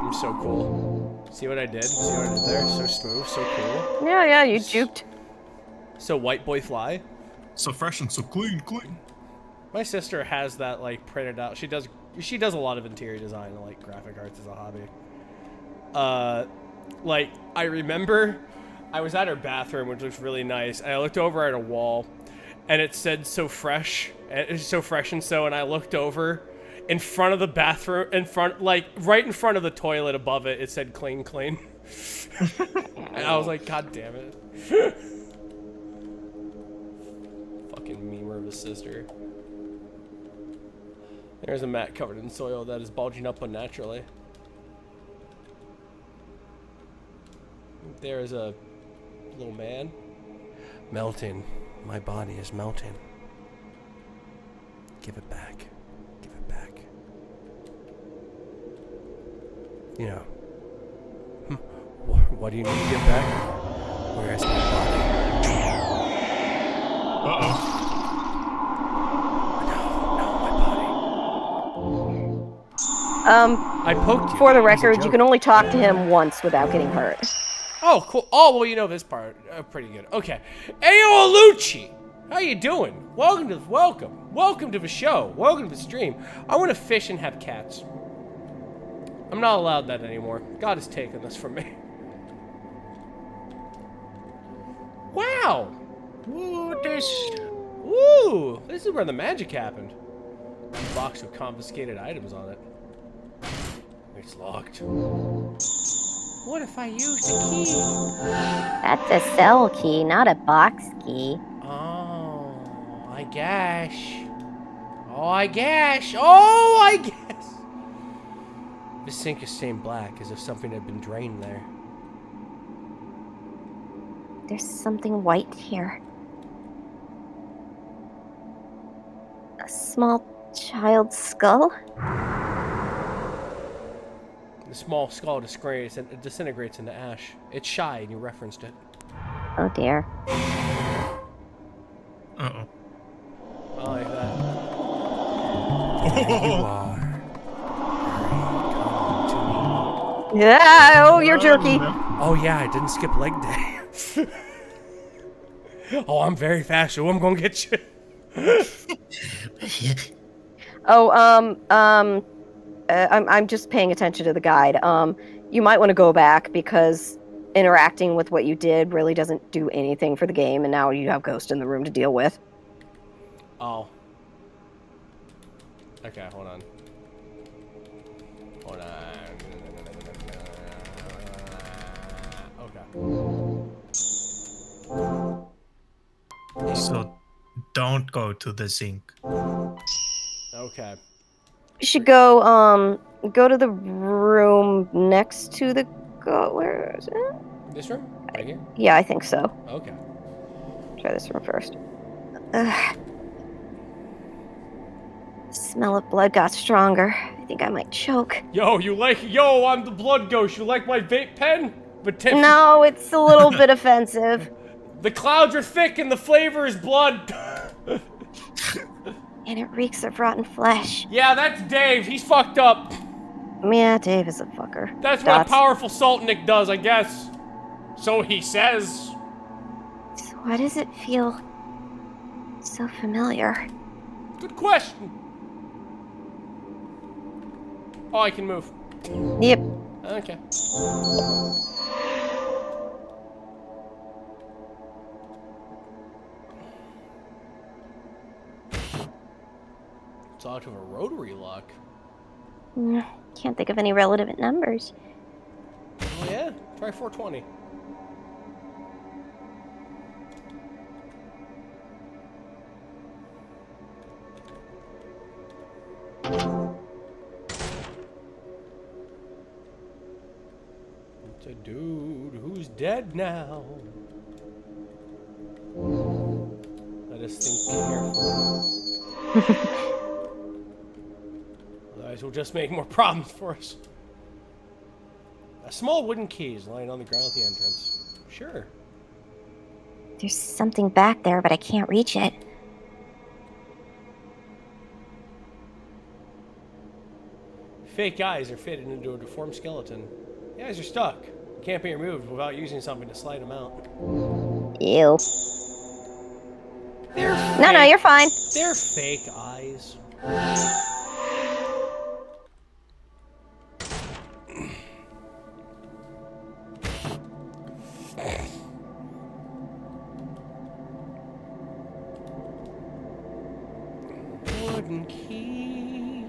I'm so cool. See what I did? See what I did there? So smooth, so cool. Yeah, you juked. So white boy fly. So fresh and so clean. My sister has that like printed out. She does a lot of interior design and like graphic arts as a hobby. Like I remember I was at her bathroom, which looks really nice, and I looked over at a wall and it said so fresh and so, and I looked over in front of the bathroom, right in front of the toilet above it, it said clean. And I was like, God damn it. Fucking memer of a sister. There's a mat covered in soil that is bulging up unnaturally. There is a little man. Melting. My body is melting. Give it back. Give it back. You know. What do you need to get back? Where is my body? Uh-oh. I poked you. For the It was a record, you joke. can only talk to him once without getting hurt. Oh, cool. Oh, well, you know this part. Pretty good. Okay. Ayo, Lucci! How you doing? Welcome to the show. Welcome to the stream. I want to fish and have cats. I'm not allowed that anymore. God has taken this from me. Wow! Ooh, this. Ooh! This is where the magic happened. A box with confiscated items on it. It's locked. What if I use the key? That's a cell key, not a box key. Oh, I guess. Oh, I guess. Oh, I guess. The sink is stained black as if something had been drained there. There's something white here. A small child's skull? The small skull disintegrates into ash. It's shy, and you referenced it. Oh dear. Uh-oh. I like that. You are. Come to me. Yeah, oh, you're jerky. Oh yeah, I didn't skip leg day. Oh, I'm very fast, so I'm gonna get you. Oh, I'm just paying attention to the guide. You might want to go back because interacting with what you did really doesn't do anything for the game, and now you have Ghost in the room to deal with. Oh. Okay, hold on. Hold on. Okay. So, don't go to the zinc. Okay. You should go to the room next to the where is it? This room? Right here? Yeah, I think so. Okay. Try this room first. Smell of blood got stronger. I think I might choke. Yo, I'm the blood ghost. You like my vape pen? But No, it's a little bit offensive. the clouds are thick and the flavor is blood. And it reeks of rotten flesh. Yeah, that's Dave. He's fucked up. Yeah, Dave is a fucker. That's what a powerful Salt Nick does, I guess. So he says. So why does it feel so familiar? Good question. Oh, I can move. Yep. Okay. It's out of a rotary lock. Can't think of any relevant numbers. Oh yeah? Try 420. It's a dude who's dead now. Let us think carefully. Otherwise we'll just make more problems for us. A small wooden key is lying on the ground at the entrance. Sure. There's something back there, but I can't reach it. Fake eyes are fitted into a deformed skeleton. The eyes are stuck. Can't be removed without using something to slide them out. Ew. They're No, no, fake- you're fine. They're fake eyes. Wooden key.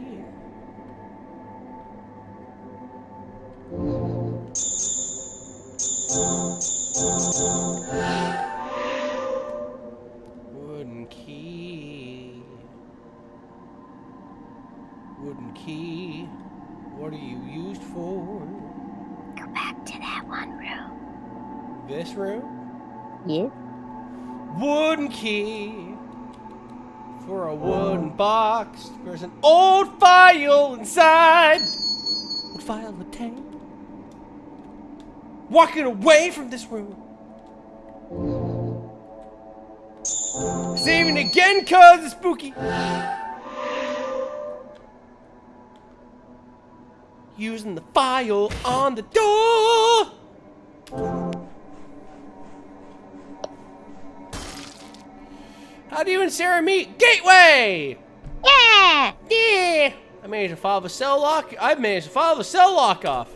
Wooden key. Wooden key. What are you used for? Go back to that one room. This room? Yeah. Wooden key. For a wooden box. There's an old file inside. Old file of tape. Walking away from this room. Saving again cause it's spooky. Using the file on the door. How do you and Sarah meet? Gateway! Yeah! Yeah! I managed to file the cell lock. I've managed to file the cell lock off.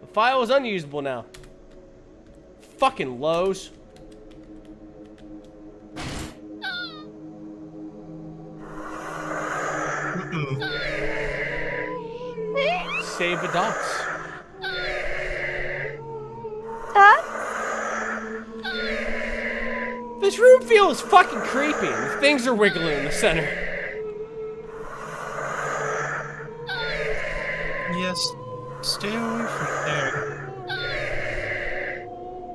The file is unusable now. Fucking Lowe's. Save the dots. This room feels fucking creepy. The things are wiggling in the center. Yes. Stay away from there.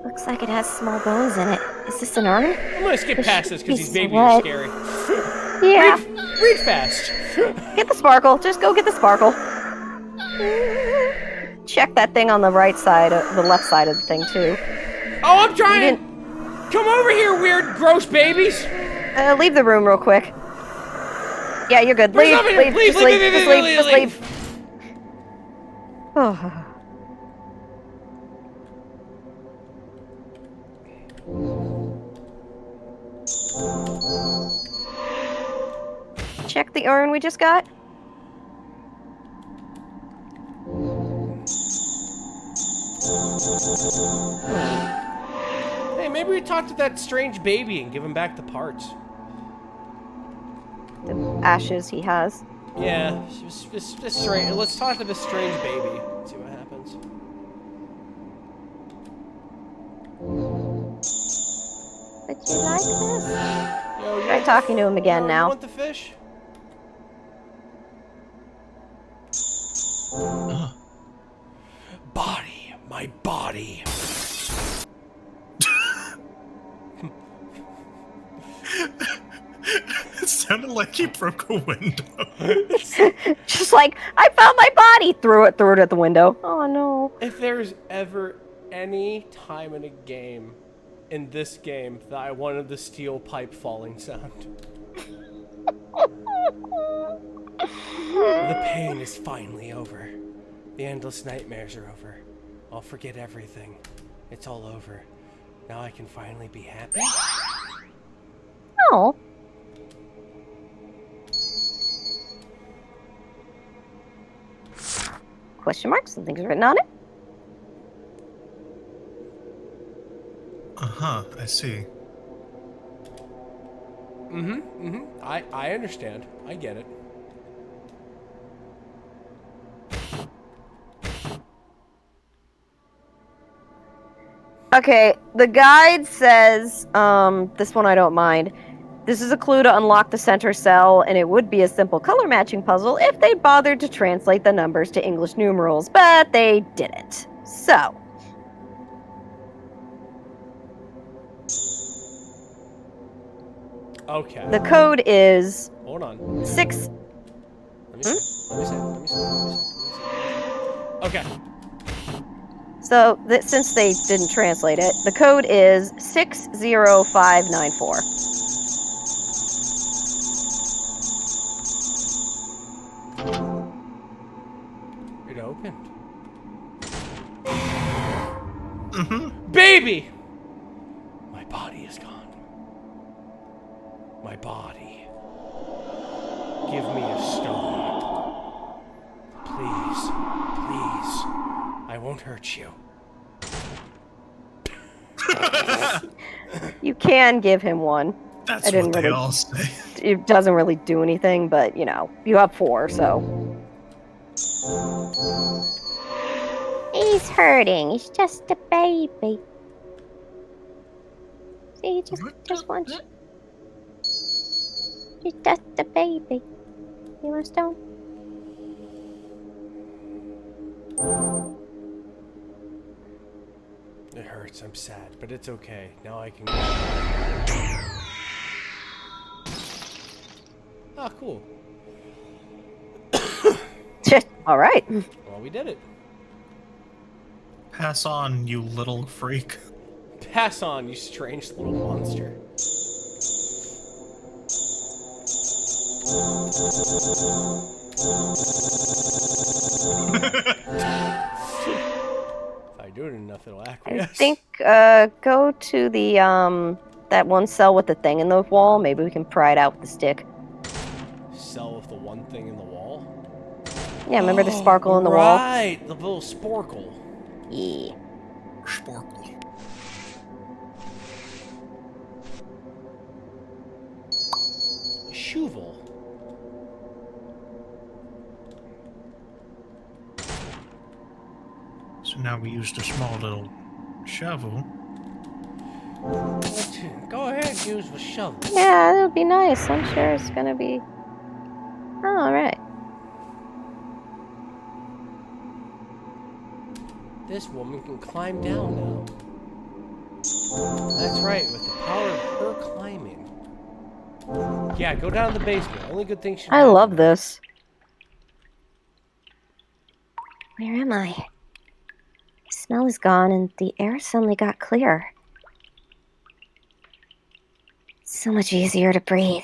Looks like it has small bones in it. Is this an urn? I'm gonna skip past this because these Be babies are sweat. scary. Yeah. Read fast. Get the sparkle. Just go get the sparkle. Check that thing on the right side, the left side of the thing too. Oh, I'm trying. didn't- Come over here, weird, gross babies. Leave the room real quick. Yeah, you're good. There's Leave, nothing- leave, leave, just leave, leave, leave, just leave, leave, just leave. leave. Oh. Check the urn we just got. Hey, maybe we talk to that strange baby and give him back the parts. The ashes he has. Yeah, just strange. Let's talk to this strange baby. See what happens. But you like this? Yo, you Try want talking to him again you now. want the fish? Body, my body. It sounded like he broke a window. Just like, I found my body! Threw it at the window. Oh no. If there's ever any time in a game, in this game, that I wanted the steel pipe falling sound. The pain is finally over. The endless nightmares are over. I'll forget everything. It's all over. Now I can finally be happy. Oh. Question mark? Something's written on it. Uh-huh, I see. I understand. I get it. Okay, the guide says, this one I don't mind. This is a clue to unlock the center cell, and it would be a simple color matching puzzle if they bothered to translate the numbers to English numerals, but they didn't. So. Okay. The code is Hold on. 6. Let me see. Let me see. Okay. So, since they didn't translate it, the code is 60594. It opened. Baby! My body is gone. body. Give me a stone. Please, please. I won't hurt you. You can give him one. That's I didn't what they really- all say. It doesn't really do anything, but you know, you have 4, so. He's hurting. He's just a baby. See, he just wants you. He's just a baby. You want a stone? It hurts. I'm sad, but it's okay. Now I can go. Ah, cool. All right. Well, we did it. Pass on, you little freak. Pass on, you strange little monster. If I do it enough, it'll I acquiesce. think go to the that one cell with the thing in the wall. Maybe we can pry it out with the stick. Cell with the one thing in the wall. Yeah, remember the sparkle in the wall? Right, the little sporkle. Yeah. Sporkle. Shuvel. So now we used a small little shovel. Go ahead, use the shovel. Yeah, it'll be nice. I'm sure it's gonna be. Oh, all right. This woman can climb down now. That's right, with the power of her climbing. Yeah, go down to the basement. Only good thing should I happen. love this. Where am I? The smell is gone and the air suddenly got clear. So much easier to breathe.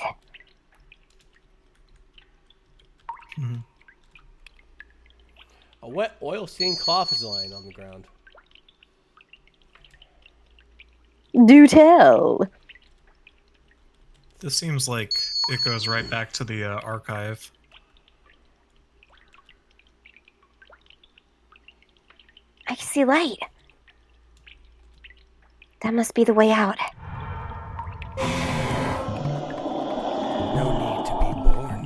A wet oil-stained cloth is lying on the ground. Do tell. This seems like it goes right back to the archive. I see light. That must be the way out. No need to be born.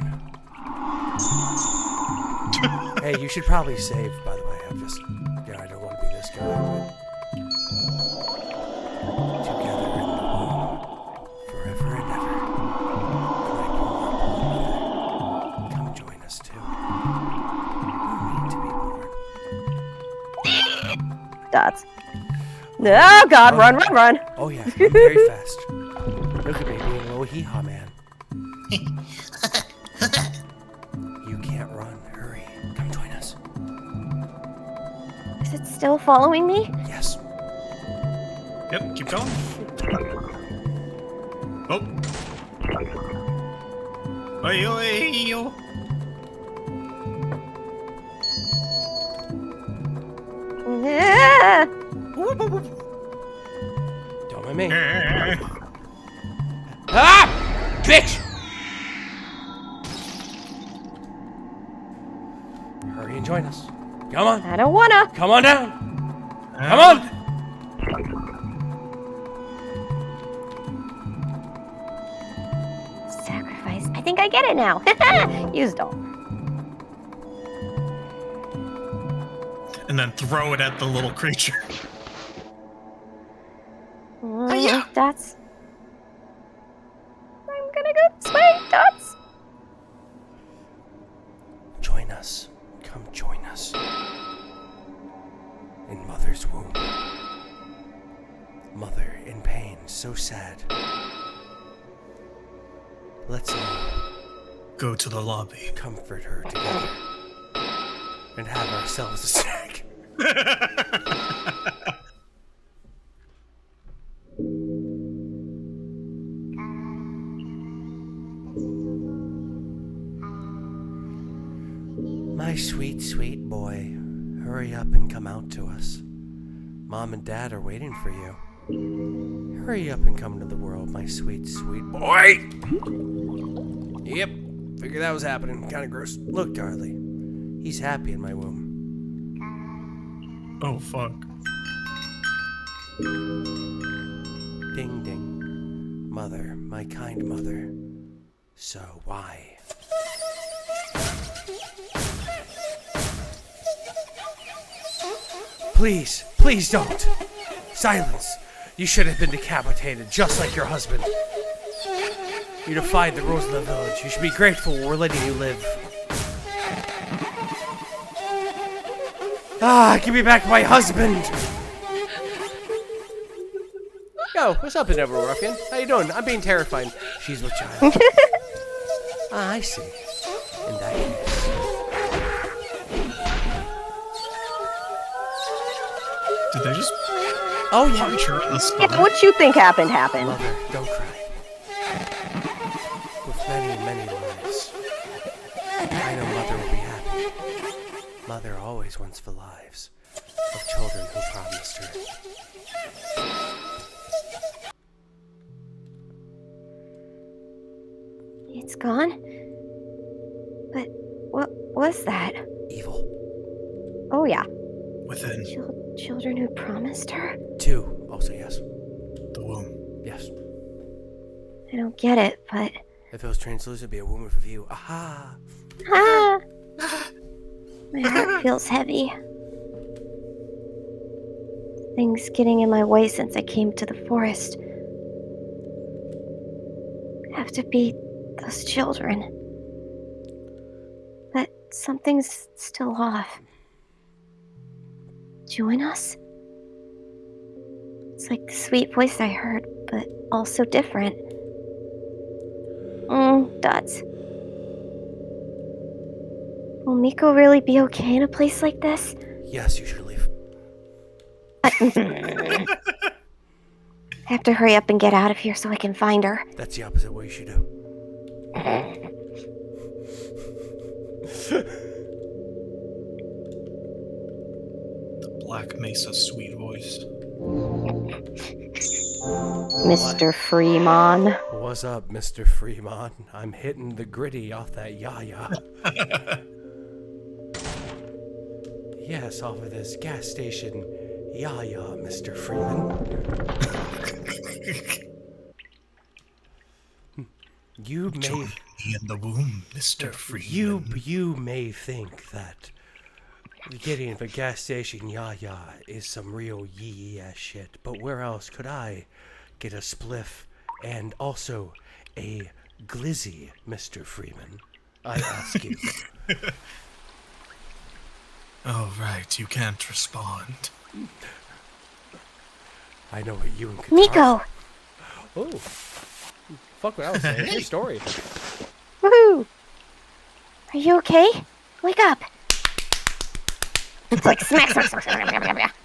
Hey, you should probably save, by the way. I'm just... Yeah, I don't want to be this guy, but... Together in the womb, forever and ever. Like mother. Come join us, too. No need to be born. Dots. Oh God! Run! Run! Run! Oh, yeah, I'm very fast. Look at me being a little hee-haw man. You can't run. Hurry. Come join us. Is it still following me? Yes. Yep, keep going. Oh. Oi, oi, oi. Yeah. Don't mind me. Ah! Bitch! Hurry and join us. Come on. I don't wanna. Come on down. Come on. Sacrifice. I think I get it now. Used all. And then throw it at the little creature. Dots. I'm gonna go this way. Dots. Join us. Come join us. In Mother's womb. Mother in pain, so sad. Let's all Go to the lobby. comfort her together. And have ourselves a snack. My sweet, sweet boy, hurry up and come out to us. Mom and Dad are waiting for you. Hurry up and come into the world, my sweet, sweet boy. Yep, figured that was happening. Kind of gross. Look, darling, he's happy in my womb. Oh, fuck. Ding, ding. Mother, my kind mother. So why? Please, please don't. Silence. You should have been decapitated, just like your husband. You defied the rules of the village. You should be grateful we're letting you live. Ah, give me back my husband! Yo, what's up, Endeavor Ruffian? How you doing? I'm being terrified. She's with child. Ah, I see. In that case. Did they just Oh, yeah. punch her in the Yeah, stomach? what you think happened, happened. Mother, don't cry. With many, many lives. I know Mother will be happy. Mother always wants the lives of children who promised her. It's gone? But what was that? Evil. Oh, yeah. Within Children who promised her? 2. Also, yes. the womb. Yes. I don't get it, but... If it was translucent, it'd be a woman with a view. Aha! Ah! My heart feels heavy. Things getting in my way since I came to the forest. Have to be those children. But something's still off. Join us? It's like the sweet voice I heard, but also different. Dots. Will Miko really be okay in a place like this? Yes, you should leave. I have to hurry up and get out of here so I can find her. That's the opposite way you should do. Black Mesa sweet voice. Mr. Freeman. What's up, Mr. Freeman? I'm hitting the gritty off that yaya. Yes, off of this gas station yaya, Mr. Freeman. You may Join me in the womb, Mr. Freeman. you may think that getting the gas station yaya is some real yee ass shit, but where else could I get a spliff and also a glizzy, Mr. Freeman? I ask you. Oh, right, you can't respond. I know what you and Qatar... Miko! Oh. Fuck what I was saying. It's your story. Woohoo! Are you okay? Wake up! It's like smack, smack, smack, smack, smack, smack.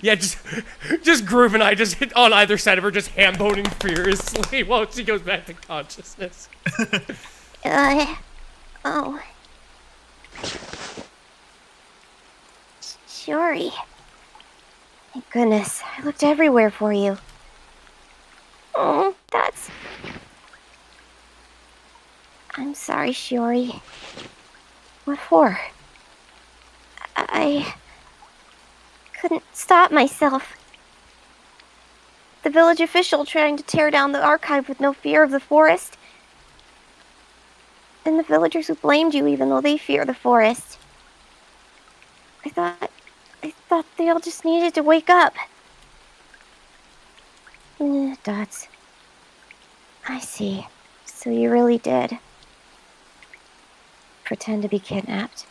Yeah, just Groove and I just hit on either side of her, just ham-boning furiously while she goes back to consciousness. Oh. Shiori. Thank goodness. I looked everywhere for you. Oh, that's... I'm sorry, Shiori. What for? I couldn't stop myself. The village official trying to tear down the archive with no fear of the forest. And the villagers who blamed you even though they fear the forest. I thought they all just needed to wake up. Dots. I see. So you really did pretend to be kidnapped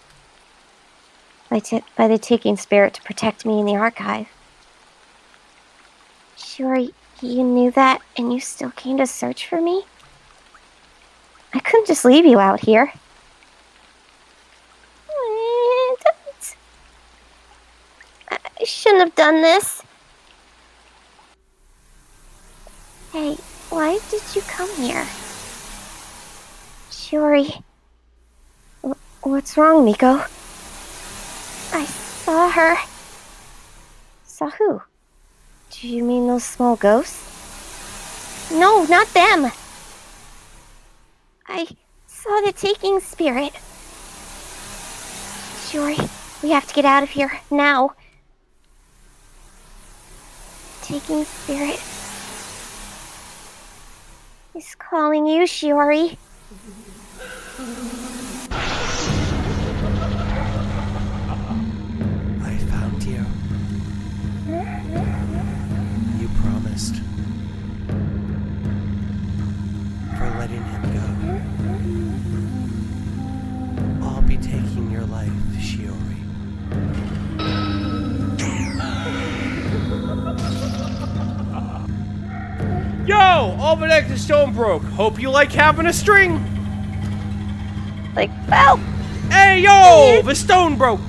by the taking spirit to protect me in the archive. Sure, you knew that and you still came to search for me? I couldn't just leave you out here. Dots. I shouldn't have done this. Hey, why did you come here? Shiori. What's wrong, Miko? I saw her. Saw who? Do you mean those small ghosts? No, not them. I saw the taking spirit. Shiori, we have to get out of here now. Taking spirit is calling you, Shiori. I found you. You promised. For letting him go. I'll be taking your life, Shiori. Yo! Almanac the Stone broke. Hope you like having a string. Like, help! Hey, yo! The stone broke.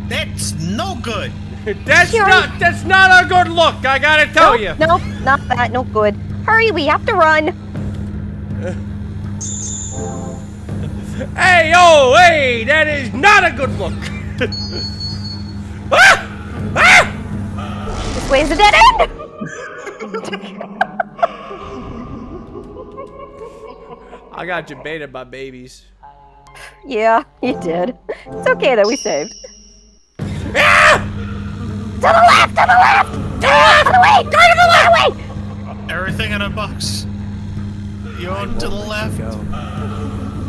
That's no good. That's not a good look, I gotta tell you. Nope, not that, no good. Hurry, we have to run. Hey, yo, hey, that is not a good look. Ah! Ah! This way is a dead end. I got debated by babies. Yeah, you did. It's okay that we saved. Ah! To the left, to the left! To the left, to the way! Go to the left way! Everything in a box. You on to the left.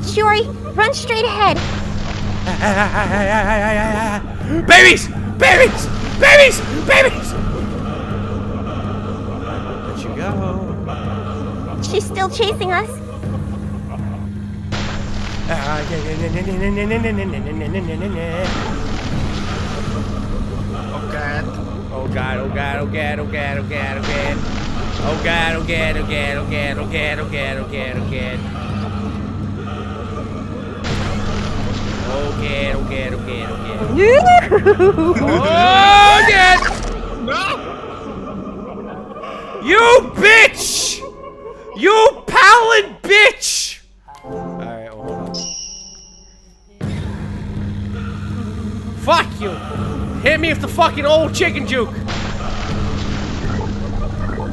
Shiori, run straight ahead. Babies! Babies! Babies! Babies! Let you go. She's still chasing us. Oh god. Oh god, oh god, oh god, oh god, oh god, oh god. Oh god, oh god, oh god, oh god, oh god, oh god, oh god, oh god. Oh god, oh god, oh god, oh god. Oh god! No! You bitch! You pallid bitch! Alright, well, hold on. Fuck you! Hit me with the fucking old chicken juke!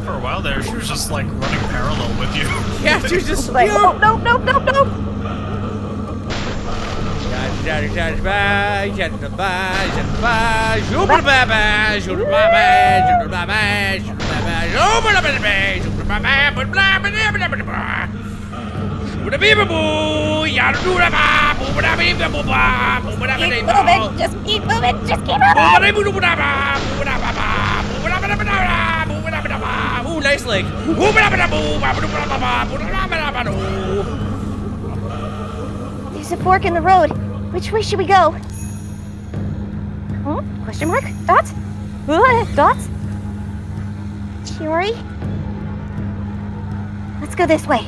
For a while there, she was just like running parallel with you. Yeah, she was just Like, you. no, no, no, no, no. Just keep moving, just keep moving. Ooh, nice leg. There's a fork in the road. Which way should we go? Question mark? Dots? Dots? Shiori? Let's go this way.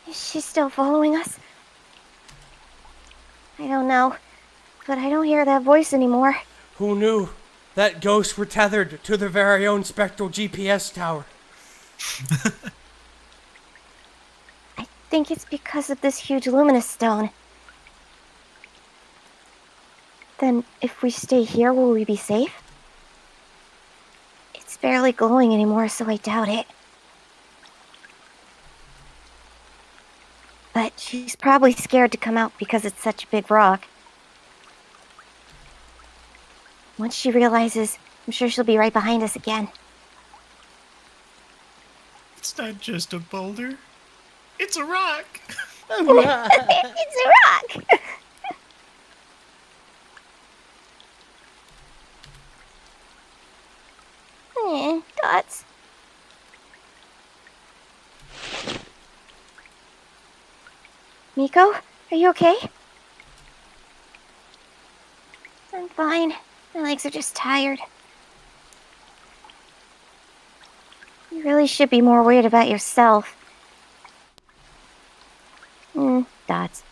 Is she still following us? I don't know, but I don't hear that voice anymore. Who knew that ghosts were tethered to their very own spectral GPS tower? I think it's because of this huge luminous stone. Then, if we stay here, will we be safe? It's barely glowing anymore, so I doubt it. But she's probably scared to come out because it's such a big rock. Once she realizes, I'm sure she'll be right behind us again. It's not just a boulder. It's a rock. It's a rock! Dots. Miko, are you okay? I'm fine. My legs are just tired. You really should be more worried about yourself. Dots.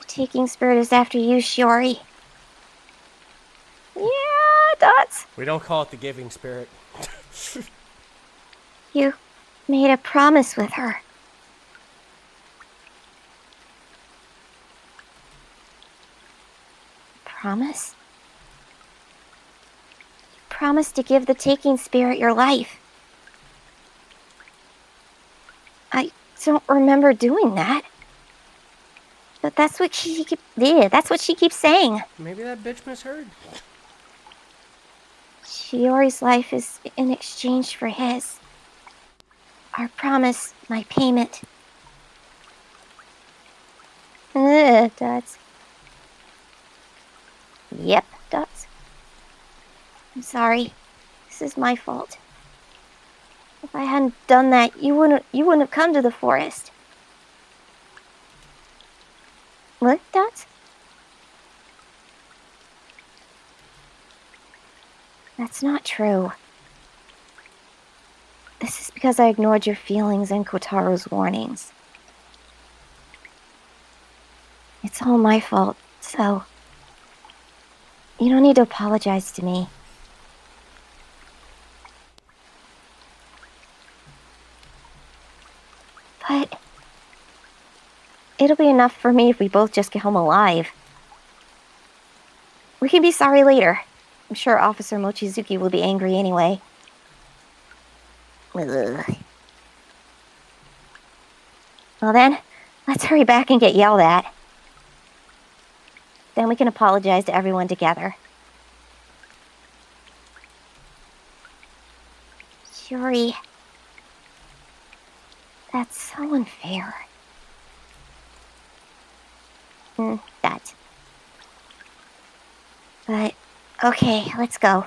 taking spirit is after you, Shiori. Yeah, Dots. We don't call it the giving spirit. You made a promise with her. Promise? You promised to give the taking spirit your life. I don't remember doing that. But that's what that's what she keeps saying. Maybe that bitch misheard. Shiori's life is in exchange for his. Our promise, my payment. Dots. Yep, Dots. I'm sorry. This is my fault. If I hadn't done that, you wouldn't have come to the forest. What, Dots? That's not true. This is because I ignored your feelings and Kotaro's warnings. It's all my fault, so you don't need to apologize to me. But it'll be enough for me if we both just get home alive. We can be sorry later. I'm sure Officer Mochizuki will be angry anyway. Ugh. Well then, let's hurry back and get yelled at. Then we can apologize to everyone together. Shiori. That's so unfair. That. But, okay, let's go.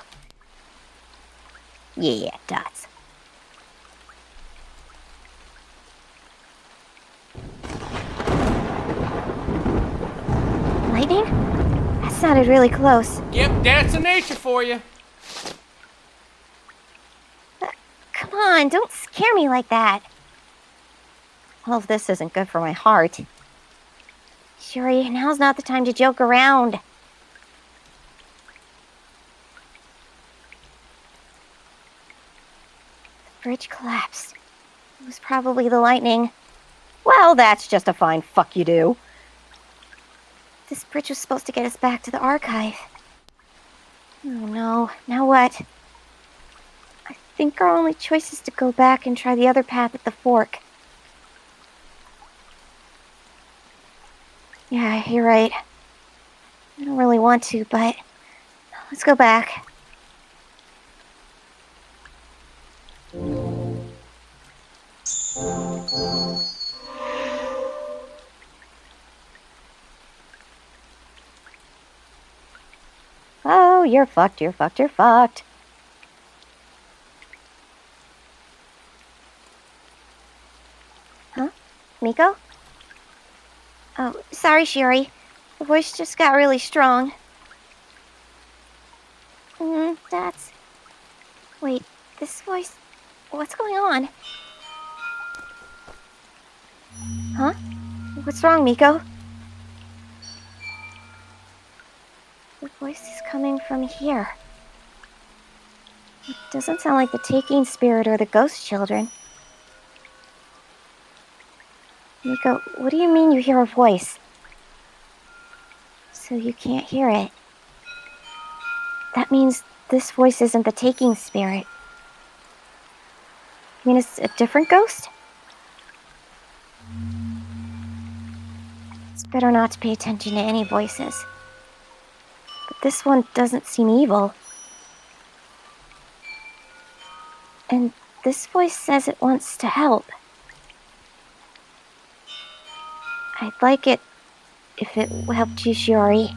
Yeah, Dots. Lightning? That sounded really close. Yep, that's the nature for you. Come on, don't scare me like that. All of this isn't good for my heart. Shiori, now's not the time to joke around. The bridge collapsed. It was probably the lightning. Well, that's just a fine fuck you do. This bridge was supposed to get us back to the archive. Oh no, now what? I think our only choice is to go back and try the other path at the fork. Yeah, you're right. I don't really want to, but let's go back. Oh, you're fucked, you're fucked, you're fucked. Huh? Miko? Oh, sorry, Shiori. The voice just got really strong. That's... Wait, this voice... What's going on? Huh? What's wrong, Miko? The voice is coming from here. It doesn't sound like the taking spirit or the ghost children. Miko, what do you mean you hear a voice? So you can't hear it. That means this voice isn't the taking spirit. You mean it's a different ghost? It's better not to pay attention to any voices. But this one doesn't seem evil. And this voice says it wants to help. I'd like it if it helped you, Shiori.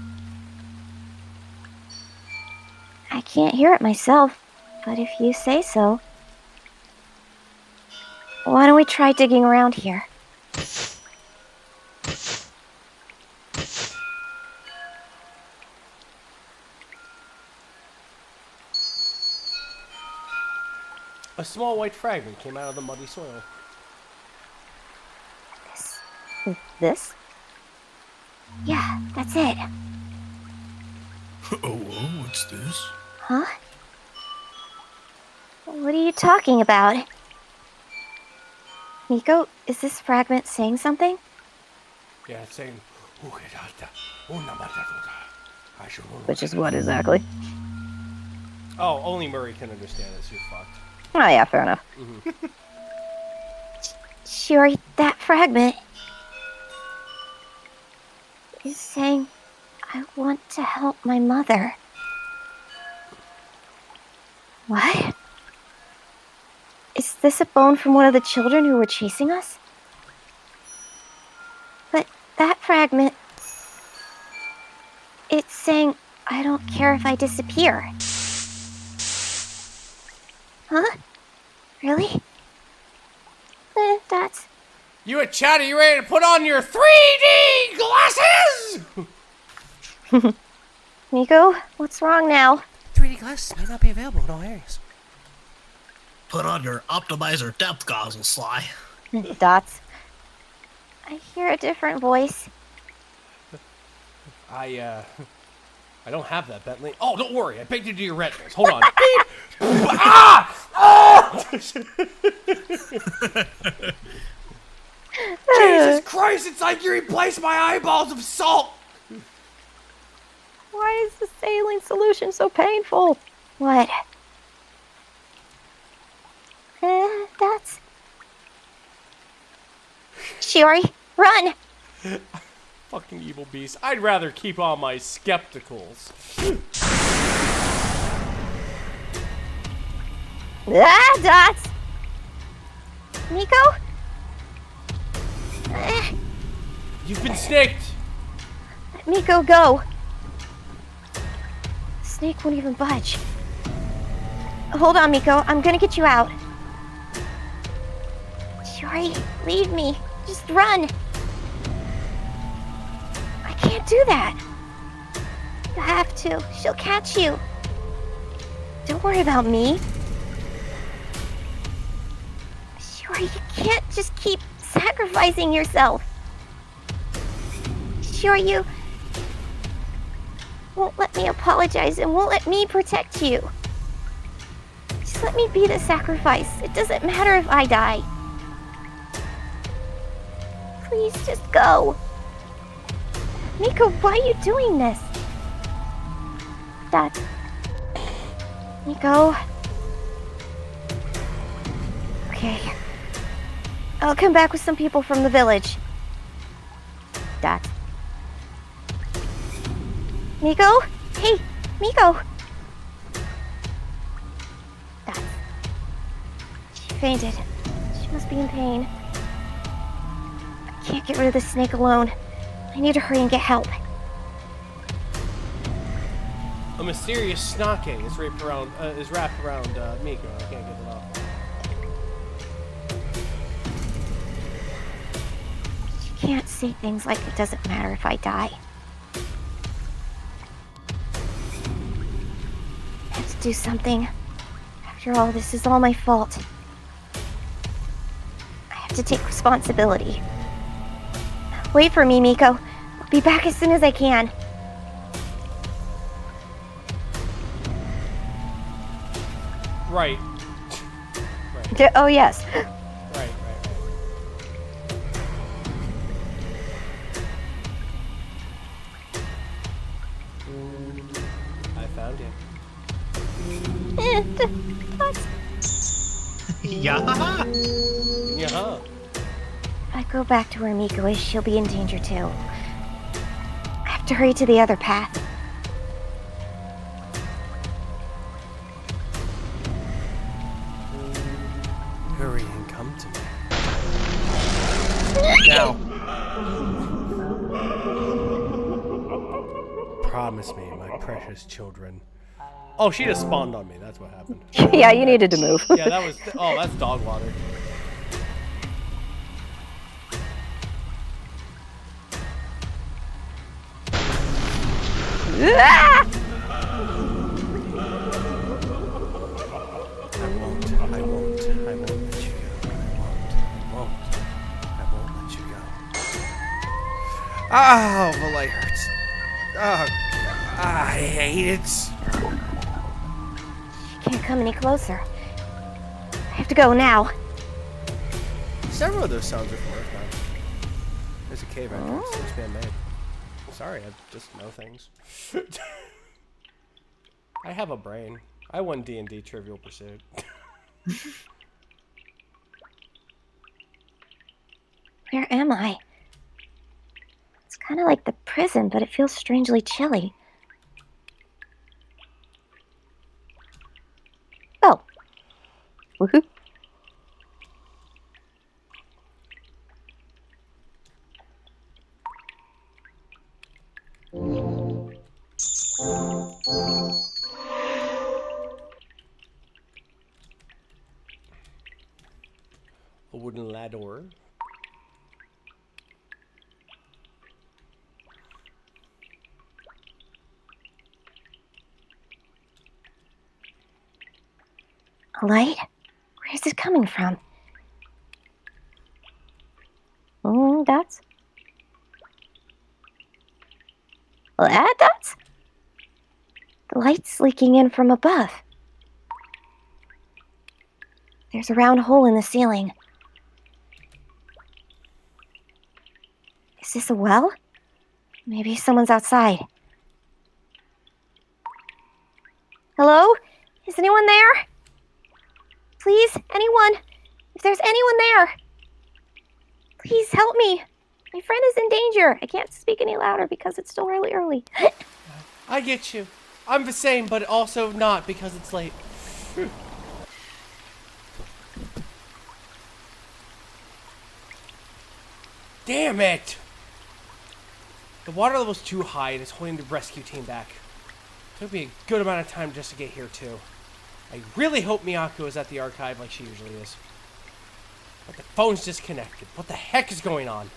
I can't hear it myself, but if you say so. Why don't we try digging around here? A small white fragment came out of the muddy soil. This? Yeah, that's it. Oh, what's this? Huh? What are you talking about? Miko, is this fragment saying something? Yeah, it's saying. Which is what exactly? Oh, only Murray can understand this. You're fucked. Oh yeah, fair enough. Shiori, that fragment is saying, I want to help my mother. What? Is this a bone from one of the children who were chasing us? But that fragment, it's saying, I don't care if I disappear. Huh? Really? That's... You and Chad, are you ready to put on your 3D glasses? Miko, what's wrong now? 3D glasses may not be available in all areas. Put on your optimizer depth goggles, Sly. Dots. I hear a different voice. I don't have that, Bentley. Oh, don't worry. I baked it into your retinas. Hold on. Jesus Christ, it's like you replaced my eyeballs of salt. Why is the saline solution so painful? What? That's... Shiori, run! Fucking evil beast. I'd rather keep on my skepticals. Dots! Miko? You've been snaked. Let Miko go. The snake won't even budge. Hold on, Miko. I'm gonna get you out. Shiori, leave me. Just run. I can't do that. You have to. She'll catch you. Don't worry about me. Shiori, you can't just keep sacrificing yourself. Shiori, you won't let me apologize and won't let me protect you. Just let me be the sacrifice. It doesn't matter if I die. Please just go. Miko, why are you doing this? Dad. Miko. Okay. I'll come back with some people from the village. Dad. Miko? Hey, Miko! Dad. She fainted. She must be in pain. I can't get rid of this snake alone. I need to hurry and get help. A mysterious snake is wrapped around Miko. I can't get it off. You can't say things like it doesn't matter if I die. I have to do something. After all, this is all my fault. I have to take responsibility. Wait for me, Miko. I'll be back as soon as I can. Right. Oh yes. Right. I found you. Yeah. Yeah. If I go back to where Miko is, she'll be in danger too. I have to hurry to the other path. Hurry and come to me. Now. Promise me, my precious children. Oh, she just spawned on me. That's what happened. Yeah, you needed to move. Yeah, that was. Oh, that's dog water. Ah! I won't let you go. I won't let you go. Oh, the light hurts. Oh, I hate it. Can't come any closer. I have to go now. Several of those sounds are from Earth now. There's a cave entrance. It's man-made. Sorry, I just know things. I have a brain. I won D&D Trivial Pursuit. Where am I? It's kind of like the prison, but it feels strangely chilly. Oh. Woohoo. A wooden ladder. A light? Where's it coming from? Dots? Dots? The light's leaking in from above. There's a round hole in the ceiling. Is this a well? Maybe someone's outside. Hello? Is anyone there? Please, anyone? If there's anyone there, please help me. My friend is in danger. I can't speak any louder because it's still really early. I get you. I'm the same, but also not because it's late. Damn it! The water level's too high and it's holding the rescue team back. Took me a good amount of time just to get here, too. I really hope Miyako is at the archive like she usually is. But the phone's disconnected. What the heck is going on?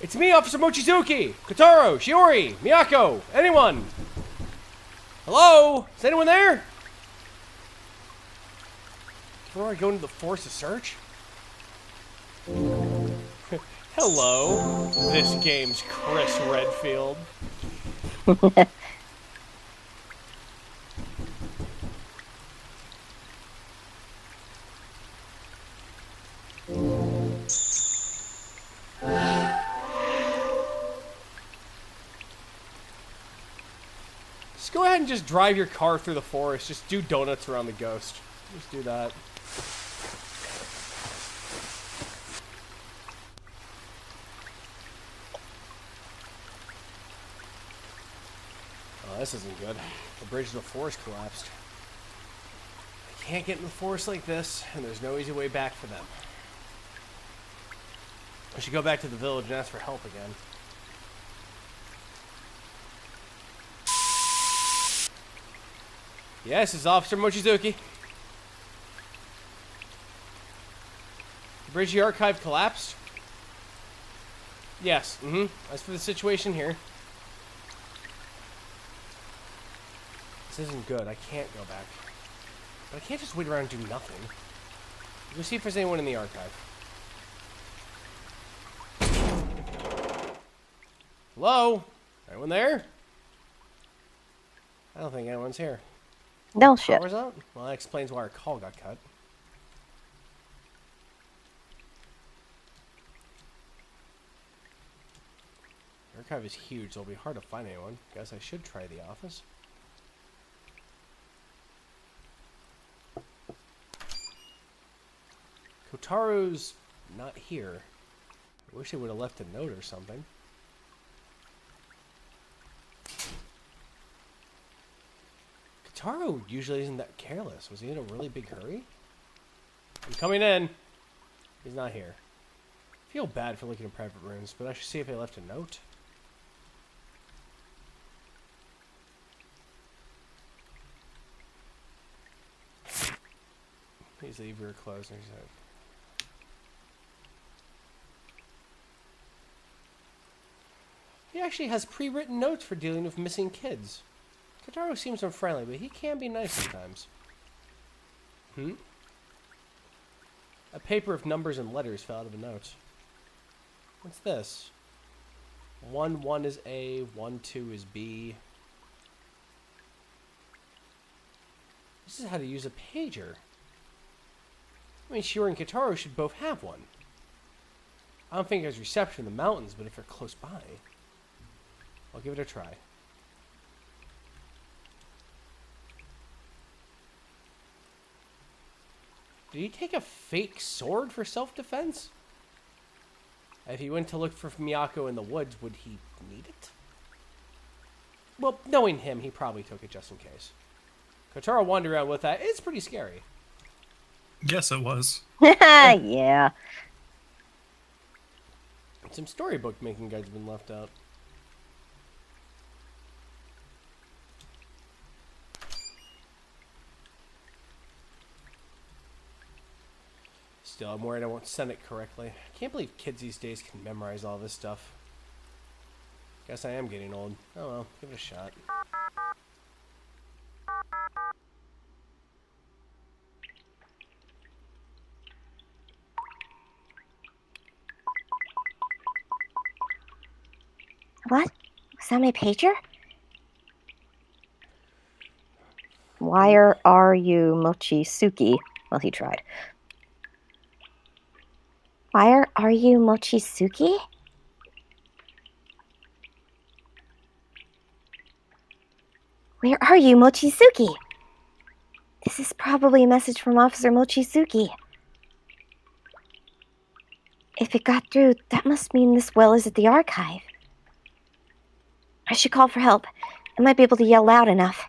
It's me, Officer Mochizuki! Kotaro, Shiori, Miyako, anyone! Hello? Is anyone there? Before I go into the forest to search? Hello. This game's Chris Redfield. Just go ahead and just drive your car through the forest. Just do donuts around the ghost. Just do that. Oh, this isn't good. The bridge to the forest collapsed. They can't get in the forest like this, and there's no easy way back for them. I should go back to the village and ask for help again. Yes, it's Officer Mochizuki. The bridge to the archive collapsed? Yes, As for the situation here. This isn't good. I can't go back. But I can't just wait around and do nothing. Go see if there's anyone in the archive. Hello? Anyone there? I don't think anyone's here. No shit. Power's out? Well, that explains why our call got cut. The archive is huge, so it'll be hard to find anyone. Guess I should try the office. Kotaro's not here. I wish they would have left a note or something. Kotaro usually isn't that careless. Was he in a really big hurry? I'm coming in. He's not here. I feel bad for looking in private rooms, but I should see if they left a note. Please leave your clothes. He actually has pre-written notes for dealing with missing kids. Kotaro seems unfriendly, but he can be nice sometimes. A paper of numbers and letters fell out of a note. What's this? 1 is A, 1 2 is B. This is how to use a pager. I mean, Shiori and Kotaro should both have one. I don't think there's reception in the mountains, but if they're close by, I'll give it a try. Did he take a fake sword for self-defense? If he went to look for Miyako in the woods, would he need it? Well, knowing him, he probably took it just in case. Kotaro wandered around with that. It's pretty scary. Yes, it was. Yeah. Some storybook making guides have been left out. Still, I'm worried I won't send it correctly. I can't believe kids these days can memorize all this stuff. Guess I am getting old. Oh well, give it a shot. What? Was that my pager? Why are you Mochisuki? Well, he tried. Why are you Mochisuki? Where are you, Mochisuki? This is probably a message from Officer Mochisuki. If it got through, that must mean this well is at the archive. I should call for help. I might be able to yell loud enough.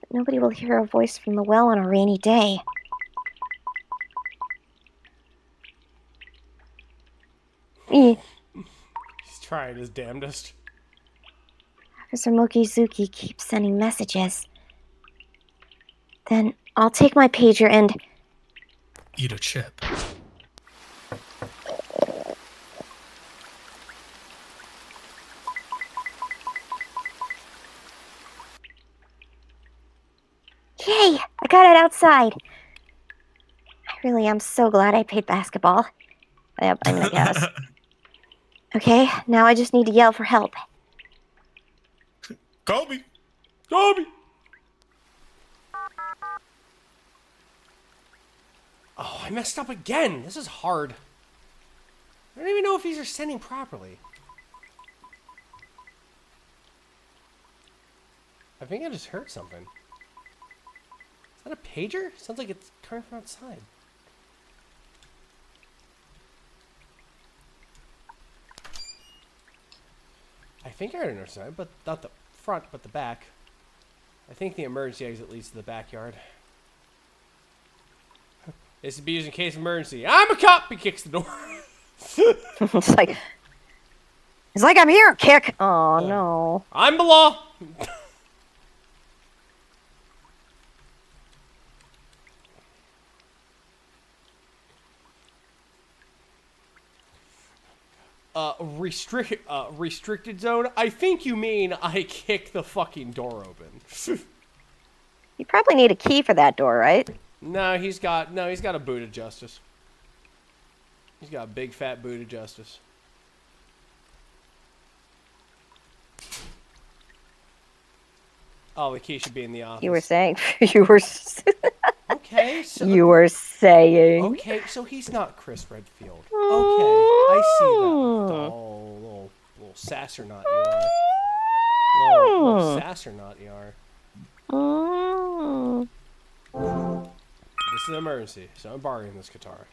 But nobody will hear a voice from the well on a rainy day. He's trying his damnedest. Officer Mochizuki keeps sending messages. Then I'll take my pager and... Eat a chip. Yay! I got it outside. I really am so glad I played basketball. Yep, I mean, I guess. Okay, now I just need to yell for help. Kobe! Dobby! Oh, I messed up again. This is hard. I don't even know if these are sending properly. I think I just heard something. Is that a pager? Sounds like it's coming from outside. I think I heard another side, but not the front, but the back. I think the emergency exit leads to the backyard. This would be used in case of emergency. I'm a cop! He kicks the door. It's like I'm here, kick. Oh no. I'm the law! Restricted zone? I think you mean I kick the fucking door open. You probably need a key for that door, right? No, he's got a boot of justice. He's got a big fat boot of justice. Oh, the key should be in the office. You were saying Okay, so you were saying. okay, so he's not Chris Redfield. Okay, I see that. Oh, little sassernaut you are. Little sassernaut you are. This is an emergency, so I'm borrowing this guitar.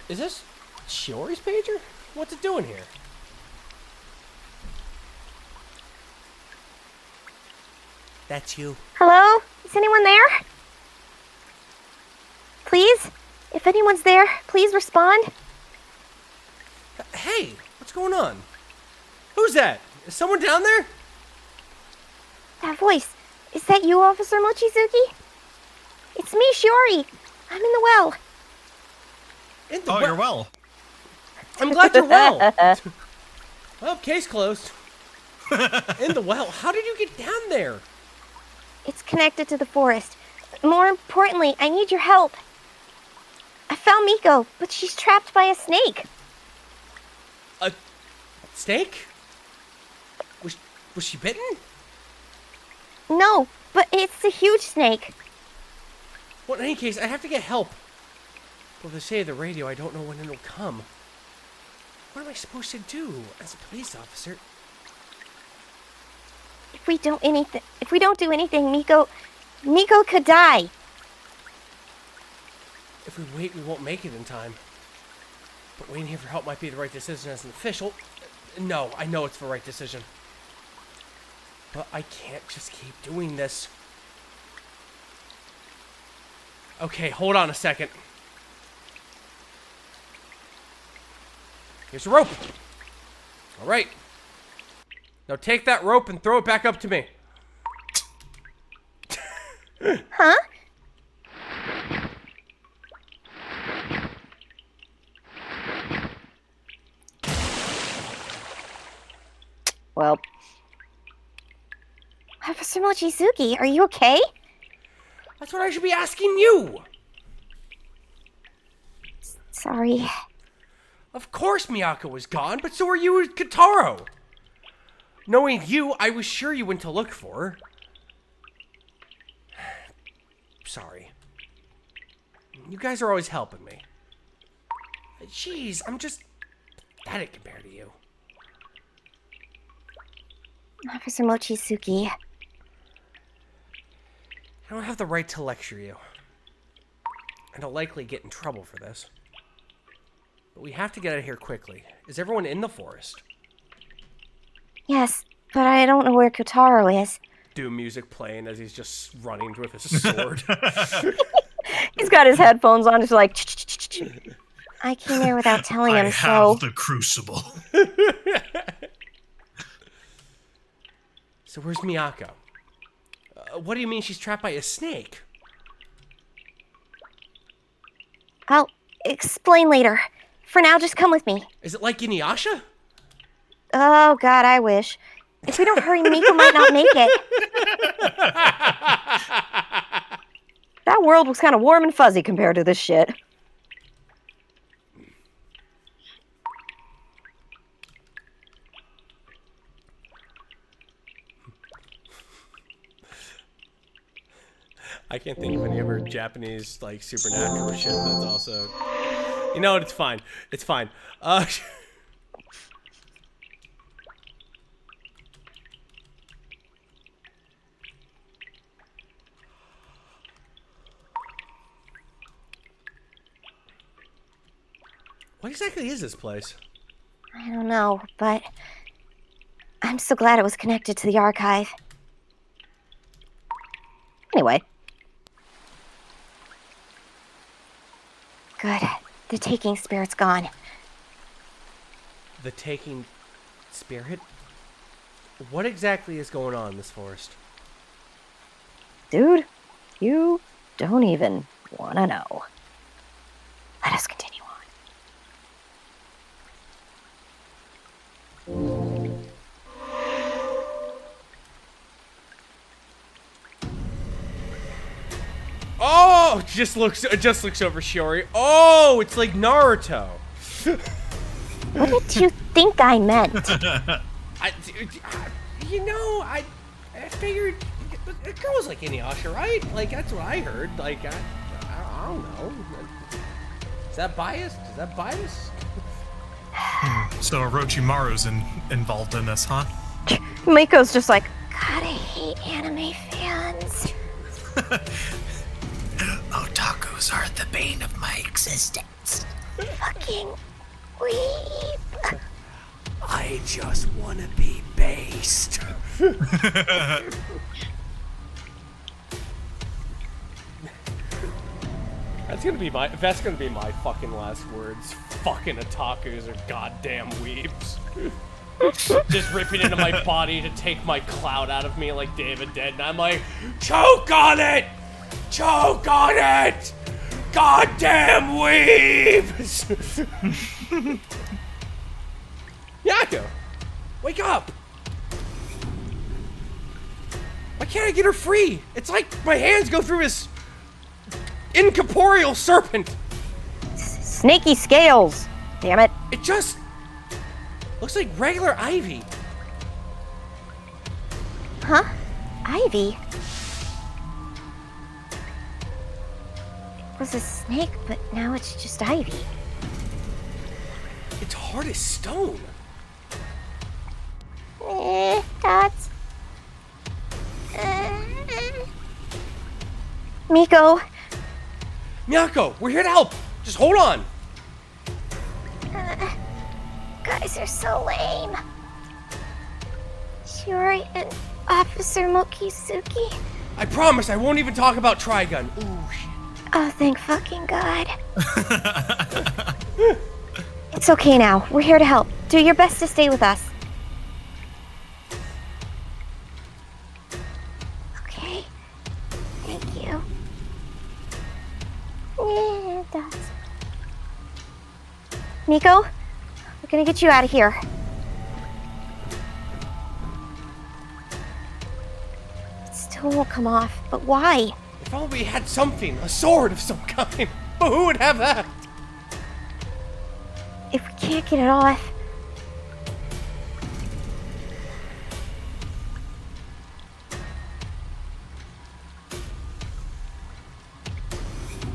Is this Shiori's pager? What's it doing here? That's you. Hello? Is anyone there? Please? If anyone's there, please respond. Hey, what's going on? Who's that? Is someone down there? That voice. Is that you, Officer Mochizuki? It's me, Shiori. I'm in the well. In the Oh, you're well. I'm glad you're well. Well, case closed. In the well. How did you get down there? It's connected to the forest. More importantly, I need your help. I found Miko, but she's trapped by a snake. A snake? Was she bitten? No, but it's a huge snake. Well, in any case, I have to get help. Well, to say the radio, I don't know when it'll come. What am I supposed to do as a police officer? If we don't do anything, Miko could die. If we wait, we won't make it in time. But waiting here for help might be the right decision as an official. No, I know it's the right decision. But I can't just keep doing this. Okay, hold on a second. Here's a rope. All right. Now take that rope and throw it back up to me. Huh? Well, Officer Mochizuki, are you okay? That's what I should be asking you. Sorry. Of course Miyako was gone, but so are you and Kataro. Knowing you, I was sure you went to look for her. Sorry. You guys are always helping me. Jeez, I'm just pathetic compared to you. Officer Mochizuki. I don't have the right to lecture you. And I'll likely get in trouble for this. But we have to get out of here quickly. Is everyone in the forest? Yes, but I don't know where Kotaro is. Doom music playing as he's just running with his sword. he's got his headphones on. He's like, I came here without telling I him, have so... the crucible. So where's Miyako? What do you mean she's trapped by a snake? I'll explain later. For now, just come with me. Is it like Inuyasha? Oh, God, I wish. If we don't hurry, Miko might not make it. that world was kind of warm and fuzzy compared to this shit. I can't think of any other Japanese, like, supernatural shit that's also... You know what? It's fine. It's fine. What exactly is this place? I don't know, but I'm so glad it was connected to the archive. Anyway, Good. The taking spirit's gone. The taking spirit? What exactly is going on in this forest? dude, you don't even want to know. Let us continue on. Oh, it just looks over Shiori. Oh, it's like Naruto. What did you think I meant? I figured a girl's like Inuyasha, right? Like that's what I heard. Like I don't know. Is that biased? Is that biased? So Orochimaru's involved in this, huh? Miko's just like, God, I hate anime fans. Otakus are the bane of my existence. Fucking weep. I just want to be based. That's gonna be my fucking last words. Fucking otakus are goddamn weeps. Just ripping into my body to take my clout out of me like David did. And I'm like, choke on it! Choke on it! Goddamn weebs! Yako, wake up! Why can't I get her free? It's like my hands go through this incorporeal serpent. Snaky scales. Damn it. It just looks like regular ivy. Huh? Ivy? It was a snake, but now it's just ivy. It's hard as stone. Dots. Miko. Miyako, we're here to help. Just hold on. Guys are so lame. Shiori and Officer Mochizuki. I promise I won't even talk about Trigun. Ooh, shit. Oh, thank fucking God. It's okay now. We're here to help. Do your best to stay with us. Okay. Thank you. Yeah, dots. Miko, we're gonna get you out of here. It still won't come off, but why? If only we had something, a sword of some kind. But who would have that? If we can't get it off...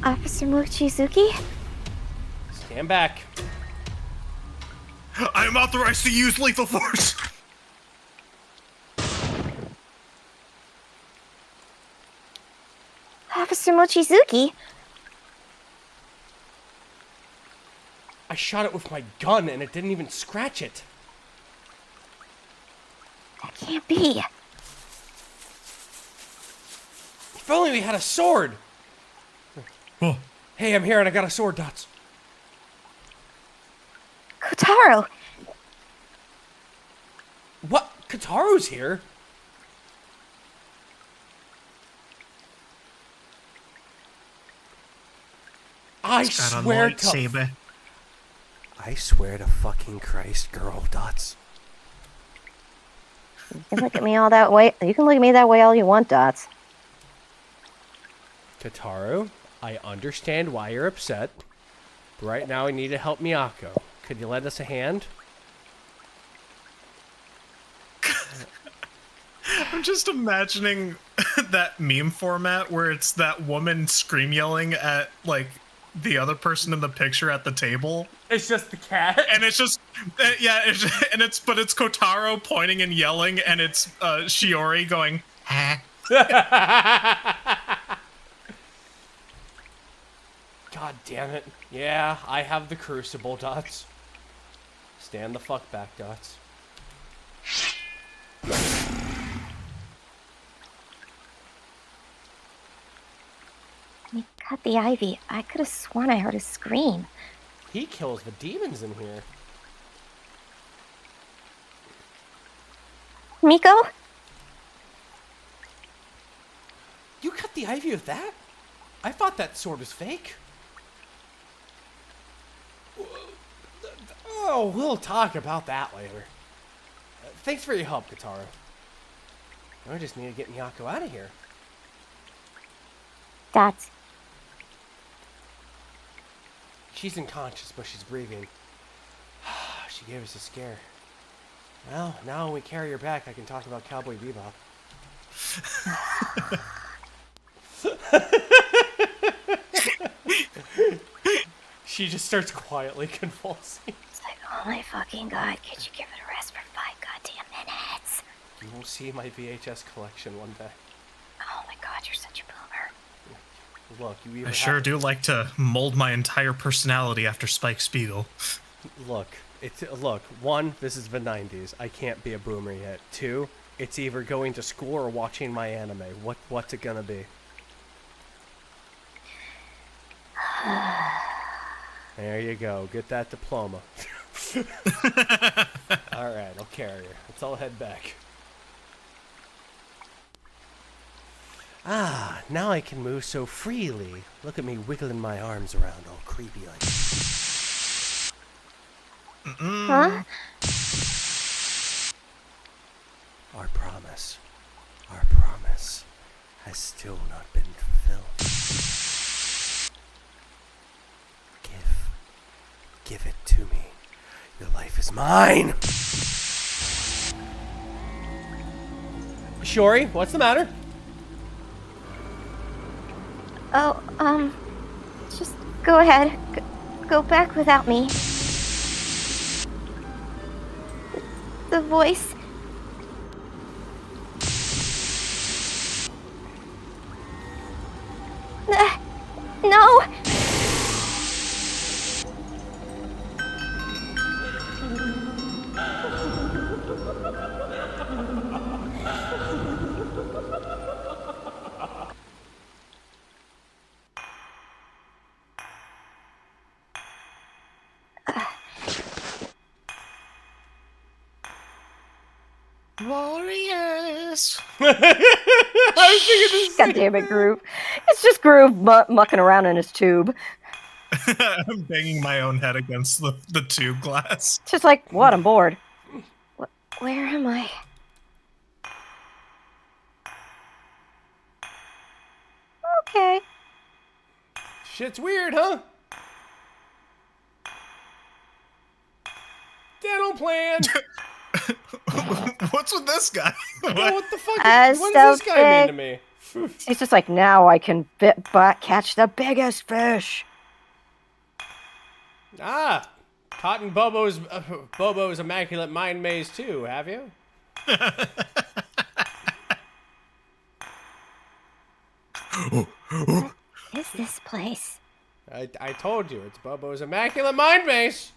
Officer Mochizuki? Stand back. I am authorized to use lethal force. Officer Mochizuki? I shot it with my gun and it didn't even scratch it. That can't be. If only we had a sword. Oh, Hey, I'm here and I got a sword, Dots. Kotaro! What? Kataro's here? I Got a swear to... lightsaber. I swear to fucking Christ, girl, Dots. You can look at me all that way. You can look at me that way all you want, Dots. Kotaro, I understand why you're upset. But right now I need to help Miyako. Could you lend us a hand? I'm just imagining that meme format where it's that woman scream yelling at like the other person in the picture at the table, It's just the cat. and it's just but it's Kotaro pointing and yelling, and it's Shiori going, "Huh?" God damn it. Yeah, I have the crucible, Dots. Stand the fuck back, Dots. He cut the ivy. I could have sworn I heard a scream. He kills the demons in here. Miko? You cut the ivy with that? I thought that sword was fake. Oh, we'll talk about that later. Thanks for your help, Kotaro. I just need to get Miyako out of here. Dots. She's unconscious, but she's breathing. She gave us a scare. Well, now when we carry her back, I can talk about Cowboy Bebop. She just starts quietly convulsing. It's like, oh my fucking God, could you give it a rest for 5 goddamn minutes? You will see my VHS collection one day. Oh my God, you're such a boomer. Look, you either I sure do like to mold my entire personality after Spike Spiegel. Look, look. 1, this is the 90s. I can't be a boomer yet. 2, it's either going to school or watching my anime. What's it gonna be? There you go. Get that diploma. Alright, I'll carry her. Let's all head back. Ah, now I can move so freely. Look at me wiggling my arms around all creepy like. Huh? Our promise has still not been fulfilled. Give it to me. Your life is mine. Shori, what's the matter? Oh, just go ahead. Go back without me. The voice. No! Warriors. I was thinking this. God damn it, Groove. It's just Groove mucking around in his tube. I'm banging my own head against the tube glass. Just like, what? I'm bored. Where am I? Okay. Shit's weird, huh? Dental plan. What's with this guy? What the fuck? As What does this so guy mean to big. me? He's just like, now I can catch the biggest fish. Ah, caught in Bobo's immaculate mind maze too, have you? What is this place? I told you, it's Bobo's immaculate mind maze.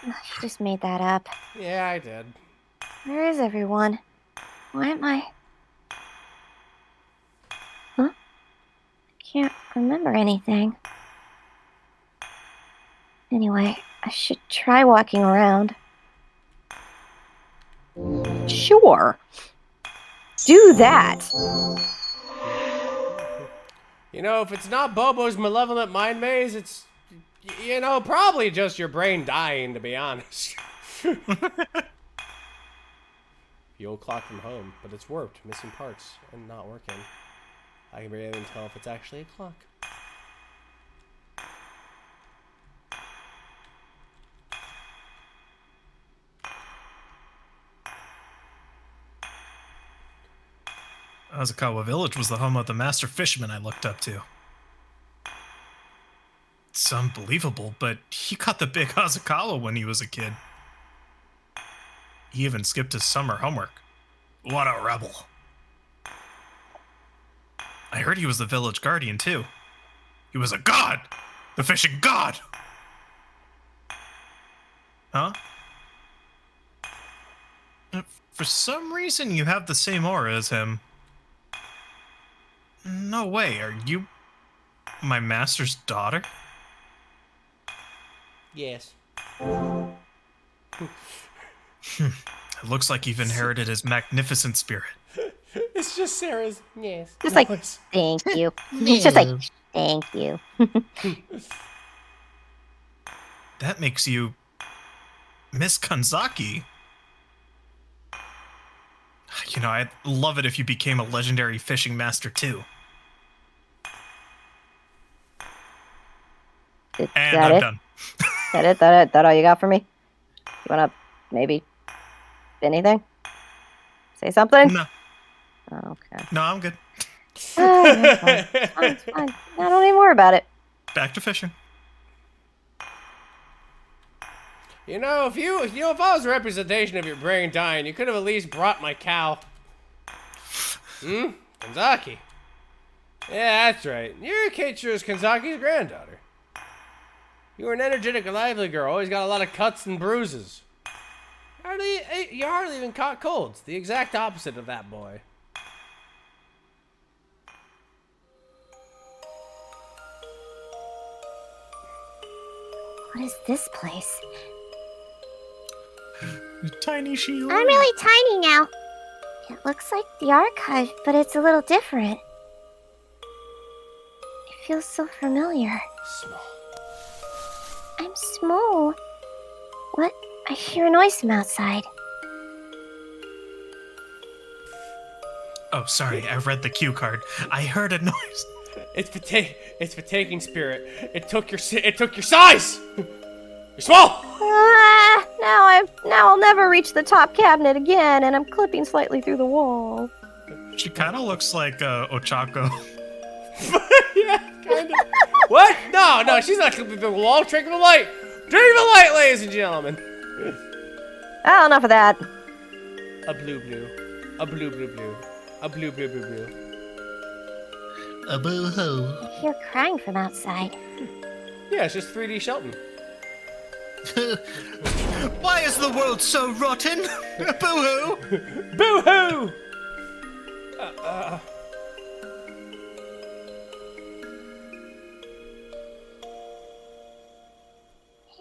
You just made that up. Yeah, I did. Where is everyone? Why am I... Huh? I can't remember anything. Anyway, I should try walking around. Sure. Do that. You know, if it's not Bobo's malevolent mind maze, it's, you know, probably just your brain dying, to be honest. The old clock from home, but it's warped, missing parts, and not working. I can barely even tell if it's actually a clock. Azakawa Village was the home of the master fisherman I looked up to. It's unbelievable, but he caught the big Azakawa when he was a kid. He even skipped his summer homework. What a rebel. I heard he was the village guardian, too. He was a god! The fishing god! Huh? For some reason, you have the same aura as him. No way, are you my master's daughter? Yes. It looks like you've inherited his magnificent spirit. It's just Sarah's. Yes. Just like, thank you. It's just like, thank you. That makes you Miss Kanzaki. You know, I'd love it if you became a legendary fishing master too. Is And that I'm it? done. That all you got for me? You wanna maybe anything? Say something? No, Oh, okay. no, I'm good. Oh, it's fine. It's fine. I don't need more about it. Back to fishing. You know, if I was a representation of your brain dying, you could have at least brought my cow. Kanzaki. Yeah, that's right. You're Keiichiro's Kanzaki's granddaughter. You were an energetic, lively girl. Always got a lot of cuts and bruises. You hardly even caught colds. The exact opposite of that boy. What is this place? Tiny shield. I'm really tiny now. It looks like the archive, but it's a little different. It feels so familiar. Small. I'm small. What? I hear a noise from outside. Oh, sorry, I read the cue card. I heard a noise. It's for taking spirit. It took your size. You're small. Now I'll never reach the top cabinet again, and I'm clipping slightly through the wall. She kind of looks like Ochako. Yeah, kind of. What? No, she's not clipping the wall. Trick of the light. Trick of the light, ladies and gentlemen. Oh, enough of that. A blue. A blue. A blue. A boo-hoo. I hear crying from outside. Yeah, it's just 3D Shelton. Why is the world so rotten? Boo-hoo. Boo-hoo!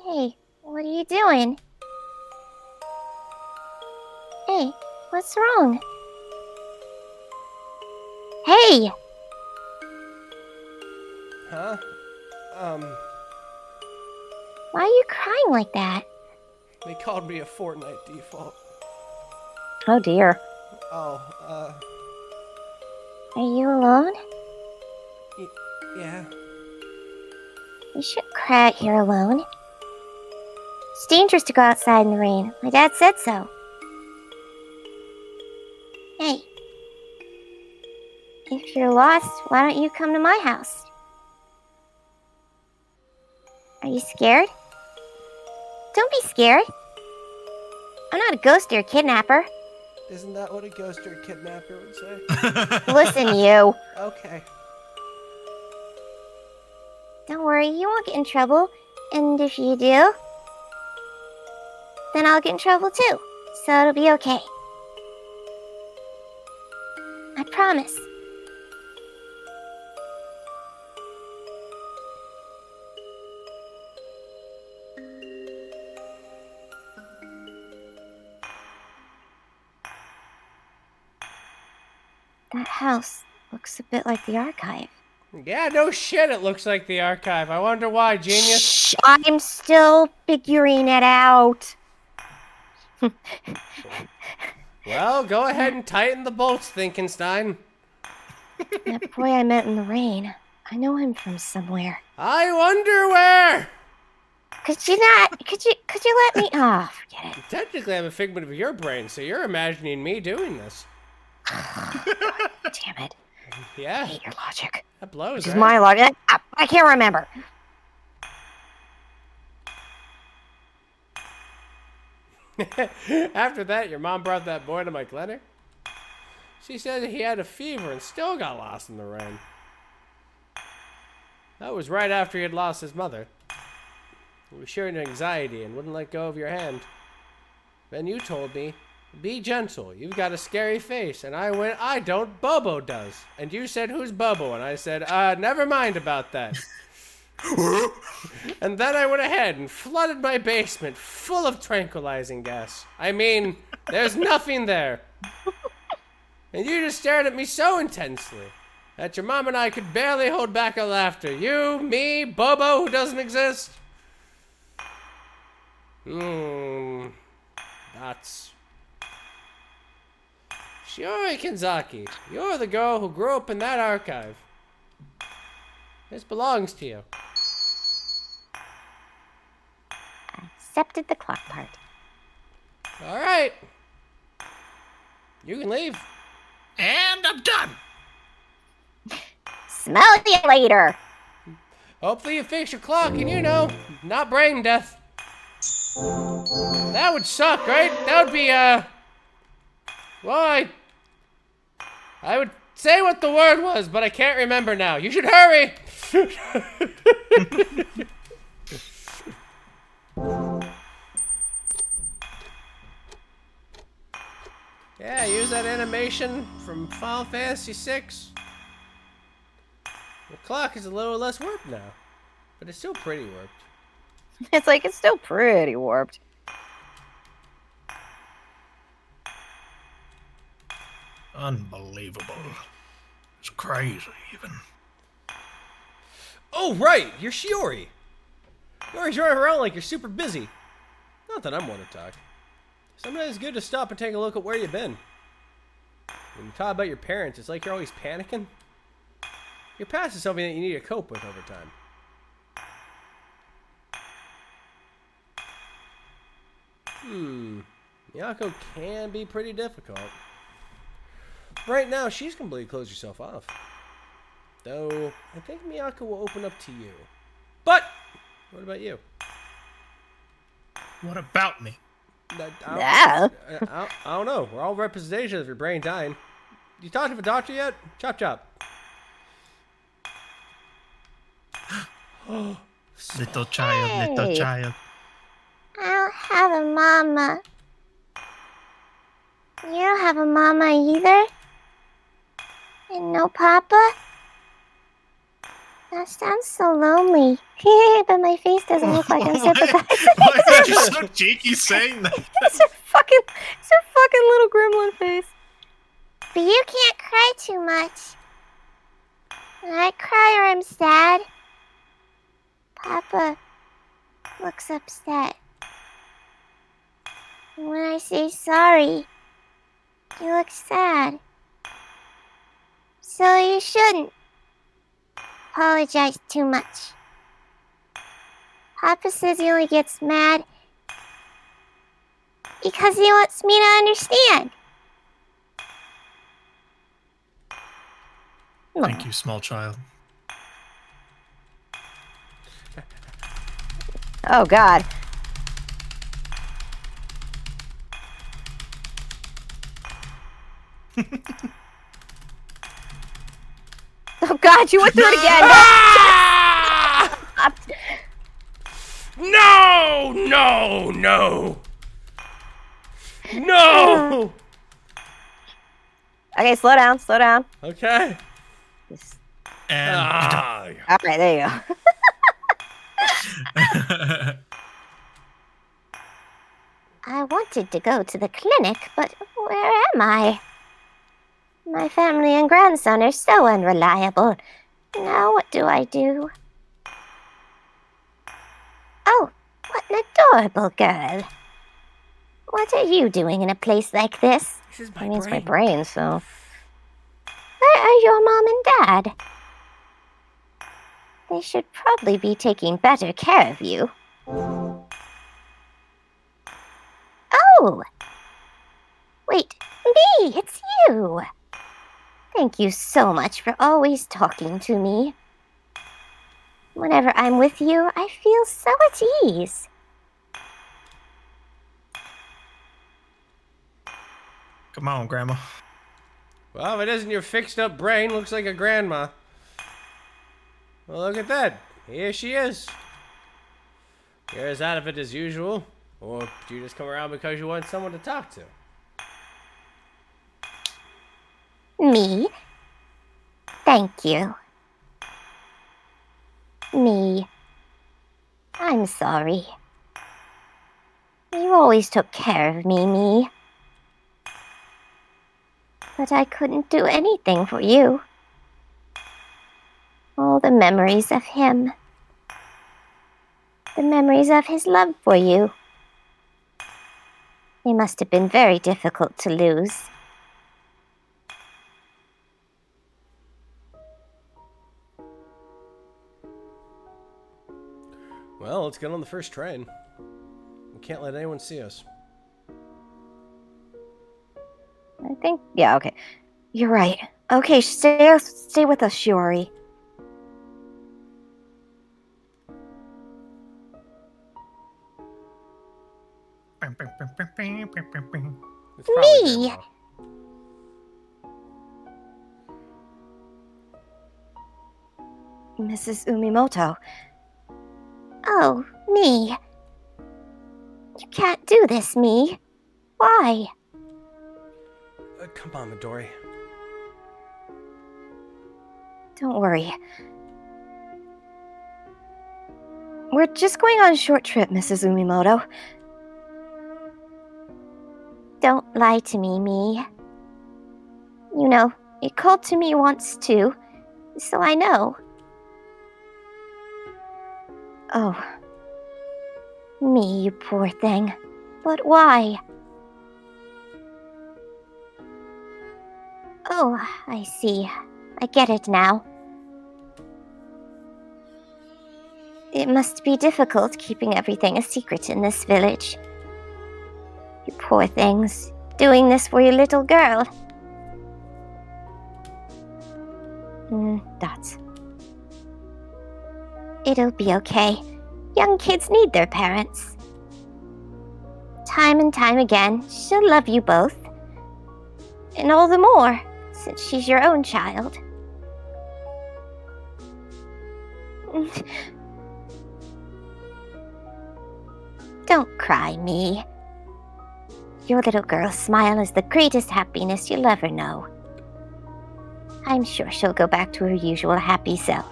Hey, what are you doing? Hey, what's wrong? Hey! Huh? Why are you crying like that? They called me a Fortnite default. Oh dear. Oh, Are you alone? yeah. You shouldn't cry out here alone. It's dangerous to go outside in the rain. My dad said so. Hey. If you're lost, why don't you come to my house? Are you scared? Don't be scared. I'm not a ghost or a kidnapper. Isn't that what a ghost or a kidnapper would say? Listen, you. Okay. Don't worry, you won't get in trouble. And if you do, then I'll get in trouble too. So it'll be okay. I promise. That house looks a bit like the archive. Yeah, no shit, it looks like the archive. I wonder why, genius. Shh, I'm still figuring it out. Well, go ahead and tighten the bolts, Thinkenstein. That boy I met in the rain, I know him from somewhere. I wonder where. Could you let me? Oh, forget it. Technically, I'm a figment of your brain, so you're imagining me doing this. Damn it. I Yeah, hate your logic. that blows, This is right? my logic. I can't remember. After that, your mom brought that boy to my clinic. She said he had a fever and still got lost in the rain. That was right after he had lost his mother. He was showing anxiety and wouldn't let go of your hand. Then you told me, be gentle, you've got a scary face. And I went, I don't, Bobo does. And you said, who's Bobo? And I said, never mind about that. And then I went ahead and flooded my basement full of tranquilizing gas. I mean, there's nothing there. And you just stared at me so intensely that your mom and I could barely hold back our laughter. You, me, Bobo, who doesn't exist. That's... Shiori Kenzaki, you're the girl who grew up in that archive. This belongs to you. I accepted the clock part. All right. You can leave. And I'm done. Smell you later. Hopefully you fix your clock and, you know, not brain death. That would suck, right? That would be, well, I would say what the word was, but I can't remember now. You should hurry. Yeah, use that animation from Final Fantasy VI. The clock is a little less warped now, but it's still pretty warped. It's like it's still pretty warped. Unbelievable. It's crazy, even. Oh, right, you're Shiori. You're always running around like you're super busy. Not that I'm one to talk. Sometimes it's good to stop and take a look at where you've been. When you talk about your parents, it's like you're always panicking. Your past is something that you need to cope with over time. Miyako can be pretty difficult. Right now, she's completely closed herself off. Though, I think Miyako will open up to you. But, what about you? What about me? Yeah. I don't know. We're all representations of your brain dying. You talked to the doctor yet? Chop chop. Little child, little Hey. child. I don't have a mama. You don't have a mama either? And no papa? That sounds so lonely. But my face doesn't look like I'm sympathizing. Why are you so cheeky saying that? It's a fucking little gremlin face. But you can't cry too much. When I cry or I'm sad, Papa looks upset. And when I say sorry, he looks sad. So you shouldn't apologize too much. Papa says he only gets mad because he wants me to understand. Thank you, small child. Oh God. Oh God, you went through it again. No! No! No! No! Okay, slow down, slow down. Okay. Just- And All right, there you go. I wanted to go to the clinic, but where am I? My family and grandson are so unreliable. Now what do I do? Oh, what an adorable girl. What are you doing in a place like this? This is That my means my brain. brain, so. Where are your mom and dad? They should probably be taking better care of you. Oh! Wait, me! It's you! Thank you so much for always talking to me. Whenever I'm with you, I feel so at ease. come on, Grandma. Well, if it isn't your fixed up brain, looks like a grandma. Well, look at that. Here she is. You're as out of it as usual. Or do you just come around because you want someone to talk to? Me? Thank you. Me. I'm sorry. You always took care of me. But I couldn't do anything for you. All the memories of him. The memories of his love for you. They must have been very difficult to lose. Well, let's get on the first train. We can't let anyone see us. I think, yeah, okay. You're right. Okay, stay with us, Shiori. It's probably Me? Grandma. Mrs. Umimoto. Oh, me. You can't do this, me. Why? Come on, Midori. Don't worry. We're just going on a short trip, Mrs. Umimoto. Don't lie to me, me. You know, it called to me once too, so I know. Oh. Me, you poor thing. But why? Oh, I see. I get it now. It must be difficult keeping everything a secret in this village. You poor things, doing this for your little girl. Dots. It'll be okay. Young kids need their parents. Time and time again, she'll love you both. And all the more, since she's your own child. Don't cry, me. Your little girl's smile is the greatest happiness you'll ever know. I'm sure she'll go back to her usual happy self.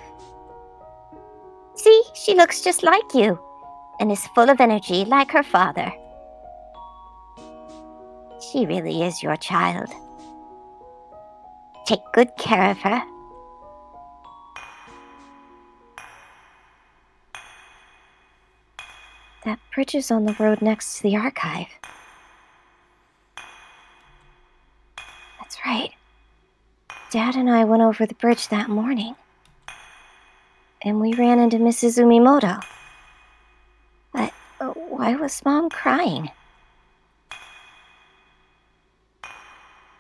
See, she looks just like you, and is full of energy like her father. She really is your child. Take good care of her. That bridge is on the road next to the archive. That's right. Dad and I went over the bridge that morning. And we ran into Mrs. Umimoto. But why was Mom crying?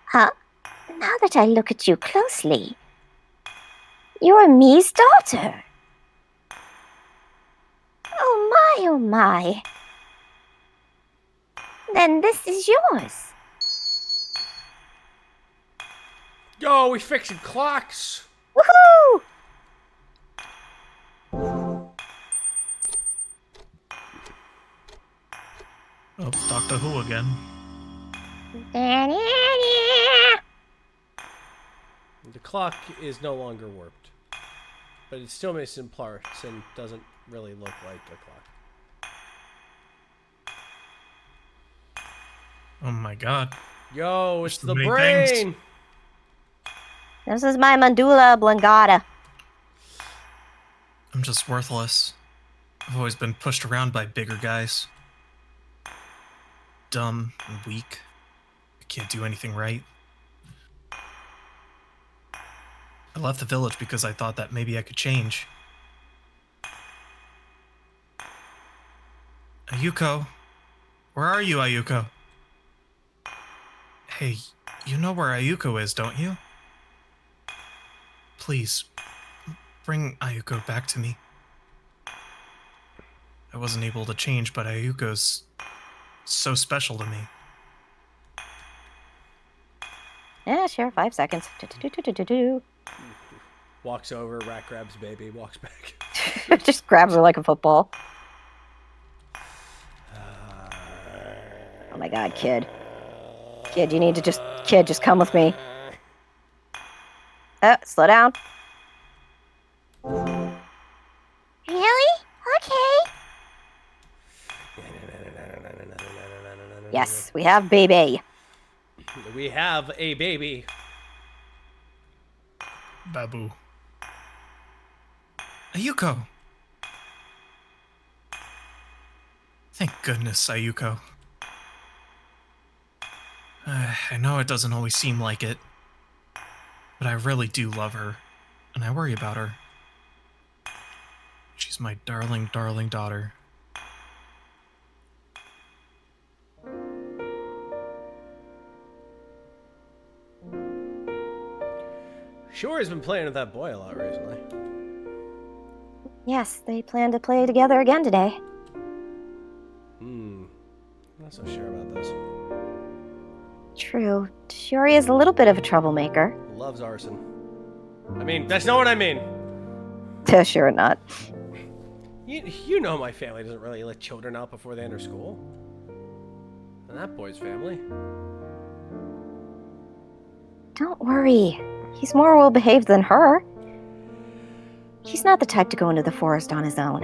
Huh? Now that I look at you closely, you're Mi's daughter. Oh my. Then this is yours. Yo, we fixing clocks. Woohoo! Oh, Doctor Who again. The clock is no longer warped, but it's still missing parts and doesn't really look like a clock. Oh my god. Yo, it's So the many brain. things. This is my medulla oblongata. I'm just worthless. I've always been pushed around by bigger guys. Dumb and weak. I can't do anything right. I left the village because I thought that maybe I could change. Ayuko? Where are you, Ayuko? Hey, you know where Ayuko is, don't you? Please, bring Ayuko back to me. I wasn't able to change, but Ayuko's so special to me. Yeah, sure, 5 seconds. Do-do-do-do-do-do. Walks over, rat grabs baby, walks back. Just grabs her like a football. Oh my god, kid. Kid, you need to just come with me. Slow down. Really? Okay. Yes, we have baby. We have a baby. Babu. Ayuko! Thank goodness, Ayuko. I know it doesn't always seem like it, but I really do love her, and I worry about her. She's my darling, darling daughter. Shiori's been playing with that boy a lot recently. Yes, they plan to play together again today. I'm not so sure about this. True. Shiori is a little bit of a troublemaker. Loves arson. I mean, that's not what I mean. Sure not. You know my family doesn't really let children out before they enter school. And that boy's family. Don't worry. He's more well-behaved than her. He's not the type to go into the forest on his own.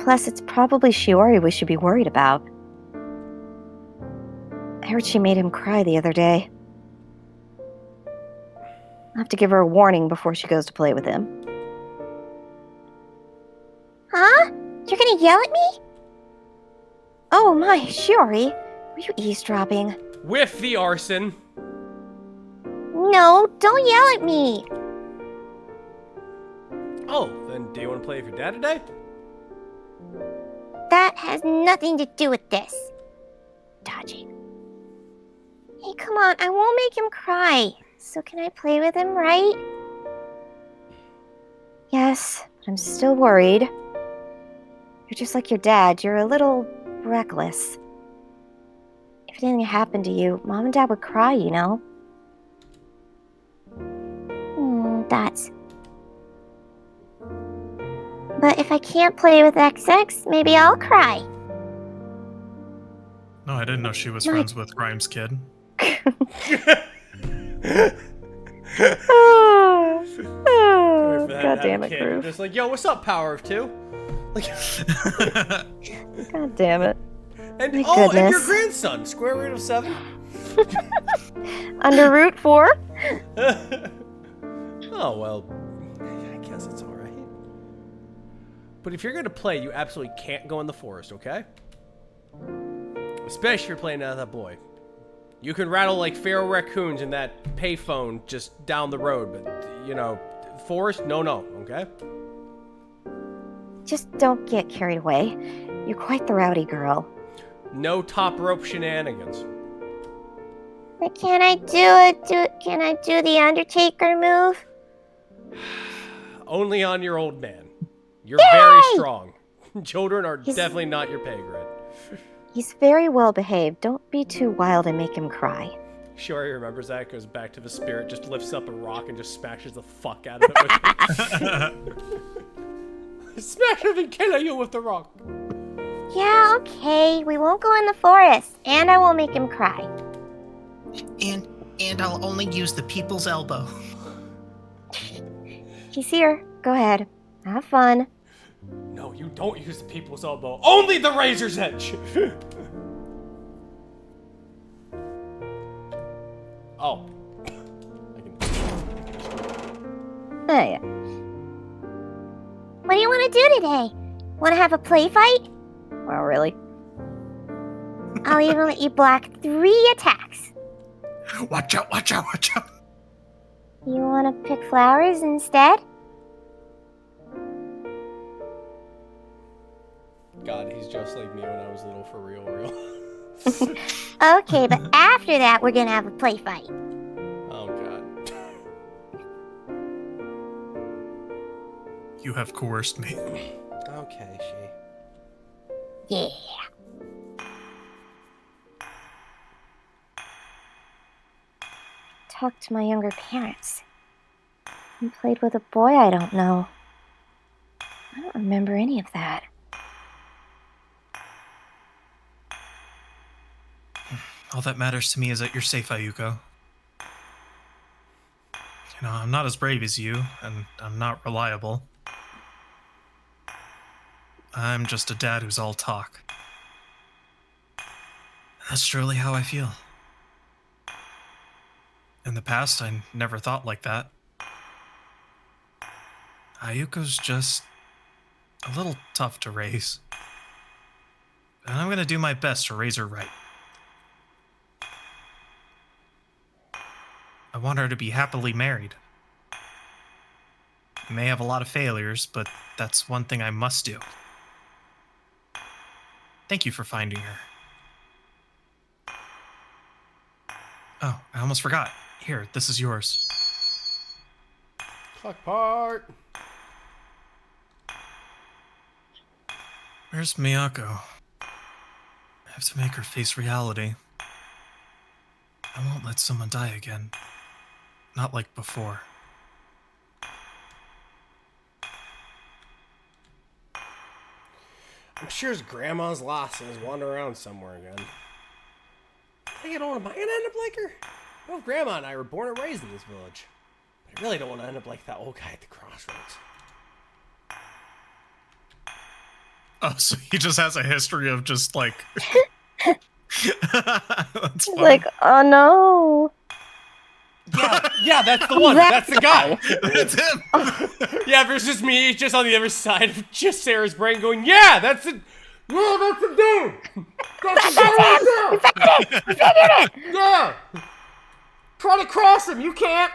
Plus, it's probably Shiori we should be worried about. I heard she made him cry the other day. I'll have to give her a warning before she goes to play with him. Huh? You're gonna yell at me? Oh my, Shiori. Were you eavesdropping? With the arson. No, don't yell at me. Oh, then do you want to play with your dad today? That has nothing to do with this. Dodging. Hey, come on, I won't make him cry. So can I play with him, right? Yes, but I'm still worried. You're just like your dad, you're a little reckless. If anything happened to you, Mom and Dad would cry, you know? That's... But if I can't play with XX, maybe I'll cry. No, I didn't know she was friends with Grimes' kid. God damn it, Groove. Just like, yo, what's up, Power of Two? Like, God damn it. and My and your goodness. grandson, square root of 7. Under Route 4? Oh well, I guess it's all right. But if you're gonna play, you absolutely can't go in the forest, okay? Especially if you're playing as that boy. You can rattle like feral raccoons in that payphone just down the road, but you know, forest, no, okay? Just don't get carried away. You're quite the rowdy girl. No top rope shenanigans. But can I do the Undertaker move? Only on your old man. You're Yay! very strong. Children are definitely not your pay grade. He's very well behaved. Don't be too wild and make him cry. Sure, he remembers that, goes back to the spirit, just lifts up a rock and just smashes the fuck out of it with it. Smash him and kill you with the rock. Yeah, okay. We won't go in the forest, and I won't make him cry. And I'll only use the people's elbow. He's here. Go ahead. Have fun. No, you don't use the people's elbow. Only the razor's edge. Oh. Hey. What do you want to do today? Want to have a play fight? Well, really? I'll even let you block 3 attacks. Watch out, watch out, watch out. You want to pick flowers instead? God, he's just like me when I was little, for real. Okay, but after that, we're gonna have a play fight. Oh, God. You have coerced me. Okay, Yeah. Talked to my younger parents. And played with a boy I don't know. I don't remember any of that. All that matters to me is that you're safe, Ayuko. You know, I'm not as brave as you, and I'm not reliable. I'm just a dad who's all talk. That's truly how I feel. In the past, I never thought like that. Ayuko's just a little tough to raise. And I'm gonna do my best to raise her right. I want her to be happily married. I may have a lot of failures, but that's one thing I must do. Thank you for finding her. Oh, I almost forgot. Here, this is yours. Clock part. Where's Miyako? I have to make her face reality. I won't let someone die again. Not like before. I'm sure his grandma's lost and is wandering around somewhere again. I think I don't want to end up like her. Both Grandma and I were born and raised in this village. But I really don't want to end up like that old guy at the crossroads. Oh, so he just has a history of just like. That's funny. Like, oh no. Yeah, Yeah, that's the one. That's the guy. It's him. Yeah, versus me, just on the other side of just Sarah's brain going, yeah, that's it. Yeah, that's the dude. That's him. We figured it! Yeah. Try to cross him. You can't.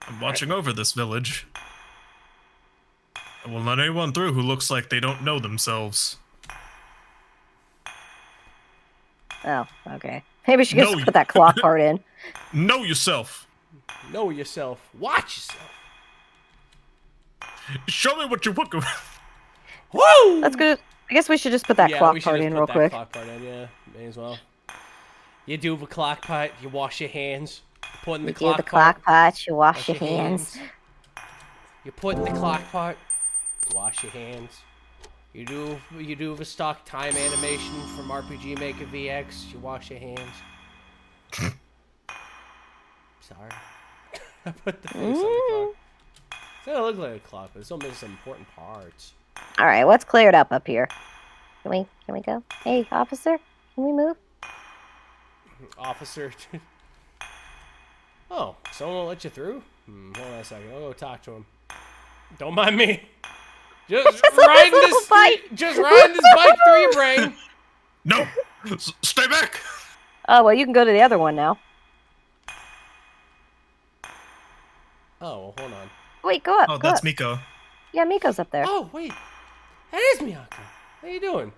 I'm watching over this village. I will let anyone through who looks like they don't know themselves. Oh, okay. Maybe she No, just put that clock part in. Know yourself. Know yourself. Watch yourself. Show me what you're working with. Woo! That's good. I guess we should just put that Yeah, clock we should part just in put real that quick. clock part in, yeah. May as well. You do the clock part, you wash your hands. You put in the You clock do the part. clock pot, you wash your hands. You put in the clock part, wash your hands. You do the stock time animation from RPG Maker VX, you wash your hands. Sorry. I put the face on the clock. It's gonna look like a clock, but it's still missing some important parts. Alright, what's cleared up here? Can we go? Hey, officer, can we move? Officer. Oh, someone will let you through? Hold on a second. I'll go talk to him. Don't mind me. Just riding this bike. Just riding this bike through your brain. No! Stay back! Oh, well, you can go to the other one now. Oh, well, hold on. Wait, go up. Oh, go that's up. Miko. Yeah, Miko's up there. Oh, wait. That is Miyako. How you doing?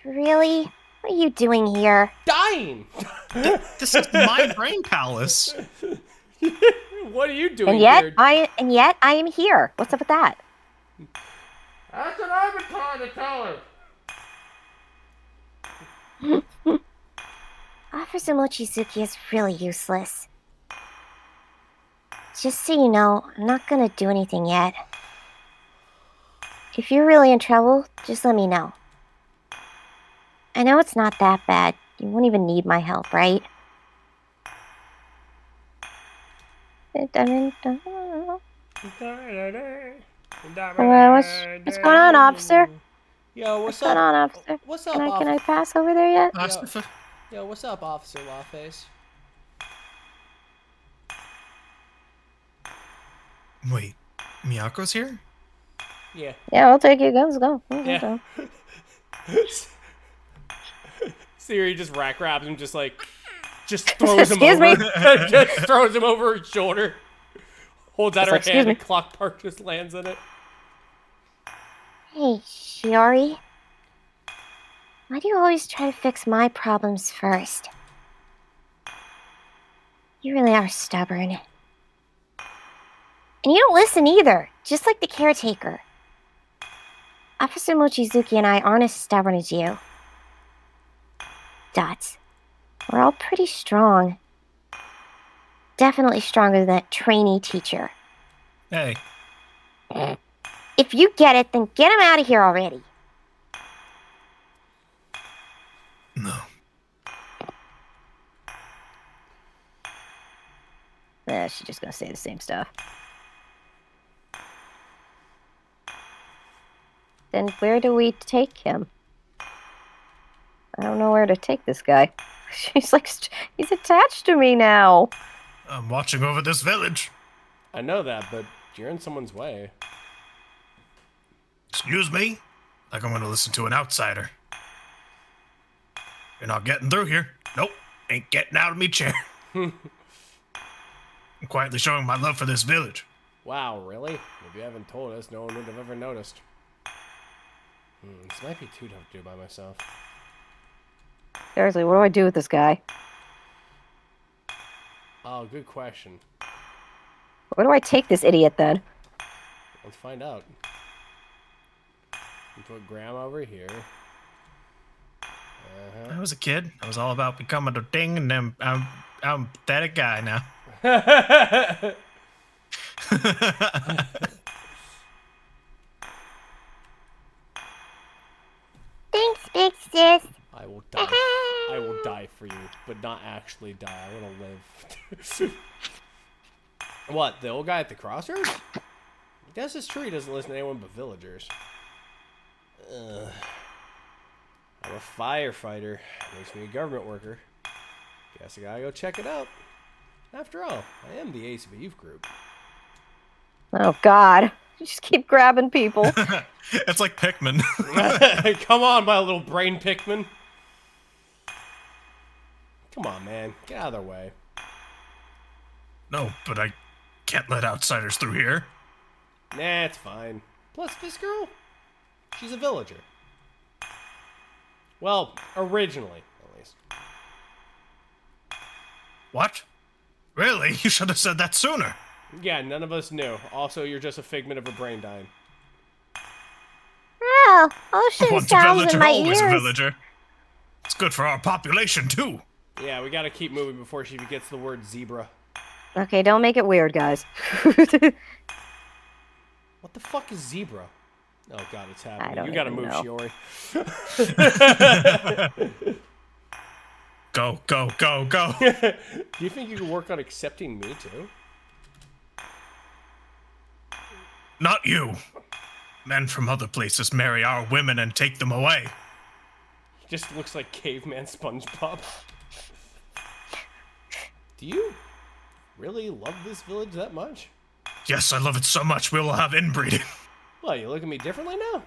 Really? What are you doing here? Dying. This is my brain palace. What are you doing And yet, here? I am here. What's up with that? That's what I've been trying to tell her. Officer Mochizuki is really useless. Just so you know, I'm not gonna do anything yet. If you're really in trouble, just let me know. I know it's not that bad. You won't even need my help, right? Well, what's going on, officer? Yo, What's going on, officer? What's up, Can I officer? pass over there yet? Yo, what's up, Officer Lawface? Wait, Miyako's here? Yeah. Yeah, I'll take you. Let's go. Yeah. Siri just rack grabs him, just throws him Excuse over. me? Just throws him over her shoulder. Holds out Just her like, excuse hand, me. and clock part just lands in it. Hey, Shiori. Why do you always try to fix my problems first? You really are stubborn. And you don't listen either, just like the caretaker. Officer Mochizuki and I aren't as stubborn as you. Dots. We're all pretty strong. Definitely stronger than that trainee teacher. Hey, If you get it, then get him out of here already. no. She's just gonna say the same stuff. Then where do we take him? I don't know where to take this guy. She's like, he's attached to me now. I'm watching over this village. I know that, but you're in someone's way. Excuse me? Like I'm gonna listen to an outsider. You're not getting through here. Nope. Ain't getting out of me chair. I'm quietly showing my love for this village. Wow, really? If you haven't told us, no one would have ever noticed. This might be too tough to do by myself. Seriously, what do I do with this guy? Oh, good question. Where do I take this idiot then? Let's find out. You put Grandma over here. I was a kid. I was all about becoming a ding, and then I'm a pathetic guy now. Thanks, big sis. I will die. I will die for you, but not actually die. I want to live. What, the old guy at the crossroads? I guess it's true he doesn't listen to anyone but villagers. I'm a firefighter. Makes me a government worker. Guess I gotta go check it out. After all, I am the ace of a youth group. Oh, God. You just keep grabbing people. It's like Pikmin. Come on, my little brain Pikmin. Come on, man. Get out of their way. No, but I can't let outsiders through here. Nah, it's fine. Plus, this girl, she's a villager. Well, originally, at least. What? Really? You should have said that sooner. Yeah, none of us knew. Also, you're just a figment of her brain dying. Oh, ocean Once a sounds villager, in my always a ears. villager. It's good for our population, too. Yeah, we gotta keep moving before she gets the word zebra. Okay, don't make it weird, guys. What the fuck is zebra? Oh god, it's happening. don't You gotta even move, know. Shiori. Go, go, go, go. Do you think you could work on accepting me too? Not you. Men from other places marry our women and take them away. He just looks like caveman SpongeBob. Do you really love this village that much? Yes, I love it so much we will have inbreeding. Well, you look at me differently now?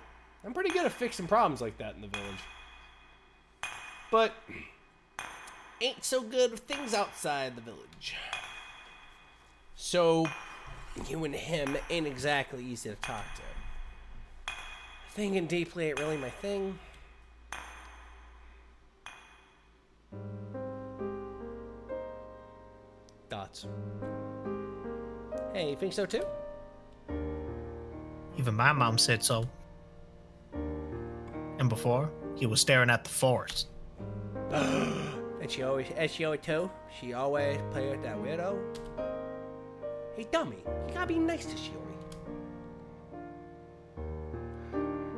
I'm pretty good at fixing problems like that in the village. But ain't so good with things outside the village. So, you and him ain't exactly easy to talk to. Thinking deeply ain't really my thing. Thoughts? Hey, you think so too? Even my mom said so. And before, he was staring at the forest. And she always too? She always play with that weirdo? Hey, dummy, you gotta be nice to Shiori.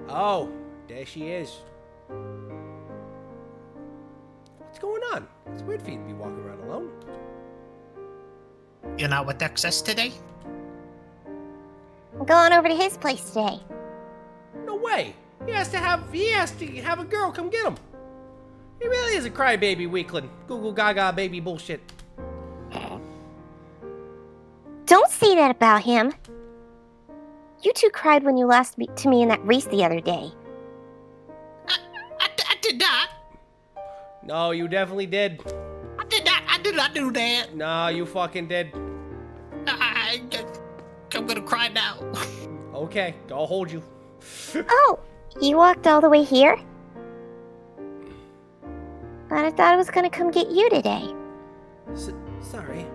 Oh, there she is. What's going on? It's weird for you to be walking around alone. You're not with Excess today? I'm going over to his place today. No way. He has to have a girl come get him. He really is a crybaby weakling. Google gaga baby bullshit. Don't say that about him. You two cried when you lost to me in that race the other day. I did not. No, you definitely did. I did not do that. No, you fucking did. I'm gonna cry now. Okay, I'll hold you. Oh, you walked all the way here? But I thought I was gonna come get you today. Sorry.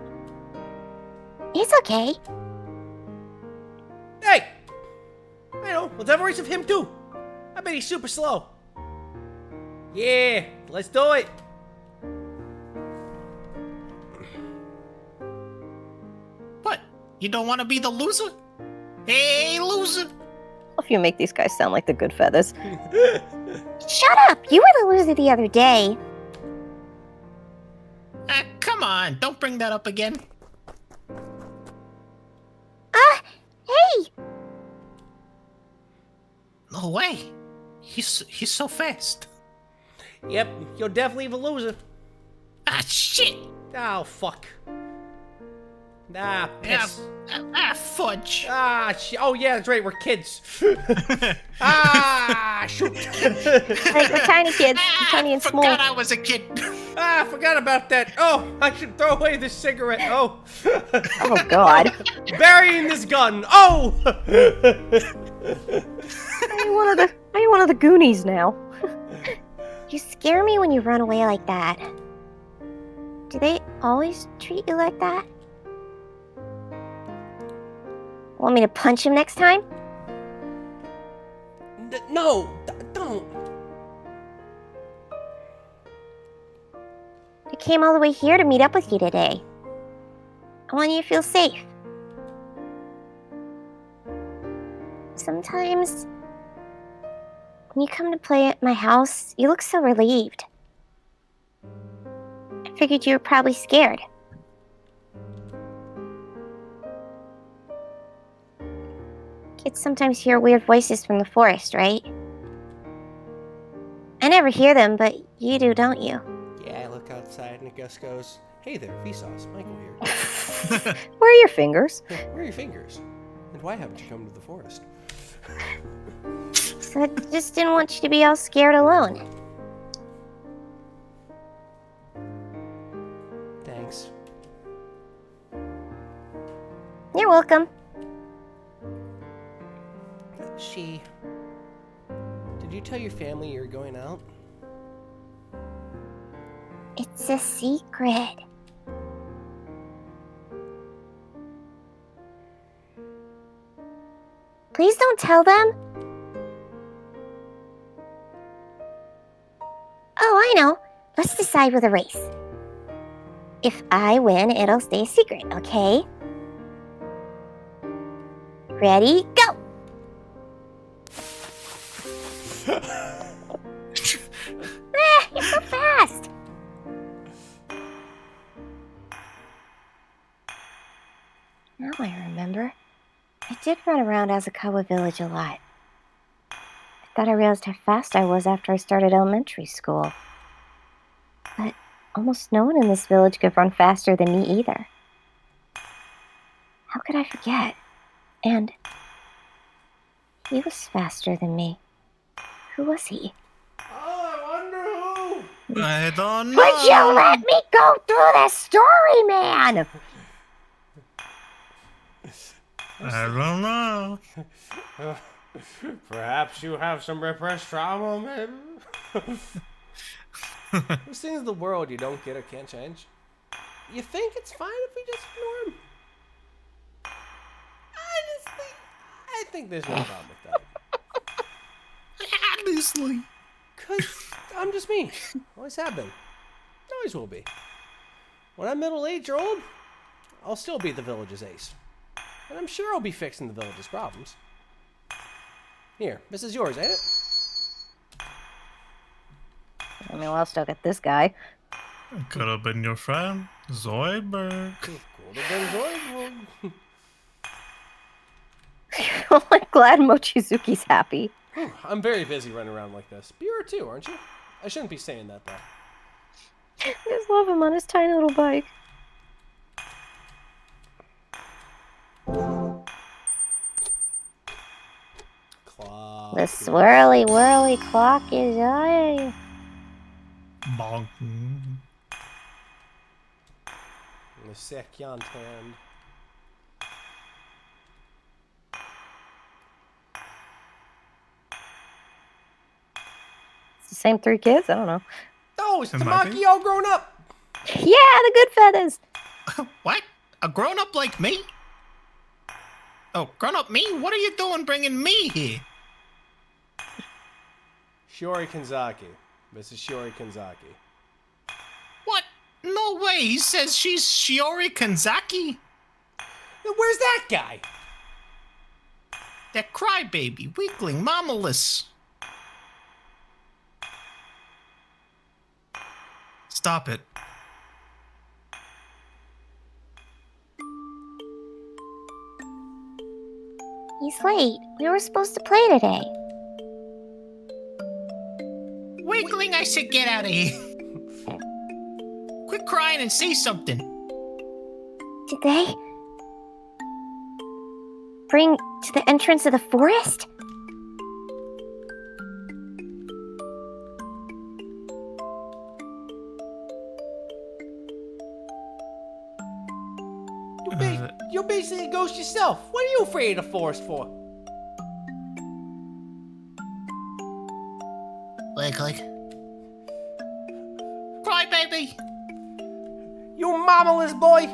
It's okay. Hey! I know, let's have a race of him too. I bet he's super slow. Yeah, let's do it. What? You don't want to be the loser? Hey, loser! If you make these guys sound like the good feathers. Shut up! You were the loser the other day. Come on, don't bring that up again. Hey! No way. He's so fast. Yep, you're definitely the loser. Ah, shit. Oh, fuck. Ah, piss. Fudge. Oh yeah, that's right, we're kids. Shoot. Right, we're tiny kids. We're tiny and small. Forgot I was a kid. I forgot about that. Oh, I should throw away this cigarette. Oh. Oh, God. Burying this gun. Oh. Are you one of the Goonies now? You scare me when you run away like that. Do they always treat you like that? Want me to punch him next time? No, don't. I came all the way here to meet up with you today. I want you to feel safe. Sometimes, when you come to play at my house, you look so relieved. I figured you were probably scared. Kids sometimes hear weird voices from the forest, right? I never hear them, but you do, don't you? Yeah, I look outside and Gus goes, "Hey there, Vsauce, Michael here. Where are your fingers? Where are your fingers? And why haven't you come to the forest?" So I just didn't want you to be all scared alone. Thanks. You're welcome. Did you tell your family you're going out? It's a secret. Please don't tell them. Oh, I know. Let's decide with a race. If I win, it'll stay a secret, okay? Ready, go! You're so fast! Now I remember. I did run around Azukawa Village a lot. I thought I realized how fast I was after I started elementary school. But almost no one in this village could run faster than me either. How could I forget? And he was faster than me. Who was he? Oh, I wonder who! I don't know. Would you let me go through the story, man? I don't know. Perhaps you have some repressed trauma, maybe? Those things in the world you don't get or can't change. You think it's fine if we just ignore them? I think there's no problem with that. Honestly. Because I'm just me. Always have been. Always will be. When I'm middle-aged or old, I'll still be the village's ace. And I'm sure I'll be fixing the village's problems. Here, this is yours, ain't it? I mean, well, I'll still get this guy. Could have been your friend, Zoidberg. Cool to been Zoidberg. I'm glad Mochizuki's happy. I'm very busy running around like this. But you are too, aren't you? I shouldn't be saying that, though. I just love him on his tiny little bike. Clock. The swirly whirly clock is on. Bonk. The second hand. It's the same three kids? I don't know. Oh, it's It might be. Tamaki all grown up. Yeah, the good feathers. What? A grown up like me? Oh, grown up me? What are you doing bringing me here? Shiori Kanzaki. Mrs. Shiori Kanzaki. What? No way. He says she's Shiori Kanzaki? Now, where's that guy? That crybaby, weakling, mamaless. Stop it. He's late. We were supposed to play today. Weakling, I said get out of here. Quit crying and say something. Did they bring to the entrance of the forest? You're basically a ghost yourself. What are you afraid of the forest for? Weakling. Crybaby. You mamaless boy.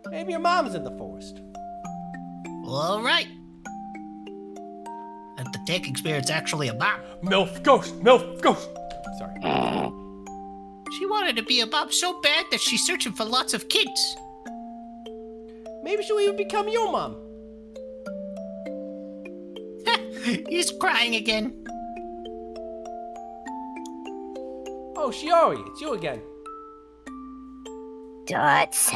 Maybe your mom's in the forest. All right. And the taking spirit's actually a mom. MILF ghost, MILF ghost. Sorry. She wanted to be a mom so bad that she's searching for lots of kids. Maybe she'll even become your mom. He's crying again. Oh, Shiori, it's you again. Duts.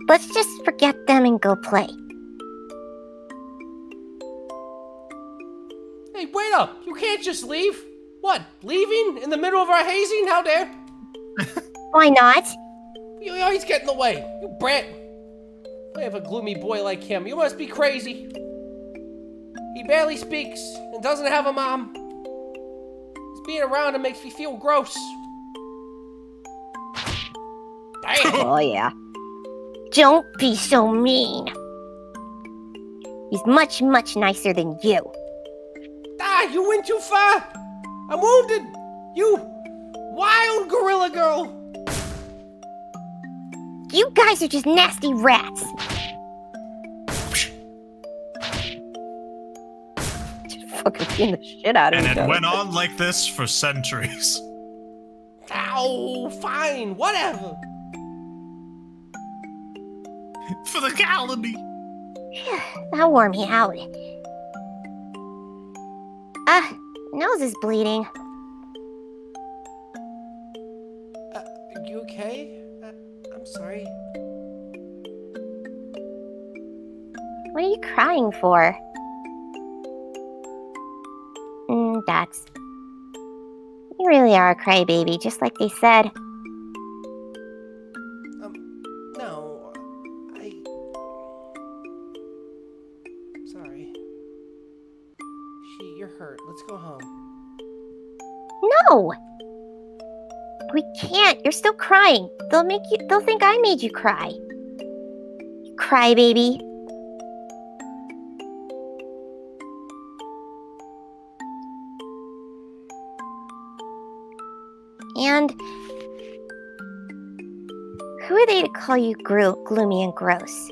Let's just forget them and go play. Hey, wait up! You can't just leave! What, leaving? In the middle of our hazing? How dare? Why not? You always get in the way. You brat. I have a gloomy boy like him. You must be crazy. He barely speaks and doesn't have a mom. Just being around him makes me feel gross. Damn! Oh, yeah. Don't be so mean. He's much, much nicer than you. Ah, you went too far! I'm wounded! You wild gorilla girl! You guys are just nasty rats. Just fucking beating the shit out of And each it other. went on like this for centuries. Ow, fine, whatever. For the colony. That wore me out. Nose is bleeding. Are you okay? I'm sorry. What are you crying for? That's... You really are a crybaby, just like they said. No, sorry. You're hurt. Let's go home. No! We can't. You're still crying. They'll think I made you cry. You crybaby. And who are they to call you gloomy and gross?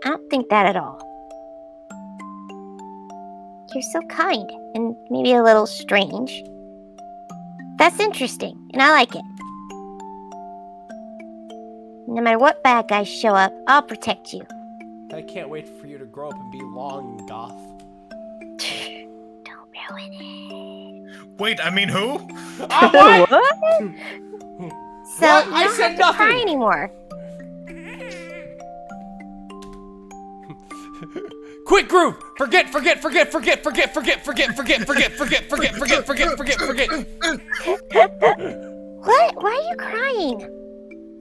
I don't think that at all. You're so kind and maybe a little strange. That's interesting, and I like it. No matter what bad guys show up, I'll protect you. I can't wait for you to grow up and be long and goth. Don't ruin it. Wait, I mean who? What? So What? you I don't said have to cry nothing. anymore. Quit groove! Forget! What? Why are you crying?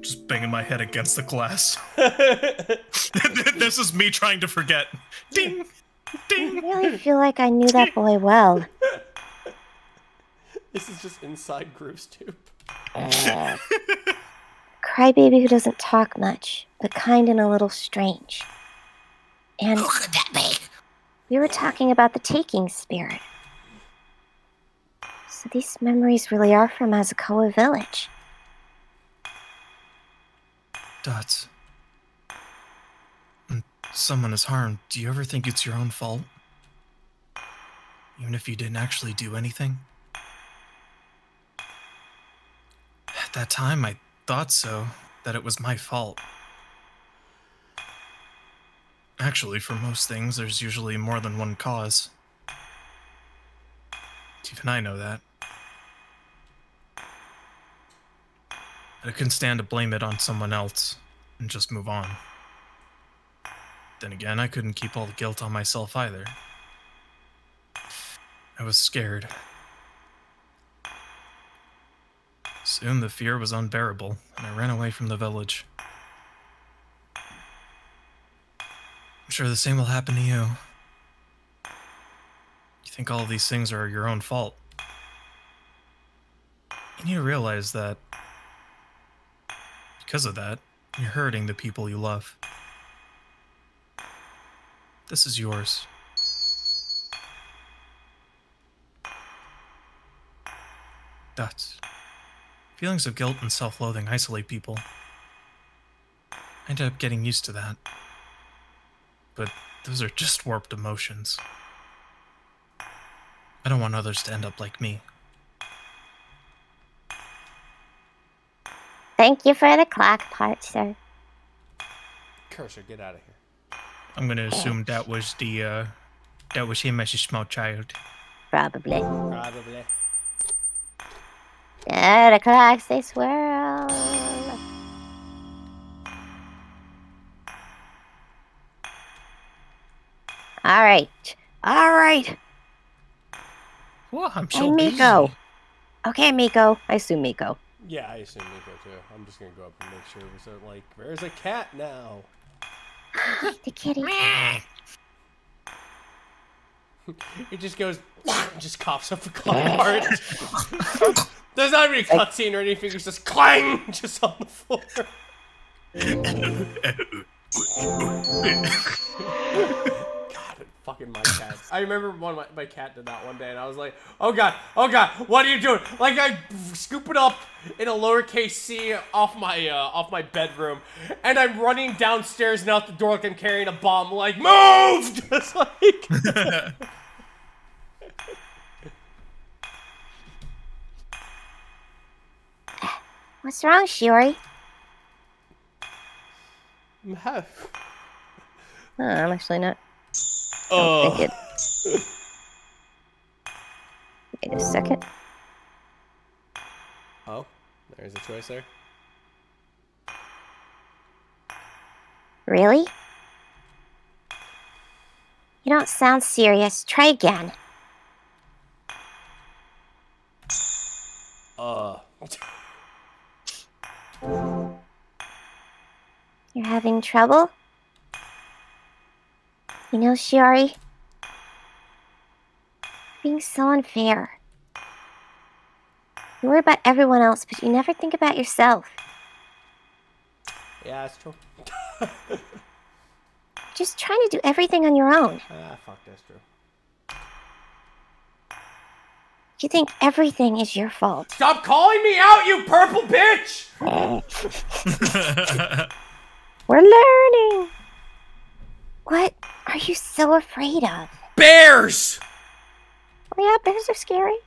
Just banging my head against the glass. This is me trying to forget. Ding! I Ding! really feel like I knew that boy well. This is just inside Groove's tube. Crybaby who doesn't talk much, but kind and a little strange. And Who could that be? we were talking about the taking spirit. So these memories really are from Azakoa Village. Dots. When someone is harmed, do you ever think it's your own fault? Even if you didn't actually do anything? At that time, I thought so, that it was my fault. Actually, for most things, there's usually more than one cause. Even I know that. But I couldn't stand to blame it on someone else and just move on. Then again, I couldn't keep all the guilt on myself either. I was scared. Soon the fear was unbearable, and I ran away from the village. I'm sure the same will happen to you. You think all of these things are your own fault. You need to realize that because of that, you're hurting the people you love. This is yours. Dots. Feelings of guilt and self-loathing isolate people. I ended up getting used to that. But those are just warped emotions. I don't want others to end up like me. Thank you for the clock part, sir. Cursor, get out of here. I'm gonna assume that was him as a small child. Probably. Probably. The clocks, they swirl. All right. Whoa, I'm Hey, so Miko. busy. Okay, Miko. I assume Miko. Yeah, I assume Nico too. I'm just gonna go up and make sure. So, like, where's a cat now? The kitty. He just goes, just coughs up the clock part. There's not even a cutscene or anything. It's just clang, just on the floor. God, fucking my cat. I remember my cat did that one day, and I was like, oh god, what are you doing? Like, I scoop it up in a lowercase c off my bedroom, and I'm running downstairs and out the door like I'm carrying a bomb. Like, move! Just like. What's wrong, Shiori? I'm actually not. Oh. Think it. Wait a second. Oh, there's a choice there. Really? You don't sound serious. Try again. You're having trouble? You know, Shiori, being so unfair. You worry about everyone else, but you never think about yourself. Yeah, that's true. Just trying to do everything on your own. Ah, fuck, that's true. You think everything is your fault. Stop calling me out, you purple bitch! We're learning. What are you so afraid of? Bears! Oh yeah, bears are scary.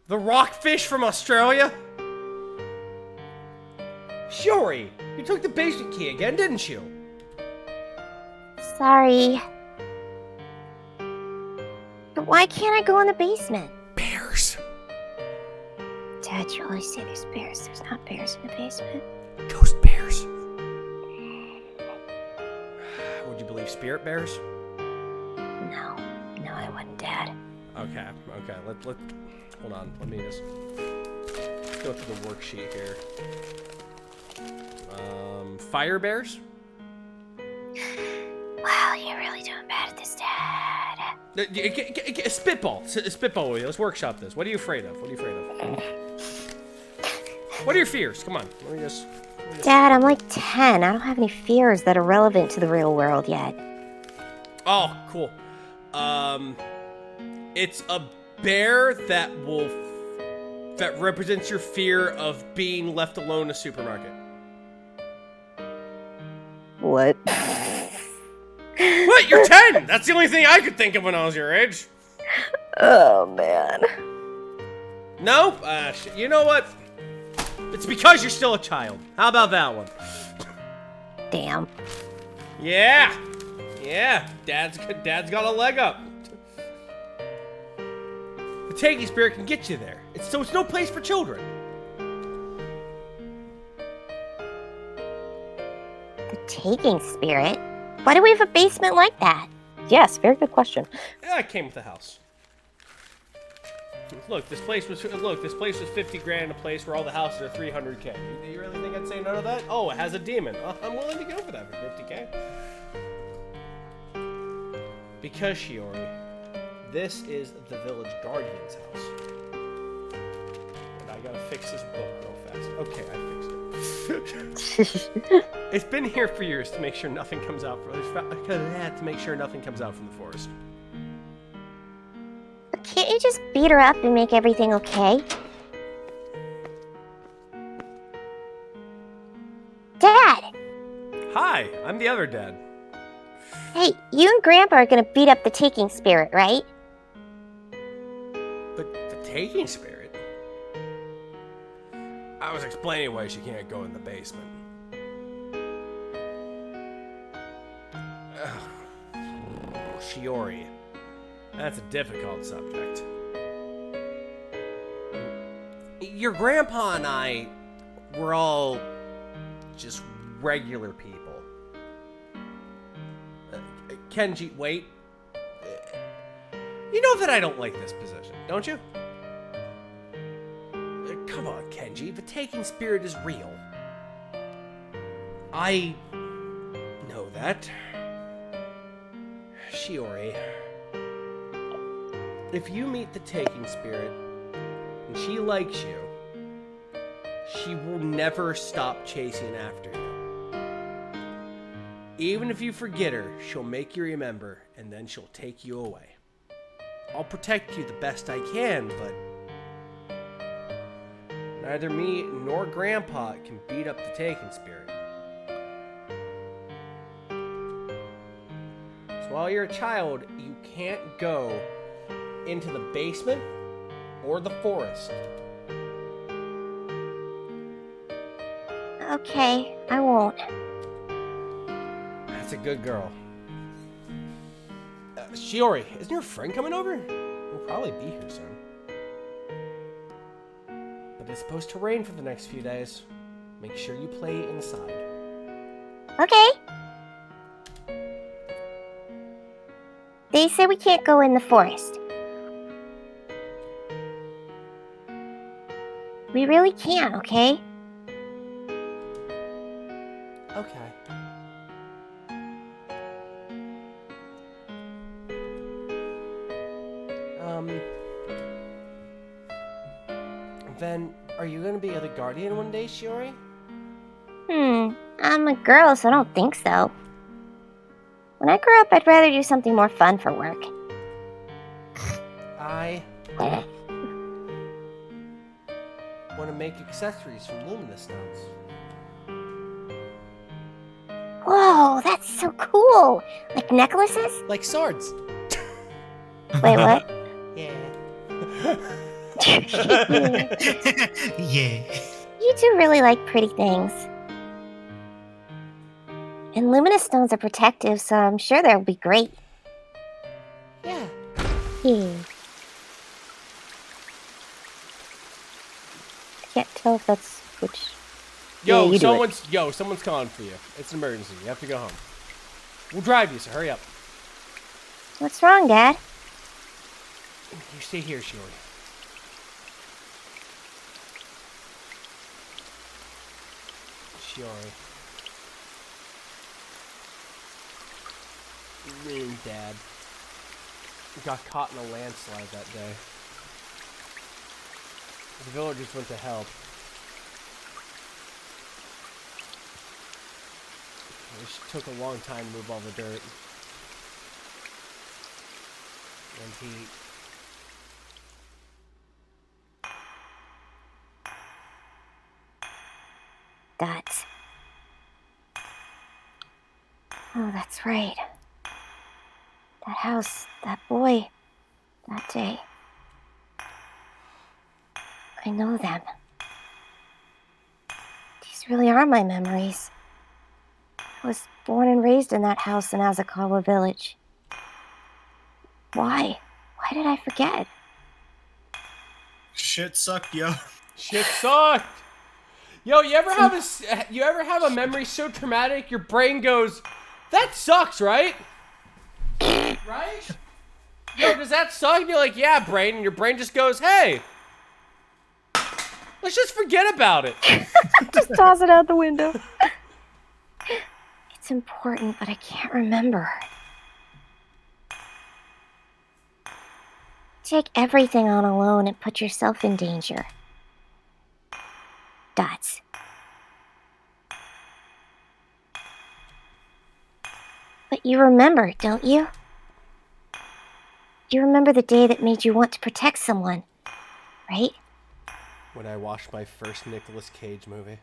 The rockfish from Australia? Shiori, you took the basement key again, didn't you? Sorry. But why can't I go in the basement? Bears. Dad, you always say there's bears. There's not bears in the basement. Ghost bears. Would you believe spirit bears? No, I wouldn't, Dad. Okay. Let hold on. Let me just go through the worksheet here. Fire bears? Wow, you're really doing bad at this, Dad. Spitball with you. Let's workshop this. What are you afraid of? What are your fears? Come on. Let me just... Dad, I'm like 10. I don't have any fears that are relevant to the real world yet. Oh, cool. It's a bear that represents your fear of being left alone in a supermarket. What? What? You're 10! That's the only thing I could think of when I was your age. Oh, man. No? You know what? It's because you're still a child. How about that one? Damn. Yeah. Dad's got a leg up. The taking spirit can get you there. It's no place for children. The taking spirit? Why do we have a basement like that? Yes, very good question. Yeah, it came with the house. Look, this place was 50 grand, a place where all the houses are 300K. You really think I'd say none of that? Oh, it has a demon. I'm willing to get over that for 50K. Because, Shiori, this is the village guardian's house. And I gotta fix this book real fast. Okay, I fixed it. It's been here for years to make sure nothing comes out from the forest. But can't you just beat her up and make everything okay? Dad! Hi, I'm the other dad. Hey, you and Grandpa are gonna beat up the taking spirit, right? But the taking spirit? I was explaining why she can't go in the basement. Shiori. That's a difficult subject. Your grandpa and I were all just regular people. Kenji, wait. You know that I don't like this position, don't you? Come on, Kenji. The taking spirit is real. I know that. Shiori, if you meet the taking spirit and she likes you, she will never stop chasing after you. Even if you forget her, she'll make you remember, and then she'll take you away. I'll protect you the best I can, but neither me nor Grandpa can beat up the taking spirit. So while you're a child, you can't go into the basement or the forest. Okay, I won't. That's a good girl. Shiori, isn't your friend coming over? He'll probably be here soon. But it's supposed to rain for the next few days. Make sure you play inside. Okay. They said we can't go in the forest. We really can't, okay? Okay. Then, are you gonna be the guardian one day, Shiori? I'm a girl, so I don't think so. When I grow up, I'd rather do something more fun for work. I want to make accessories from luminous stones. Whoa, that's so cool! Like necklaces? Like swords. Wait, what? Yeah. Yeah. You do really like pretty things. And luminous stones are protective, so I'm sure they'll be great. Yeah. Can't tell if that's which. Yo, Yeah, you do it. someone's calling for you. It's an emergency. You have to go home. We'll drive you, so hurry up. What's wrong, Dad? You stay here, Shiori. Shiori. Me and Dad got caught in a landslide that day. The villagers went to help. It just took a long time to move all the dirt. And he... Dots. Oh, that's right. That house, that boy, that day. I know them. These really are my memories. I was born and raised in that house in Azakawa village. Why? Why did I forget? Shit sucked, yo. Shit sucked! Yo, you ever have a memory so traumatic your brain goes, that sucks, right? Right? Yo, does that suck? And you're like, yeah, brain. And your brain just goes, hey, let's just forget about it. Just toss it out the window. It's important, but I can't remember. Take everything on alone and put yourself in danger. Dots. But you remember, don't you? You remember the day that made you want to protect someone, right? When I watched my first Nicolas Cage movie.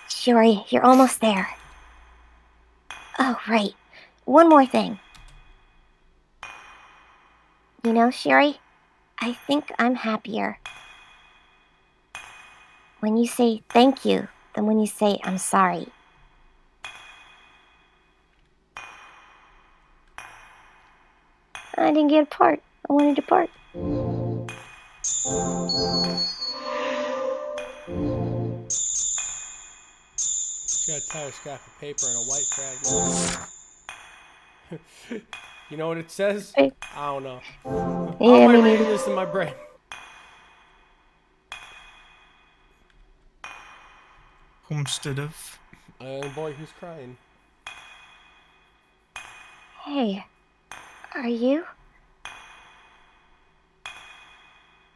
Shiori, you're almost there. Oh, right. One more thing. You know, Shiori, I think I'm happier when you say thank you than when you say I'm sorry. I didn't get a part. I wanted a part. She got a tire scrap of paper and a white fragment. You know what it says? Hey. I don't know. Yeah, How am I me reading neither. this in my brain? Homestead of. Boy, who's crying? Hey, are you?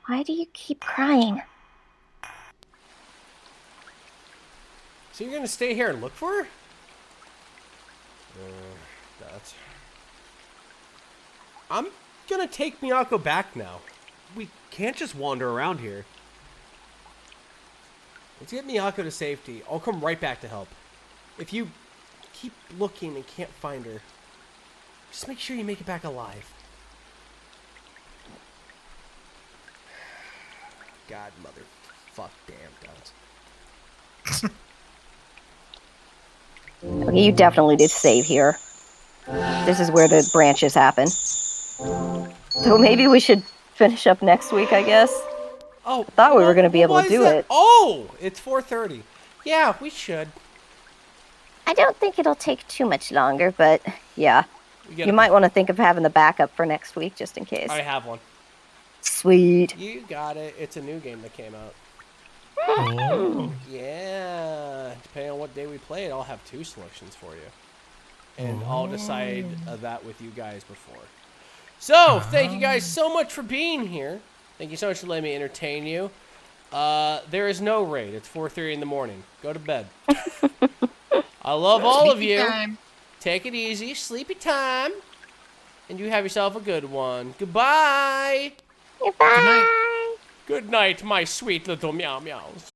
Why do you keep crying? So you're gonna stay here and look for her? That's. I'm gonna take Miyako back now. We can't just wander around here. Let's get Miyako to safety. I'll come right back to help. If you keep looking and can't find her, just make sure you make it back alive. God, mother, fuck, damn, guns. Okay, you definitely did save here. This is where the branches happen. So maybe we should finish up next week, I guess. Oh, I thought we were going to be able why to is do that? it. Oh, it's 4:30. Yeah, we should. I don't think it'll take too much longer, but yeah. We get You might want to think of having the backup for next week, just in case. I have one. Sweet. You got it. It's a new game that came out. Oh. Yeah. Depending on what day we play it, I'll have 2 selections for you. And I'll decide that with you guys before. So, thank you guys so much for being here. Thank you so much for letting me entertain you. There is no raid. It's 4:30 in the morning. Go to bed. I love all of you. Time. Take it easy. Sleepy time. And you have yourself a good one. Goodbye. Goodbye. Good night. Good night, my sweet little meow meows.